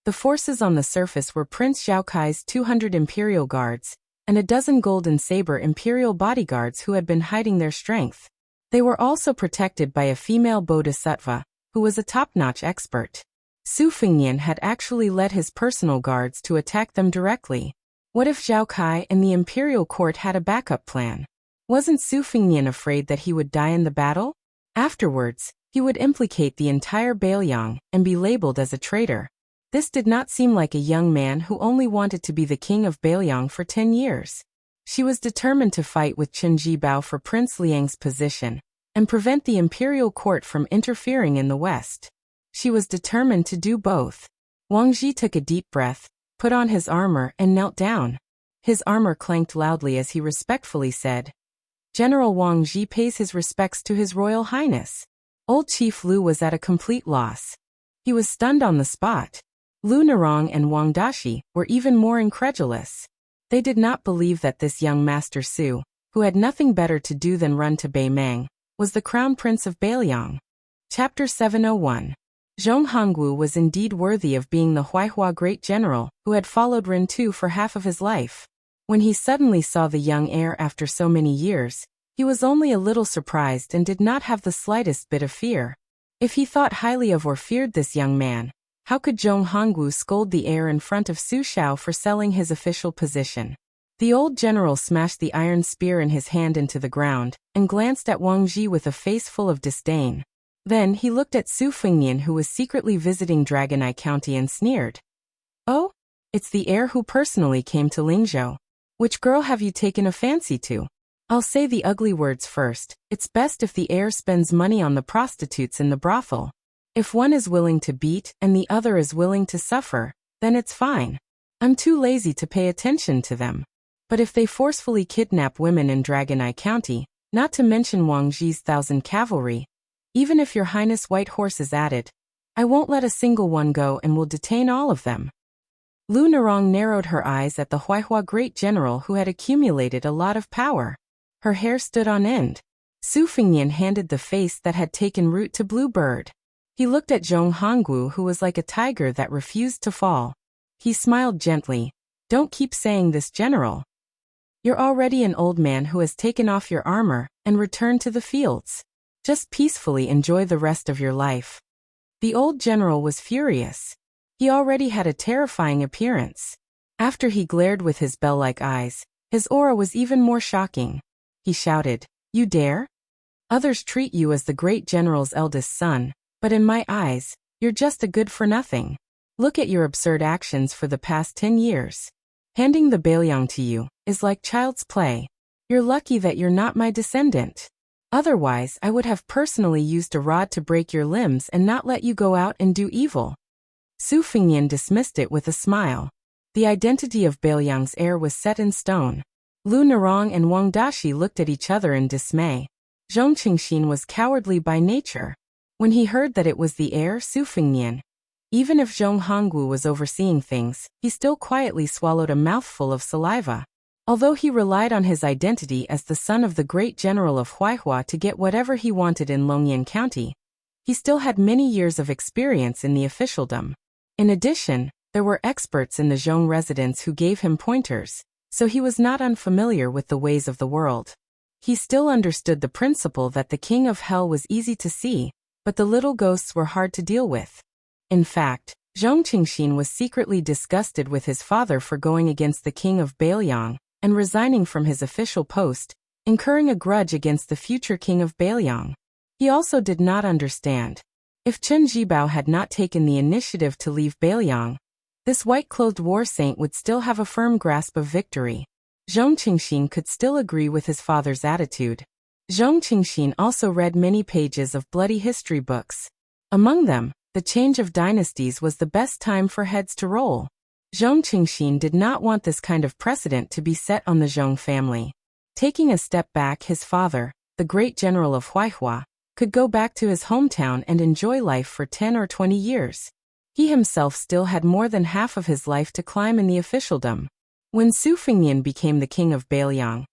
the forces on the surface were Prince Zhao Kai's 200 imperial guards, and a dozen golden saber imperial bodyguards who had been hiding their strength. They were also protected by a female bodhisattva, who was a top-notch expert. Su Fengnian had actually led his personal guards to attack them directly. What if Zhao Kai and the imperial court had a backup plan? Wasn't Su Fengnian afraid that he would die in the battle? Afterwards, he would implicate the entire Beiliang and be labeled as a traitor. This did not seem like a young man who only wanted to be the king of Beiliang for 10 years. She was determined to fight with Chen Jibao for Prince Liang's position and prevent the imperial court from interfering in the west. She was determined to do both. Wang Ji took a deep breath, put on his armor and knelt down. His armor clanked loudly as he respectfully said, "General Wang Ji pays his respects to His Royal Highness." Old Chief Lu was at a complete loss. He was stunned on the spot. Lu Narong and Wang Dashi were even more incredulous. They did not believe that this young Master Su, who had nothing better to do than run to Beimang, was the Crown Prince of Beiliang. Chapter 701. Zhong Hongwu was indeed worthy of being the Huaihua great general who had followed Ren Tu for half of his life. When he suddenly saw the young heir after so many years, he was only a little surprised and did not have the slightest bit of fear. If he thought highly of or feared this young man, how could Zhong Hongwu scold the heir in front of Su Xiao for selling his official position? The old general smashed the iron spear in his hand into the ground and glanced at Wang Ji with a face full of disdain. Then he looked at Su Fengnian, who was secretly visiting Dragon Eye County, and sneered. "Oh? It's the heir who personally came to Lingzhou. Which girl have you taken a fancy to? I'll say the ugly words first. It's best if the heir spends money on the prostitutes in the brothel. If one is willing to beat and the other is willing to suffer, then it's fine. I'm too lazy to pay attention to them. But if they forcefully kidnap women in Dragon Eye County, not to mention Wang Ji's 1,000 cavalry, even if Your Highness White Horse is added, I won't let a single one go and will detain all of them." Lu Narong narrowed her eyes at the Huaihua great general who had accumulated a lot of power. Her hair stood on end. Su Fengnian handed the face that had taken root to Blue Bird. He looked at Zhong Hongwu, who was like a tiger that refused to fall. He smiled gently. "Don't keep saying this, General. You're already an old man who has taken off your armor and returned to the fields. Just peacefully enjoy the rest of your life." The old general was furious. He already had a terrifying appearance. After he glared with his bell-like eyes, his aura was even more shocking. He shouted, "You dare? Others treat you as the great general's eldest son, but in my eyes, you're just a good-for-nothing. Look at your absurd actions for the past 10 years. Handing the Beiliang to you is like child's play. You're lucky that you're not my descendant. Otherwise, I would have personally used a rod to break your limbs and not let you go out and do evil." Su Fengnian dismissed it with a smile. The identity of Beiliang's heir was set in stone. Lu Narong and Wang Dashi looked at each other in dismay. Zhong Qingxin was cowardly by nature. When he heard that it was the heir, Su Fengnian, Even if Zhong Hongwu was overseeing things, he still quietly swallowed a mouthful of saliva. Although he relied on his identity as the son of the great general of Huaihua to get whatever he wanted in Longyan County, he still had many years of experience in the officialdom. In addition, there were experts in the Zhong residence who gave him pointers, so he was not unfamiliar with the ways of the world. He still understood the principle that the king of hell was easy to see, but the little ghosts were hard to deal with. In fact, Zhong Qingxin was secretly disgusted with his father for going against the king of Bailiang and resigning from his official post, incurring a grudge against the future king of Bailiang. He also did not understand. If Chen Jibao had not taken the initiative to leave Bailiang, this white-clothed war saint would still have a firm grasp of victory. Zhong Qingxin could still agree with his father's attitude. Zhong Qingxin also read many pages of bloody history books. Among them, the change of dynasties was the best time for heads to roll. Zhong Qingxin did not want this kind of precedent to be set on the Zhong family. Taking a step back, his father, the great general of Huaihua, could go back to his hometown and enjoy life for 10 or 20 years. He himself still had more than half of his life to climb in the officialdom. When Su Fengnian became the king of Bailiang,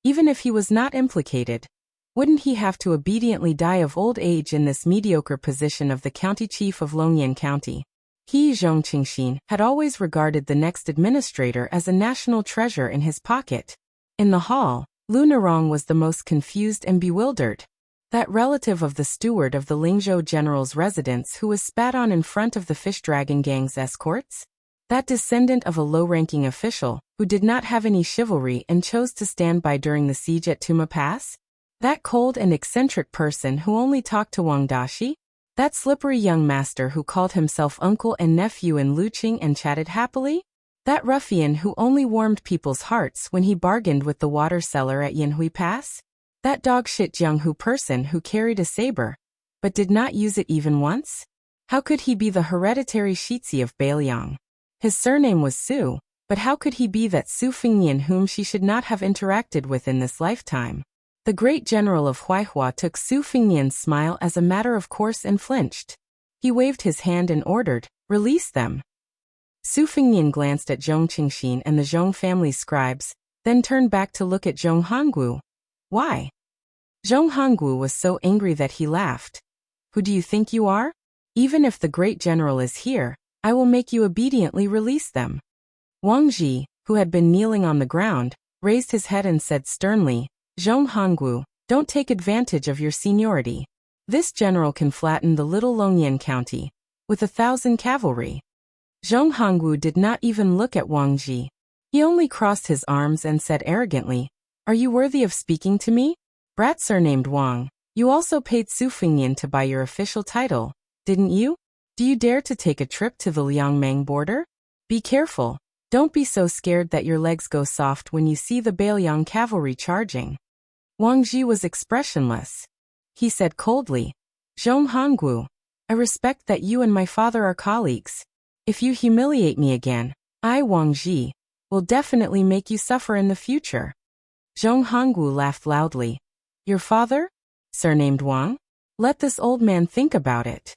even if he was not implicated, wouldn't he have to obediently die of old age in this mediocre position of the county chief of Longyan County? He, Zhong Qingxin, had always regarded the next administrator as a national treasure in his pocket. In the hall, Lu Nerong was the most confused and bewildered. That relative of the steward of the Lingzhou general's residence who was spat on in front of the Fish Dragon gang's escorts? That descendant of a low-ranking official who did not have any chivalry and chose to stand by during the siege at Tuma Pass? That cold and eccentric person who only talked to Wang Dashi? That slippery young master who called himself uncle and nephew in Luqing and chatted happily? That ruffian who only warmed people's hearts when he bargained with the water seller at Yanhui Pass? That dog-shit Jianghu person who carried a saber, but did not use it even once? How could he be the hereditary Shitzi of Bailiang? His surname was Su, but how could he be that Su Fengnian whom she should not have interacted with in this lifetime? The great general of Huaihua took Su Fengnian's smile as a matter of course and flinched. He waved his hand and ordered, "Release them." Su Fengnian glanced at Zhong Qingxin and the Zhong family scribes, then turned back to look at Zhong Hongwu. Why? Zhong Hongwu was so angry that he laughed. Who do you think you are? Even if the great general is here, I will make you obediently release them. Wang Ji, who had been kneeling on the ground, raised his head and said sternly, Zhong Hongwu, don't take advantage of your seniority. This general can flatten the little Longyan County with 1,000 cavalry. Zhong Hongwu did not even look at Wang Ji. He only crossed his arms and said arrogantly, Are you worthy of speaking to me? Brat surnamed Wang, you also paid Su Fengnian to buy your official title, didn't you? Do you dare to take a trip to the Liangmang border? Be careful. Don't be so scared that your legs go soft when you see the Bailiang cavalry charging. Wang Ji was expressionless. He said coldly, Zhong Hongwu, I respect that you and my father are colleagues. If you humiliate me again, I, Wang Ji, will definitely make you suffer in the future. Zhong Hongwu laughed loudly. Your father? Surnamed Wang? Let this old man think about it.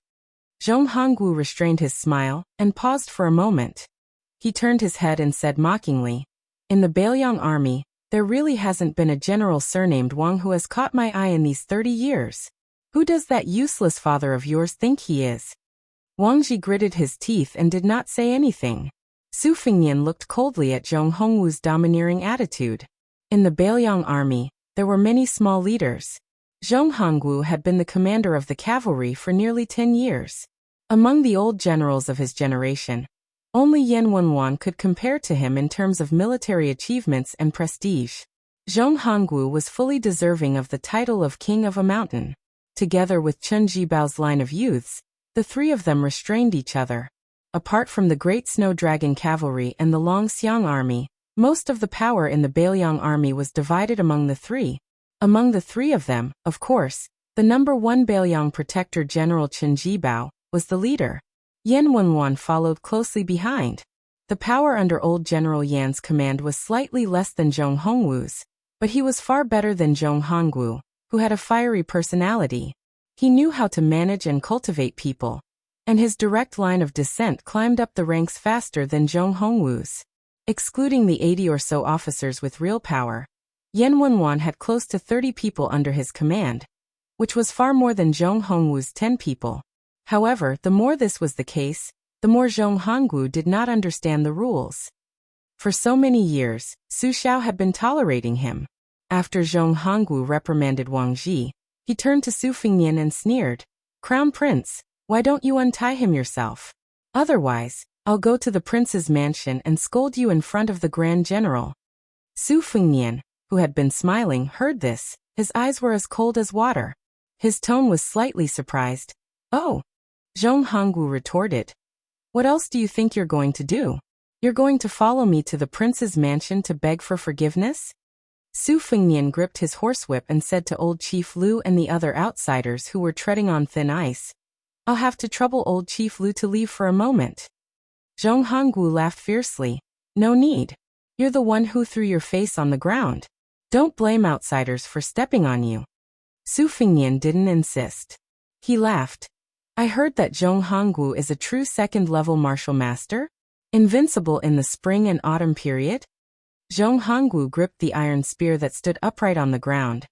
Zhong Hongwu restrained his smile and paused for a moment. He turned his head and said mockingly, In the Bailiang army, there really hasn't been a general surnamed Wang who has caught my eye in these 30 years. Who does that useless father of yours think he is? Wang Ji gritted his teeth and did not say anything. Su Fengnian looked coldly at Zhong Hongwu's domineering attitude. In the Bailiang army, there were many small leaders. Zhong Hongwu had been the commander of the cavalry for nearly 10 years. Among the old generals of his generation, only Yan Wenwan could compare to him in terms of military achievements and prestige. Zhong Hongwu was fully deserving of the title of King of a Mountain. Together with Chen Jibao's line of youths, the three of them restrained each other. Apart from the Great Snow Dragon Cavalry and the Long Xiang Army, most of the power in the Bailiang Army was divided among the three. Among the three of them, of course, the number one Bailiang Protector General Chen Jibao was the leader. Yan Wenwan followed closely behind. The power under old General Yan's command was slightly less than Zhong Hongwu's, but he was far better than Zhong Hongwu, who had a fiery personality. He knew how to manage and cultivate people. and his direct line of descent climbed up the ranks faster than Zhong Hongwu's. Excluding the 80 or so officers with real power, Yan Wenwan had close to 30 people under his command, which was far more than Zhong Hongwu's 10 people. However, the more this was the case, the more Zhong Hongwu did not understand the rules. For so many years, Su Xiao had been tolerating him. After Zhong Hongwu reprimanded Wang Ji, he turned to Su Fengnian and sneered, "Crown Prince, why don't you untie him yourself? Otherwise, I'll go to the prince's mansion and scold you in front of the Grand General." Su Fengnian, who had been smiling, heard this. His eyes were as cold as water. His tone was slightly surprised. "Oh," Zhong Hongwu retorted. "What else do you think you're going to do? You're going to follow me to the prince's mansion to beg for forgiveness?" Su Fengnian gripped his horsewhip and said to old Chief Lu and the other outsiders who were treading on thin ice, "I'll have to trouble old Chief Lu to leave for a moment." Zhong Hongwu laughed fiercely. "No need. You're the one who threw your face on the ground. Don't blame outsiders for stepping on you." Su Fengnian didn't insist. He laughed. "I heard that Zhong Hongwu is a true second-level martial master? Invincible in the spring and autumn period?" Zhong Hongwu gripped the iron spear that stood upright on the ground.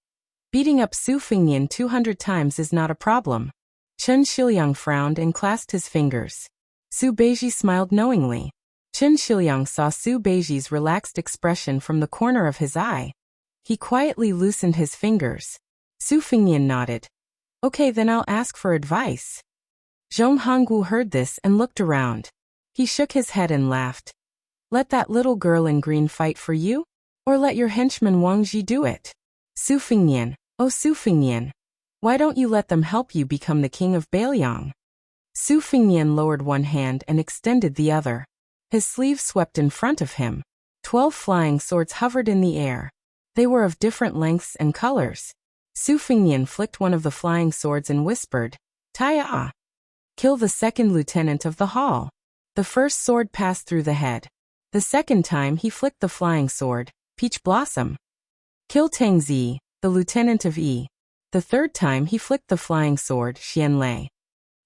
"Beating up Su Fengnian 200 times is not a problem." Chen Shiliang frowned and clasped his fingers. Su Beiji smiled knowingly. Chen Shiliang saw Su Beiji's relaxed expression from the corner of his eye. He quietly loosened his fingers. Su Fengnian nodded. "Okay, then I'll ask for advice." Zhong Hongwu heard this and looked around. He shook his head and laughed. "Let that little girl in green fight for you? Or let your henchman Wang Ji do it?" Su Fengnian, "Oh Su Fengnian, why don't you let them help you become the king of Bailiang?" Su Fengnian lowered one hand and extended the other. His sleeve swept in front of him. 12 flying swords hovered in the air. They were of different lengths and colors. Su Fengnian flicked one of the flying swords and whispered, "Taya! Kill the second lieutenant of the hall." The first sword passed through the head. The second time he flicked the flying sword, Peach Blossom. "Kill Tang Zi, the lieutenant of Yi." The third time he flicked the flying sword, Xian Lei.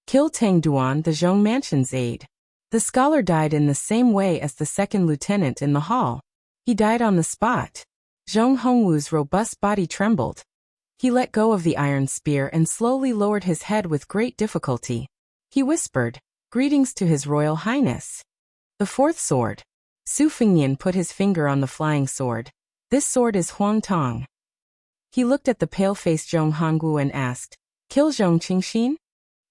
"Kill Tang Duan, the Zhong Mansion's aide." The scholar died in the same way as the second lieutenant in the hall. He died on the spot. Zhong Hongwu's robust body trembled. He let go of the iron spear and slowly lowered his head with great difficulty. He whispered, "Greetings to His Royal Highness." The fourth sword. Su Fengnian put his finger on the flying sword. "This sword is Huang Tong." He looked at the pale-faced Zhong Hongwu and asked, "Kill Zhong Qingxin?"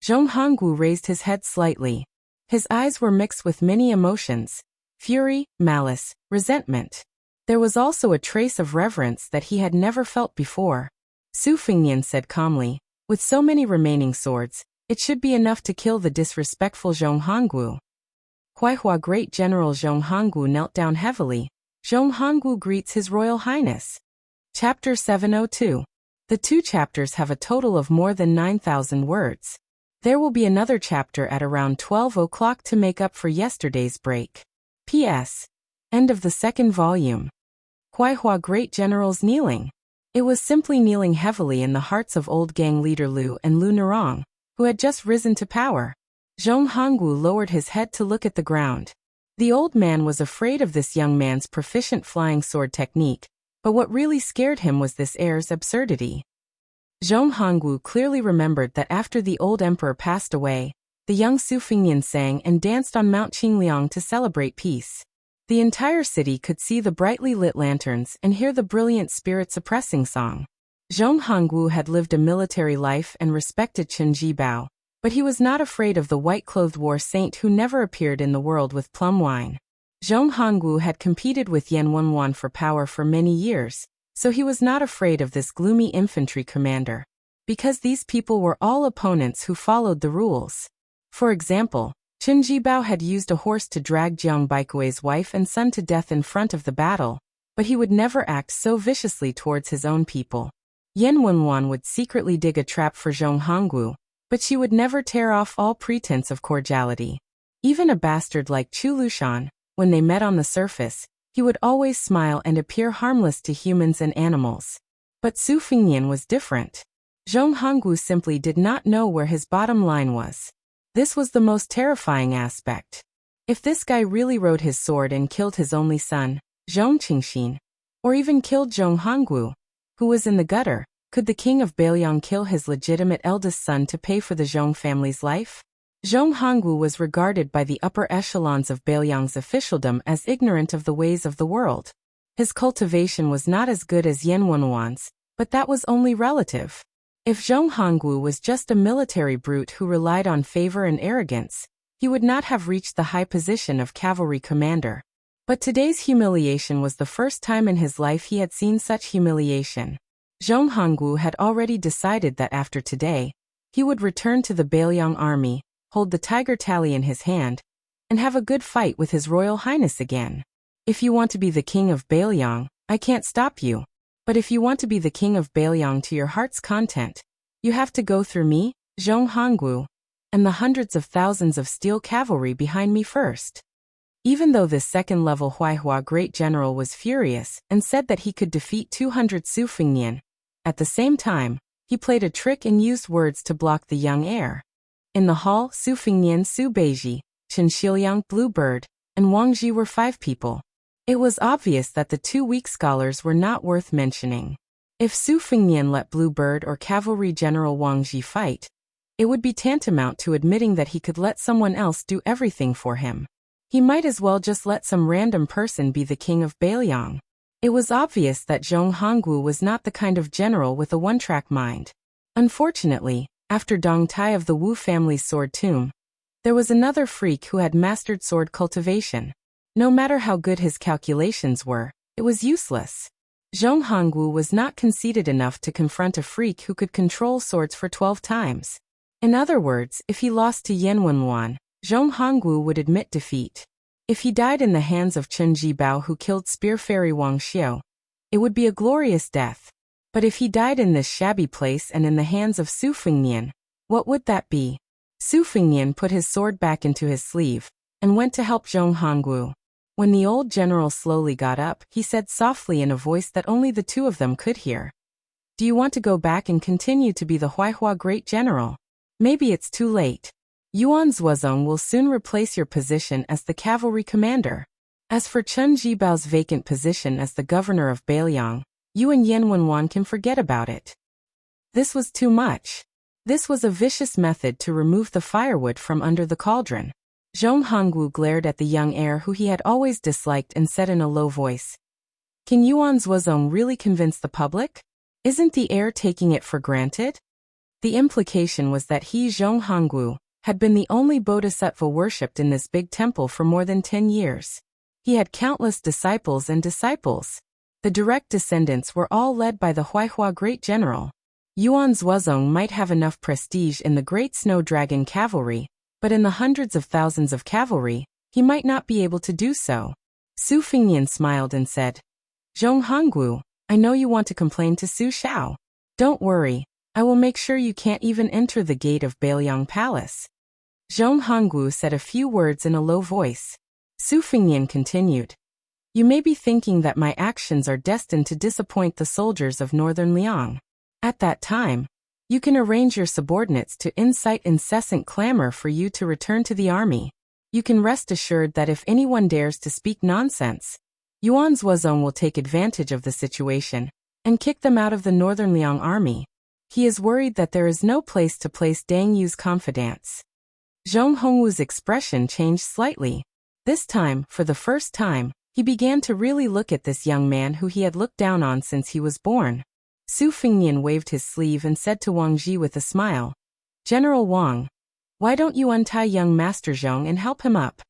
Zhong Hongwu raised his head slightly. His eyes were mixed with many emotions: fury, malice, resentment. There was also a trace of reverence that he had never felt before. Su Fengnian said calmly, "With so many remaining swords, it should be enough to kill the disrespectful Zhong Hongwu." Huaihua Great General Zhong Hongwu knelt down heavily. Zhong Hongwu greets His Royal Highness. Chapter 702. The 2 chapters have a total of more than 9,000 words. There will be another chapter at around 12 o'clock to make up for yesterday's break. P.S. End of the 2nd volume. Huaihua Great General's kneeling. It was simply kneeling heavily in the hearts of old gang leader Lu and Lu Nerong, who had just risen to power. Zhong Hongwu lowered his head to look at the ground. The old man was afraid of this young man's proficient flying sword technique, but what really scared him was this heir's absurdity. Zhong Hongwu clearly remembered that after the old emperor passed away, the young Su Fengnian sang and danced on Mount Qingliang to celebrate peace. The entire city could see the brightly lit lanterns and hear the brilliant spirit-suppressing song. Zhong Hongwu had lived a military life and respected Chen Jibao, but he was not afraid of the white-clothed war saint who never appeared in the world with plum wine. Zhong Hongwu had competed with Yan Wenwan for power for many years, so he was not afraid of this gloomy infantry commander, because these people were all opponents who followed the rules. For example, Chen Jibao had used a horse to drag Jiang Baikui's wife and son to death in front of the battle, but he would never act so viciously towards his own people. Yan Wenwan would secretly dig a trap for Zhong Hongwu, but she would never tear off all pretense of cordiality. Even a bastard like Chu Lushan, when they met on the surface, he would always smile and appear harmless to humans and animals. But Su Fengnian was different. Zhong Hongwu simply did not know where his bottom line was. This was the most terrifying aspect. If this guy really rode his sword and killed his only son, Zhong Qingxin, or even killed Zhong Hongwu, who was in the gutter, could the king of Beiliang kill his legitimate eldest son to pay for the Zhong family's life? Zhong Hongwu was regarded by the upper echelons of Beiliang's officialdom as ignorant of the ways of the world. His cultivation was not as good as Yan Wenwan's, but that was only relative. If Zhong Hongwu was just a military brute who relied on favor and arrogance, he would not have reached the high position of cavalry commander. But today's humiliation was the first time in his life he had seen such humiliation. Zhong Hongwu had already decided that after today, he would return to the Beiliang army, hold the tiger tally in his hand, and have a good fight with His Royal Highness again. If you want to be the king of Beiliang, I can't stop you. But if you want to be the king of Beiliang to your heart's content, you have to go through me, Zhong Hongwu, and the hundreds of thousands of steel cavalry behind me first. Even though this second-level Huaihua great general was furious and said that he could defeat 200 Su Fengnian, at the same time, he played a trick and used words to block the young heir. In the hall, Su Fengnian, Su Beiji, Chen Xiliang, Bluebird, and Wang Ji were 5 people. It was obvious that the 2 weak scholars were not worth mentioning. If Su Fengnian let Bluebird or Cavalry General Wang Ji fight, it would be tantamount to admitting that he could let someone else do everything for him. He might as well just let some random person be the king of Beiliang. It was obvious that Zhong Hongwu was not the kind of general with a one-track mind. Unfortunately, after Dong Tai of the Wu family's sword tomb, there was another freak who had mastered sword cultivation. No matter how good his calculations were, it was useless. Zhong Hongwu was not conceited enough to confront a freak who could control swords for 12 times. In other words, if he lost to Yan Wenwan, Zhong Hongwu would admit defeat. If he died in the hands of Chen Jibao who killed Spear Fairy Wang Xiao, it would be a glorious death. But if he died in this shabby place and in the hands of Su Fengnian, what would that be? Su Fengnian put his sword back into his sleeve and went to help Zhong Hongwu. When the old general slowly got up, he said softly in a voice that only the two of them could hear, "Do you want to go back and continue to be the Huaihua great general? Maybe it's too late. Yuan Zuozong will soon replace your position as the cavalry commander. As for Chen Jibao's vacant position as the governor of Beiliang, you and Yan Wenwan can forget about it." This was too much. This was a vicious method to remove the firewood from under the cauldron. Zhong Hongwu glared at the young heir who he had always disliked and said in a low voice, "Can Yuan Zuozong really convince the public? Isn't the heir taking it for granted?" The implication was that he, Zhong Hongwu, had been the only bodhisattva worshipped in this big temple for more than 10 years. He had countless disciples and disciples. The direct descendants were all led by the Huaihua great general. Yuan Zuozong might have enough prestige in the great snow dragon cavalry, but in the hundreds of thousands of cavalry, he might not be able to do so. Su Fengnian smiled and said, "Zhong Hongwu, I know you want to complain to Su Shao. Don't worry, I will make sure you can't even enter the gate of Beiliang Palace." Zhong Hongwu said a few words in a low voice. Su Fengnian continued, "You may be thinking that my actions are destined to disappoint the soldiers of Northern Liang. At that time, you can arrange your subordinates to incite incessant clamor for you to return to the army. You can rest assured that if anyone dares to speak nonsense, Yuan Zuozong will take advantage of the situation and kick them out of the Northern Liang army. He is worried that there is no place to place Dang Yu's confidants." Zhong Hongwu's expression changed slightly. This time, for the first time, he began to really look at this young man who he had looked down on since he was born. Su Fengnian waved his sleeve and said to Wang Ji with a smile, "General Wang, why don't you untie young Master Zhong and help him up?"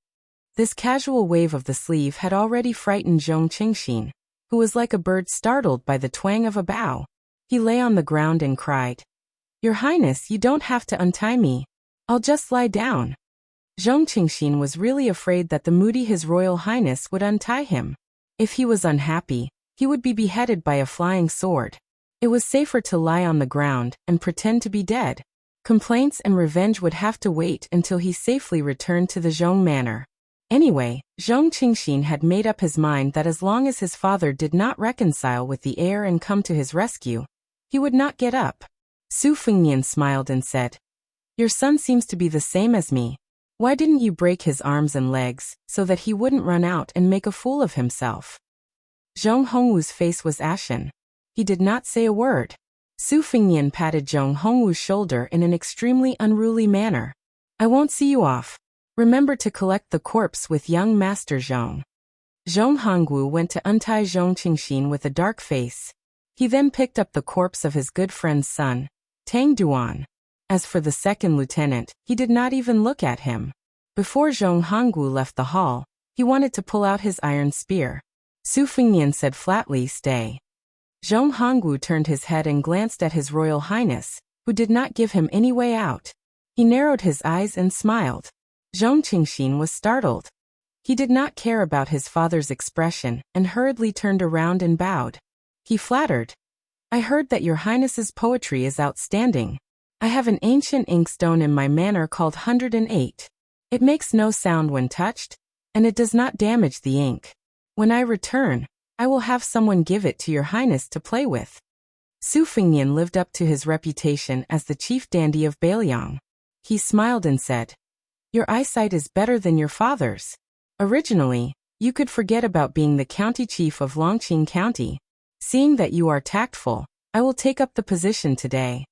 This casual wave of the sleeve had already frightened Zhong Qingxin, who was like a bird startled by the twang of a bow. He lay on the ground and cried, "Your Highness, you don't have to untie me. I'll just lie down." Zhong Qingxin was really afraid that the moody His Royal Highness would untie him. If he was unhappy, he would be beheaded by a flying sword. It was safer to lie on the ground and pretend to be dead. Complaints and revenge would have to wait until he safely returned to the Zhong manor. Anyway, Zhong Qingxin had made up his mind that as long as his father did not reconcile with the heir and come to his rescue, he would not get up. Su Fengnian smiled and said, Your son seems to be the same as me. Why didn't you break his arms and legs, so that he wouldn't run out and make a fool of himself? Zhong Hongwu's face was ashen. He did not say a word. Su Fingnian patted Zhong Hongwu's shoulder in an extremely unruly manner. I won't see you off. Remember to collect the corpse with young Master Zhong. Zhong Hongwu went to untie Zhong Qingxin with a dark face. He then picked up the corpse of his good friend's son, Tang Duan. As for the second lieutenant, he did not even look at him. Before Zhong Hongwu left the hall, he wanted to pull out his iron spear. Su Fingnian said flatly, "Stay." Zhong Hongwu turned his head and glanced at His Royal Highness, who did not give him any way out. He narrowed his eyes and smiled. Zhong Qingxin was startled. He did not care about his father's expression and hurriedly turned around and bowed. He flattered. I heard that your highness's poetry is outstanding. I have an ancient inkstone in my manor called 108. It makes no sound when touched, and it does not damage the ink. When I return, I will have someone give it to your highness to play with. Su Fingnian lived up to his reputation as the chief dandy of Bailiang. He smiled and said, Your eyesight is better than your father's. Originally, you could forget about being the county chief of Longqing County. Seeing that you are tactful, I will take up the position today.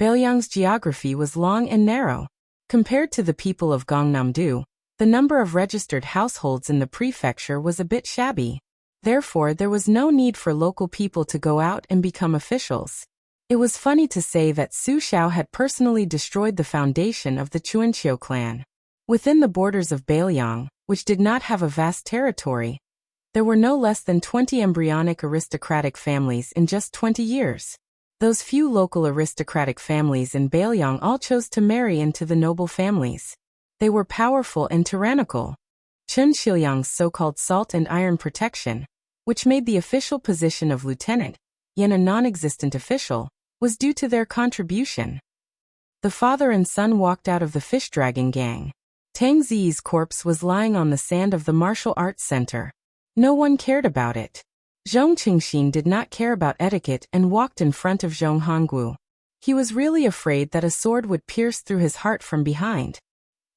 Bailiang's geography was long and narrow. Compared to the people of Gangnam-do, the number of registered households in the prefecture was a bit shabby. Therefore, there was no need for local people to go out and become officials. It was funny to say that Su Xiao had personally destroyed the foundation of the Chuanqiu clan. Within the borders of Bailiang, which did not have a vast territory, there were no less than 20 embryonic aristocratic families in just 20 years. Those few local aristocratic families in Bailiang all chose to marry into the noble families. They were powerful and tyrannical. Chen Xiuyang's so-called salt and iron protection, which made the official position of lieutenant, yet a non-existent official, was due to their contribution. The father and son walked out of the fish dragon gang. Tang Ziyi's corpse was lying on the sand of the martial arts center. No one cared about it. Zhong Qingxin did not care about etiquette and walked in front of Zhong Hongwu. He was really afraid that a sword would pierce through his heart from behind.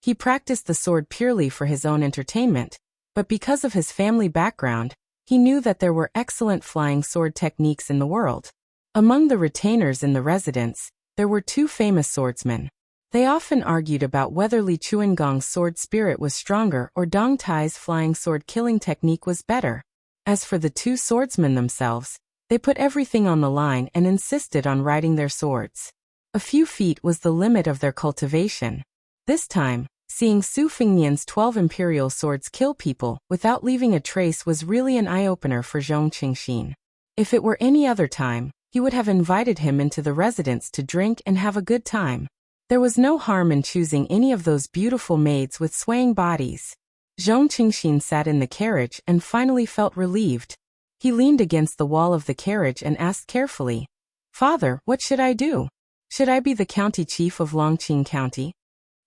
He practiced the sword purely for his own entertainment, but because of his family background, he knew that there were excellent flying sword techniques in the world. Among the retainers in the residence, there were two famous swordsmen. They often argued about whether Li Chuangong's sword spirit was stronger or Dong Tai's flying sword killing technique was better. As for the two swordsmen themselves, they put everything on the line and insisted on riding their swords. A few feet was the limit of their cultivation. This time, seeing Su Fingnian's 12 imperial swords kill people without leaving a trace was really an eye-opener for Zhong Qingxin. If it were any other time, he would have invited him into the residence to drink and have a good time. There was no harm in choosing any of those beautiful maids with swaying bodies. Zhong Qingxin sat in the carriage and finally felt relieved. He leaned against the wall of the carriage and asked carefully, Father, what should I do? Should I be the county chief of Longqing County?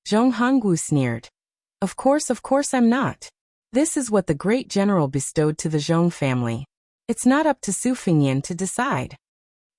Zhong Hongwu sneered. Of course I'm not. This is what the great general bestowed to the Zhong family. It's not up to Su Fingnian to decide.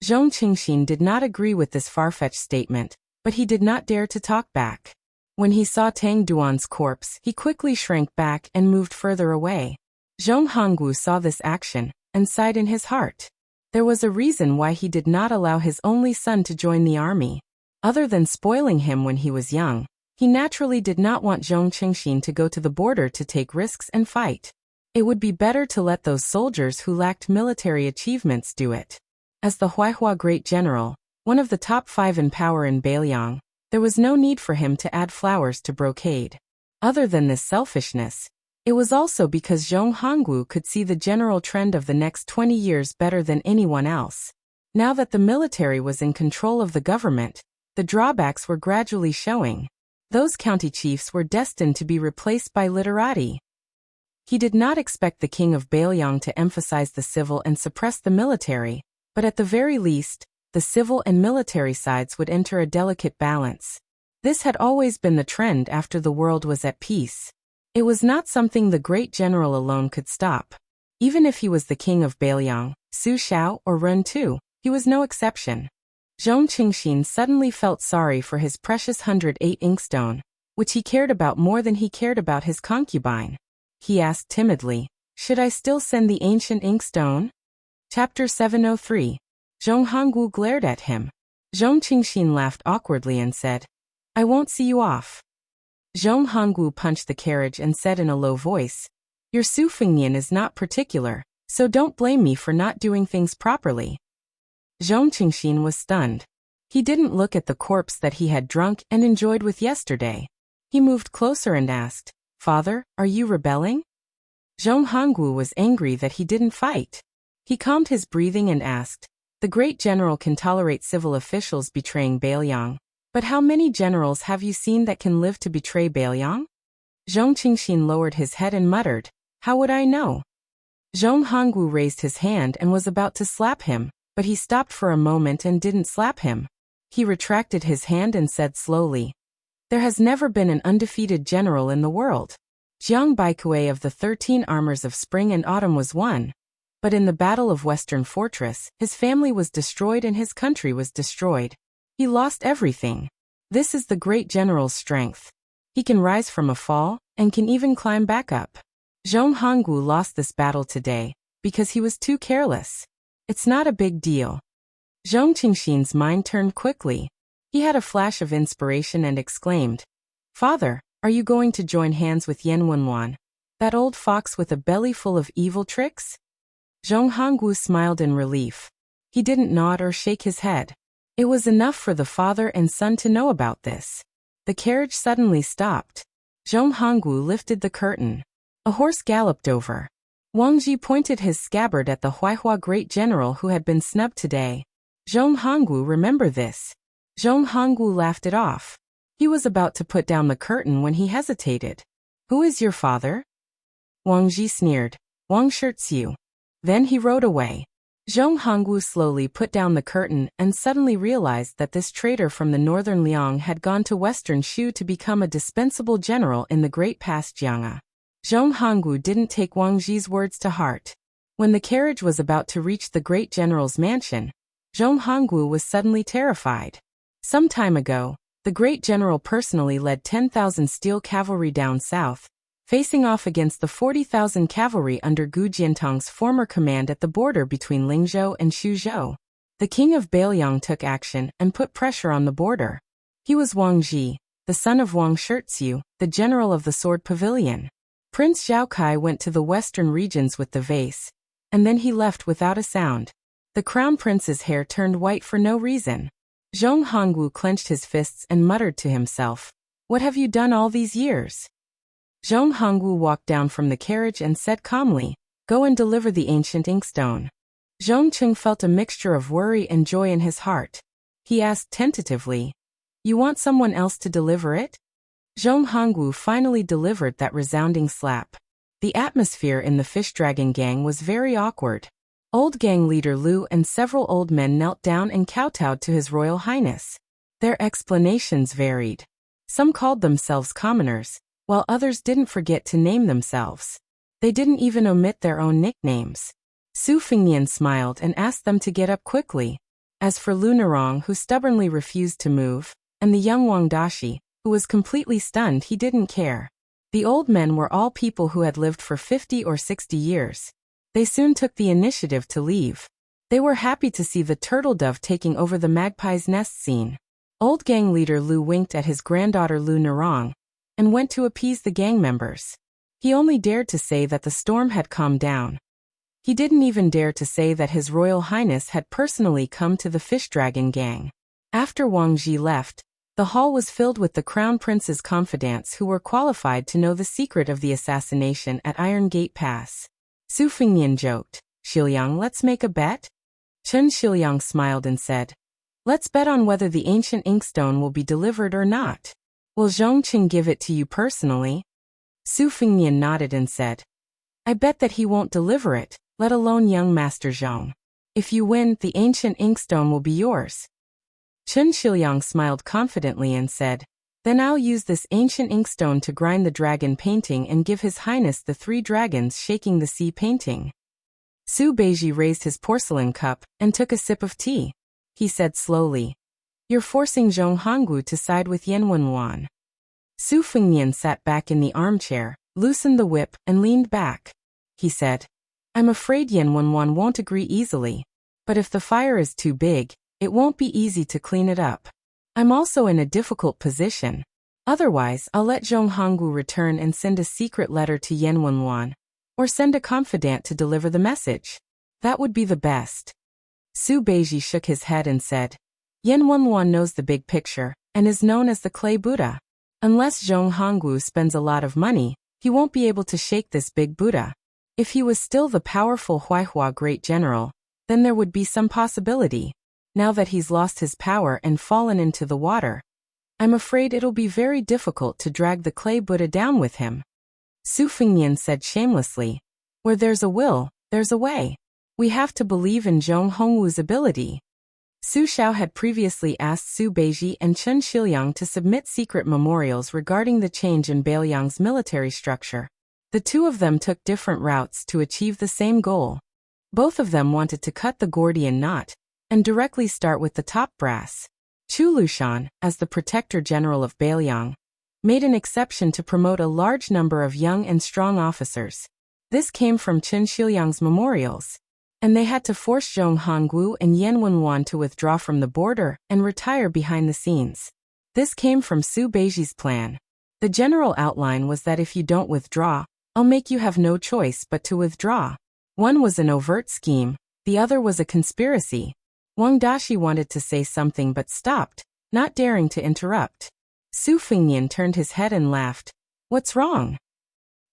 Zhong Qingxin did not agree with this far-fetched statement, but he did not dare to talk back. When he saw Tang Duan's corpse, he quickly shrank back and moved further away. Zhong Hongwu saw this action and sighed in his heart. There was a reason why he did not allow his only son to join the army. Other than spoiling him when he was young, he naturally did not want Zhong Qingxin to go to the border to take risks and fight. It would be better to let those soldiers who lacked military achievements do it. As the Huaihua Great General, one of the top 5 in power in Bailiang, there was no need for him to add flowers to brocade. Other than this selfishness, it was also because Zhong Hongwu could see the general trend of the next 20 years better than anyone else. Now that the military was in control of the government, the drawbacks were gradually showing. Those county chiefs were destined to be replaced by literati. He did not expect the king of Bailiang to emphasize the civil and suppress the military, but at the very least, the civil and military sides would enter a delicate balance. This had always been the trend after the world was at peace. It was not something the great general alone could stop. Even if he was the king of Bailiang, Su Xiao or Ren Tu, he was no exception. Zhong Qingxin suddenly felt sorry for his precious 108 inkstone, which he cared about more than he cared about his concubine. He asked timidly, "Should I still send the ancient inkstone?" Chapter 703. Zhong Hongwu glared at him. Zhong Qingxin laughed awkwardly and said, "I won't see you off." Zhong Hongwu punched the carriage and said in a low voice, "Your Su Fengnian is not particular, so don't blame me for not doing things properly." Zhong Qingxin was stunned. He didn't look at the corpse that he had drunk and enjoyed with yesterday. He moved closer and asked, "Father, are you rebelling?" Zhong Hongwu was angry that he didn't fight. He calmed his breathing and asked, "The great general can tolerate civil officials betraying Bailiang, but how many generals have you seen that can live to betray Bailiang?" Zhong Qingxin lowered his head and muttered, "How would I know?" Zhong Hongwu raised his hand and was about to slap him, but he stopped for a moment and didn't slap him. He retracted his hand and said slowly, "There has never been an undefeated general in the world. Jiang Baikue of the 13 armors of spring and autumn was one, but in the Battle of Western Fortress, his family was destroyed and his country was destroyed. He lost everything. This is the great general's strength. He can rise from a fall, and can even climb back up. Zhong Hongwu lost this battle today, because he was too careless. It's not a big deal." Zhong Qingxin's mind turned quickly. He had a flash of inspiration and exclaimed, "Father, are you going to join hands with Yan Wenwan, that old fox with a belly full of evil tricks?" Zhong Hongwu smiled in relief. He didn't nod or shake his head. It was enough for the father and son to know about this. The carriage suddenly stopped. Zhong Hongwu lifted the curtain. A horse galloped over. Wang Ji pointed his scabbard at the Huaihua great general who had been snubbed today. Zhong Hongwu, remember this. Zhong Hongwu laughed it off. He was about to put down the curtain when he hesitated. "Who is your father?" Wang Ji sneered. "Wang Shixiu." Then he rode away. Zhong Hongwu slowly put down the curtain and suddenly realized that this traitor from the northern Liang had gone to western Shu to become a dispensable general in the great past Jiang'a. Zhong Hongwu didn't take Wang Ji's words to heart. When the carriage was about to reach the great general's mansion, Zhong Hongwu was suddenly terrified. Some time ago, the great general personally led 10,000 steel cavalry down south, facing off against the 40,000 cavalry under Gu Jiantong's former command at the border between Lingzhou and Xuzhou. The king of Bailiang took action and put pressure on the border. He was Wang Ji, the son of Wang Shixiu, the general of the Sword Pavilion. Prince Zhao Kai went to the western regions with the vase, and then he left without a sound. The crown prince's hair turned white for no reason. Zhong Hongwu clenched his fists and muttered to himself, "What have you done all these years?" Zhong Hongwu walked down from the carriage and said calmly, "Go and deliver the ancient inkstone." Zhong Cheng felt a mixture of worry and joy in his heart. He asked tentatively, "You want someone else to deliver it?" Zhong Hongwu finally delivered that resounding slap. The atmosphere in the fish dragon gang was very awkward. Old gang leader Lu and several old men knelt down and kowtowed to His Royal Highness. Their explanations varied. Some called themselves commoners, while others didn't forget to name themselves. They didn't even omit their own nicknames. Su Fengnian smiled and asked them to get up quickly. As for Lu Nerong, who stubbornly refused to move, and the young Wang Dashi, who was completely stunned, he didn't care. The old men were all people who had lived for 50 or 60 years. They soon took the initiative to leave. They were happy to see the turtle dove taking over the magpie's nest scene. Old gang leader Lu winked at his granddaughter Lu Nerong, and went to appease the gang members. He only dared to say that the storm had calmed down. He didn't even dare to say that His Royal Highness had personally come to the fish dragon gang. After Wang Ji left, the hall was filled with the Crown Prince's confidants who were qualified to know the secret of the assassination at Iron Gate Pass. Su Fengnian joked, "Xiliang, let's make a bet?" Chen Xiliang smiled and said, "Let's bet on whether the ancient inkstone will be delivered or not. Will Zhong Qing give it to you personally?" Su Fengnian nodded and said, "I bet that he won't deliver it, let alone young Master Zhong. If you win, the ancient inkstone will be yours." Chen Xiliang smiled confidently and said, "Then I'll use this ancient inkstone to grind the dragon painting and give His Highness the 3 dragons shaking the sea painting." Su Beiji raised his porcelain cup and took a sip of tea. he said slowly. You're forcing Zhong Hongwu to side with Yan Wenwan. Su Fengnian sat back in the armchair, loosened the whip, and leaned back. He said, I'm afraid Yan Wenwan won't agree easily. But if the fire is too big, it won't be easy to clean it up. I'm also in a difficult position. Otherwise, I'll let Zhong Hongwu return and send a secret letter to Yan Wenwan, or send a confidant to deliver the message. That would be the best. Su Beiji shook his head and said, Yan Wenwan knows the big picture, and is known as the clay Buddha. Unless Zhong Hongwu spends a lot of money, he won't be able to shake this big Buddha. If he was still the powerful Huaihua great general, then there would be some possibility. Now that he's lost his power and fallen into the water, I'm afraid it'll be very difficult to drag the clay Buddha down with him. Su Fengnian said shamelessly, where there's a will, there's a way. We have to believe in Zhong Hongwu's ability. Su Xiao had previously asked Su Beiji and Chen Xilyang to submit secret memorials regarding the change in Beiliang's military structure. The two of them took different routes to achieve the same goal. Both of them wanted to cut the Gordian knot and directly start with the top brass. Chu Lushan, as the protector general of Beiliang, made an exception to promote a large number of young and strong officers. This came from Chen Xilyang's memorials, and they had to force Zhong Hongwu and Yan Wenwan to withdraw from the border and retire behind the scenes. This came from Su Beiji's plan. The general outline was that if you don't withdraw, I'll make you have no choice but to withdraw. One was an overt scheme, the other was a conspiracy. Wang Dashi wanted to say something but stopped, not daring to interrupt. Su Fengnian turned his head and laughed. What's wrong?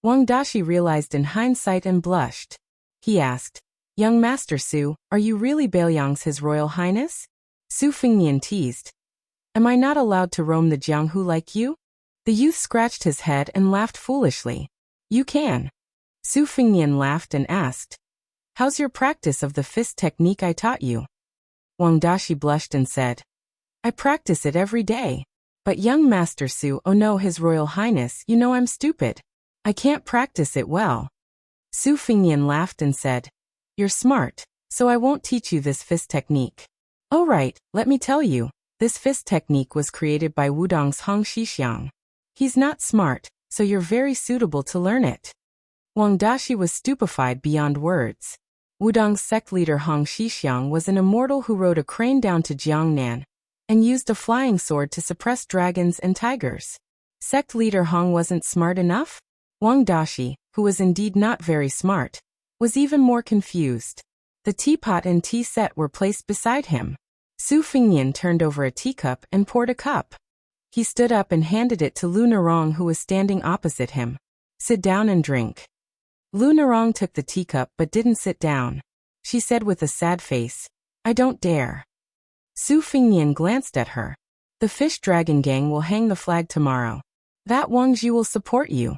Wang Dashi realized in hindsight and blushed. He asked, Young Master Su, are you really Beiliang's His Royal Highness? Su Fengnian teased. Am I not allowed to roam the Jianghu like you? The youth scratched his head and laughed foolishly. You can. Su Fengnian laughed and asked, How's your practice of the fist technique I taught you? Wang Dashi blushed and said, I practice it every day. But young Master Su, oh no, His Royal Highness, you know I'm stupid. I can't practice it well. Su Fengnian laughed and said, You're smart, so I won't teach you this fist technique. Oh right, let me tell you, this fist technique was created by Wudong's Hong Shixiang. He's not smart, so you're very suitable to learn it. Wang Dashi was stupefied beyond words. Wudong's sect leader Hong Shixiang was an immortal who rode a crane down to Jiangnan and used a flying sword to suppress dragons and tigers. Sect leader Hong wasn't smart enough? Wang Dashi, who was indeed not very smart, was even more confused. The teapot and tea set were placed beside him. Su Fengnian turned over a teacup and poured a cup. He stood up and handed it to Lu Nerong, who was standing opposite him. Sit down and drink. Lu Nerong took the teacup but didn't sit down. She said with a sad face, I don't dare. Su Fengnian glanced at her. The Fish Dragon Gang will hang the flag tomorrow. That Wang Ji will support you.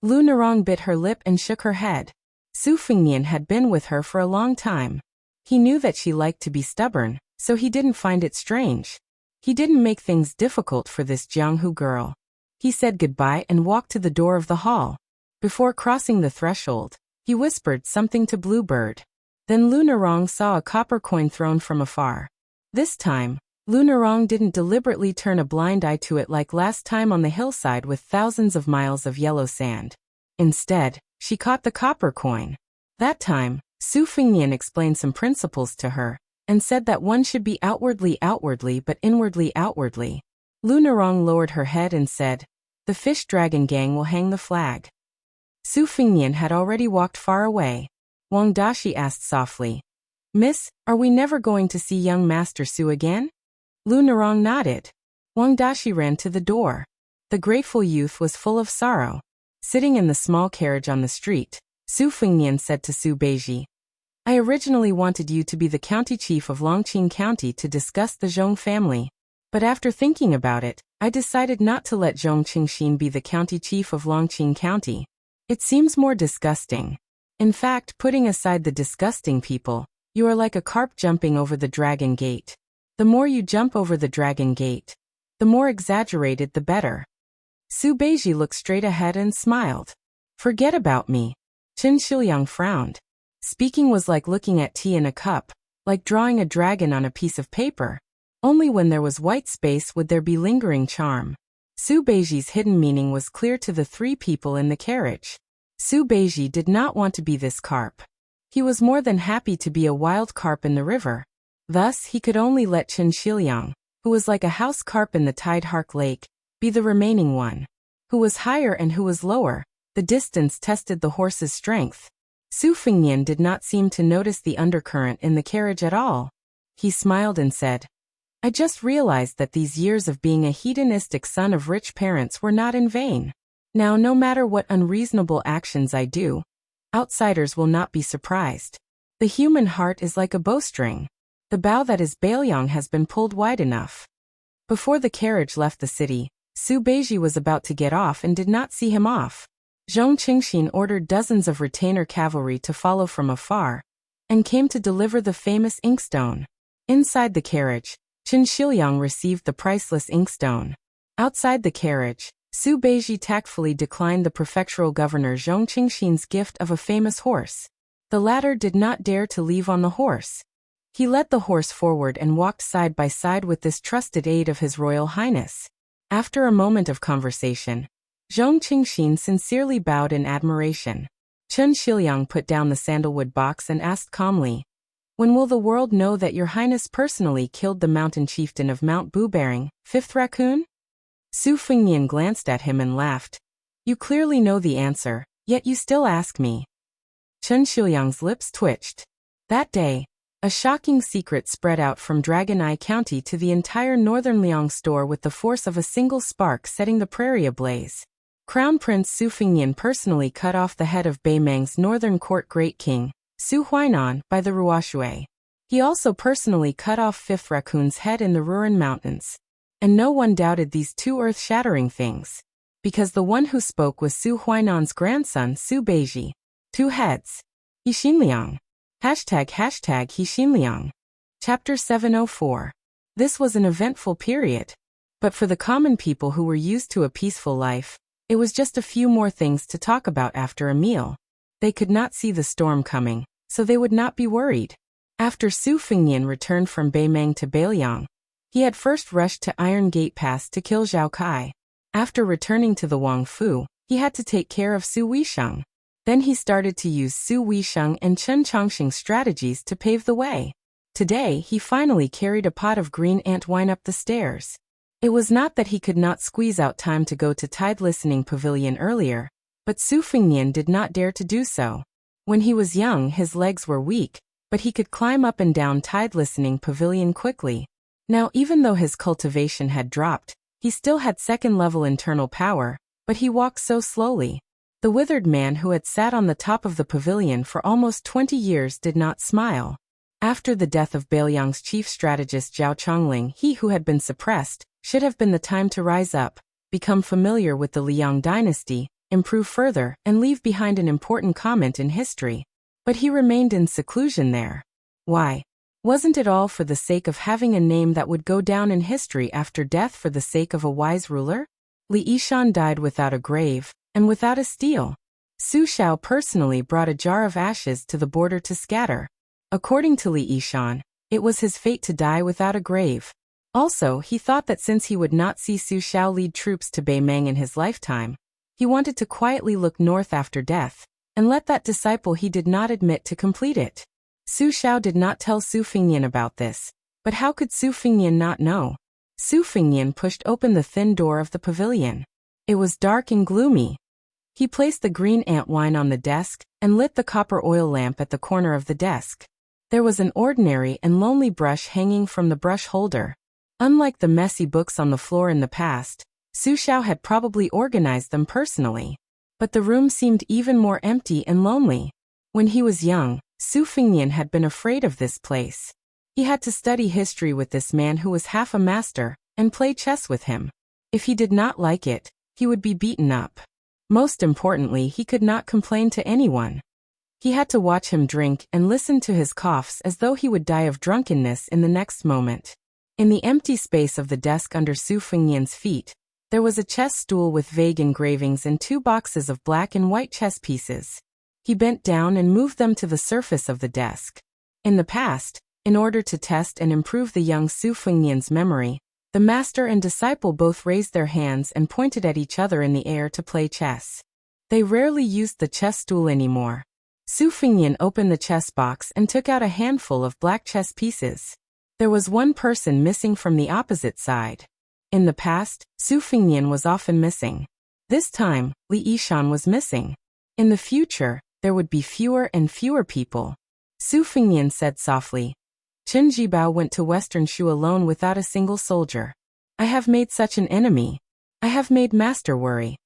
Lu Nerong bit her lip and shook her head. Su Fengnian had been with her for a long time. He knew that she liked to be stubborn, so he didn't find it strange. He didn't make things difficult for this Jianghu girl. He said goodbye and walked to the door of the hall. Before crossing the threshold, he whispered something to Bluebird. Then Lu Nerong saw a copper coin thrown from afar. This time, Lu Nerong didn't deliberately turn a blind eye to it like last time on the hillside with thousands of miles of yellow sand. Instead, she caught the copper coin. That time, Su Fengnian explained some principles to her, and said that one should be outwardly but inwardly. Lu Nerong lowered her head and said, The Fish Dragon Gang will hang the flag. Su Fengnian had already walked far away. Wang Dashi asked softly, Miss, are we never going to see young Master Su again? Lu Nerong nodded. Wang Dashi ran to the door. The grateful youth was full of sorrow. Sitting in the small carriage on the street, Su Fengnian said to Su Beiji, I originally wanted you to be the county chief of Longqing County to discuss the Zhong family. But after thinking about it, I decided not to let Zhong Qingxin be the county chief of Longqing County. It seems more disgusting. In fact, putting aside the disgusting people, you are like a carp jumping over the Dragon Gate. The more you jump over the Dragon Gate, the more exaggerated the better. Su Beiji looked straight ahead and smiled. Forget about me. Chen Xilyang frowned. Speaking was like looking at tea in a cup. like drawing a dragon on a piece of paper. Only when there was white space would there be lingering charm. Su Beiji's hidden meaning was clear to the three people in the carriage. Su Beiji did not want to be this carp. He was more than happy to be a wild carp in the river. Thus, he could only let Chen Shiliang, who was like a house carp in the tide Hark Lake, be the remaining one. Who was higher and who was lower, the distance tested the horse's strength. Su Fengnian did not seem to notice the undercurrent in the carriage at all. He smiled and said, I just realized that these years of being a hedonistic son of rich parents were not in vain. Now no matter what unreasonable actions I do, outsiders will not be surprised. The human heart is like a bowstring. The bow that is Baoyang has been pulled wide enough. Before the carriage left the city, Su Beiji was about to get off and did not see him off. Zhong Qingxin ordered dozens of retainer cavalry to follow from afar, and came to deliver the famous inkstone. Inside the carriage, Chen Shiliang received the priceless inkstone. Outside the carriage, Su Beiji tactfully declined the prefectural governor Zhong Qingxin's gift of a famous horse. The latter did not dare to leave on the horse. He led the horse forward and walked side by side with this trusted aide of His Royal Highness. After a moment of conversation, Zhong Qingxin sincerely bowed in admiration. Chen Shiliang put down the sandalwood box and asked calmly, When will the world know that your highness personally killed the mountain chieftain of Mount Bubaring, 5th raccoon? Su Fengnian glanced at him and laughed. You clearly know the answer, yet you still ask me. Chen Shiliang's lips twitched. That day, a shocking secret spread out from Dragon Eye County to the entire northern Liang store with the force of a single spark setting the prairie ablaze. Crown Prince Su Fengnian personally cut off the head of Beimang's northern court great king, Su Huainan, by the Ruoshui. He also personally cut off 5th Raccoon's head in the Ruren Mountains. And no one doubted these two earth-shattering things. Because the one who spoke was Su Huainan's grandson Su Beiji. 2 heads. Yixinliang. ### Yixinliang. Chapter 704. This was an eventful period. But for the common people who were used to a peaceful life, it was just a few more things to talk about after a meal. They could not see the storm coming, so they would not be worried. After Su Fengnian returned from Beimang to Baoyang, he had first rushed to Iron Gate Pass to kill Zhao Kai. After returning to the Wangfu, he had to take care of Su Weisheng. Then he started to use Su Weisheng and Chen Chongqing's strategies to pave the way. Today, he finally carried a pot of green ant wine up the stairs. It was not that he could not squeeze out time to go to Tide Listening Pavilion earlier, but Su Fengnian did not dare to do so. When he was young, his legs were weak, but he could climb up and down Tide Listening Pavilion quickly. Now, even though his cultivation had dropped, he still had second-level internal power, but he walked so slowly. The withered man who had sat on the top of the pavilion for almost 20 years did not smile. After the death of Baoyang's chief strategist Zhao Chongling, he who had been suppressed, should have been the time to rise up, become familiar with the Liang dynasty, improve further, and leave behind an important comment in history. But he remained in seclusion there. Why? Wasn't it all for the sake of having a name that would go down in history after death for the sake of a wise ruler? Li Yishan died without a grave, and without a stele. Su Shao personally brought a jar of ashes to the border to scatter. According to Li Yishan, it was his fate to die without a grave. Also, he thought that since he would not see Su Shao lead troops to Beimang in his lifetime, he wanted to quietly look north after death, and let that disciple he did not admit to complete it. Su Shao did not tell Su Fengnian about this, but how could Su Fengnian not know? Su Fengnian pushed open the thin door of the pavilion. It was dark and gloomy. He placed the green ant wine on the desk, and lit the copper oil lamp at the corner of the desk. There was an ordinary and lonely brush hanging from the brush holder. Unlike the messy books on the floor in the past, Su Shao had probably organized them personally. But the room seemed even more empty and lonely. When he was young, Su Fengnian had been afraid of this place. He had to study history with this man who was half a master, and play chess with him. If he did not like it, he would be beaten up. Most importantly, he could not complain to anyone. He had to watch him drink and listen to his coughs as though he would die of drunkenness in the next moment. In the empty space of the desk under Su Fengnian's feet, there was a chess stool with vague engravings and 2 boxes of black and white chess pieces. He bent down and moved them to the surface of the desk. In the past, In order to test and improve the young Su Fengnian's memory, the master and disciple both raised their hands and pointed at each other in the air to play chess. They rarely used the chess stool anymore. Su Fengnian opened the chess box and took out a handful of black chess pieces. There was one person missing from the opposite side. In the past, Su Fengnian was often missing. This time, Li Yishan was missing. In the future, there would be fewer and fewer people. Su Fengnian said softly. Chen Jibao went to Western Shu alone without a single soldier. I have made such an enemy. I have made master worry.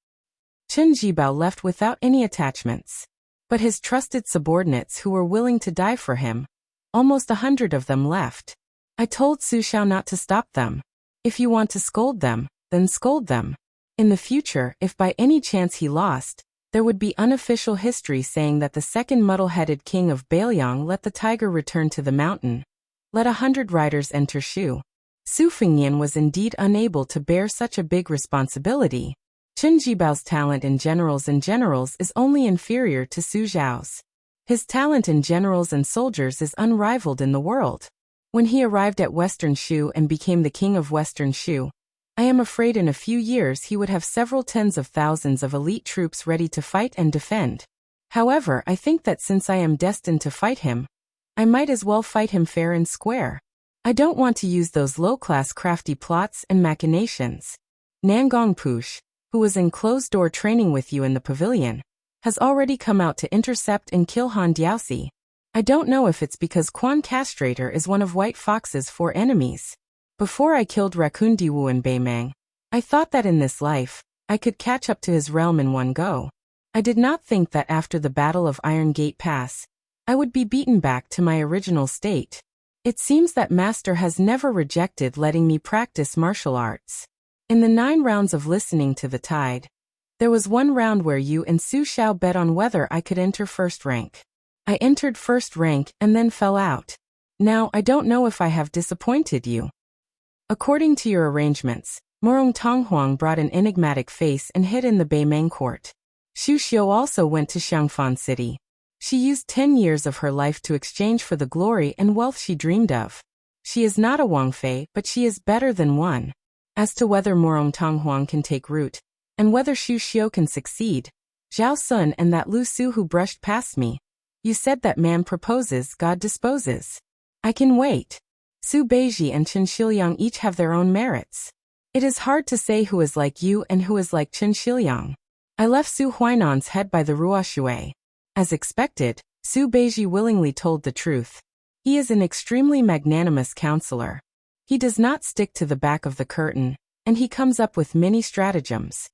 Chen Jibao left without any attachments. But his trusted subordinates who were willing to die for him, almost 100 of them left. I told Su Xiao not to stop them. If you want to scold them, then scold them. In the future, if by any chance he lost, there would be unofficial history saying that the second muddle-headed king of Bailiang let the tiger return to the mountain. Let 100 riders enter Shu. Su Fengnian was indeed unable to bear such a big responsibility. Chen Jibao's talent in generals is only inferior to Su Zhao's. His talent in generals and soldiers is unrivaled in the world. When he arrived at Western Shu and became the king of Western Shu, I am afraid in a few years he would have several tens of thousands of elite troops ready to fight and defend. However, I think that since I am destined to fight him, I might as well fight him fair and square. I don't want to use those low-class crafty plots and machinations. Nangong Push, who was in closed-door training with you in the pavilion, has already come out to intercept and kill Han Diaoxi. I don't know if it's because Quan Castrator is one of White Fox's 4 enemies. Before I killed Raccoon Diwu and Beimang, I thought that in this life, I could catch up to his realm in one go. I did not think that after the Battle of Iron Gate Pass, I would be beaten back to my original state. It seems that Master has never rejected letting me practice martial arts. In the 9 rounds of listening to the tide, there was one round where you and Su Xiao bet on whether I could enter first rank. I entered first rank and then fell out. Now I don't know if I have disappointed you. According to your arrangements, Murong Tonghuang brought an enigmatic face and hid in the Beimang court. Xu Xiu also went to Xiangfan City. She used 10 years of her life to exchange for the glory and wealth she dreamed of. She is not a Wang Fei, but she is better than one. As to whether Murong Tonghuang can take root, and whether Xu Xiu can succeed, Zhao Sun and that Lu Su who brushed past me. You said that man proposes, God disposes. I can wait. Su Beiji and Chen Shiliang each have their own merits. It is hard to say who is like you and who is like Chen Shiliang. I left Su Huainan's head by the Ruoshui. As expected, Su Beiji willingly told the truth. He is an extremely magnanimous counselor. He does not stick to the back of the curtain, and he comes up with many stratagems.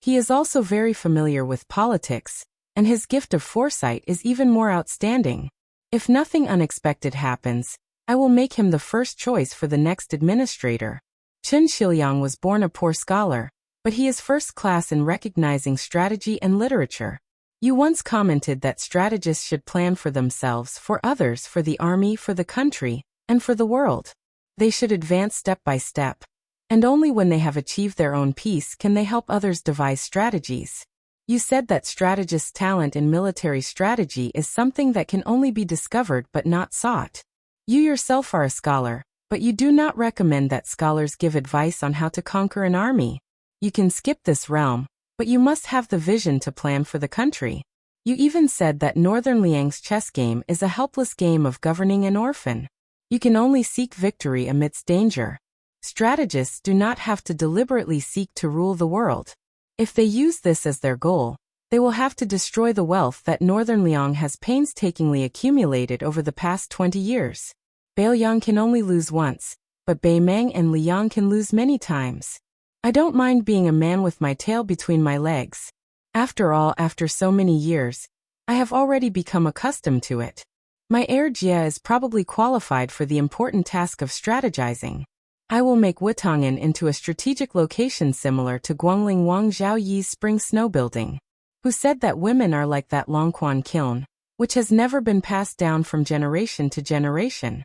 He is also very familiar with politics, and his gift of foresight is even more outstanding. If nothing unexpected happens, I will make him the first choice for the next administrator. Chen Shiliang was born a poor scholar, but he is first class in recognizing strategy and literature. You once commented that strategists should plan for themselves, for others, for the army, for the country, and for the world. They should advance step by step. And only when they have achieved their own peace can they help others devise strategies. You said that strategists' talent in military strategy is something that can only be discovered but not sought. You yourself are a scholar, but you do not recommend that scholars give advice on how to conquer an army. You can skip this realm, but you must have the vision to plan for the country. You even said that Northern Liang's chess game is a helpless game of governing an orphan. You can only seek victory amidst danger. Strategists do not have to deliberately seek to rule the world. If they use this as their goal, they will have to destroy the wealth that Northern Liang has painstakingly accumulated over the past 20 years. Bailiang can only lose once, but Beimang and Liang can lose many times. I don't mind being a man with my tail between my legs. After all, after so many years, I have already become accustomed to it. My heir Jia is probably qualified for the important task of strategizing. I will make Wutangen into a strategic location similar to Guangling Wang Zhaoyi's spring snow building, who said that women are like that Longquan kiln, which has never been passed down from generation to generation.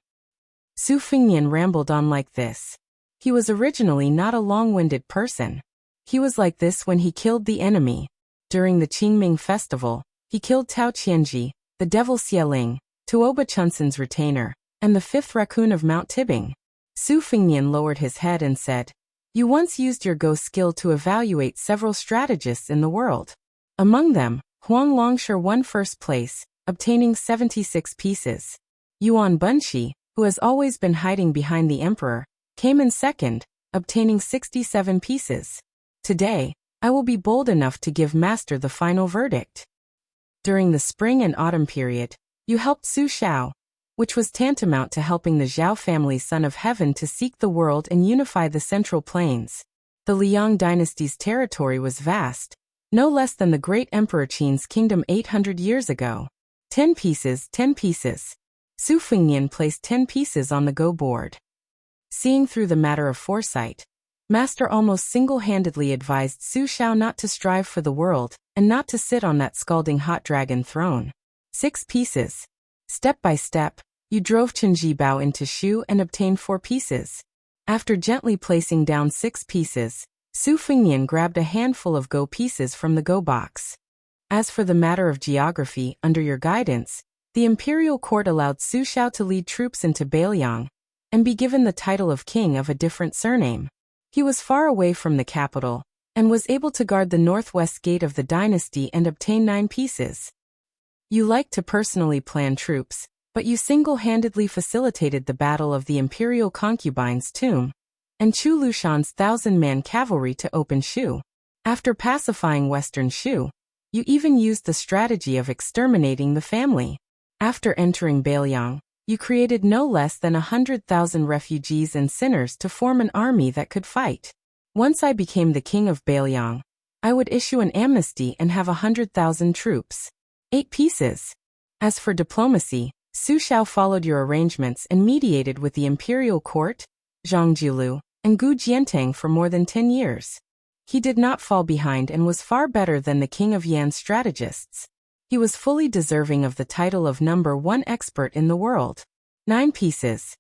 Su Fengnian rambled on like this. He was originally not a long-winded person. He was like this when he killed the enemy. During the Qingming festival, he killed Tao Qianji, the devil Xieling, Tuoba Chunsen's retainer, and the 5th raccoon of Mount Tibbing. Su Fingnian lowered his head and said, "You once used your Go skill to evaluate several strategists in the world. Among them, Huang Longshi won first place, obtaining 76 pieces. Yuan Bunshi, who has always been hiding behind the emperor, came in second, obtaining 67 pieces. Today, I will be bold enough to give Master the final verdict. During the spring and autumn period, you helped Su Xiao, which was tantamount to helping the Zhao family Son of Heaven to seek the world and unify the Central Plains. The Liang dynasty's territory was vast, no less than the great Emperor Qin's kingdom 800 years ago. 10 pieces, 10 pieces. Su Fingnian placed 10 pieces on the Go board. Seeing through the matter of foresight, Master almost single-handedly advised Su Xiao not to strive for the world and not to sit on that scalding hot dragon throne. 6 pieces. Step by step, you drove Chen Jibao into Shu and obtained 4 pieces. After gently placing down 6 pieces, Su Fingnian grabbed a handful of Go pieces from the Go box. As for the matter of geography, under your guidance, the imperial court allowed Su Xiao to lead troops into Beiliang and be given the title of king of a different surname. He was far away from the capital and was able to guard the northwest gate of the dynasty and obtain 9 pieces. You liked to personally plan troops, but you single-handedly facilitated the battle of the imperial concubine's tomb and Chu Lushan's 1,000-man cavalry to open Shu. After pacifying western Shu, you even used the strategy of exterminating the family. After entering Beiliang, you created no less than 100,000 refugees and sinners to form an army that could fight. Once I became the king of Beiliang, I would issue an amnesty and have 100,000 troops. 8 pieces. As for diplomacy, Su Xiao followed your arrangements and mediated with the imperial court, Zhang Jiulu, and Gu Jiantang for more than 10 years. He did not fall behind and was far better than the king of Yan's strategists. He was fully deserving of the title of #1 expert in the world. 9 pieces.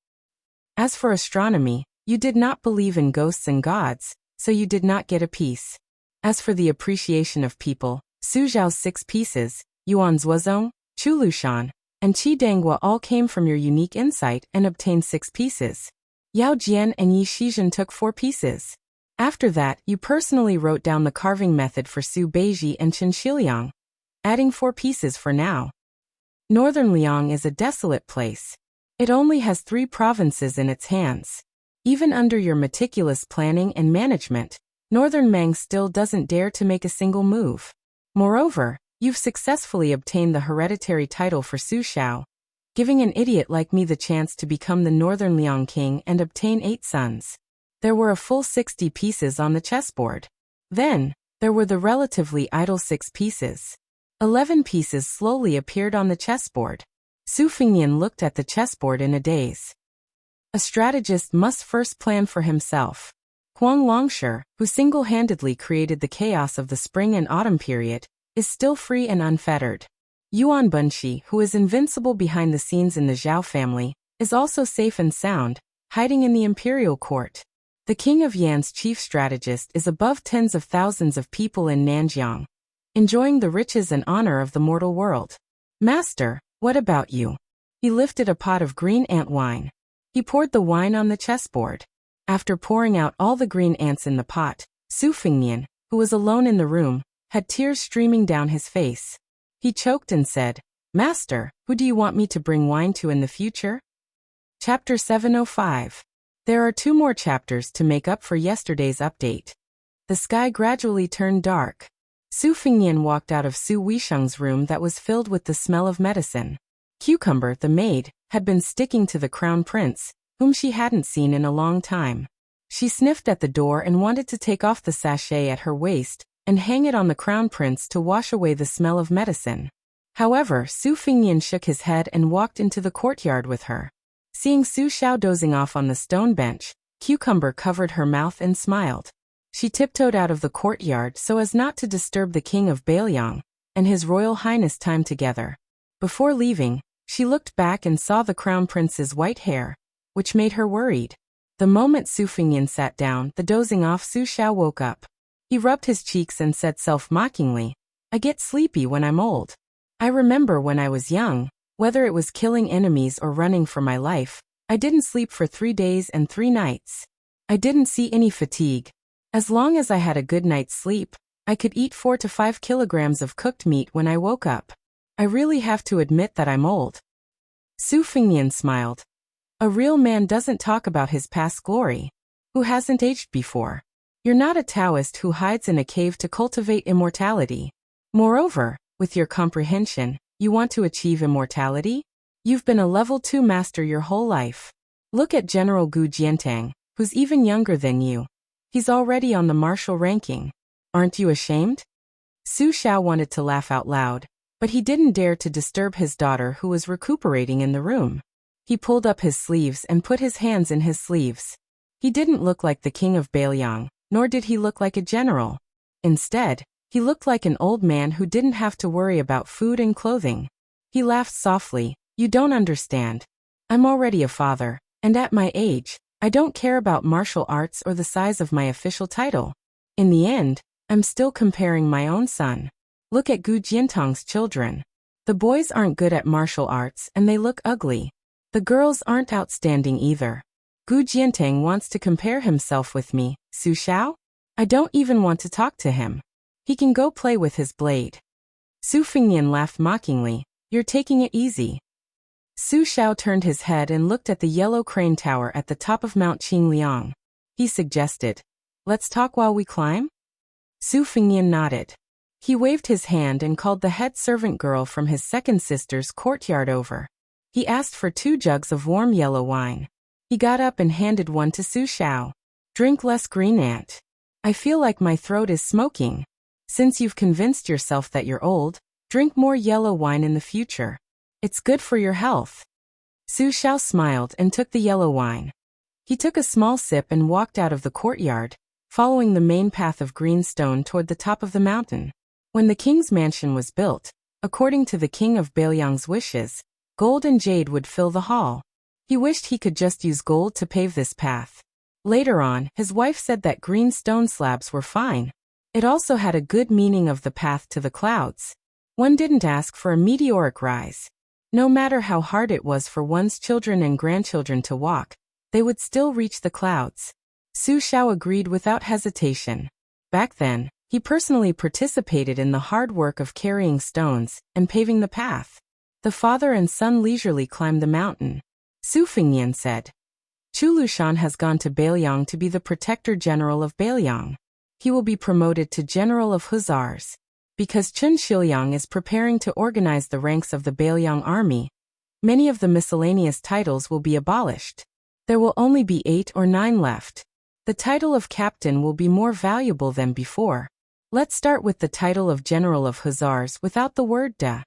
As for astronomy, you did not believe in ghosts and gods, so you did not get a piece. As for the appreciation of people, Su Zhao's 6 pieces, Yuan Zuozong, Chu Lushan, and Qi Danghua all came from your unique insight and obtained 6 pieces. Yao Jian and Yi Shizhen took 4 pieces. After that, you personally wrote down the carving method for Su Beiji and Chen Xiliang, adding 4 pieces for now. Northern Liang is a desolate place. It only has 3 provinces in its hands. Even under your meticulous planning and management, Northern Mang still doesn't dare to make a single move. Moreover, you've successfully obtained the hereditary title for Su Xiao, giving an idiot like me the chance to become the Northern Liang king and obtain 8 sons. There were a full 60 pieces on the chessboard. Then, there were the relatively idle 6 pieces. 11 pieces slowly appeared on the chessboard. Su Fingnian looked at the chessboard in a daze. A strategist must first plan for himself. Huang Longshi, who single-handedly created the chaos of the spring and autumn period, is still free and unfettered. Yuan Bunshi, who is invincible behind the scenes in the Zhao family, is also safe and sound, hiding in the imperial court. The king of Yan's chief strategist is above tens of thousands of people in Nanjiang, enjoying the riches and honor of the mortal world. Master, what about you? He lifted a pot of green ant wine. He poured the wine on the chessboard. After pouring out all the green ants in the pot, Su Fingnian, who was alone in the room, had tears streaming down his face. He choked and said, "Master, who do you want me to bring wine to in the future?" Chapter 705. There are 2 more chapters to make up for yesterday's update. The sky gradually turned dark. Su Fingnian walked out of Su Weisheng's room that was filled with the smell of medicine. Cucumber, the maid, had been sticking to the crown prince, whom she hadn't seen in a long time. She sniffed at the door and wanted to take off the sachet at her waist and hang it on the crown prince to wash away the smell of medicine. However, Su Fingnian shook his head and walked into the courtyard with her. Seeing Su Xiao dozing off on the stone bench, Cucumber covered her mouth and smiled. She tiptoed out of the courtyard so as not to disturb the king of Beiliang and his royal highness time together. Before leaving, she looked back and saw the crown prince's white hair, which made her worried. The moment Su Fingnian sat down, the dozing off Su Xiao woke up. He rubbed his cheeks and said self-mockingly, "I get sleepy when I'm old. I remember when I was young, Whether it was killing enemies or running for my life, I didn't sleep for 3 days and 3 nights. I didn't see any fatigue. As long as I had a good night's sleep, I could eat 4 to 5 kilograms of cooked meat when I woke up. I really have to admit that I'm old. Su Fengnian smiled. A real man doesn't talk about his past glory. Who hasn't aged before? You're not a Taoist who hides in a cave to cultivate immortality. Moreover, with your comprehension, you want to achieve immortality? You've been a level 2 master your whole life. Look at General Gu Jiantang, who's even younger than you. He's already on the martial ranking. Aren't you ashamed? Su Xiao wanted to laugh out loud, but he didn't dare to disturb his daughter who was recuperating in the room. He pulled up his sleeves and put his hands in his sleeves. He didn't look like the king of Bailiang, nor did he look like a general. Instead, he looked like an old man who didn't have to worry about food and clothing. He laughed softly. You don't understand. I'm already a father, and at my age, I don't care about martial arts or the size of my official title. In the end, I'm still comparing my own son. Look at Gu Jiantang's children. The boys aren't good at martial arts and they look ugly. The girls aren't outstanding either. Gu Jiantang wants to compare himself with me, Su Xiao? I don't even want to talk to him. He can go play with his blade. Su Fengnian laughed mockingly. You're taking it easy. Su Xiao turned his head and looked at the yellow crane tower at the top of Mount Qingliang. He suggested, let's talk while we climb? Su Fengnian nodded. He waved his hand and called the head servant girl from his second sister's courtyard over. He asked for 2 jugs of warm yellow wine. He got up and handed one to Su Xiao. Drink less, green ant. I feel like my throat is smoking. Since you've convinced yourself that you're old, drink more yellow wine in the future. It's good for your health. Su Xiao smiled and took the yellow wine. He took a small sip and walked out of the courtyard, following the main path of green stone toward the top of the mountain. When the king's mansion was built, according to the king of Bailiang's wishes, gold and jade would fill the hall. He wished he could just use gold to pave this path. Later on, his wife said that green stone slabs were fine. It also had a good meaning of the path to the clouds. One didn't ask for a meteoric rise. No matter how hard it was for one's children and grandchildren to walk, they would still reach the clouds. Su Xiao agreed without hesitation. Back then, he personally participated in the hard work of carrying stones and paving the path. The father and son leisurely climbed the mountain. Su Fengnian said, Chu Lushan has gone to Bailiang to be the protector general of Bailiang. He will be promoted to general of hussars. Because Chun Shiliang is preparing to organize the ranks of the Bailiang army, many of the miscellaneous titles will be abolished. There will only be 8 or 9 left. The title of captain will be more valuable than before. Let's start with the title of general of hussars without the word da.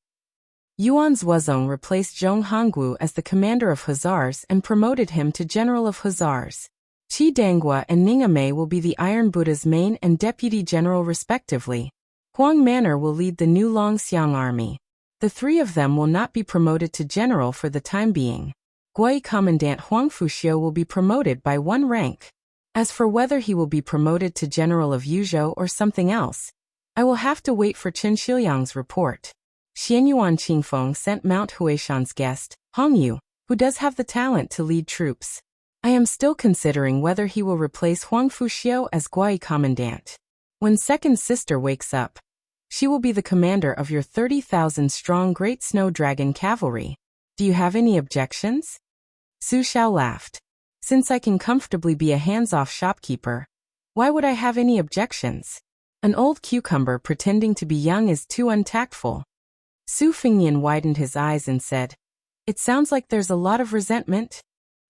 Yuan Zuozong replaced Zhong Hongwu as the commander of hussars and promoted him to general of hussars. Qi Danghua and Ningame will be the Iron Buddha's main and deputy general respectively. Huang Manor will lead the new Longxiang army. The 3 of them will not be promoted to general for the time being. Gui Commandant Huang Fuxiu will be promoted by 1 rank. As for whether he will be promoted to general of Yuzhou or something else, I will have to wait for Chen Shiliang's report. Xianyuan Qingfeng sent Mount Huishan's guest, Hong Yu, who does have the talent to lead troops. I am still considering whether he will replace Huang Fuxiu as Gui Commandant. When second sister wakes up, she will be the commander of your 30,000-strong Great Snow Dragon cavalry. Do you have any objections? Su Xiao laughed. Since I can comfortably be a hands-off shopkeeper, why would I have any objections? An old cucumber pretending to be young is too untactful. Su Fengnian widened his eyes and said, It sounds like there's a lot of resentment.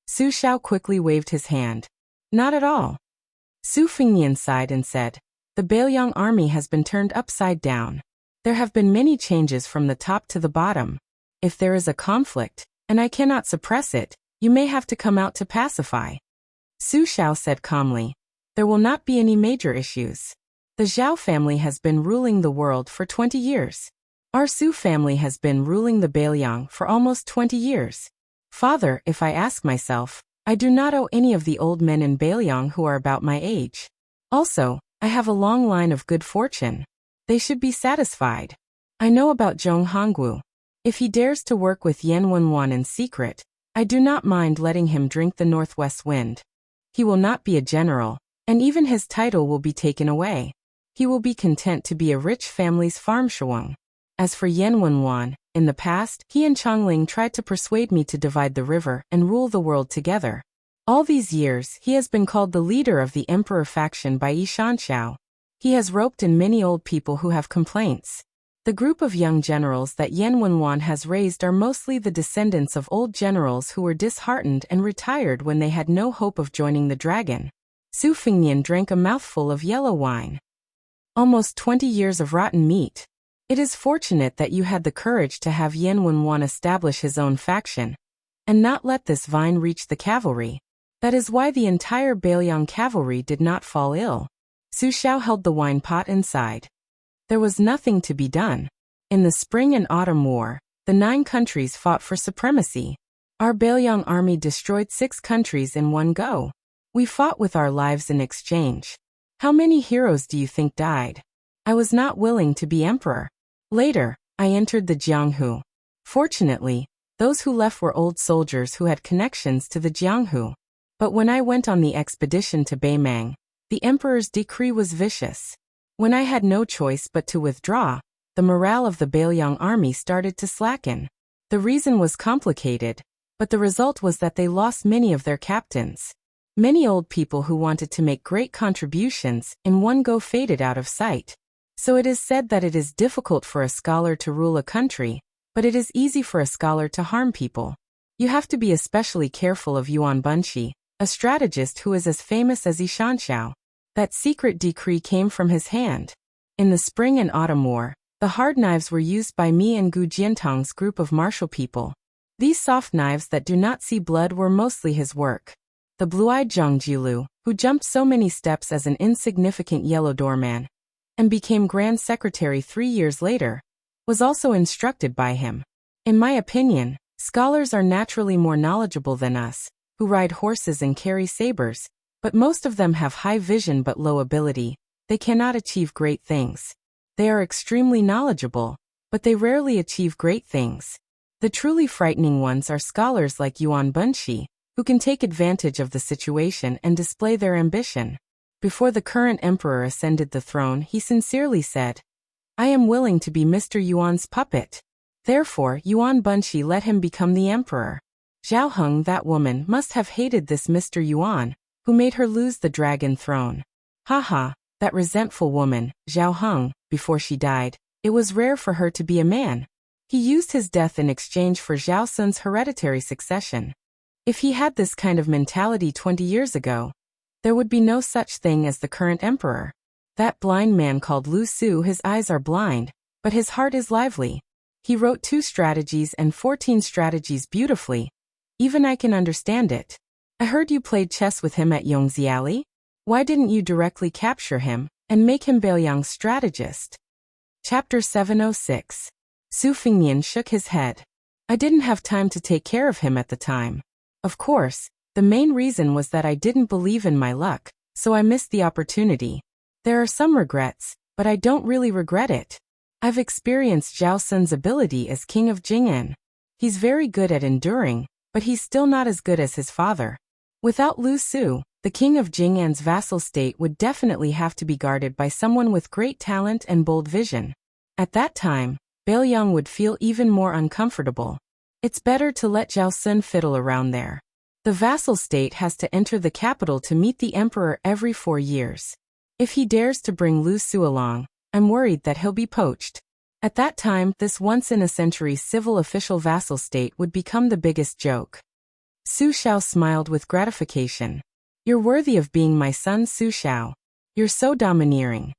Su Xiao quickly waved his hand. Not at all. Su Fengnian sighed and said, The Bailiang army has been turned upside down. There have been many changes from the top to the bottom. If there is a conflict, and I cannot suppress it, you may have to come out to pacify. Su Xiao said calmly, There will not be any major issues. The Zhao family has been ruling the world for 20 years. Our Su family has been ruling the Bailiang for almost 20 years. Father, if I ask myself, I do not owe any of the old men in Bailiang who are about my age. Also, I have a long line of good fortune. They should be satisfied. I know about Zhong Hongwu. If he dares to work with Yan Wenwan in secret, I do not mind letting him drink the northwest wind. He will not be a general, and even his title will be taken away. He will be content to be a rich family's farm shuang. As for Yan Wenwan, in the past, he and Chongling tried to persuade me to divide the river and rule the world together. All these years, he has been called the leader of the emperor faction by Yi Shanxiao. He has roped in many old people who have complaints. The group of young generals that Yan Wenwan has raised are mostly the descendants of old generals who were disheartened and retired when they had no hope of joining the dragon. Su Fengnian drank a mouthful of yellow wine. Almost 20 years of rotten meat. It is fortunate that you had the courage to have Yan Wenwan establish his own faction, and not let this vine reach the cavalry. That is why the entire Bailiang cavalry did not fall ill. Su Xiao held the wine pot inside. There was nothing to be done. In the Spring and Autumn War, the 9 countries fought for supremacy. Our Bailiang army destroyed 6 countries in one go. We fought with our lives in exchange. How many heroes do you think died? I was not willing to be emperor. Later, I entered the Jianghu. Fortunately, those who left were old soldiers who had connections to the Jianghu. But when I went on the expedition to Beimang, the emperor's decree was vicious. When I had no choice but to withdraw, the morale of the Bailiang army started to slacken. The reason was complicated, but the result was that they lost many of their captains. Many old people who wanted to make great contributions in one go faded out of sight. So it is said that it is difficult for a scholar to rule a country, but it is easy for a scholar to harm people. You have to be especially careful of Yuan Bunshi, a strategist who is as famous as Yi Shanxiao. That secret decree came from his hand. In the Spring and Autumn War, the hard knives were used by me and Gu Jiantong's group of martial people. These soft knives that do not see blood were mostly his work. The blue-eyed Zhang Jilu, who jumped so many steps as an insignificant yellow doorman, and became Grand Secretary 3 years later, was also instructed by him. In my opinion, scholars are naturally more knowledgeable than us, who ride horses and carry sabers, but most of them have high vision but low ability. They cannot achieve great things. They are extremely knowledgeable, but they rarely achieve great things. The truly frightening ones are scholars like Yuan Bunshi, who can take advantage of the situation and display their ambition. Before the current emperor ascended the throne, he sincerely said, "I am willing to be Mr. Yuan's puppet." Therefore, Yuan Bunshi let him become the emperor. Zhao Heng, that woman, must have hated this Mr. Yuan, who made her lose the dragon throne. Haha, that resentful woman, Zhao Heng, before she died, it was rare for her to be a man. He used his death in exchange for Zhao Sun's hereditary succession. If he had this kind of mentality 20 years ago, there would be no such thing as the current emperor. That blind man called Lu Su, his eyes are blind, but his heart is lively. He wrote 2 strategies and 14 strategies beautifully. Even I can understand it. I heard you played chess with him at Yongxiali? Why didn't you directly capture him and make him Bailiang's strategist? Chapter 706. Su Fengnian shook his head. I didn't have time to take care of him at the time. Of course, the main reason was that I didn't believe in my luck, so I missed the opportunity. There are some regrets, but I don't really regret it. I've experienced Zhao Sun's ability as king of Jing'an. He's very good at enduring, but he's still not as good as his father. Without Lu Su, the king of Jing'an's vassal state would definitely have to be guarded by someone with great talent and bold vision. At that time, Bailiang would feel even more uncomfortable. It's better to let Zhao Sun fiddle around there. The vassal state has to enter the capital to meet the emperor every 4 years. If he dares to bring Lu Su along, I'm worried that he'll be poached. At that time, this once-in-a-century civil official vassal state would become the biggest joke. Su Xiao smiled with gratification. You're worthy of being my son, Su Xiao. You're so domineering.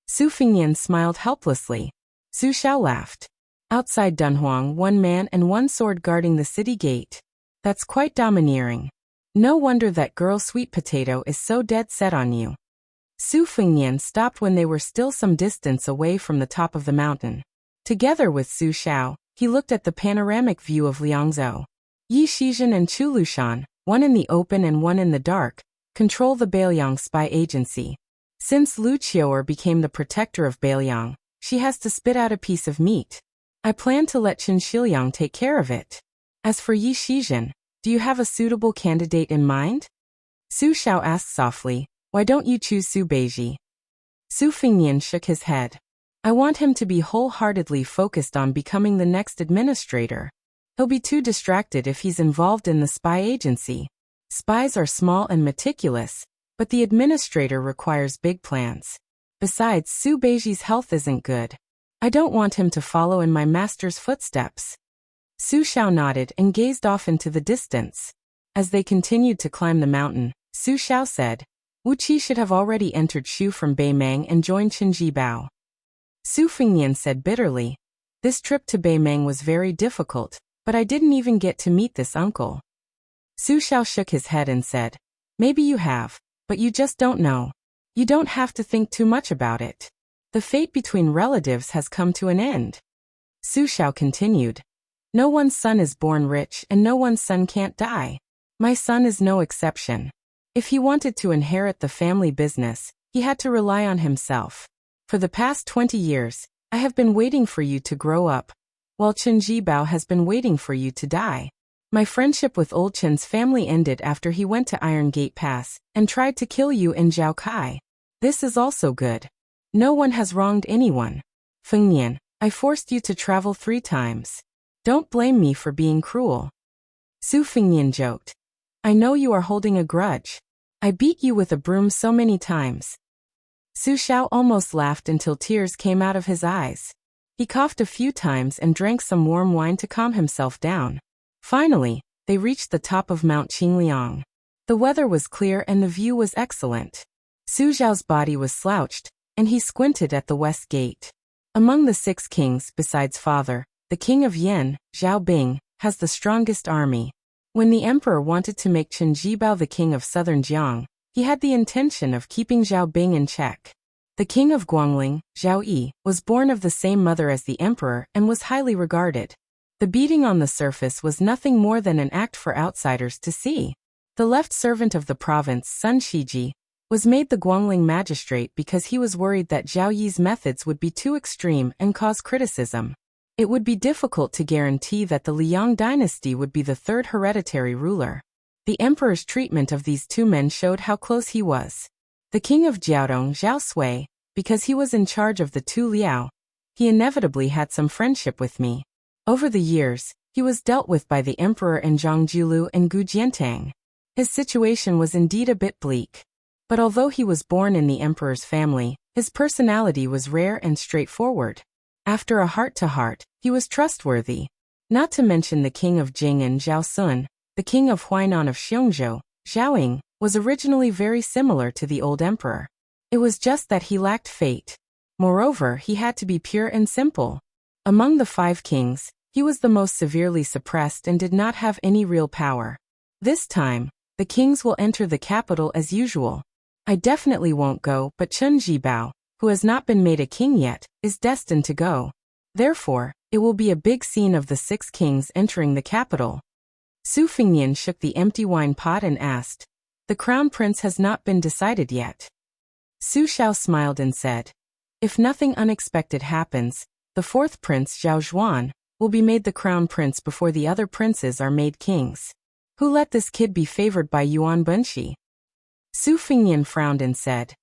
Su Fengnian smiled helplessly. Su Xiao laughed. Outside Dunhuang, 1 man and 1 sword guarding the city gate. That's quite domineering. No wonder that girl Sweet Potato is so dead set on you. Su Fengnian stopped when they were still some distance away from the top of the mountain. Together with Su Xiao, he looked at the panoramic view of Liangzhou. Yi Shizhen and Chu Lushan, one in the open and one in the dark, control the Bailiang spy agency. Since Lu Qiuer became the protector of Bailiang, she has to spit out a piece of meat. I plan to let Qin Shiliang take care of it. As for Yi Shizhen, do you have a suitable candidate in mind? Su Xiao asked softly, why don't you choose Su Beiji? Su Fingnian shook his head. I want him to be wholeheartedly focused on becoming the next administrator. He'll be too distracted if he's involved in the spy agency. Spies are small and meticulous, but the administrator requires big plans. Besides, Su Beiji's health isn't good. I don't want him to follow in my master's footsteps. Su Xiao nodded and gazed off into the distance. As they continued to climb the mountain, Su Xiao said, Wu Qi should have already entered Shu from Beimeng and joined Qin Bao. Su Fingnian said bitterly, this trip to Beimeng was very difficult, but I didn't even get to meet this uncle. Su Xiao shook his head and said, maybe you have, but you just don't know. You don't have to think too much about it. The fate between relatives has come to an end. Su Xiao continued, no one's son is born rich and no one's son can't die. My son is no exception. If he wanted to inherit the family business, he had to rely on himself. For the past 20 years, I have been waiting for you to grow up, while Qin Bao has been waiting for you to die. My friendship with old Qin's family ended after he went to Iron Gate Pass and tried to kill you in Zhao Kai. This is also good. No one has wronged anyone. Fengnian, I forced you to travel 3 times. Don't blame me for being cruel. Su Fengnian joked. I know you are holding a grudge. I beat you with a broom so many times. Su Xiao almost laughed until tears came out of his eyes. He coughed a few times and drank some warm wine to calm himself down. Finally, they reached the top of Mount Qingliang. The weather was clear and the view was excellent. Su Xiao's body was slouched, and he squinted at the west gate. Among the 6 kings besides father, the king of Yen, Zhao Bing, has the strongest army. When the emperor wanted to make Qin Bao the king of southern Jiang, he had the intention of keeping Zhao Bing in check. The king of Guangling, Zhao Yi, was born of the same mother as the emperor and was highly regarded. The beating on the surface was nothing more than an act for outsiders to see. The left servant of the province, Sun Shiji, was made the Guangling magistrate because he was worried that Zhao Yi's methods would be too extreme and cause criticism. It would be difficult to guarantee that the Liang dynasty would be the 3rd hereditary ruler. The emperor's treatment of these 2 men showed how close he was. The king of Jiaodong, Zhao Sui, because he was in charge of the 2 Liao, he inevitably had some friendship with me. Over the years, he was dealt with by the emperor and Zhang Julu and Gu Jiantang. His situation was indeed a bit bleak. But although he was born in the emperor's family, his personality was rare and straightforward. After a heart-to-heart, he was trustworthy. Not to mention the king of Jing and Zhao Sun, the king of Huainan of Xiongzhou, Zhaoying, was originally very similar to the old emperor. It was just that he lacked fate. Moreover, he had to be pure and simple. Among the 5 kings, he was the most severely suppressed and did not have any real power. This time, the kings will enter the capital as usual. I definitely won't go, but Qin Bao, who has not been made a king yet, is destined to go. Therefore, it will be a big scene of the 6 kings entering the capital. Su Fingnian shook the empty wine pot and asked, the crown prince has not been decided yet. Su Xiao smiled and said, if nothing unexpected happens, the 4th prince, Zhao Zhuan, will be made the crown prince before the other princes are made kings. Who let this kid be favored by Yuan Bunshi? Su Fingnian frowned and said,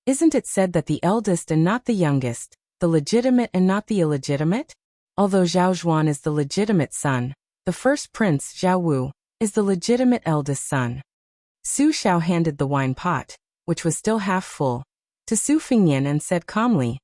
isn't it said that the eldest and not the youngest, the legitimate and not the illegitimate? Although Zhao Zhuan is the legitimate son, the 1st prince, Zhao Wu, is the legitimate eldest son. Su Xiao handed the wine pot, which was still half full, to Su Fingnian and said calmly,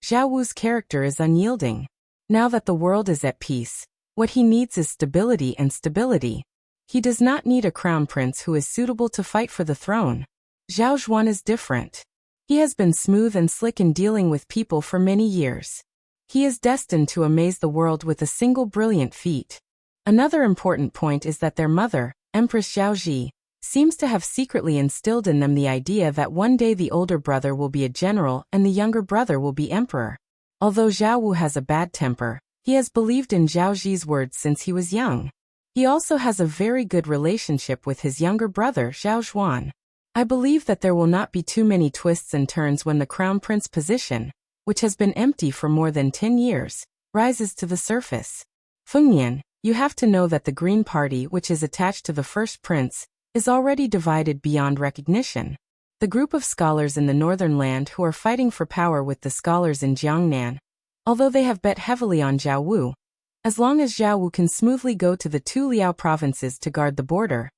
Zhao Wu's character is unyielding. Now that the world is at peace, what he needs is stability and stability. He does not need a crown prince who is suitable to fight for the throne. Zhao Zhuan is different. He has been smooth and slick in dealing with people for many years. He is destined to amaze the world with a single brilliant feat. Another important point is that their mother, Empress Zhaoji, seems to have secretly instilled in them the idea that one day the older brother will be a general and the younger brother will be emperor. Although Zhao Wu has a bad temper, he has believed in Zhaoji's words since he was young. He also has a very good relationship with his younger brother, Zhao Zhuan. I believe that there will not be too many twists and turns when the crown prince position, which has been empty for more than 10 years, rises to the surface. Fengnian, you have to know that the Green Party, which is attached to the first prince, is already divided beyond recognition. The group of scholars in the northern land who are fighting for power with the scholars in Jiangnan, although they have bet heavily on Zhao Wu, as long as Zhao Wu can smoothly go to the two Liao provinces to guard the border,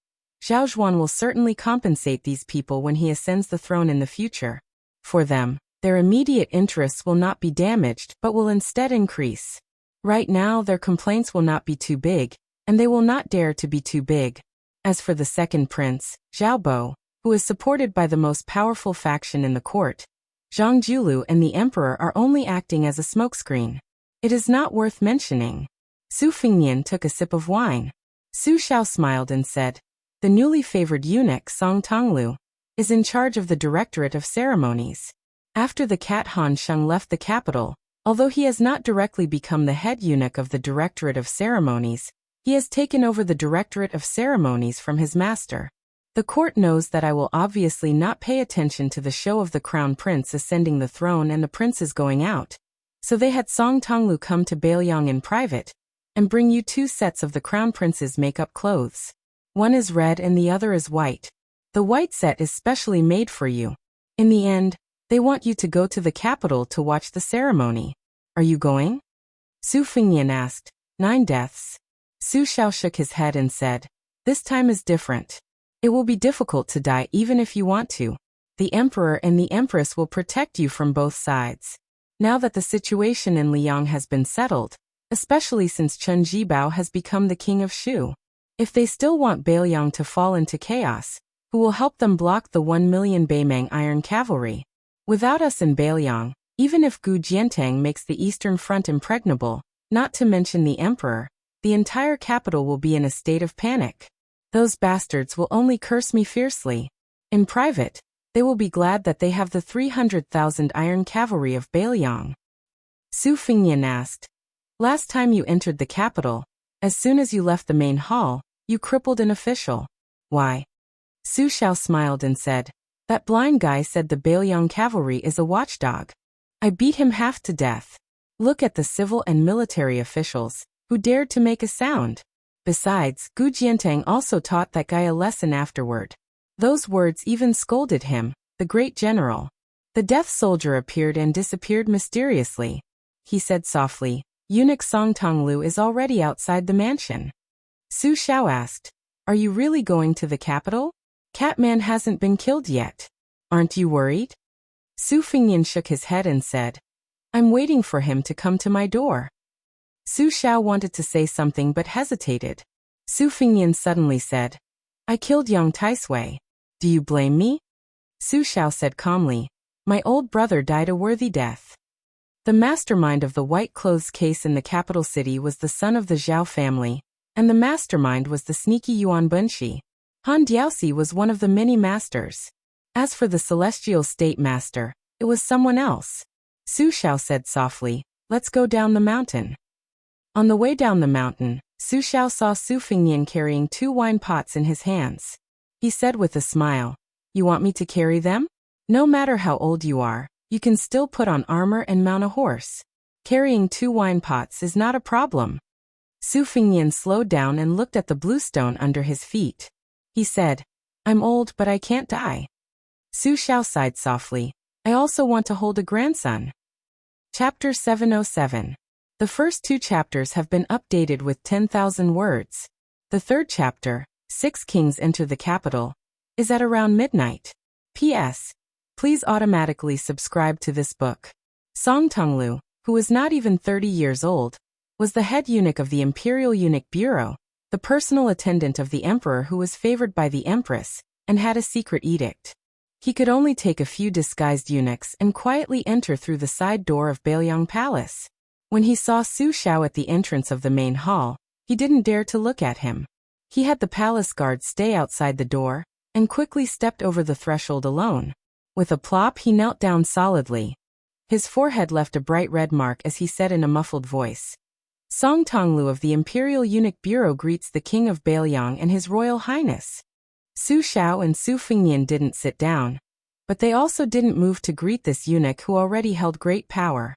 Zhao Zhuan will certainly compensate these people when he ascends the throne in the future. For them, their immediate interests will not be damaged but will instead increase. Right now their complaints will not be too big, and they will not dare to be too big. As for the second prince, Zhao Bo, who is supported by the most powerful faction in the court, Zhang Julu and the emperor are only acting as a smokescreen. It is not worth mentioning. Su Fengnian took a sip of wine. Su Xiao smiled and said, the newly favored eunuch Song Tonglu is in charge of the Directorate of Ceremonies. After the cat Han Sheng left the capital, although he has not directly become the head eunuch of the Directorate of Ceremonies, he has taken over the Directorate of Ceremonies from his master. The court knows that I will obviously not pay attention to the show of the crown prince ascending the throne and the princes going out, so they had Song Tonglu come to Bailiang in private and bring you 2 sets of the crown prince's makeup clothes. One is red and the other is white. The white set is specially made for you. In the end, they want you to go to the capital to watch the ceremony. Are you going? Su Fengnian asked. 9 deaths. Su Xiao shook his head and said, this time is different. It will be difficult to die even if you want to. The emperor and the empress will protect you from both sides. Now that the situation in Liang has been settled, especially since Chen Jibao has become the king of Shu, if they still want Bailiang to fall into chaos, who will help them block the 1 million Beimang iron cavalry? Without us in Bailiang, even if Gu Jiantang makes the eastern front impregnable, not to mention the emperor, the entire capital will be in a state of panic. Those bastards will only curse me fiercely. In private, they will be glad that they have the 300,000 iron cavalry of Bailiang. Su Fengnian asked, last time you entered the capital, as soon as you left the main hall, you crippled an official. Why? Su Xiao smiled and said, that blind guy said the Bailiang cavalry is a watchdog. I beat him half to death. Look at the civil and military officials, who dared to make a sound. Besides, Gu Jiantang also taught that guy a lesson afterward. Those words even scolded him, the great general. The deaf soldier appeared and disappeared mysteriously. He said softly, eunuch Song Tonglu is already outside the mansion. Su Xiao asked, are you really going to the capital? Catman hasn't been killed yet. Aren't you worried? Su Fengnian shook his head and said, I'm waiting for him to come to my door. Su Xiao wanted to say something but hesitated. Su Fengnian suddenly said, I killed young Taisui. Do you blame me? Su Xiao said calmly, my old brother died a worthy death. The mastermind of the white clothes case in the capital city was the son of the Zhao family, and the mastermind was the sneaky Yuan Bunshi. Han Diaoxi was one of the many masters. As for the celestial state master, it was someone else. Su Xiao said softly, let's go down the mountain. On the way down the mountain, Su Xiao saw Su Fengnian carrying 2 wine pots in his hands. He said with a smile, you want me to carry them? No matter how old you are, you can still put on armor and mount a horse. Carrying 2 wine pots is not a problem. Su Fengnian slowed down and looked at the bluestone under his feet. He said, I'm old but I can't die. Su Xiao sighed softly, I also want to hold a grandson. Chapter 707. The first 2 chapters have been updated with 10,000 words. The third chapter, 6 Kings Enter the Capital, is at around midnight. P.S. Please automatically subscribe to this book. Song Tonglu, who was not even 30 years old, was the head eunuch of the Imperial Eunuch Bureau, the personal attendant of the emperor who was favored by the empress, and had a secret edict. He could only take a few disguised eunuchs and quietly enter through the side door of Bailiang Palace. When he saw Su Xiao at the entrance of the main hall, he didn't dare to look at him. He had the palace guard stay outside the door, and quickly stepped over the threshold alone. With a plop he knelt down solidly. His forehead left a bright red mark as he said in a muffled voice, Song Tonglu of the Imperial Eunuch Bureau greets the King of Bailiang and His Royal Highness. Su Xiao and Su Fengnian didn't sit down, but they also didn't move to greet this eunuch who already held great power.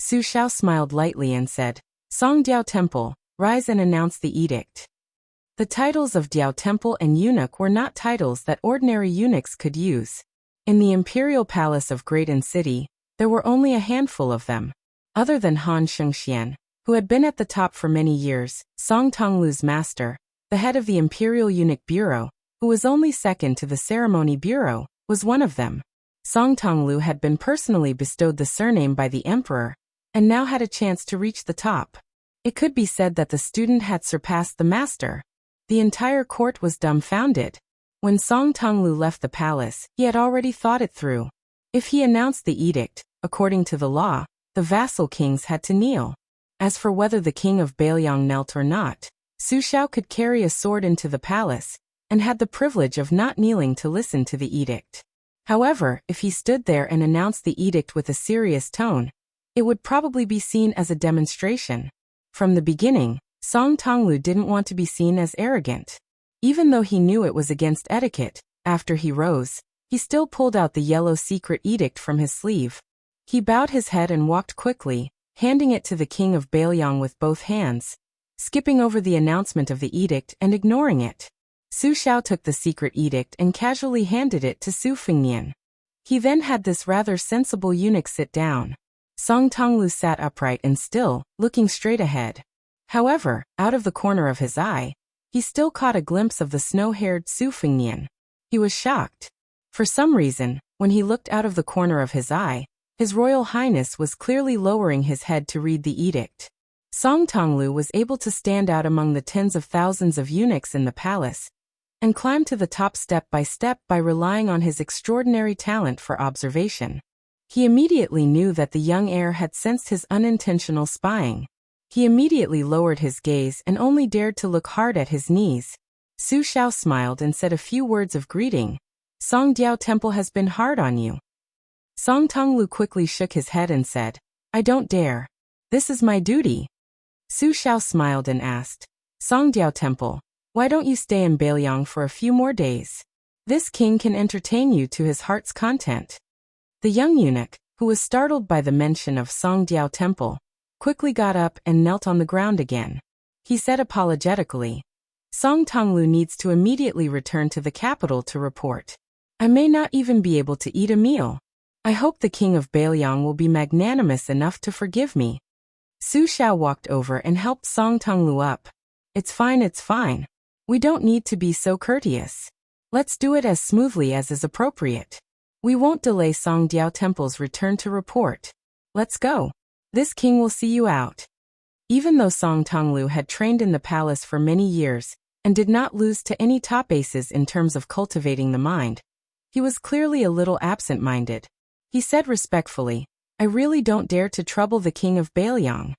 Su Xiao smiled lightly and said, Songdiao Temple, rise and announce the edict. The titles of Diao Temple and eunuch were not titles that ordinary eunuchs could use. In the imperial palace of Great An City, there were only a handful of them. Other than Han Shengxian, who had been at the top for many years, Song Tonglu's master, the head of the Imperial Eunuch Bureau, who was only second to the Ceremony Bureau, was one of them. Song Tonglu had been personally bestowed the surname by the emperor, and now had a chance to reach the top. It could be said that the student had surpassed the master. The entire court was dumbfounded. When Song Tonglu left the palace, he had already thought it through. If he announced the edict, according to the law, the vassal kings had to kneel. As for whether the king of Bailiang knelt or not, Su Xiao could carry a sword into the palace, and had the privilege of not kneeling to listen to the edict. However, if he stood there and announced the edict with a serious tone, it would probably be seen as a demonstration. From the beginning, Song Tonglu didn't want to be seen as arrogant. Even though he knew it was against etiquette, after he rose, he still pulled out the yellow secret edict from his sleeve. He bowed his head and walked quickly, handing it to the king of Bailiang with both hands, skipping over the announcement of the edict and ignoring it. Su Xiao took the secret edict and casually handed it to Su Fengnian. He then had this rather sensible eunuch sit down. Song Tonglu sat upright and still, looking straight ahead. However, out of the corner of his eye, he still caught a glimpse of the snow-haired Su Fengnian. He was shocked. For some reason, when he looked out of the corner of his eye, His Royal Highness was clearly lowering his head to read the edict. Song Tonglu was able to stand out among the tens of thousands of eunuchs in the palace, and climb to the top step by relying on his extraordinary talent for observation. He immediately knew that the young heir had sensed his unintentional spying. He immediately lowered his gaze and only dared to look hard at his knees. Su Xiao smiled and said a few words of greeting. Songdiao Temple has been hard on you. Song Tonglu quickly shook his head and said, I don't dare. This is my duty. Su Xiao smiled and asked, Songdiao Temple, why don't you stay in Bailiang for a few more days? This king can entertain you to his heart's content. The young eunuch, who was startled by the mention of Songdiao Temple, quickly got up and knelt on the ground again. He said apologetically, Song Tonglu needs to immediately return to the capital to report. I may not even be able to eat a meal. I hope the king of Bailiang will be magnanimous enough to forgive me. Su Xiao walked over and helped Song Tonglu up. It's fine. We don't need to be so courteous. Let's do it as smoothly as is appropriate. We won't delay Songdiao Temple's return to report. Let's go. This king will see you out. Even though Song Tonglu had trained in the palace for many years, and did not lose to any top aces in terms of cultivating the mind, he was clearly a little absent-minded. He said respectfully, I really don't dare to trouble the king of Bailiang.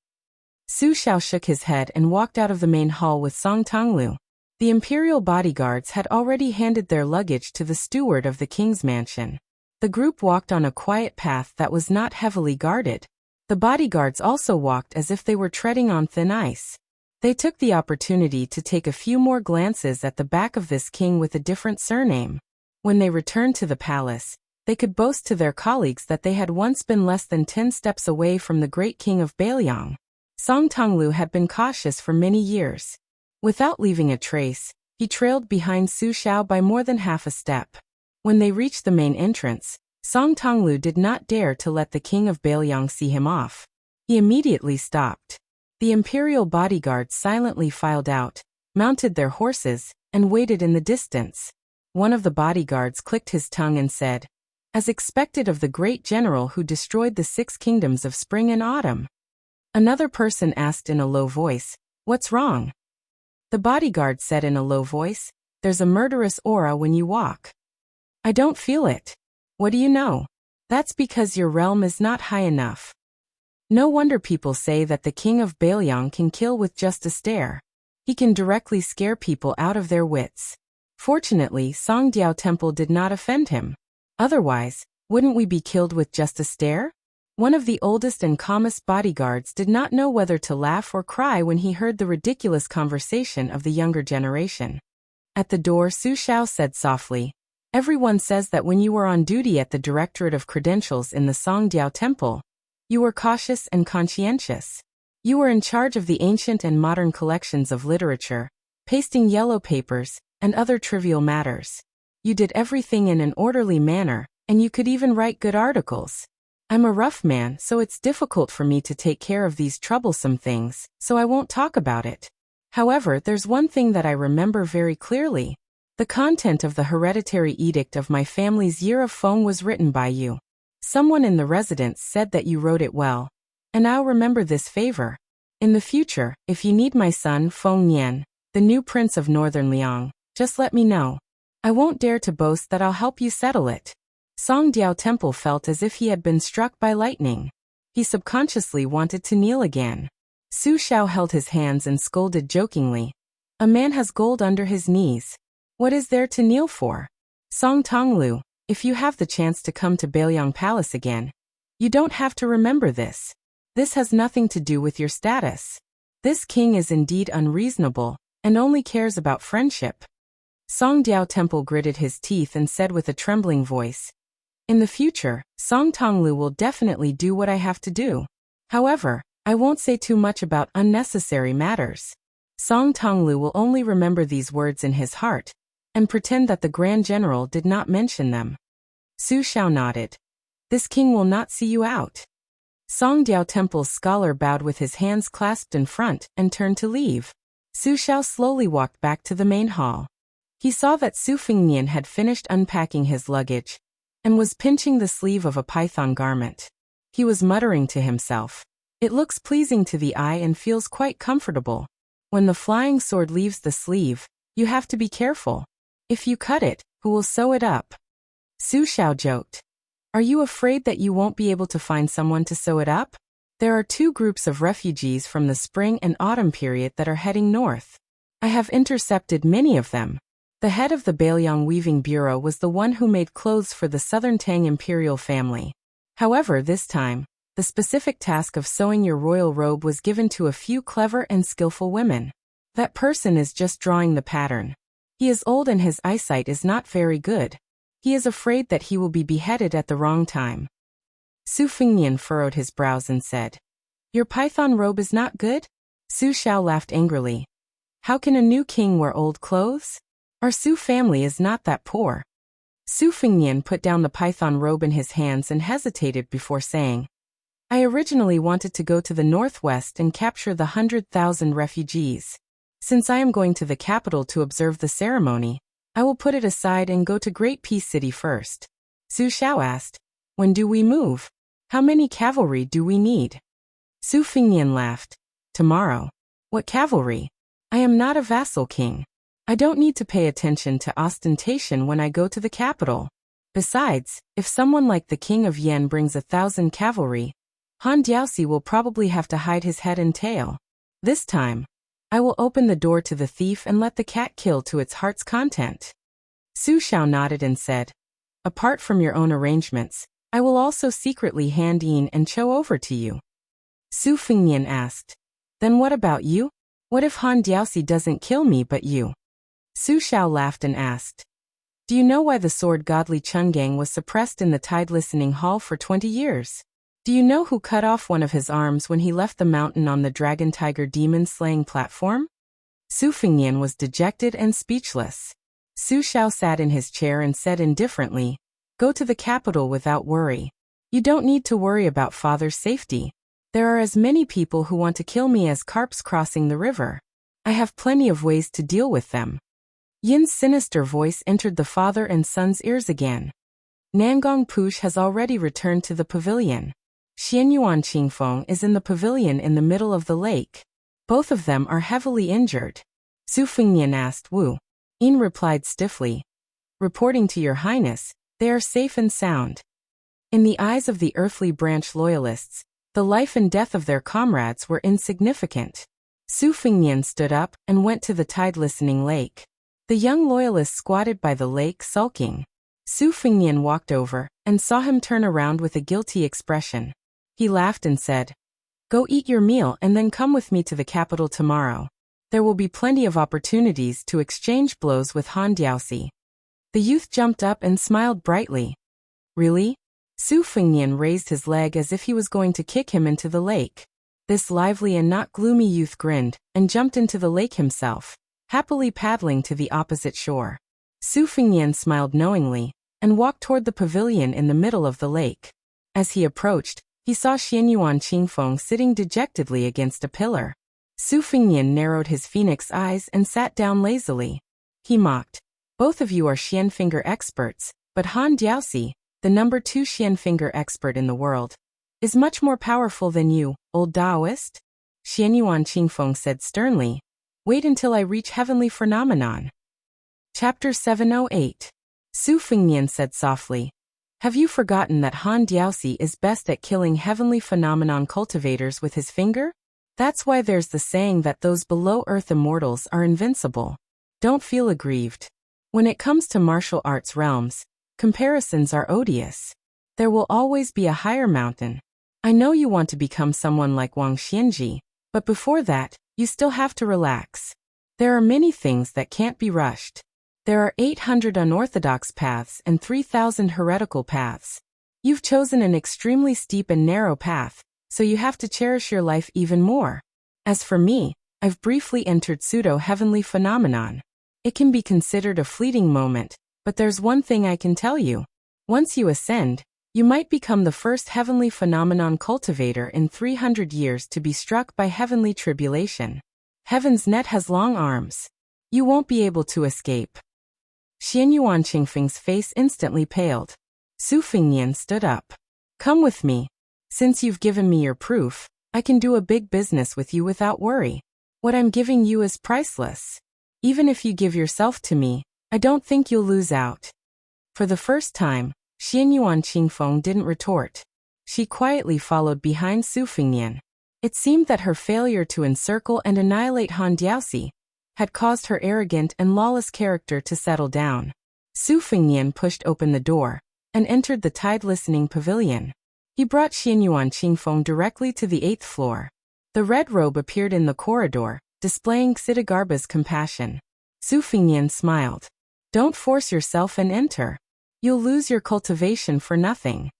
Su Xiao shook his head and walked out of the main hall with Song Tonglu. The imperial bodyguards had already handed their luggage to the steward of the king's mansion. The group walked on a quiet path that was not heavily guarded. The bodyguards also walked as if they were treading on thin ice. They took the opportunity to take a few more glances at the back of this king with a different surname. When they returned to the palace, they could boast to their colleagues that they had once been less than 10 steps away from the great king of Bailiang. Song Tonglu had been cautious for many years. Without leaving a trace, he trailed behind Su Xiao by more than half a step. When they reached the main entrance, Song Tonglu did not dare to let the king of Bailiang see him off. He immediately stopped. The imperial bodyguards silently filed out, mounted their horses, and waited in the distance. One of the bodyguards clicked his tongue and said, as expected of the great general who destroyed the 6 kingdoms of spring and autumn. Another person asked in a low voice, what's wrong? The bodyguard said in a low voice, there's a murderous aura when you walk. I don't feel it. What do you know? That's because your realm is not high enough. No wonder people say that the king of Bailiang can kill with just a stare. He can directly scare people out of their wits. Fortunately, Songdiao Temple did not offend him. Otherwise, wouldn't we be killed with just a stare? One of the oldest and calmest bodyguards did not know whether to laugh or cry when he heard the ridiculous conversation of the younger generation. At the door, Su Xiao said softly, everyone says that when you were on duty at the Directorate of Credentials in the Songdiao Temple, You were cautious and conscientious. You were in charge of the ancient and modern collections of literature, pasting yellow papers, and other trivial matters. You did everything in an orderly manner, and you could even write good articles. I'm a rough man, so it's difficult for me to take care of these troublesome things, so I won't talk about it. However, there's one thing that I remember very clearly. The content of the hereditary edict of my family's year of Feng was written by you. Someone in the residence said that you wrote it well. And I'll remember this favor. In the future, if you need my son Feng Nian, the new prince of Northern Liang, just let me know. I won't dare to boast that I'll help you settle it. Song Diao Temple felt as if he had been struck by lightning. He subconsciously wanted to kneel again. Su Xiao held his hands and scolded jokingly. A man has gold under his knees. What is there to kneel for? Song Tonglu, if you have the chance to come to Bailiang Palace again, you don't have to remember this. This has nothing to do with your status. This king is indeed unreasonable, and only cares about friendship. Song Diao Temple gritted his teeth and said with a trembling voice, in the future, Song Tonglu will definitely do what I have to do. However, I won't say too much about unnecessary matters. Song Tonglu will only remember these words in his heart, and pretend that the Grand General did not mention them. Su Xiao nodded. This king will not see you out. Song Diao Temple's scholar bowed with his hands clasped in front and turned to leave. Su Xiao slowly walked back to the main hall. He saw that Su Fengnian had finished unpacking his luggage and was pinching the sleeve of a python garment. He was muttering to himself, it looks pleasing to the eye and feels quite comfortable. When the flying sword leaves the sleeve, you have to be careful. If you cut it, who will sew it up? Su Xiao joked. Are you afraid that you won't be able to find someone to sew it up? There are two groups of refugees from the spring and autumn period that are heading north. I have intercepted many of them. The head of the Bailiang Weaving Bureau was the one who made clothes for the Southern Tang imperial family. However, this time, the specific task of sewing your royal robe was given to a few clever and skillful women. That person is just drawing the pattern. He is old and his eyesight is not very good. He is afraid that he will be beheaded at the wrong time. Su Fengnian furrowed his brows and said, your python robe is not good? Su Xiao laughed angrily. How can a new king wear old clothes? Our Su family is not that poor. Su Fengnian put down the python robe in his hands and hesitated before saying, I originally wanted to go to the northwest and capture the 100,000 refugees. Since I am going to the capital to observe the ceremony, I will put it aside and go to Great Peace City first. Su Xiao asked, when do we move? How many cavalry do we need? Su Fengnian laughed. Tomorrow. What cavalry? I am not a vassal king. I don't need to pay attention to ostentation when I go to the capital. Besides, if someone like the king of Yen brings 1,000 cavalry, Han Diaoxi will probably have to hide his head and tail. This time, I will open the door to the thief and let the cat kill to its heart's content. Su Xiao nodded and said, apart from your own arrangements, I will also secretly hand Yin and Cho over to you. Su Fengnian asked, then what about you? What if Han Diaoxi doesn't kill me but you? Su Xiao laughed and asked, do you know why the sword godly Chungang was suppressed in the Tide Listening Hall for 20 years? Do you know who cut off one of his arms when he left the mountain on the Dragon Tiger demon slaying platform? Su Fengnian was dejected and speechless. Su Xiao sat in his chair and said indifferently, go to the capital without worry. You don't need to worry about father's safety. There are as many people who want to kill me as carps crossing the river. I have plenty of ways to deal with them. Yin's sinister voice entered the father and son's ears again. Nangong Push has already returned to the pavilion. Xianyuan Qingfeng is in the pavilion in the middle of the lake. Both of them are heavily injured. Su Fengnian asked Wu. Yin replied stiffly, reporting to your highness, they are safe and sound. In the eyes of the earthly branch loyalists, the life and death of their comrades were insignificant. Su Fengnian stood up and went to the tide listening lake. The young loyalist squatted by the lake sulking. Su Fengnian walked over and saw him turn around with a guilty expression. He laughed and said, go eat your meal and then come with me to the capital tomorrow. There will be plenty of opportunities to exchange blows with Han Diaoxi. The youth jumped up and smiled brightly. Really? Su Fengnian raised his leg as if he was going to kick him into the lake. This lively and not gloomy youth grinned, and jumped into the lake himself, happily paddling to the opposite shore. Su Fengnian smiled knowingly, and walked toward the pavilion in the middle of the lake. As he approached, he saw Xianyuan Qingfeng sitting dejectedly against a pillar. Su Fengnian narrowed his phoenix eyes and sat down lazily. He mocked. Both of you are Xianfinger experts, but Han Diaoxi, the number 2 Xianfinger expert in the world, is much more powerful than you, old Taoist? Xianyuan Qingfeng said sternly. Wait until I reach heavenly phenomenon. Chapter 708. Su Fengnian said softly. Have you forgotten that Han Diaoxi is best at killing heavenly phenomenon cultivators with his finger? That's why there's the saying that those below-earth immortals are invincible. Don't feel aggrieved. When it comes to martial arts realms, comparisons are odious. There will always be a higher mountain. I know you want to become someone like Wang Xianji, but before that, you still have to relax. There are many things that can't be rushed. There are 800 unorthodox paths and 3,000 heretical paths. You've chosen an extremely steep and narrow path, so you have to cherish your life even more. As for me, I've briefly entered pseudo-heavenly phenomenon. It can be considered a fleeting moment, but there's one thing I can tell you. Once you ascend, you might become the first heavenly phenomenon cultivator in 300 years to be struck by heavenly tribulation. Heaven's net has long arms. You won't be able to escape. Xianyuan Qingfeng's face instantly paled. Su Fengnian stood up. Come with me. Since you've given me your proof, I can do a big business with you without worry. What I'm giving you is priceless. Even if you give yourself to me, I don't think you'll lose out. For the first time, Xianyuan Qingfeng didn't retort. She quietly followed behind Su Fengnian. It seemed that her failure to encircle and annihilate Han Diaoxi had caused her arrogant and lawless character to settle down. Su Fengnian pushed open the door and entered the tide-listening pavilion. He brought Xianyuan Qingfeng directly to the 8th floor. The red robe appeared in the corridor, displaying Xidagarba's compassion. Su Fengnian smiled. Don't force yourself and enter. You'll lose your cultivation for nothing.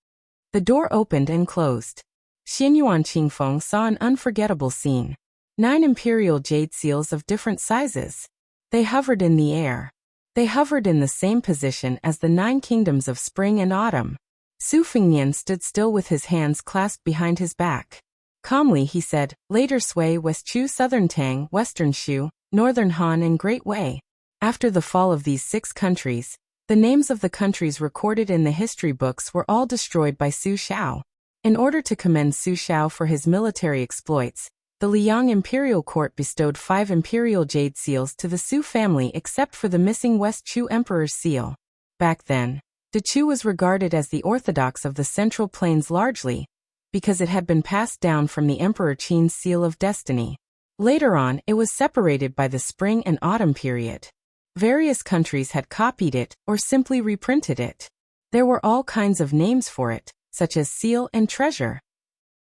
The door opened and closed. Xianyuan Qingfeng saw an unforgettable scene. 9 imperial jade seals of different sizes. They hovered in the air. They hovered in the same position as the 9 kingdoms of spring and autumn. Su Fengnian stood still with his hands clasped behind his back. Calmly he said, later Sui, West Chu, Southern Tang, Western Shu, Northern Han and Great Wei. After the fall of these 6 countries, the names of the countries recorded in the history books were all destroyed by Su Xiao. In order to commend Su Xiao for his military exploits, the Liang imperial court bestowed 5 imperial jade seals to the Su family except for the missing West Chu emperor's seal. Back then, the Chu was regarded as the orthodox of the Central Plains largely, because it had been passed down from the Emperor Qin's seal of destiny. Later on, it was separated by the spring and autumn period. Various countries had copied it or simply reprinted it. There were all kinds of names for it, such as seal and treasure.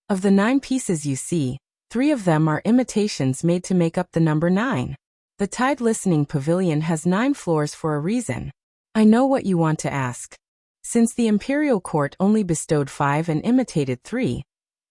Of the 9 pieces you see, 3 of them are imitations made to make up the number 9. The Tide Listening Pavilion has 9 floors for a reason. I know what you want to ask. Since the imperial court only bestowed 5 and imitated 3,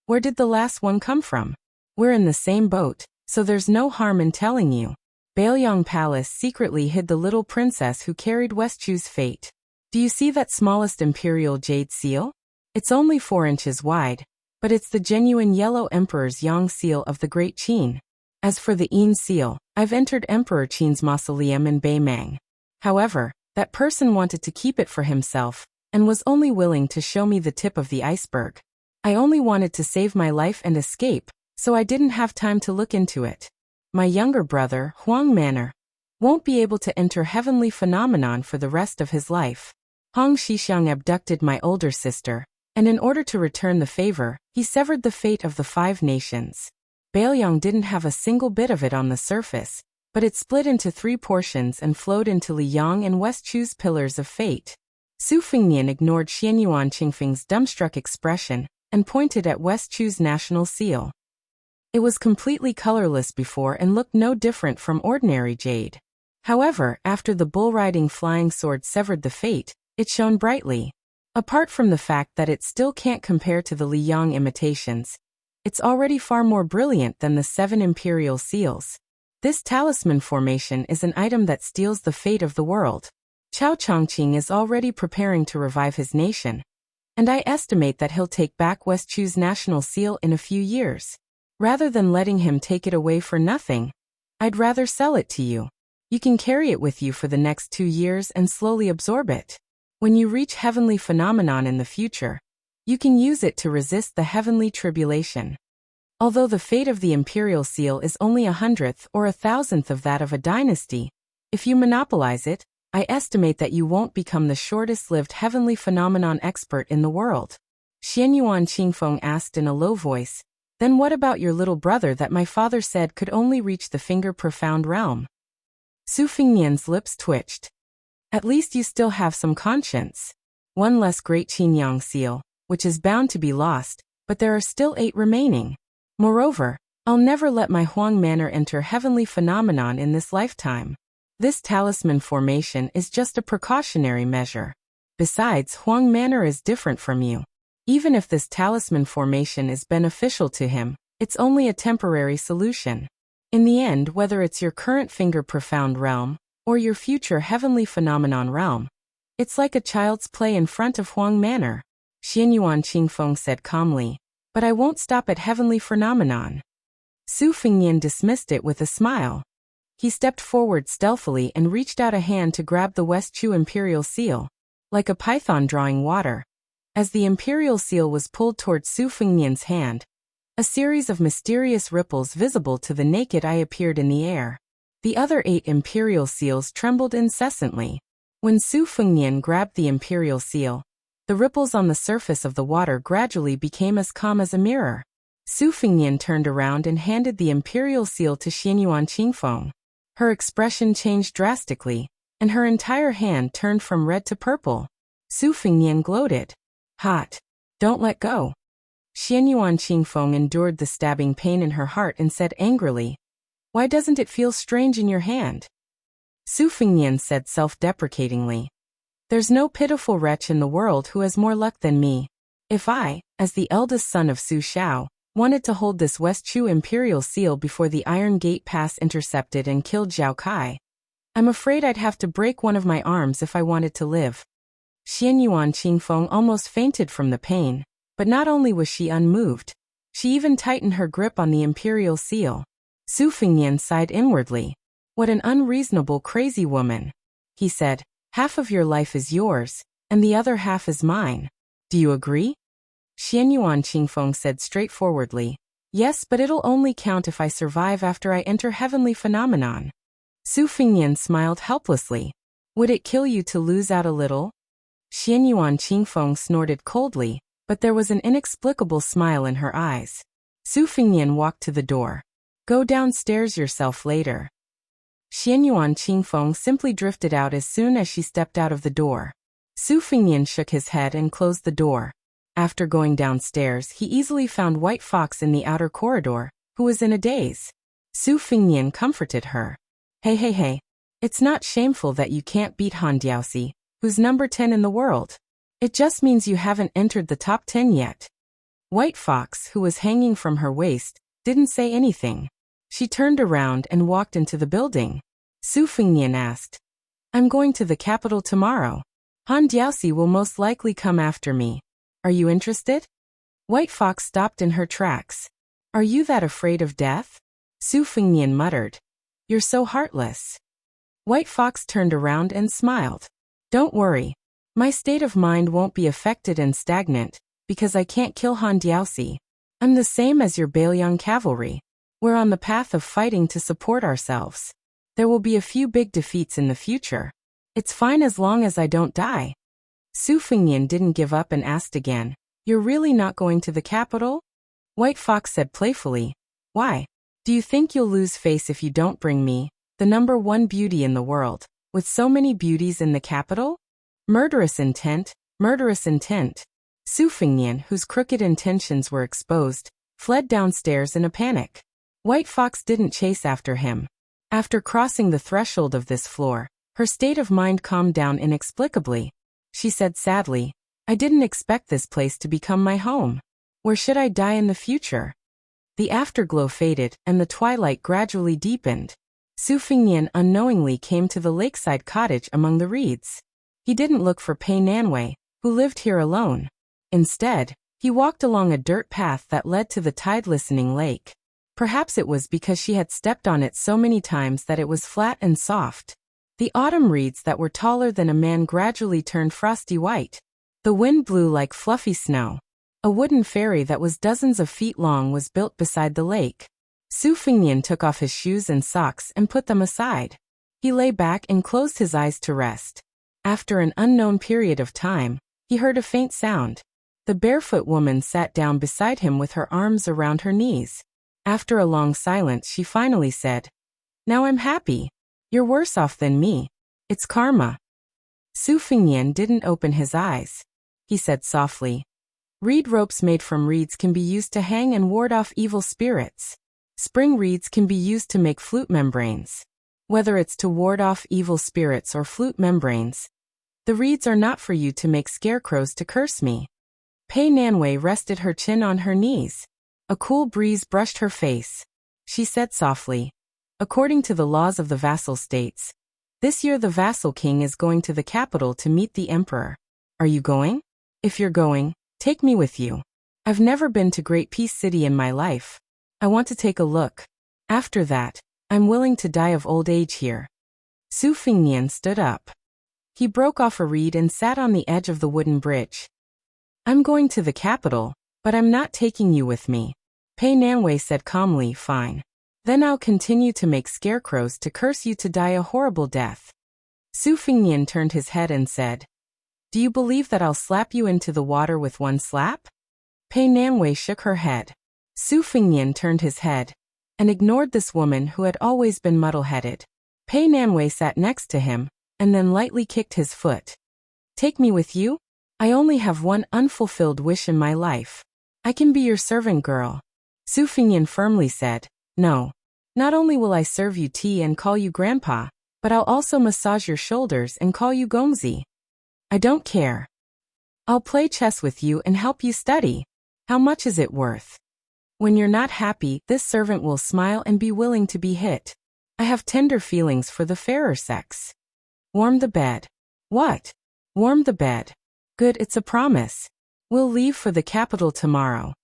where did the last one come from? We're in the same boat, so there's no harm in telling you. Baoyang Palace secretly hid the little princess who carried West Chu's fate. Do you see that smallest imperial jade seal? It's only 4 inches wide, but it's the genuine yellow emperor's Yang seal of the Great Qin. As for the Yin seal, I've entered Emperor Qin's mausoleum in Beimang. However, that person wanted to keep it for himself, and was only willing to show me the tip of the iceberg. I only wanted to save my life and escape, so I didn't have time to look into it. My younger brother, Huang Manor, won't be able to enter heavenly phenomenon for the rest of his life. Hong Shixiang abducted my older sister, and in order to return the favor, he severed the fate of the 5 nations. Baoyang didn't have a single bit of it on the surface, but it split into 3 portions and flowed into Liang and West Chu's pillars of fate. Su Fengnian ignored Xianyuan Qingfeng's dumbstruck expression and pointed at West Chu's national seal. It was completely colorless before and looked no different from ordinary jade. However, after the bull-riding flying sword severed the fate, it shone brightly. Apart from the fact that it still can't compare to the Liyang imitations, it's already far more brilliant than the 7 imperial seals. This talisman formation is an item that steals the fate of the world. Chao Chongqing is already preparing to revive his nation, and I estimate that he'll take back West Chu's national seal in a few years. Rather than letting him take it away for nothing, I'd rather sell it to you. You can carry it with you for the next 2 years and slowly absorb it. When you reach heavenly phenomenon in the future, you can use it to resist the heavenly tribulation. Although the fate of the imperial seal is only 100th or 1,000th of that of a dynasty, if you monopolize it, I estimate that you won't become the shortest-lived heavenly phenomenon expert in the world. Xianyuan Qingfeng asked in a low voice, then what about your little brother that my father said could only reach the finger-profound realm? Su Fingnian's lips twitched. At least you still have some conscience. One less great Qinyang seal, which is bound to be lost, but there are still 8 remaining. Moreover, I'll never let my Huang Manor enter heavenly phenomenon in this lifetime. This talisman formation is just a precautionary measure. Besides, Huang Manor is different from you. Even if this talisman formation is beneficial to him, it's only a temporary solution. In the end, whether it's your current finger-profound realm, or your future heavenly phenomenon realm, it's like a child's play in front of Huang Manor. Xianyuan Qingfeng said calmly, but I won't stop at heavenly phenomenon. Su Fingnian dismissed it with a smile. He stepped forward stealthily and reached out a hand to grab the West Chu imperial seal, like a python drawing water. As the imperial seal was pulled towards Su Fingnian's hand, a series of mysterious ripples visible to the naked eye appeared in the air. The other 8 imperial seals trembled incessantly. When Su Fingnian grabbed the imperial seal, the ripples on the surface of the water gradually became as calm as a mirror. Su Fingnian turned around and handed the imperial seal to Xianyuan Qingfeng. Her expression changed drastically, and her entire hand turned from red to purple. Su Fingnian gloated. Hot. Don't let go. Xianyuan Qingfeng endured the stabbing pain in her heart and said angrily, why doesn't it feel strange in your hand? Su Fingnian said self-deprecatingly, there's no pitiful wretch in the world who has more luck than me. If I, as the eldest son of Su Shao, wanted to hold this West Chu imperial seal before the Iron Gate Pass intercepted and killed Zhao Kai, I'm afraid I'd have to break one of my arms if I wanted to live. Xianyuan Qingfeng almost fainted from the pain, but not only was she unmoved, she even tightened her grip on the imperial seal. Su Fingnian sighed inwardly. What an unreasonable crazy woman. He said, half of your life is yours, and the other half is mine. Do you agree? Xianyuan Qingfeng said straightforwardly, yes, but it'll only count if I survive after I enter heavenly phenomenon. Su Fingnian smiled helplessly. Would it kill you to lose out a little? Xianyuan Qingfeng snorted coldly, but there was an inexplicable smile in her eyes. Su Fingnian walked to the door. Go downstairs yourself later. Xianyuan Qingfeng simply drifted out as soon as she stepped out of the door. Su Fingnian shook his head and closed the door. After going downstairs, he easily found White Fox in the outer corridor, who was in a daze. Su Fingnian comforted her. Hey, it's not shameful that you can't beat Han Diaoxi, who's number 10 in the world. It just means you haven't entered the top 10 yet. White Fox, who was hanging from her waist, didn't say anything. She turned around and walked into the building. Su Fingnian asked, I'm going to the capital tomorrow. Han Diaoxi will most likely come after me. Are you interested? White Fox stopped in her tracks. Are you that afraid of death? Su Fingnian muttered. You're so heartless. White Fox turned around and smiled. Don't worry. My state of mind won't be affected and stagnant, because I can't kill Han Diaoxi. I'm the same as your Bailiang cavalry. We're on the path of fighting to support ourselves. There will be a few big defeats in the future. It's fine as long as I don't die. Su Fingnian didn't give up and asked again, You're really not going to the capital? White Fox said playfully, Why? Do you think you'll lose face if you don't bring me, the number 1 beauty in the world, with so many beauties in the capital? Murderous intent, murderous intent. Su Fingnian, whose crooked intentions were exposed, fled downstairs in a panic. White Fox didn't chase after him. After crossing the threshold of this floor, her state of mind calmed down inexplicably. She said sadly, I didn't expect this place to become my home. Where should I die in the future? The afterglow faded, and the twilight gradually deepened. Su Fingnian unknowingly came to the lakeside cottage among the reeds. He didn't look for Pei Nanwei, who lived here alone. Instead, he walked along a dirt path that led to the tide-listening lake. Perhaps it was because she had stepped on it so many times that it was flat and soft. The autumn reeds that were taller than a man gradually turned frosty white. The wind blew like fluffy snow. A wooden ferry that was dozens of feet long was built beside the lake. Su Fingnian took off his shoes and socks and put them aside. He lay back and closed his eyes to rest. After an unknown period of time, he heard a faint sound. The barefoot woman sat down beside him with her arms around her knees. After a long silence, she finally said, "Now I'm happy. You're worse off than me. It's karma." Su Fingnian didn't open his eyes. He said softly, "Reed ropes made from reeds can be used to hang and ward off evil spirits. Spring reeds can be used to make flute membranes. Whether it's to ward off evil spirits or flute membranes, the reeds are not for you to make scarecrows to curse me." Pei Nanwei rested her chin on her knees. A cool breeze brushed her face. She said softly, "According to the laws of the vassal states, this year the vassal king is going to the capital to meet the emperor. Are you going? If you're going, take me with you. I've never been to Great Peace City in my life. I want to take a look. After that, I'm willing to die of old age here." Su Fingnian stood up. He broke off a reed and sat on the edge of the wooden bridge. "I'm going to the capital, but I'm not taking you with me." Pei Nanwei said calmly, "Fine. Then I'll continue to make scarecrows to curse you to die a horrible death." Su Fingnian turned his head and said, "Do you believe that I'll slap you into the water with one slap?" Pei Nanwei shook her head. Su Fingnian turned his head and ignored this woman who had always been muddle-headed. Pei Nanwei sat next to him and then lightly kicked his foot. "Take me with you? I only have one unfulfilled wish in my life. I can be your servant girl." Su Fingnian firmly said, "No. Not only will I serve you tea and call you grandpa, but I'll also massage your shoulders and call you Gongzi. I don't care. I'll play chess with you and help you study. How much is it worth? When you're not happy, this servant will smile and be willing to be hit. I have tender feelings for the fairer sex." "Warm the bed." "What? Warm the bed. Good, it's a promise. We'll leave for the capital tomorrow.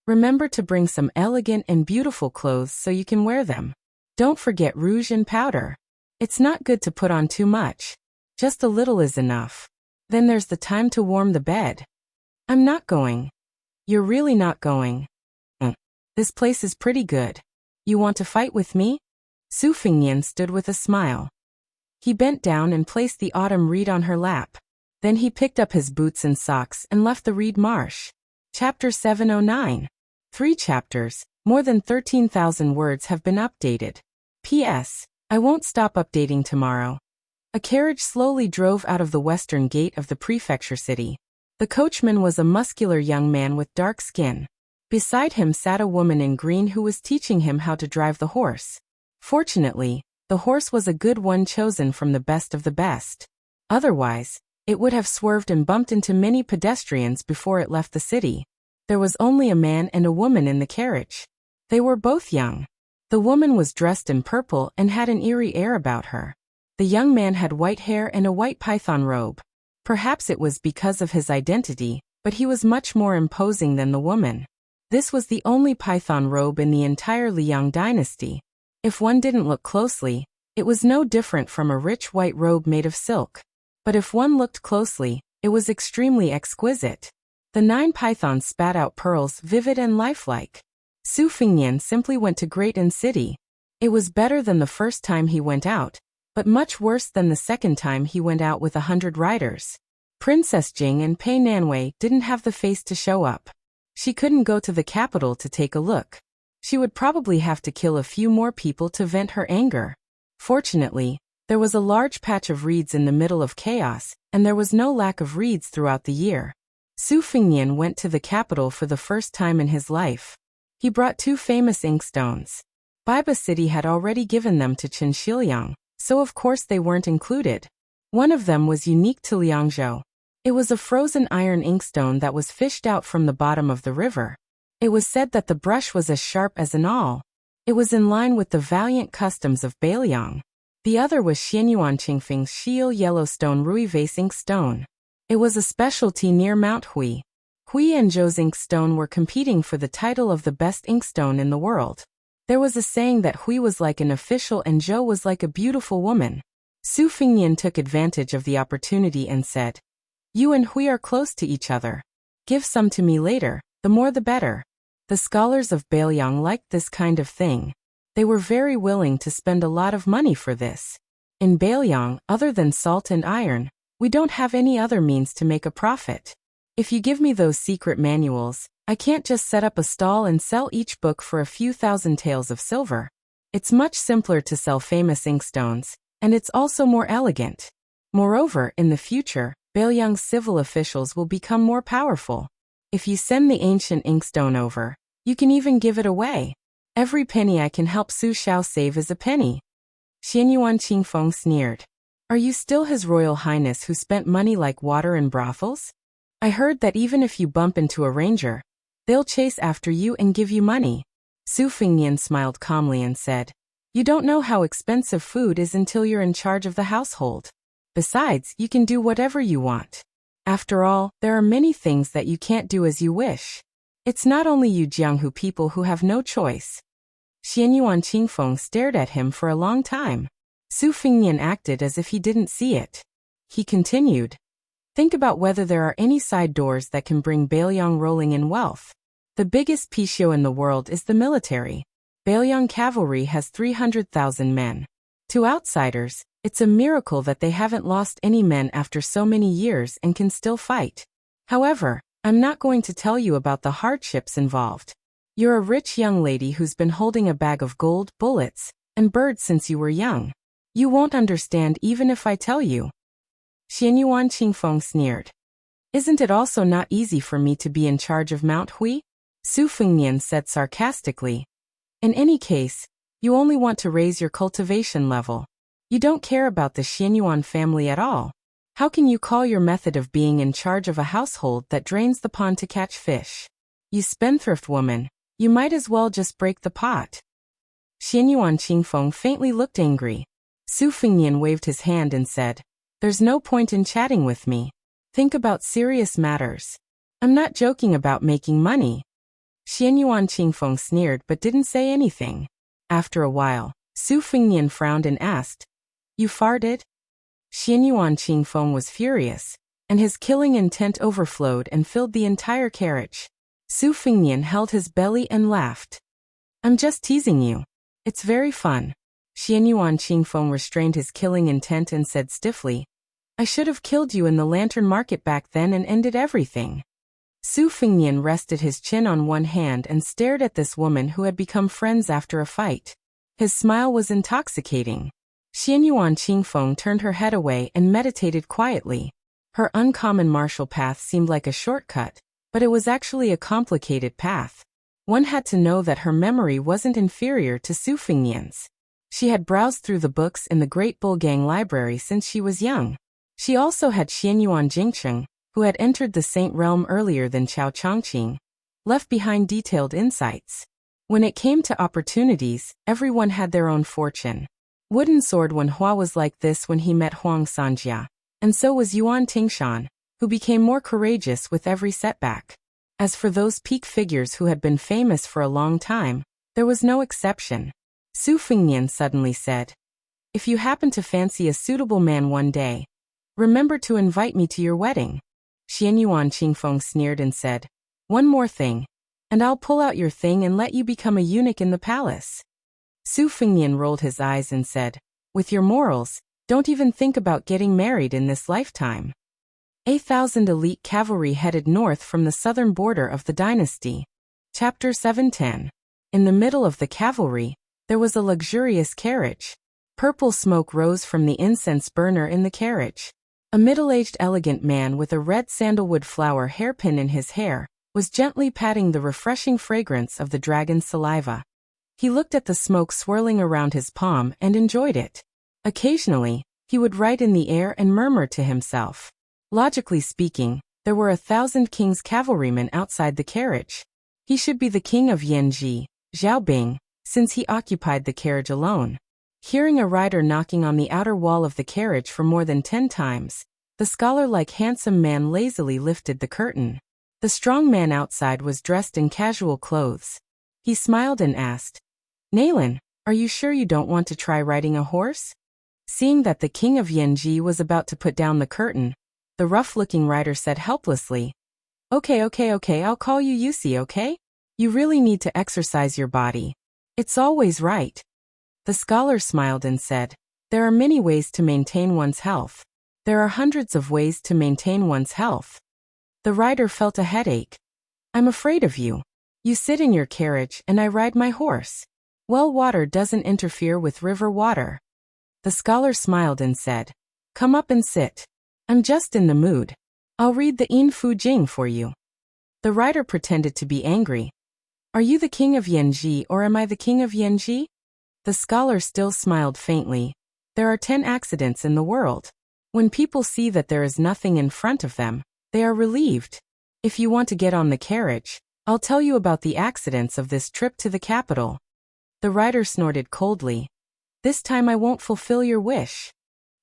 Remember to bring some elegant and beautiful clothes so you can wear them. Don't forget rouge and powder. It's not good to put on too much. Just a little is enough. Then there's the time to warm the bed." "I'm not going." "You're really not going?" This place is pretty good. You want to fight with me?" Su Fingnian stood with a smile. He bent down and placed the autumn reed on her lap. Then he picked up his boots and socks and left the reed marsh. Chapter 709. 3 chapters, more than 13,000 words have been updated. P.S. I won't stop updating tomorrow. A carriage slowly drove out of the western gate of the prefecture city. The coachman was a muscular young man with dark skin. Beside him sat a woman in green who was teaching him how to drive the horse. Fortunately, the horse was a good one chosen from the best of the best. Otherwise, it would have swerved and bumped into many pedestrians before it left the city. There was only a man and a woman in the carriage. They were both young. The woman was dressed in purple and had an eerie air about her. The young man had white hair and a white python robe. Perhaps it was because of his identity, but he was much more imposing than the woman. This was the only python robe in the entire Liang dynasty. If one didn't look closely, it was no different from a rich white robe made of silk. But if one looked closely, it was extremely exquisite. The 9 pythons spat out pearls vivid and lifelike. Su Fingnian simply went to Great Inn City. It was better than the first time he went out, but much worse than the second time he went out with 100 riders. Princess Jing and Pei Nanwei didn't have the face to show up. She couldn't go to the capital to take a look. She would probably have to kill a few more people to vent her anger. Fortunately, there was a large patch of reeds in the middle of chaos, and there was no lack of reeds throughout the year. Su Fingnian went to the capital for the first time in his life. He brought 2 famous inkstones. Baiba City had already given them to Qin Shiliang, so of course they weren't included. One of them was unique to Liangzhou. It was a frozen iron inkstone that was fished out from the bottom of the river. It was said that the brush was as sharp as an awl. It was in line with the valiant customs of Beiliang. The other was Xianyuan Qingfeng's Shiel Yellowstone Rui Vase ink stone. It was a specialty near Mount Hui. Hui and Zhou's inkstone were competing for the title of the best inkstone in the world. There was a saying that Hui was like an official and Zhou was like a beautiful woman. Su Fingnian took advantage of the opportunity and said, "You and Hui are close to each other. Give some to me later, the more the better." The scholars of Beiliang liked this kind of thing. They were very willing to spend a lot of money for this. In Beiliang, other than salt and iron, we don't have any other means to make a profit. If you give me those secret manuals, I can't just set up a stall and sell each book for a few thousand taels of silver. It's much simpler to sell famous inkstones, and it's also more elegant. Moreover, in the future, Beiliang's civil officials will become more powerful. If you send the ancient inkstone over, you can even give it away. Every penny I can help Su Xiao save is a penny. Xianyuan Qingfeng sneered. Are you still His Royal Highness who spent money like water in brothels? I heard that even if you bump into a ranger, they'll chase after you and give you money. Su Fingnian smiled calmly and said, You don't know how expensive food is until you're in charge of the household. Besides, you can do whatever you want. After all, there are many things that you can't do as you wish. It's not only you Jianghu people who have no choice. Xianyuan Qingfeng stared at him for a long time. Su Fingnian acted as if he didn't see it. He continued, Think about whether there are any side doors that can bring Beiliang rolling in wealth. The biggest pishio in the world is the military. Beiliang cavalry has 300,000 men. To outsiders, it's a miracle that they haven't lost any men after so many years and can still fight. However, I'm not going to tell you about the hardships involved. You're a rich young lady who's been holding a bag of gold, bullets, and birds since you were young. You won't understand even if I tell you. Xianyuan Qingfeng sneered. Isn't it also not easy for me to be in charge of Mount Hui? Su Fingnian said sarcastically. In any case, you only want to raise your cultivation level. You don't care about the Xianyuan family at all. How can you call your method of being in charge of a household that drains the pond to catch fish? You spendthrift woman, you might as well just break the pot. Xianyuan Qingfeng faintly looked angry. Su Fingnian waved his hand and said, There's no point in chatting with me. Think about serious matters. I'm not joking about making money. Xianyuan Qingfeng sneered but didn't say anything. After a while, Su Fingnian frowned and asked, You farted? Xianyuan Qingfeng was furious, and his killing intent overflowed and filled the entire carriage. Su Fingnian held his belly and laughed. I'm just teasing you. It's very fun. Xianyuan Qingfeng restrained his killing intent and said stiffly, I should have killed you in the lantern market back then and ended everything. Su Fingnian rested his chin on one hand and stared at this woman who had become friends after a fight. His smile was intoxicating. Xianyuan Qingfeng turned her head away and meditated quietly. Her uncommon martial path seemed like a shortcut, but it was actually a complicated path. One had to know that her memory wasn't inferior to Su Fingnian's. She had browsed through the books in the Great Bulgang Library since she was young. She also had Xianyuan Jingcheng, who had entered the Saint Realm earlier than Chao Chongqing, left behind detailed insights. When it came to opportunities, everyone had their own fortune. Wooden Sword Wenhua was like this when he met Huang Sanjia, and so was Yuan Tingshan, who became more courageous with every setback. As for those peak figures who had been famous for a long time, there was no exception. Su Fingnian suddenly said, If you happen to fancy a suitable man one day, remember to invite me to your wedding. Xianyuan Qingfeng sneered and said, One more thing, and I'll pull out your thing and let you become a eunuch in the palace. Su Fingnian rolled his eyes and said, With your morals, don't even think about getting married in this lifetime. 8,000 elite cavalry headed north from the southern border of the dynasty. Chapter 710. In the middle of the cavalry, there was a luxurious carriage. Purple smoke rose from the incense burner in the carriage. A middle-aged elegant man with a red sandalwood flower hairpin in his hair was gently patting the refreshing fragrance of the dragon's saliva. He looked at the smoke swirling around his palm and enjoyed it. Occasionally, he would write in the air and murmur to himself, Logically speaking, there were 1,000 king's cavalrymen outside the carriage. He should be the king of Yanji, Xiaobing, since he occupied the carriage alone. Hearing a rider knocking on the outer wall of the carriage for more than 10 times, the scholar-like handsome man lazily lifted the curtain. The strong man outside was dressed in casual clothes. He smiled and asked, "Nalan, are you sure you don't want to try riding a horse?" Seeing that the king of Yanji was about to put down the curtain, the rough-looking rider said helplessly, Okay, I'll call you Yusi, okay? You really need to exercise your body. It's always right." The scholar smiled and said, "There are many ways to maintain one's health. There are hundreds of ways to maintain one's health." The rider felt a headache. "I'm afraid of you. You sit in your carriage and I ride my horse. Well water doesn't interfere with river water." The scholar smiled and said, "Come up and sit. I'm just in the mood. I'll read the In Fu Jing for you." The rider pretended to be angry. "Are you the king of Yanji or am I the king of Yanji?" The scholar still smiled faintly. There are 10 accidents in the world. When people see that there is nothing in front of them, they are relieved. If you want to get on the carriage, I'll tell you about the accidents of this trip to the capital. The rider snorted coldly. "This time I won't fulfill your wish."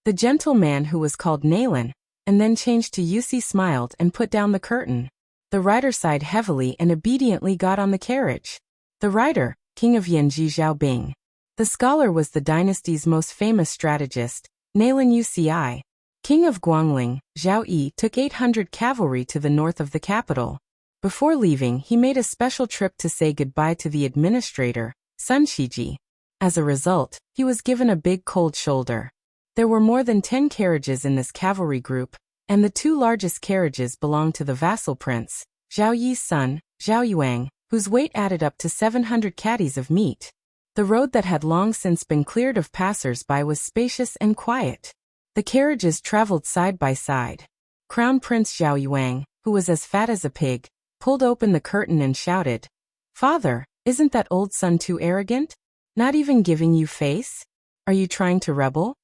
The gentle man who was called Nalan, and then changed to Yusi smiled and put down the curtain. The rider sighed heavily and obediently got on the carriage. The rider, king of Yanji Xiaobing. The scholar was the dynasty's most famous strategist, Nalan Yusi. King of Guangling, Zhao Yi took 800 cavalry to the north of the capital. Before leaving, he made a special trip to say goodbye to the administrator, Sun Shiji. As a result, he was given a big cold shoulder. There were more than 10 carriages in this cavalry group, and the 2 largest carriages belonged to the vassal prince, Zhao Yi's son, Zhao Yuang, whose weight added up to 700 caddies of meat. The road that had long since been cleared of passers-by was spacious and quiet. The carriages traveled side by side. Crown Prince Zhao Yuang, who was as fat as a pig, pulled open the curtain and shouted, "Father, isn't that old son too arrogant? Not even giving you face? Are you trying to rebel?"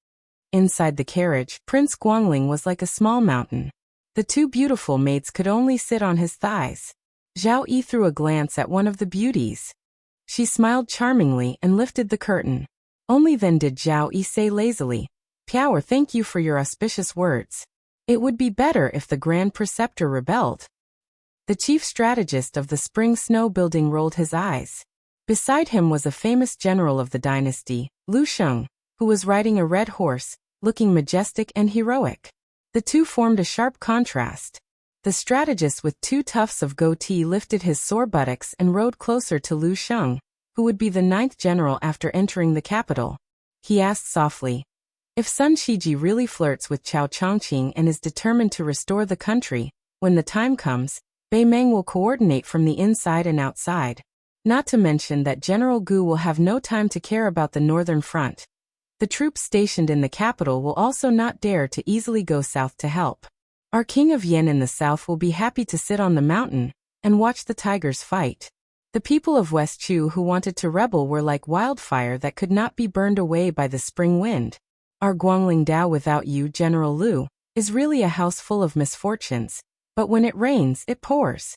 Inside the carriage, Prince Guangling was like a small mountain. The 2 beautiful maids could only sit on his thighs. Zhao Yi threw a glance at one of the beauties. She smiled charmingly and lifted the curtain. Only then did Zhao Yi say lazily, "Power, thank you for your auspicious words. It would be better if the Grand Preceptor rebelled." The chief strategist of the spring snow building rolled his eyes. Beside him was a famous general of the dynasty, Lu Sheng, who was riding a red horse, looking majestic and heroic. The 2 formed a sharp contrast. The strategist with 2 tufts of goatee lifted his sore buttocks and rode closer to Lu Sheng, who would be the 9th general after entering the capital. He asked softly, "If Sun Shiji really flirts with Chao Chongqing and is determined to restore the country, when the time comes, Bei Meng will coordinate from the inside and outside. Not to mention that General Gu will have no time to care about the northern front. The troops stationed in the capital will also not dare to easily go south to help. Our king of Yen in the south will be happy to sit on the mountain and watch the tigers fight. The people of West Chu who wanted to rebel were like wildfire that could not be burned away by the spring wind. Our Guangling Dao without you, General Lu, is really a house full of misfortunes, but when it rains, it pours."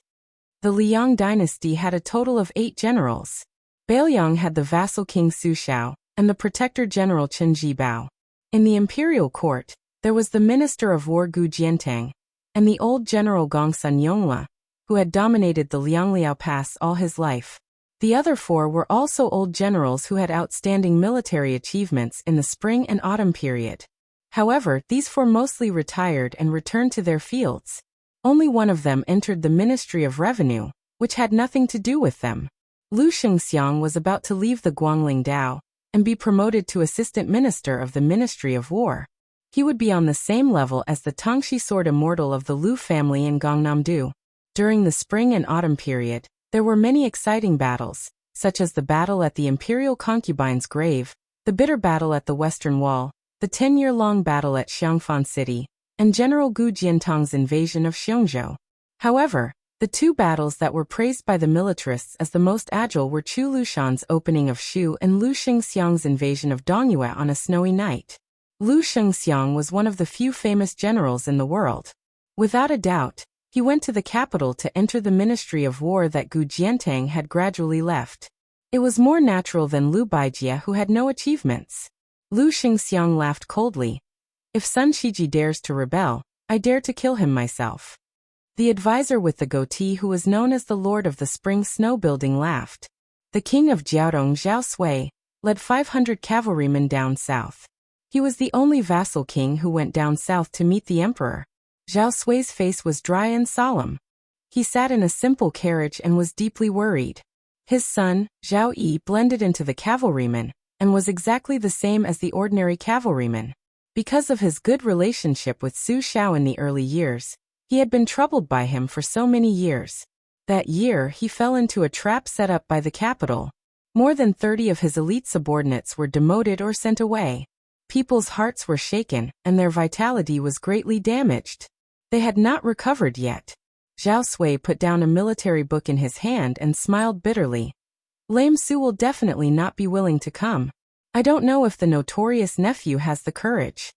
The Liang dynasty had a total of 8 generals. Bailiang had the vassal king Su Xiao and the protector general Chen Jibao. In the imperial court, there was the minister of war Gu Jiantang, and the old general Gongsun Yongla, who had dominated the Liangliao Pass all his life. The other 4 were also old generals who had outstanding military achievements in the spring and autumn period. However, these 4 mostly retired and returned to their fields. Only one of them entered the Ministry of Revenue, which had nothing to do with them. Lu Shengxiang was about to leave the Guangling Dao and be promoted to Assistant Minister of the Ministry of War. He would be on the same level as the Tongxi sword immortal of the Lu family in Gangnam-do. During the spring and autumn period, there were many exciting battles, such as the battle at the Imperial Concubine's Grave, the bitter battle at the Western Wall, the 10-year-long battle at Xiangfan City, and General Gu Jiantang's invasion of Xiongzhou. However, the 2 battles that were praised by the militarists as the most agile were Chu Lushan's opening of Shu and Lu Shengxiang's invasion of Dongyue on a snowy night. Lu Shengxiang was one of the few famous generals in the world. Without a doubt, he went to the capital to enter the Ministry of War that Gu Jiantang had gradually left. It was more natural than Liu Baijie, who had no achievements. Lu Xingxiang laughed coldly. If Sun Shiji dares to rebel, I dare to kill him myself. The advisor with the goatee, who was known as the Lord of the Spring Snow Building, laughed. The king of Jiaodong, Zhao Sui, led 500 cavalrymen down south. He was the only vassal king who went down south to meet the emperor. Zhao Sui's face was dry and solemn. He sat in a simple carriage and was deeply worried. His son, Zhao Yi, blended into the cavalrymen, and was exactly the same as the ordinary cavalryman. Because of his good relationship with Su Xiao in the early years, he had been troubled by him for so many years. That year he fell into a trap set up by the capital. More than 30 of his elite subordinates were demoted or sent away. People's hearts were shaken, and their vitality was greatly damaged. They had not recovered yet. Zhao Sui put down a military book in his hand and smiled bitterly. Lame Su will definitely not be willing to come. I don't know if the notorious nephew has the courage.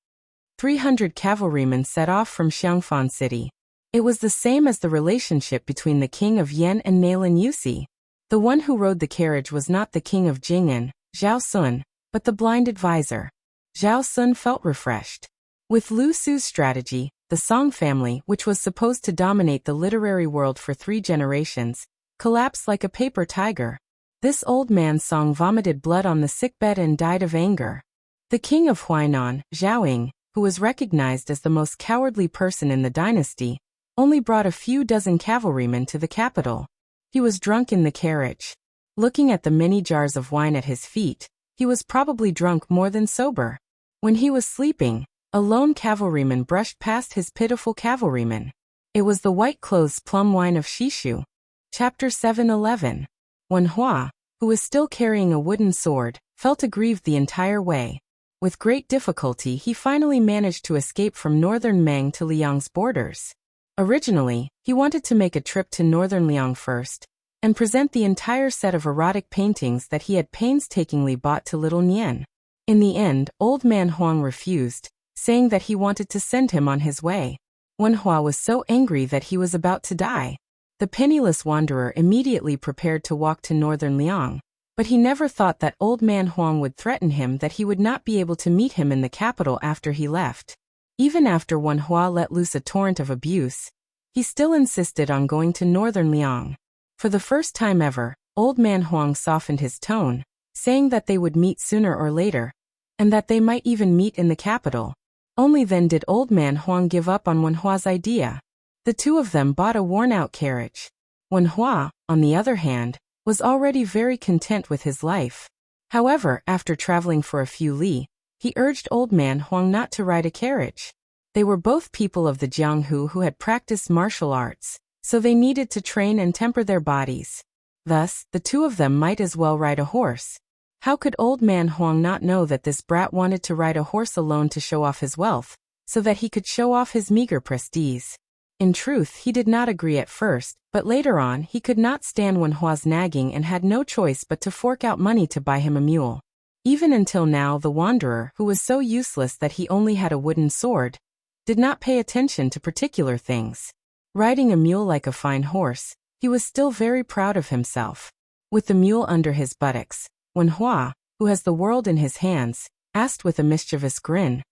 300 cavalrymen set off from Xiangfan City. It was the same as the relationship between the king of Yan and Nalin Yusi. The one who rode the carriage was not the king of Jing'an, Zhao Sun, but the blind advisor. Zhao Sun felt refreshed. With Lu Su's strategy, the Song family, which was supposed to dominate the literary world for 3 generations, collapsed like a paper tiger. This old man Song vomited blood on the sickbed and died of anger. The king of Huainan, Zhao Ying, who was recognized as the most cowardly person in the dynasty, only brought a few dozen cavalrymen to the capital. He was drunk in the carriage. Looking at the many jars of wine at his feet, he was probably drunk more than sober. When he was sleeping, a lone cavalryman brushed past his pitiful cavalryman. It was the white-clothes plum wine of Shishu. Chapter 7:11. Wen Hua, who was still carrying a wooden sword, felt aggrieved the entire way. With great difficulty he finally managed to escape from northern Meng to Liang's borders. Originally, he wanted to make a trip to northern Liang first, and present the entire set of erotic paintings that he had painstakingly bought to little Nian. In the end, old man Huang refused, saying that he wanted to send him on his way. Wen Hua was so angry that he was about to die. The penniless wanderer immediately prepared to walk to northern Liang, but he never thought that old man Huang would threaten him that he would not be able to meet him in the capital after he left. Even after Wen Hua let loose a torrent of abuse, he still insisted on going to northern Liang. For the first time ever, old man Huang softened his tone, saying that they would meet sooner or later, and that they might even meet in the capital. Only then did old man Huang give up on Wen Hua's idea. The two of them bought a worn-out carriage. Wen Hua, on the other hand, was already very content with his life. However, after traveling for a few li, he urged old man Huang not to ride a carriage. They were both people of the Jianghu who had practiced martial arts, so they needed to train and temper their bodies. Thus, the two of them might as well ride a horse. How could old man Huang not know that this brat wanted to ride a horse alone to show off his wealth, so that he could show off his meager prestige? In truth, he did not agree at first, but later on he could not stand Wen Hua's nagging and had no choice but to fork out money to buy him a mule. Even until now, the wanderer, who was so useless that he only had a wooden sword, did not pay attention to particular things. Riding a mule like a fine horse, he was still very proud of himself. With the mule under his buttocks, Wen Hua, who has the world in his hands, asked with a mischievous grin,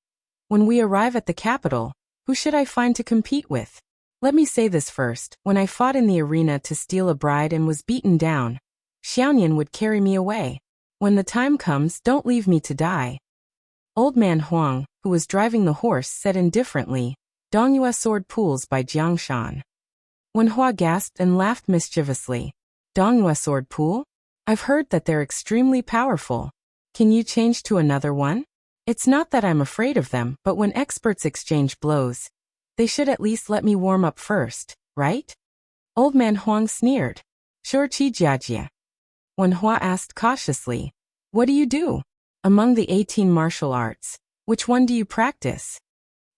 "When we arrive at the capital, who should I find to compete with? Let me say this first, when I fought in the arena to steal a bride and was beaten down, Xiaonian would carry me away. When the time comes, don't leave me to die." Old man Huang, who was driving the horse, said indifferently, "Dongyue sword pools by Jiangshan." Wen Hua gasped and laughed mischievously. "Dongyue sword pool? I've heard that they're extremely powerful. Can you change to another one? It's not that I'm afraid of them, but when experts exchange blows, they should at least let me warm up first, right?" Old man Huang sneered. "Sure qi jiajie." Wen Hua asked cautiously, "What do you do? Among the 18 martial arts, which one do you practice?"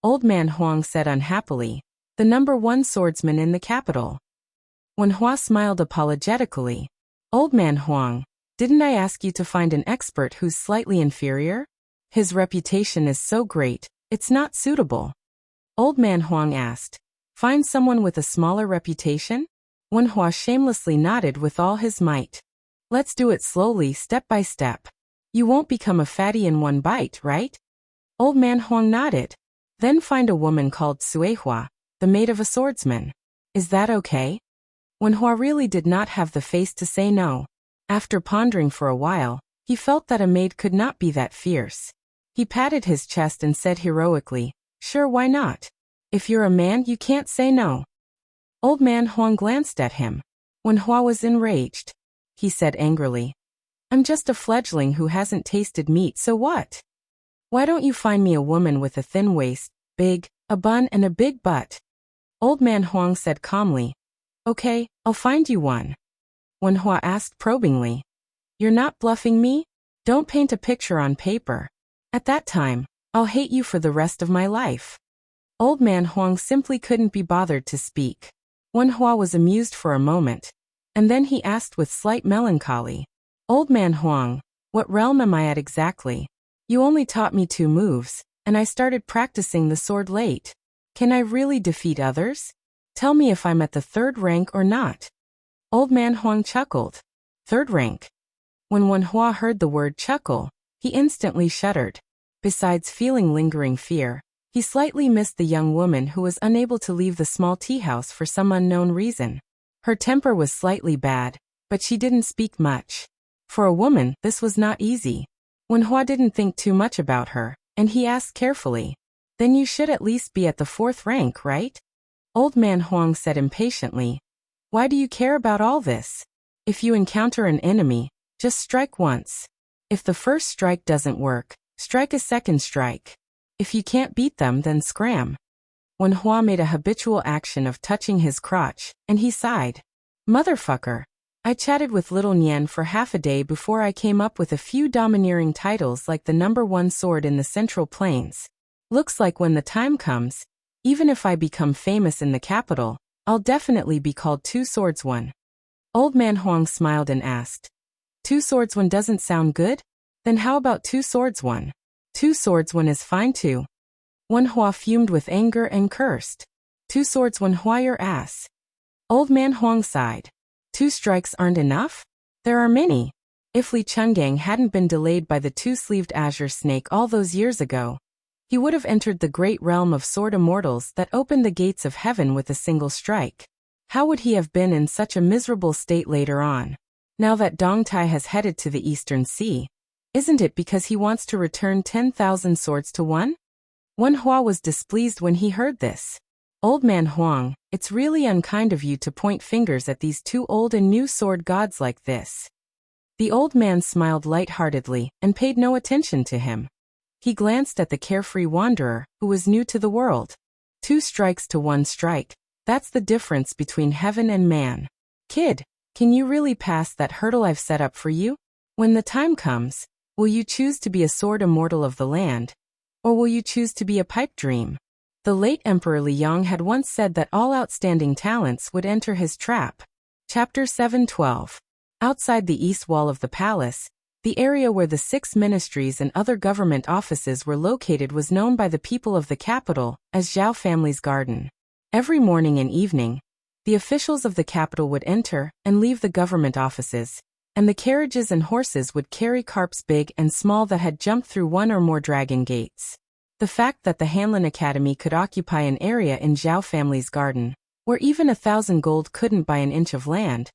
Old man Huang said unhappily, "The #1 swordsman in the capital." Wen Hua smiled apologetically. "Old man Huang, didn't I ask you to find an expert who's slightly inferior? His reputation is so great, it's not suitable." Old man Huang asked, Find someone with a smaller reputation? Wenhua shamelessly nodded with all his might. Let's do it slowly, step by step. You won't become a fatty in one bite, right? Old man Huang nodded. Then find a woman called Suehua, the maid of a swordsman. Is that okay? Wenhua really did not have the face to say no. After pondering for a while, he felt that a maid could not be that fierce. He patted his chest and said heroically, "Sure, why not? If you're a man, you can't say no." Old man Huang glanced at him. Wenhua was enraged. He said angrily, "I'm just a fledgling who hasn't tasted meat, so what? Why don't you find me a woman with a thin waist, a bun and a big butt?" Old man Huang said calmly, "Okay, I'll find you one." Wenhua asked probingly, "You're not bluffing me? Don't paint a picture on paper. At that time, I'll hate you for the rest of my life." Old man Huang simply couldn't be bothered to speak. Wenhua was amused for a moment, and then he asked with slight melancholy, "Old man Huang, what realm am I at exactly? You only taught me 2 moves, and I started practicing the sword late. Can I really defeat others? Tell me if I'm at the 3rd rank or not." Old man Huang chuckled. 3rd rank. When Wenhua heard the word chuckle, he instantly shuddered. Besides feeling lingering fear, he slightly missed the young woman who was unable to leave the small tea house for some unknown reason. Her temper was slightly bad, but she didn't speak much. For a woman, this was not easy. Wenhua didn't think too much about her, and he asked carefully, "Then you should at least be at the 4th rank, right?" Old man Huang said impatiently, "Why do you care about all this? If you encounter an enemy, just strike once. If the first strike doesn't work, strike a second strike. If you can't beat them, then scram." Wenhua made a habitual action of touching his crotch, and he sighed. "Motherfucker. I chatted with little Nian for half a day before I came up with a few domineering titles like the #1 sword in the Central Plains. Looks like when the time comes, even if I become famous in the capital, I'll definitely be called Two Swords One." Old man Huang smiled and asked, "Two Swords One doesn't sound good? Then how about Two Swords One?" "Two Swords One is fine too." Wenhua fumed with anger and cursed. "Two Swords One, why your ass?" Old man Huang sighed. 2 strikes aren't enough? There are many. If Li Chungang hadn't been delayed by the 2-sleeved azure snake all those years ago, he would have entered the great realm of sword immortals that opened the gates of heaven with a single strike. How would he have been in such a miserable state later on? Now that Dong Tai has headed to the Eastern Sea, isn't it because he wants to return 10,000 swords to one? Wenhua was displeased when he heard this. "Old man Huang, it's really unkind of you to point fingers at these 2 old and new sword gods like this." The old man smiled lightheartedly and paid no attention to him. He glanced at the carefree wanderer, who was new to the world. 2 strikes to 1 strike, that's the difference between heaven and man. Kid, can you really pass that hurdle I've set up for you? When the time comes, will you choose to be a sword immortal of the land, or will you choose to be a pipe dream? The late Emperor Liang had once said that all outstanding talents would enter his trap. Chapter 7:12. Outside the east wall of the palace, the area where the 6 ministries and other government offices were located was known by the people of the capital as Zhao family's garden. Every morning and evening, the officials of the capital would enter and leave the government offices, and the carriages and horses would carry carts big and small that had jumped through 1 or more dragon gates. The fact that the Hanlin Academy could occupy an area in Zhao family's garden, where even 1,000 gold couldn't buy an inch of land,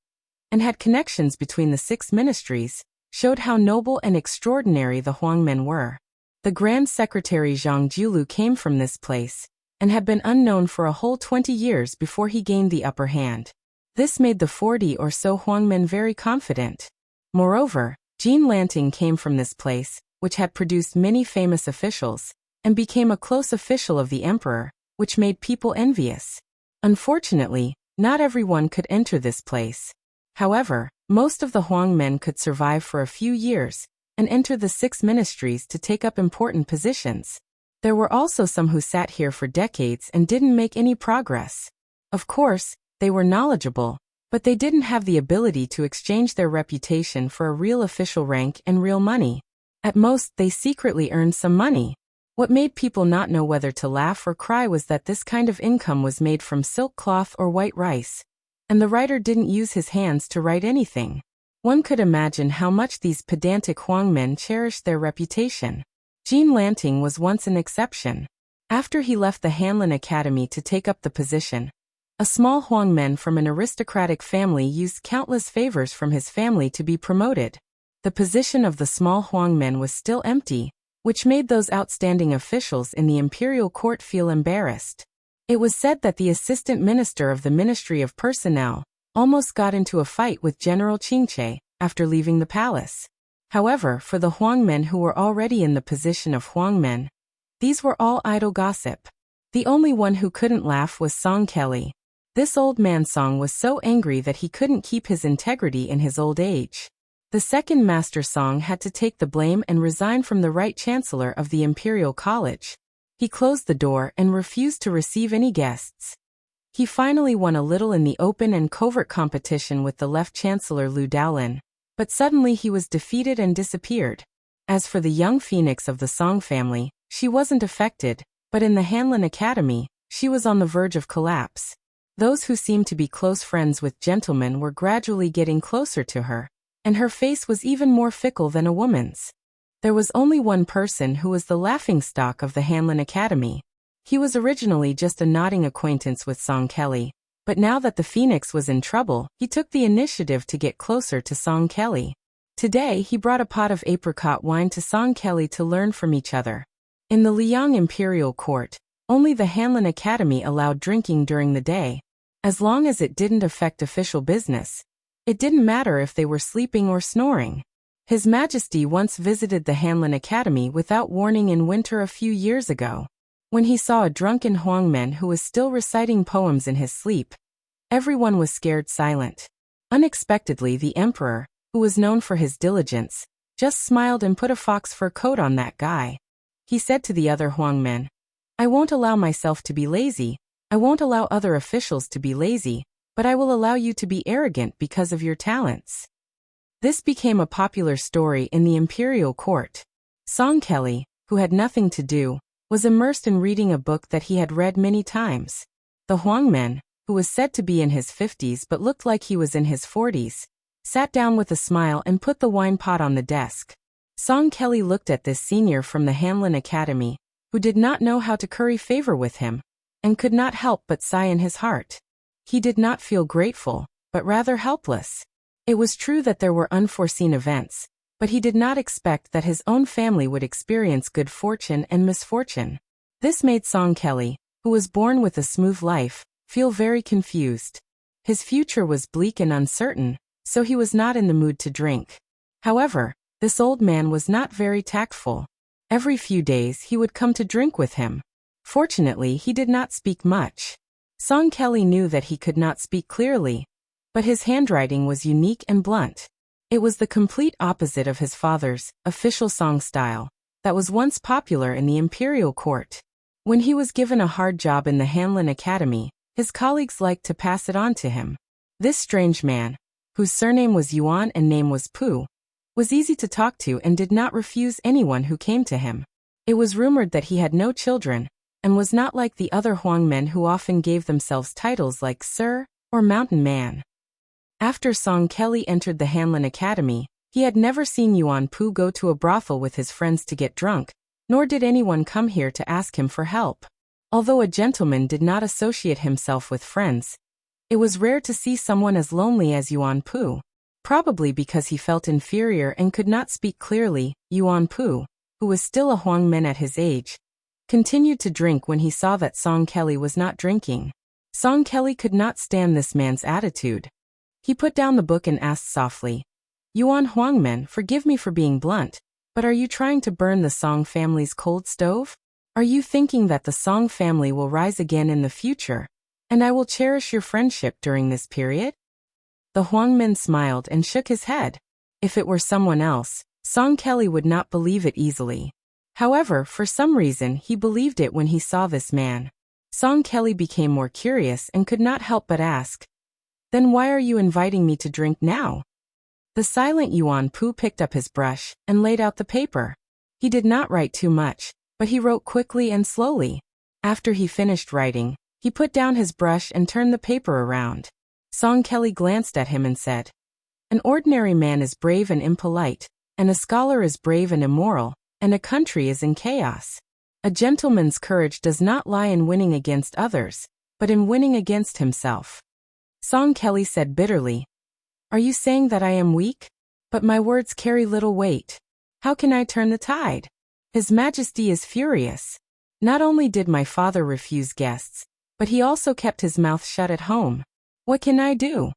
and had connections between the 6 ministries, showed how noble and extraordinary the Huang men were. The Grand Secretary Zhang Julu came from this place, and had been unknown for a whole 20 years before he gained the upper hand. This made the 40 or so Huang men very confident. Moreover, Jean Lanting came from this place, which had produced many famous officials, and became a close official of the emperor, which made people envious. Unfortunately, not everyone could enter this place. However, most of the Huang men could survive for a few years, and enter the 6 ministries to take up important positions. There were also some who sat here for decades and didn't make any progress. Of course, they were knowledgeable, but they didn't have the ability to exchange their reputation for a real official rank and real money. At most, they secretly earned some money. What made people not know whether to laugh or cry was that this kind of income was made from silk cloth or white rice, and the writer didn't use his hands to write anything. One could imagine how much these pedantic Huang men cherished their reputation. Jean Lanting was once an exception. After he left the Hanlin Academy to take up the position, a small Huang man from an aristocratic family used countless favors from his family to be promoted. The position of the small Huang men was still empty, which made those outstanding officials in the imperial court feel embarrassed. It was said that the assistant minister of the Ministry of Personnel almost got into a fight with General Qingche after leaving the palace. However, for the Huang men who were already in the position of Huang men, these were all idle gossip. The only one who couldn't laugh was Song Kelly. This old man Song was so angry that he couldn't keep his integrity in his old age. The second Master Song had to take the blame and resign from the Right Chancellor of the Imperial College. He closed the door and refused to receive any guests. He finally won a little in the open and covert competition with the Left Chancellor Lu Daolin, but suddenly he was defeated and disappeared. As for the young phoenix of the Song family, she wasn't affected, but in the Hanlin Academy, she was on the verge of collapse. Those who seemed to be close friends with gentlemen were gradually getting closer to her, and her face was even more fickle than a woman's. There was only one person who was the laughingstock of the Hanlin Academy. He was originally just a nodding acquaintance with Song Kelly, but now that the Phoenix was in trouble, he took the initiative to get closer to Song Kelly. Today he brought a pot of apricot wine to Song Kelly to learn from each other. In the Liang Imperial Court, only the Hanlin Academy allowed drinking during the day. As long as it didn't affect official business, it didn't matter if they were sleeping or snoring. His Majesty once visited the Hanlin Academy without warning in winter a few years ago. When he saw a drunken Huang man who was still reciting poems in his sleep, everyone was scared silent. Unexpectedly, the emperor, who was known for his diligence, just smiled and put a fox fur coat on that guy. He said to the other Huang men, "I won't allow myself to be lazy, I won't allow other officials to be lazy, but I will allow you to be arrogant because of your talents." This became a popular story in the imperial court. Song Kelly, who had nothing to do, was immersed in reading a book that he had read many times. The Huang man, who was said to be in his 50s but looked like he was in his 40s, sat down with a smile and put the wine pot on the desk. Song Kelly looked at this senior from the Hanlin Academy, who did not know how to curry favor with him, and could not help but sigh in his heart. He did not feel grateful, but rather helpless. It was true that there were unforeseen events, but he did not expect that his own family would experience good fortune and misfortune. This made Song Kelly, who was born with a smooth life, feel very confused. His future was bleak and uncertain, so he was not in the mood to drink. However, this old man was not very tactful. Every few days he would come to drink with him. Fortunately, he did not speak much. Song Kelly knew that he could not speak clearly, but his handwriting was unique and blunt. It was the complete opposite of his father's official song style that was once popular in the imperial court. When he was given a hard job in the Hanlin Academy, his colleagues liked to pass it on to him. This strange man, whose surname was Yuan and name was Pu, was easy to talk to and did not refuse anyone who came to him. It was rumored that he had no children, and was not like the other Huang men who often gave themselves titles like Sir or Mountain Man. After Song Kelly entered the Hanlin Academy, he had never seen Yuan Pu go to a brothel with his friends to get drunk, nor did anyone come here to ask him for help. Although a gentleman did not associate himself with friends, it was rare to see someone as lonely as Yuan Pu. Probably because he felt inferior and could not speak clearly, Yuan Pu, who was still a Huang man at his age, continued to drink when he saw that Song Kelly was not drinking. Song Kelly could not stand this man's attitude. He put down the book and asked softly, "Yuan Huangmen, forgive me for being blunt, but are you trying to burn the Song family's cold stove? Are you thinking that the Song family will rise again in the future, and I will cherish your friendship during this period?" The Huangmen smiled and shook his head. If it were someone else, Song Kelly would not believe it easily. However, for some reason he believed it when he saw this man. Song Kelly became more curious and could not help but ask, "Then why are you inviting me to drink now?" The silent Yuan Pu picked up his brush and laid out the paper. He did not write too much, But he wrote quickly and slowly. After he finished writing, he put down his brush and turned the paper around. Song Kelly glanced at him and said, "An ordinary man is brave and impolite, and a scholar is brave and immoral, and a country is in chaos. A gentleman's courage does not lie in winning against others, but in winning against himself." Song Kelly said bitterly, "Are you saying that I am weak? But my words carry little weight. How can I turn the tide? His Majesty is furious. Not only did my father refuse guests, but he also kept his mouth shut at home. What can I do?"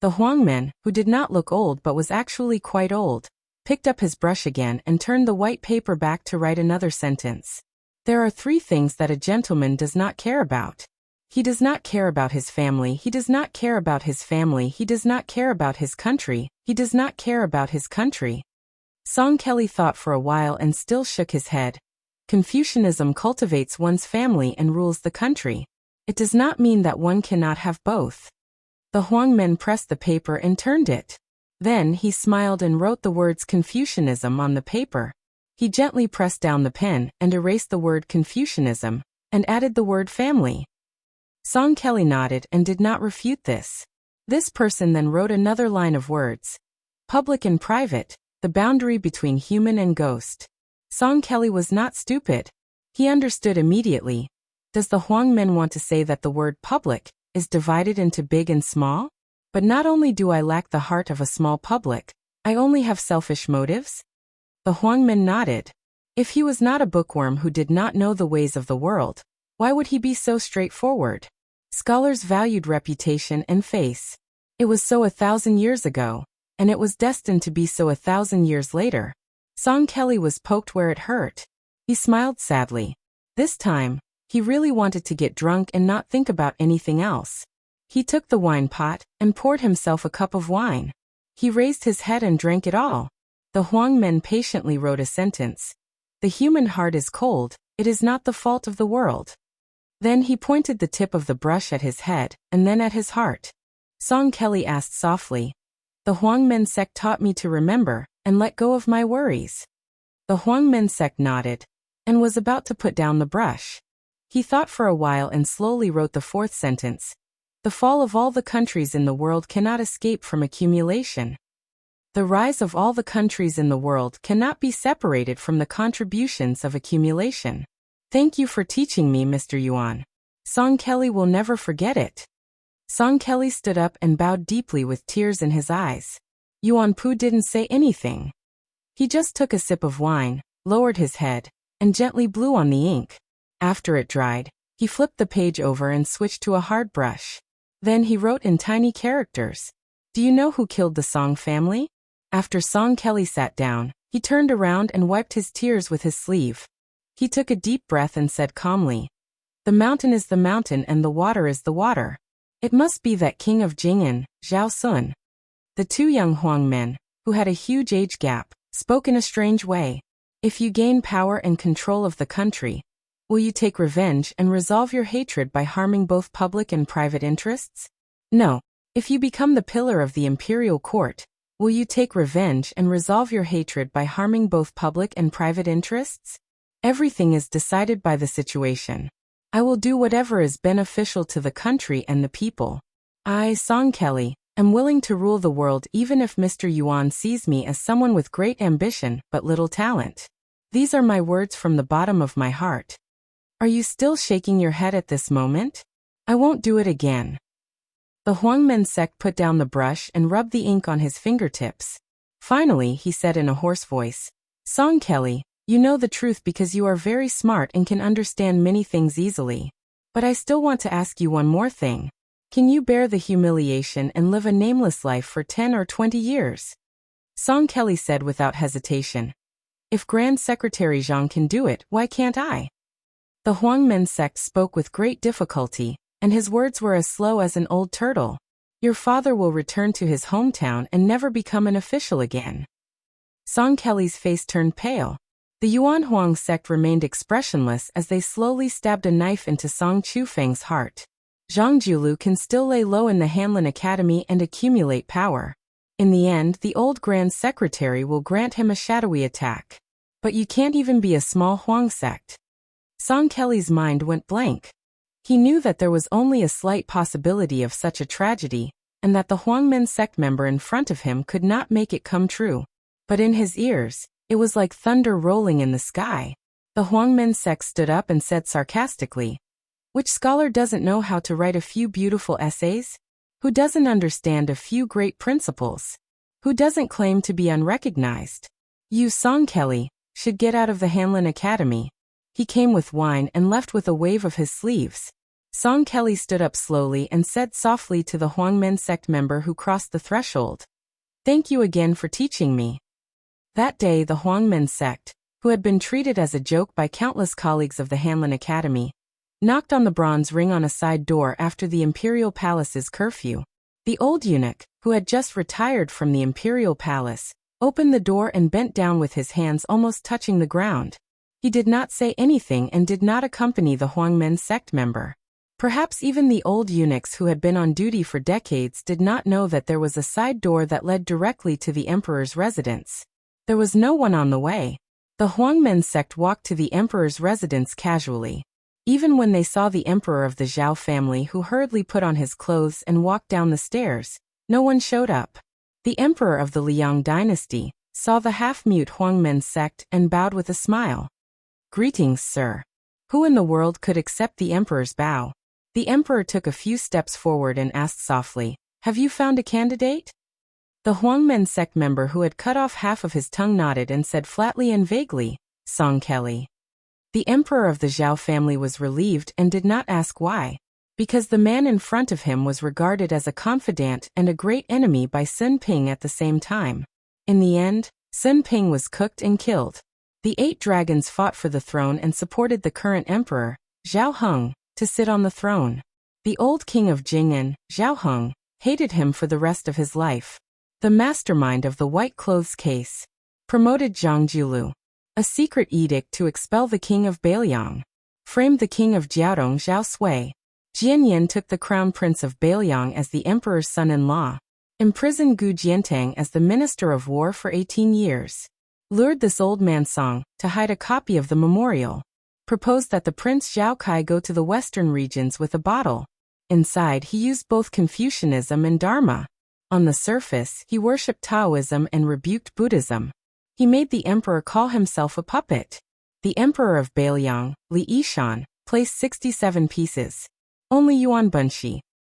The Huangman, who did not look old but was actually quite old, picked up his brush again and turned the white paper back to write another sentence. There are 3 things that a gentleman does not care about. He does not care about his family, he does not care about his family, he does not care about his country, he does not care about his country. Song Kelly thought for a while and still shook his head. Confucianism cultivates one's family and rules the country. It does not mean that one cannot have both. The Huangmen pressed the paper and turned it. Then he smiled and wrote the words Confucianism on the paper. He gently pressed down the pen and erased the word Confucianism, and added the word family. Song Kelly nodded and did not refute this. This person then wrote another line of words. Public and private, the boundary between human and ghost. Song Kelly was not stupid. He understood immediately. Does the Huangmen want to say that the word public is divided into big and small? But not only do I lack the heart of a small public, I only have selfish motives? The Huangmen nodded. If he was not a bookworm who did not know the ways of the world, why would he be so straightforward? Scholars valued reputation and face. It was so 1,000 years ago, and it was destined to be so 1,000 years later. Song Kelly was poked where it hurt. He smiled sadly. This time, he really wanted to get drunk and not think about anything else. He took the wine pot and poured himself a cup of wine. He raised his head and drank it all. The Huangmen patiently wrote a sentence. The human heart is cold, it is not the fault of the world. Then he pointed the tip of the brush at his head and then at his heart. Song Kelly asked softly, "The Huangmen sect taught me to remember and let go of my worries." The Huangmen sect nodded and was about to put down the brush. He thought for a while and slowly wrote the 4th sentence. The fall of all the countries in the world cannot escape from accumulation. The rise of all the countries in the world cannot be separated from the contributions of accumulation. Thank you for teaching me, Mr. Yuan. Song Kelly will never forget it. Song Kelly stood up and bowed deeply with tears in his eyes. Yuan Pu didn't say anything. He just took a sip of wine, lowered his head, and gently blew on the ink. After it dried, he flipped the page over and switched to a hard brush. Then he wrote in tiny characters, "Do you know who killed the Song family?" After Song Kelly sat down, he turned around and wiped his tears with his sleeve. He took a deep breath and said calmly, "The mountain is the mountain and the water is the water. It must be that king of Jing'an, Zhao Sun." The 2 young Huangmen, who had a huge age gap, spoke in a strange way. "If you gain power and control of the country, will you take revenge and resolve your hatred by harming both public and private interests? No. If you become the pillar of the imperial court, will you take revenge and resolve your hatred by harming both public and private interests? Everything is decided by the situation. I will do whatever is beneficial to the country and the people. I, Song Kelly, am willing to rule the world even if Mr. Yuan sees me as someone with great ambition but little talent. These are my words from the bottom of my heart." Are you still shaking your head at this moment? I won't do it again. The Huangmen sect put down the brush and rubbed the ink on his fingertips. Finally, he said in a hoarse voice, "Song Kelly, you know the truth because you are very smart and can understand many things easily. But I still want to ask you one more thing. Can you bear the humiliation and live a nameless life for 10 or 20 years? Song Kelly said without hesitation. If Grand Secretary Zhang can do it, why can't I? The Huangmen sect spoke with great difficulty, and his words were as slow as an old turtle. Your father will return to his hometown and never become an official again. Song Kelly's face turned pale. The Yuan Huang sect remained expressionless as they slowly stabbed a knife into Song Chufeng's heart. Zhang Jiulu can still lay low in the Hanlin Academy and accumulate power. In the end, the old Grand Secretary will grant him a shadowy attack. But you can't even be a small Huang sect. Song Kelly's mind went blank. He knew that there was only a slight possibility of such a tragedy, and that the Huangmen sect member in front of him could not make it come true. But in his ears, it was like thunder rolling in the sky. The Huangmen sect stood up and said sarcastically, "Which scholar doesn't know how to write a few beautiful essays? Who doesn't understand a few great principles? Who doesn't claim to be unrecognized? You, Song Kelly, should get out of the Hanlin Academy." He came with wine and left with a wave of his sleeves. Song Kelly stood up slowly and said softly to the Huangmen sect member who crossed the threshold, "Thank you again for teaching me." That day the Huangmen sect, who had been treated as a joke by countless colleagues of the Hanlin Academy, knocked on the bronze ring on a side door after the Imperial Palace's curfew. The old eunuch, who had just retired from the Imperial Palace, opened the door and bent down with his hands almost touching the ground. He did not say anything and did not accompany the Huangmen sect member. Perhaps even the old eunuchs who had been on duty for decades did not know that there was a side door that led directly to the emperor's residence. There was no one on the way. The Huangmen sect walked to the emperor's residence casually. Even when they saw the emperor of the Zhao family who hurriedly put on his clothes and walked down the stairs, no one showed up. The emperor of the Liang dynasty saw the half-mute Huangmen sect and bowed with a smile. "Greetings, sir." Who in the world could accept the emperor's bow? The emperor took a few steps forward and asked softly, "Have you found a candidate?" The Huangmen sect member who had cut off half of his tongue nodded and said flatly and vaguely, "Song Kelly." The emperor of the Zhao family was relieved and did not ask why. Because the man in front of him was regarded as a confidant and a great enemy by Sun Ping at the same time. In the end, Sun Ping was cooked and killed. The 8 dragons fought for the throne and supported the current emperor, Zhao Heng, to sit on the throne. The old king of Jing'an, Zhao Heng, hated him for the rest of his life. The mastermind of the white clothes case promoted Zhang Julu. A secret edict to expel the king of Beiliang framed the king of Jiaodong Zhao Sui. Jianyan took the crown prince of Beiliang as the emperor's son-in-law, imprisoned Gu Jiantang as the minister of war for 18 years. Lured this old man Song to hide a copy of the memorial. Proposed that the Prince Zhao Kai go to the western regions with a bottle. Inside he used both Confucianism and Dharma. On the surface he worshipped Taoism and rebuked Buddhism. He made the emperor call himself a puppet. The emperor of Beiliang, Li Yishan, placed 67 pieces. Only Yuan Bunshi,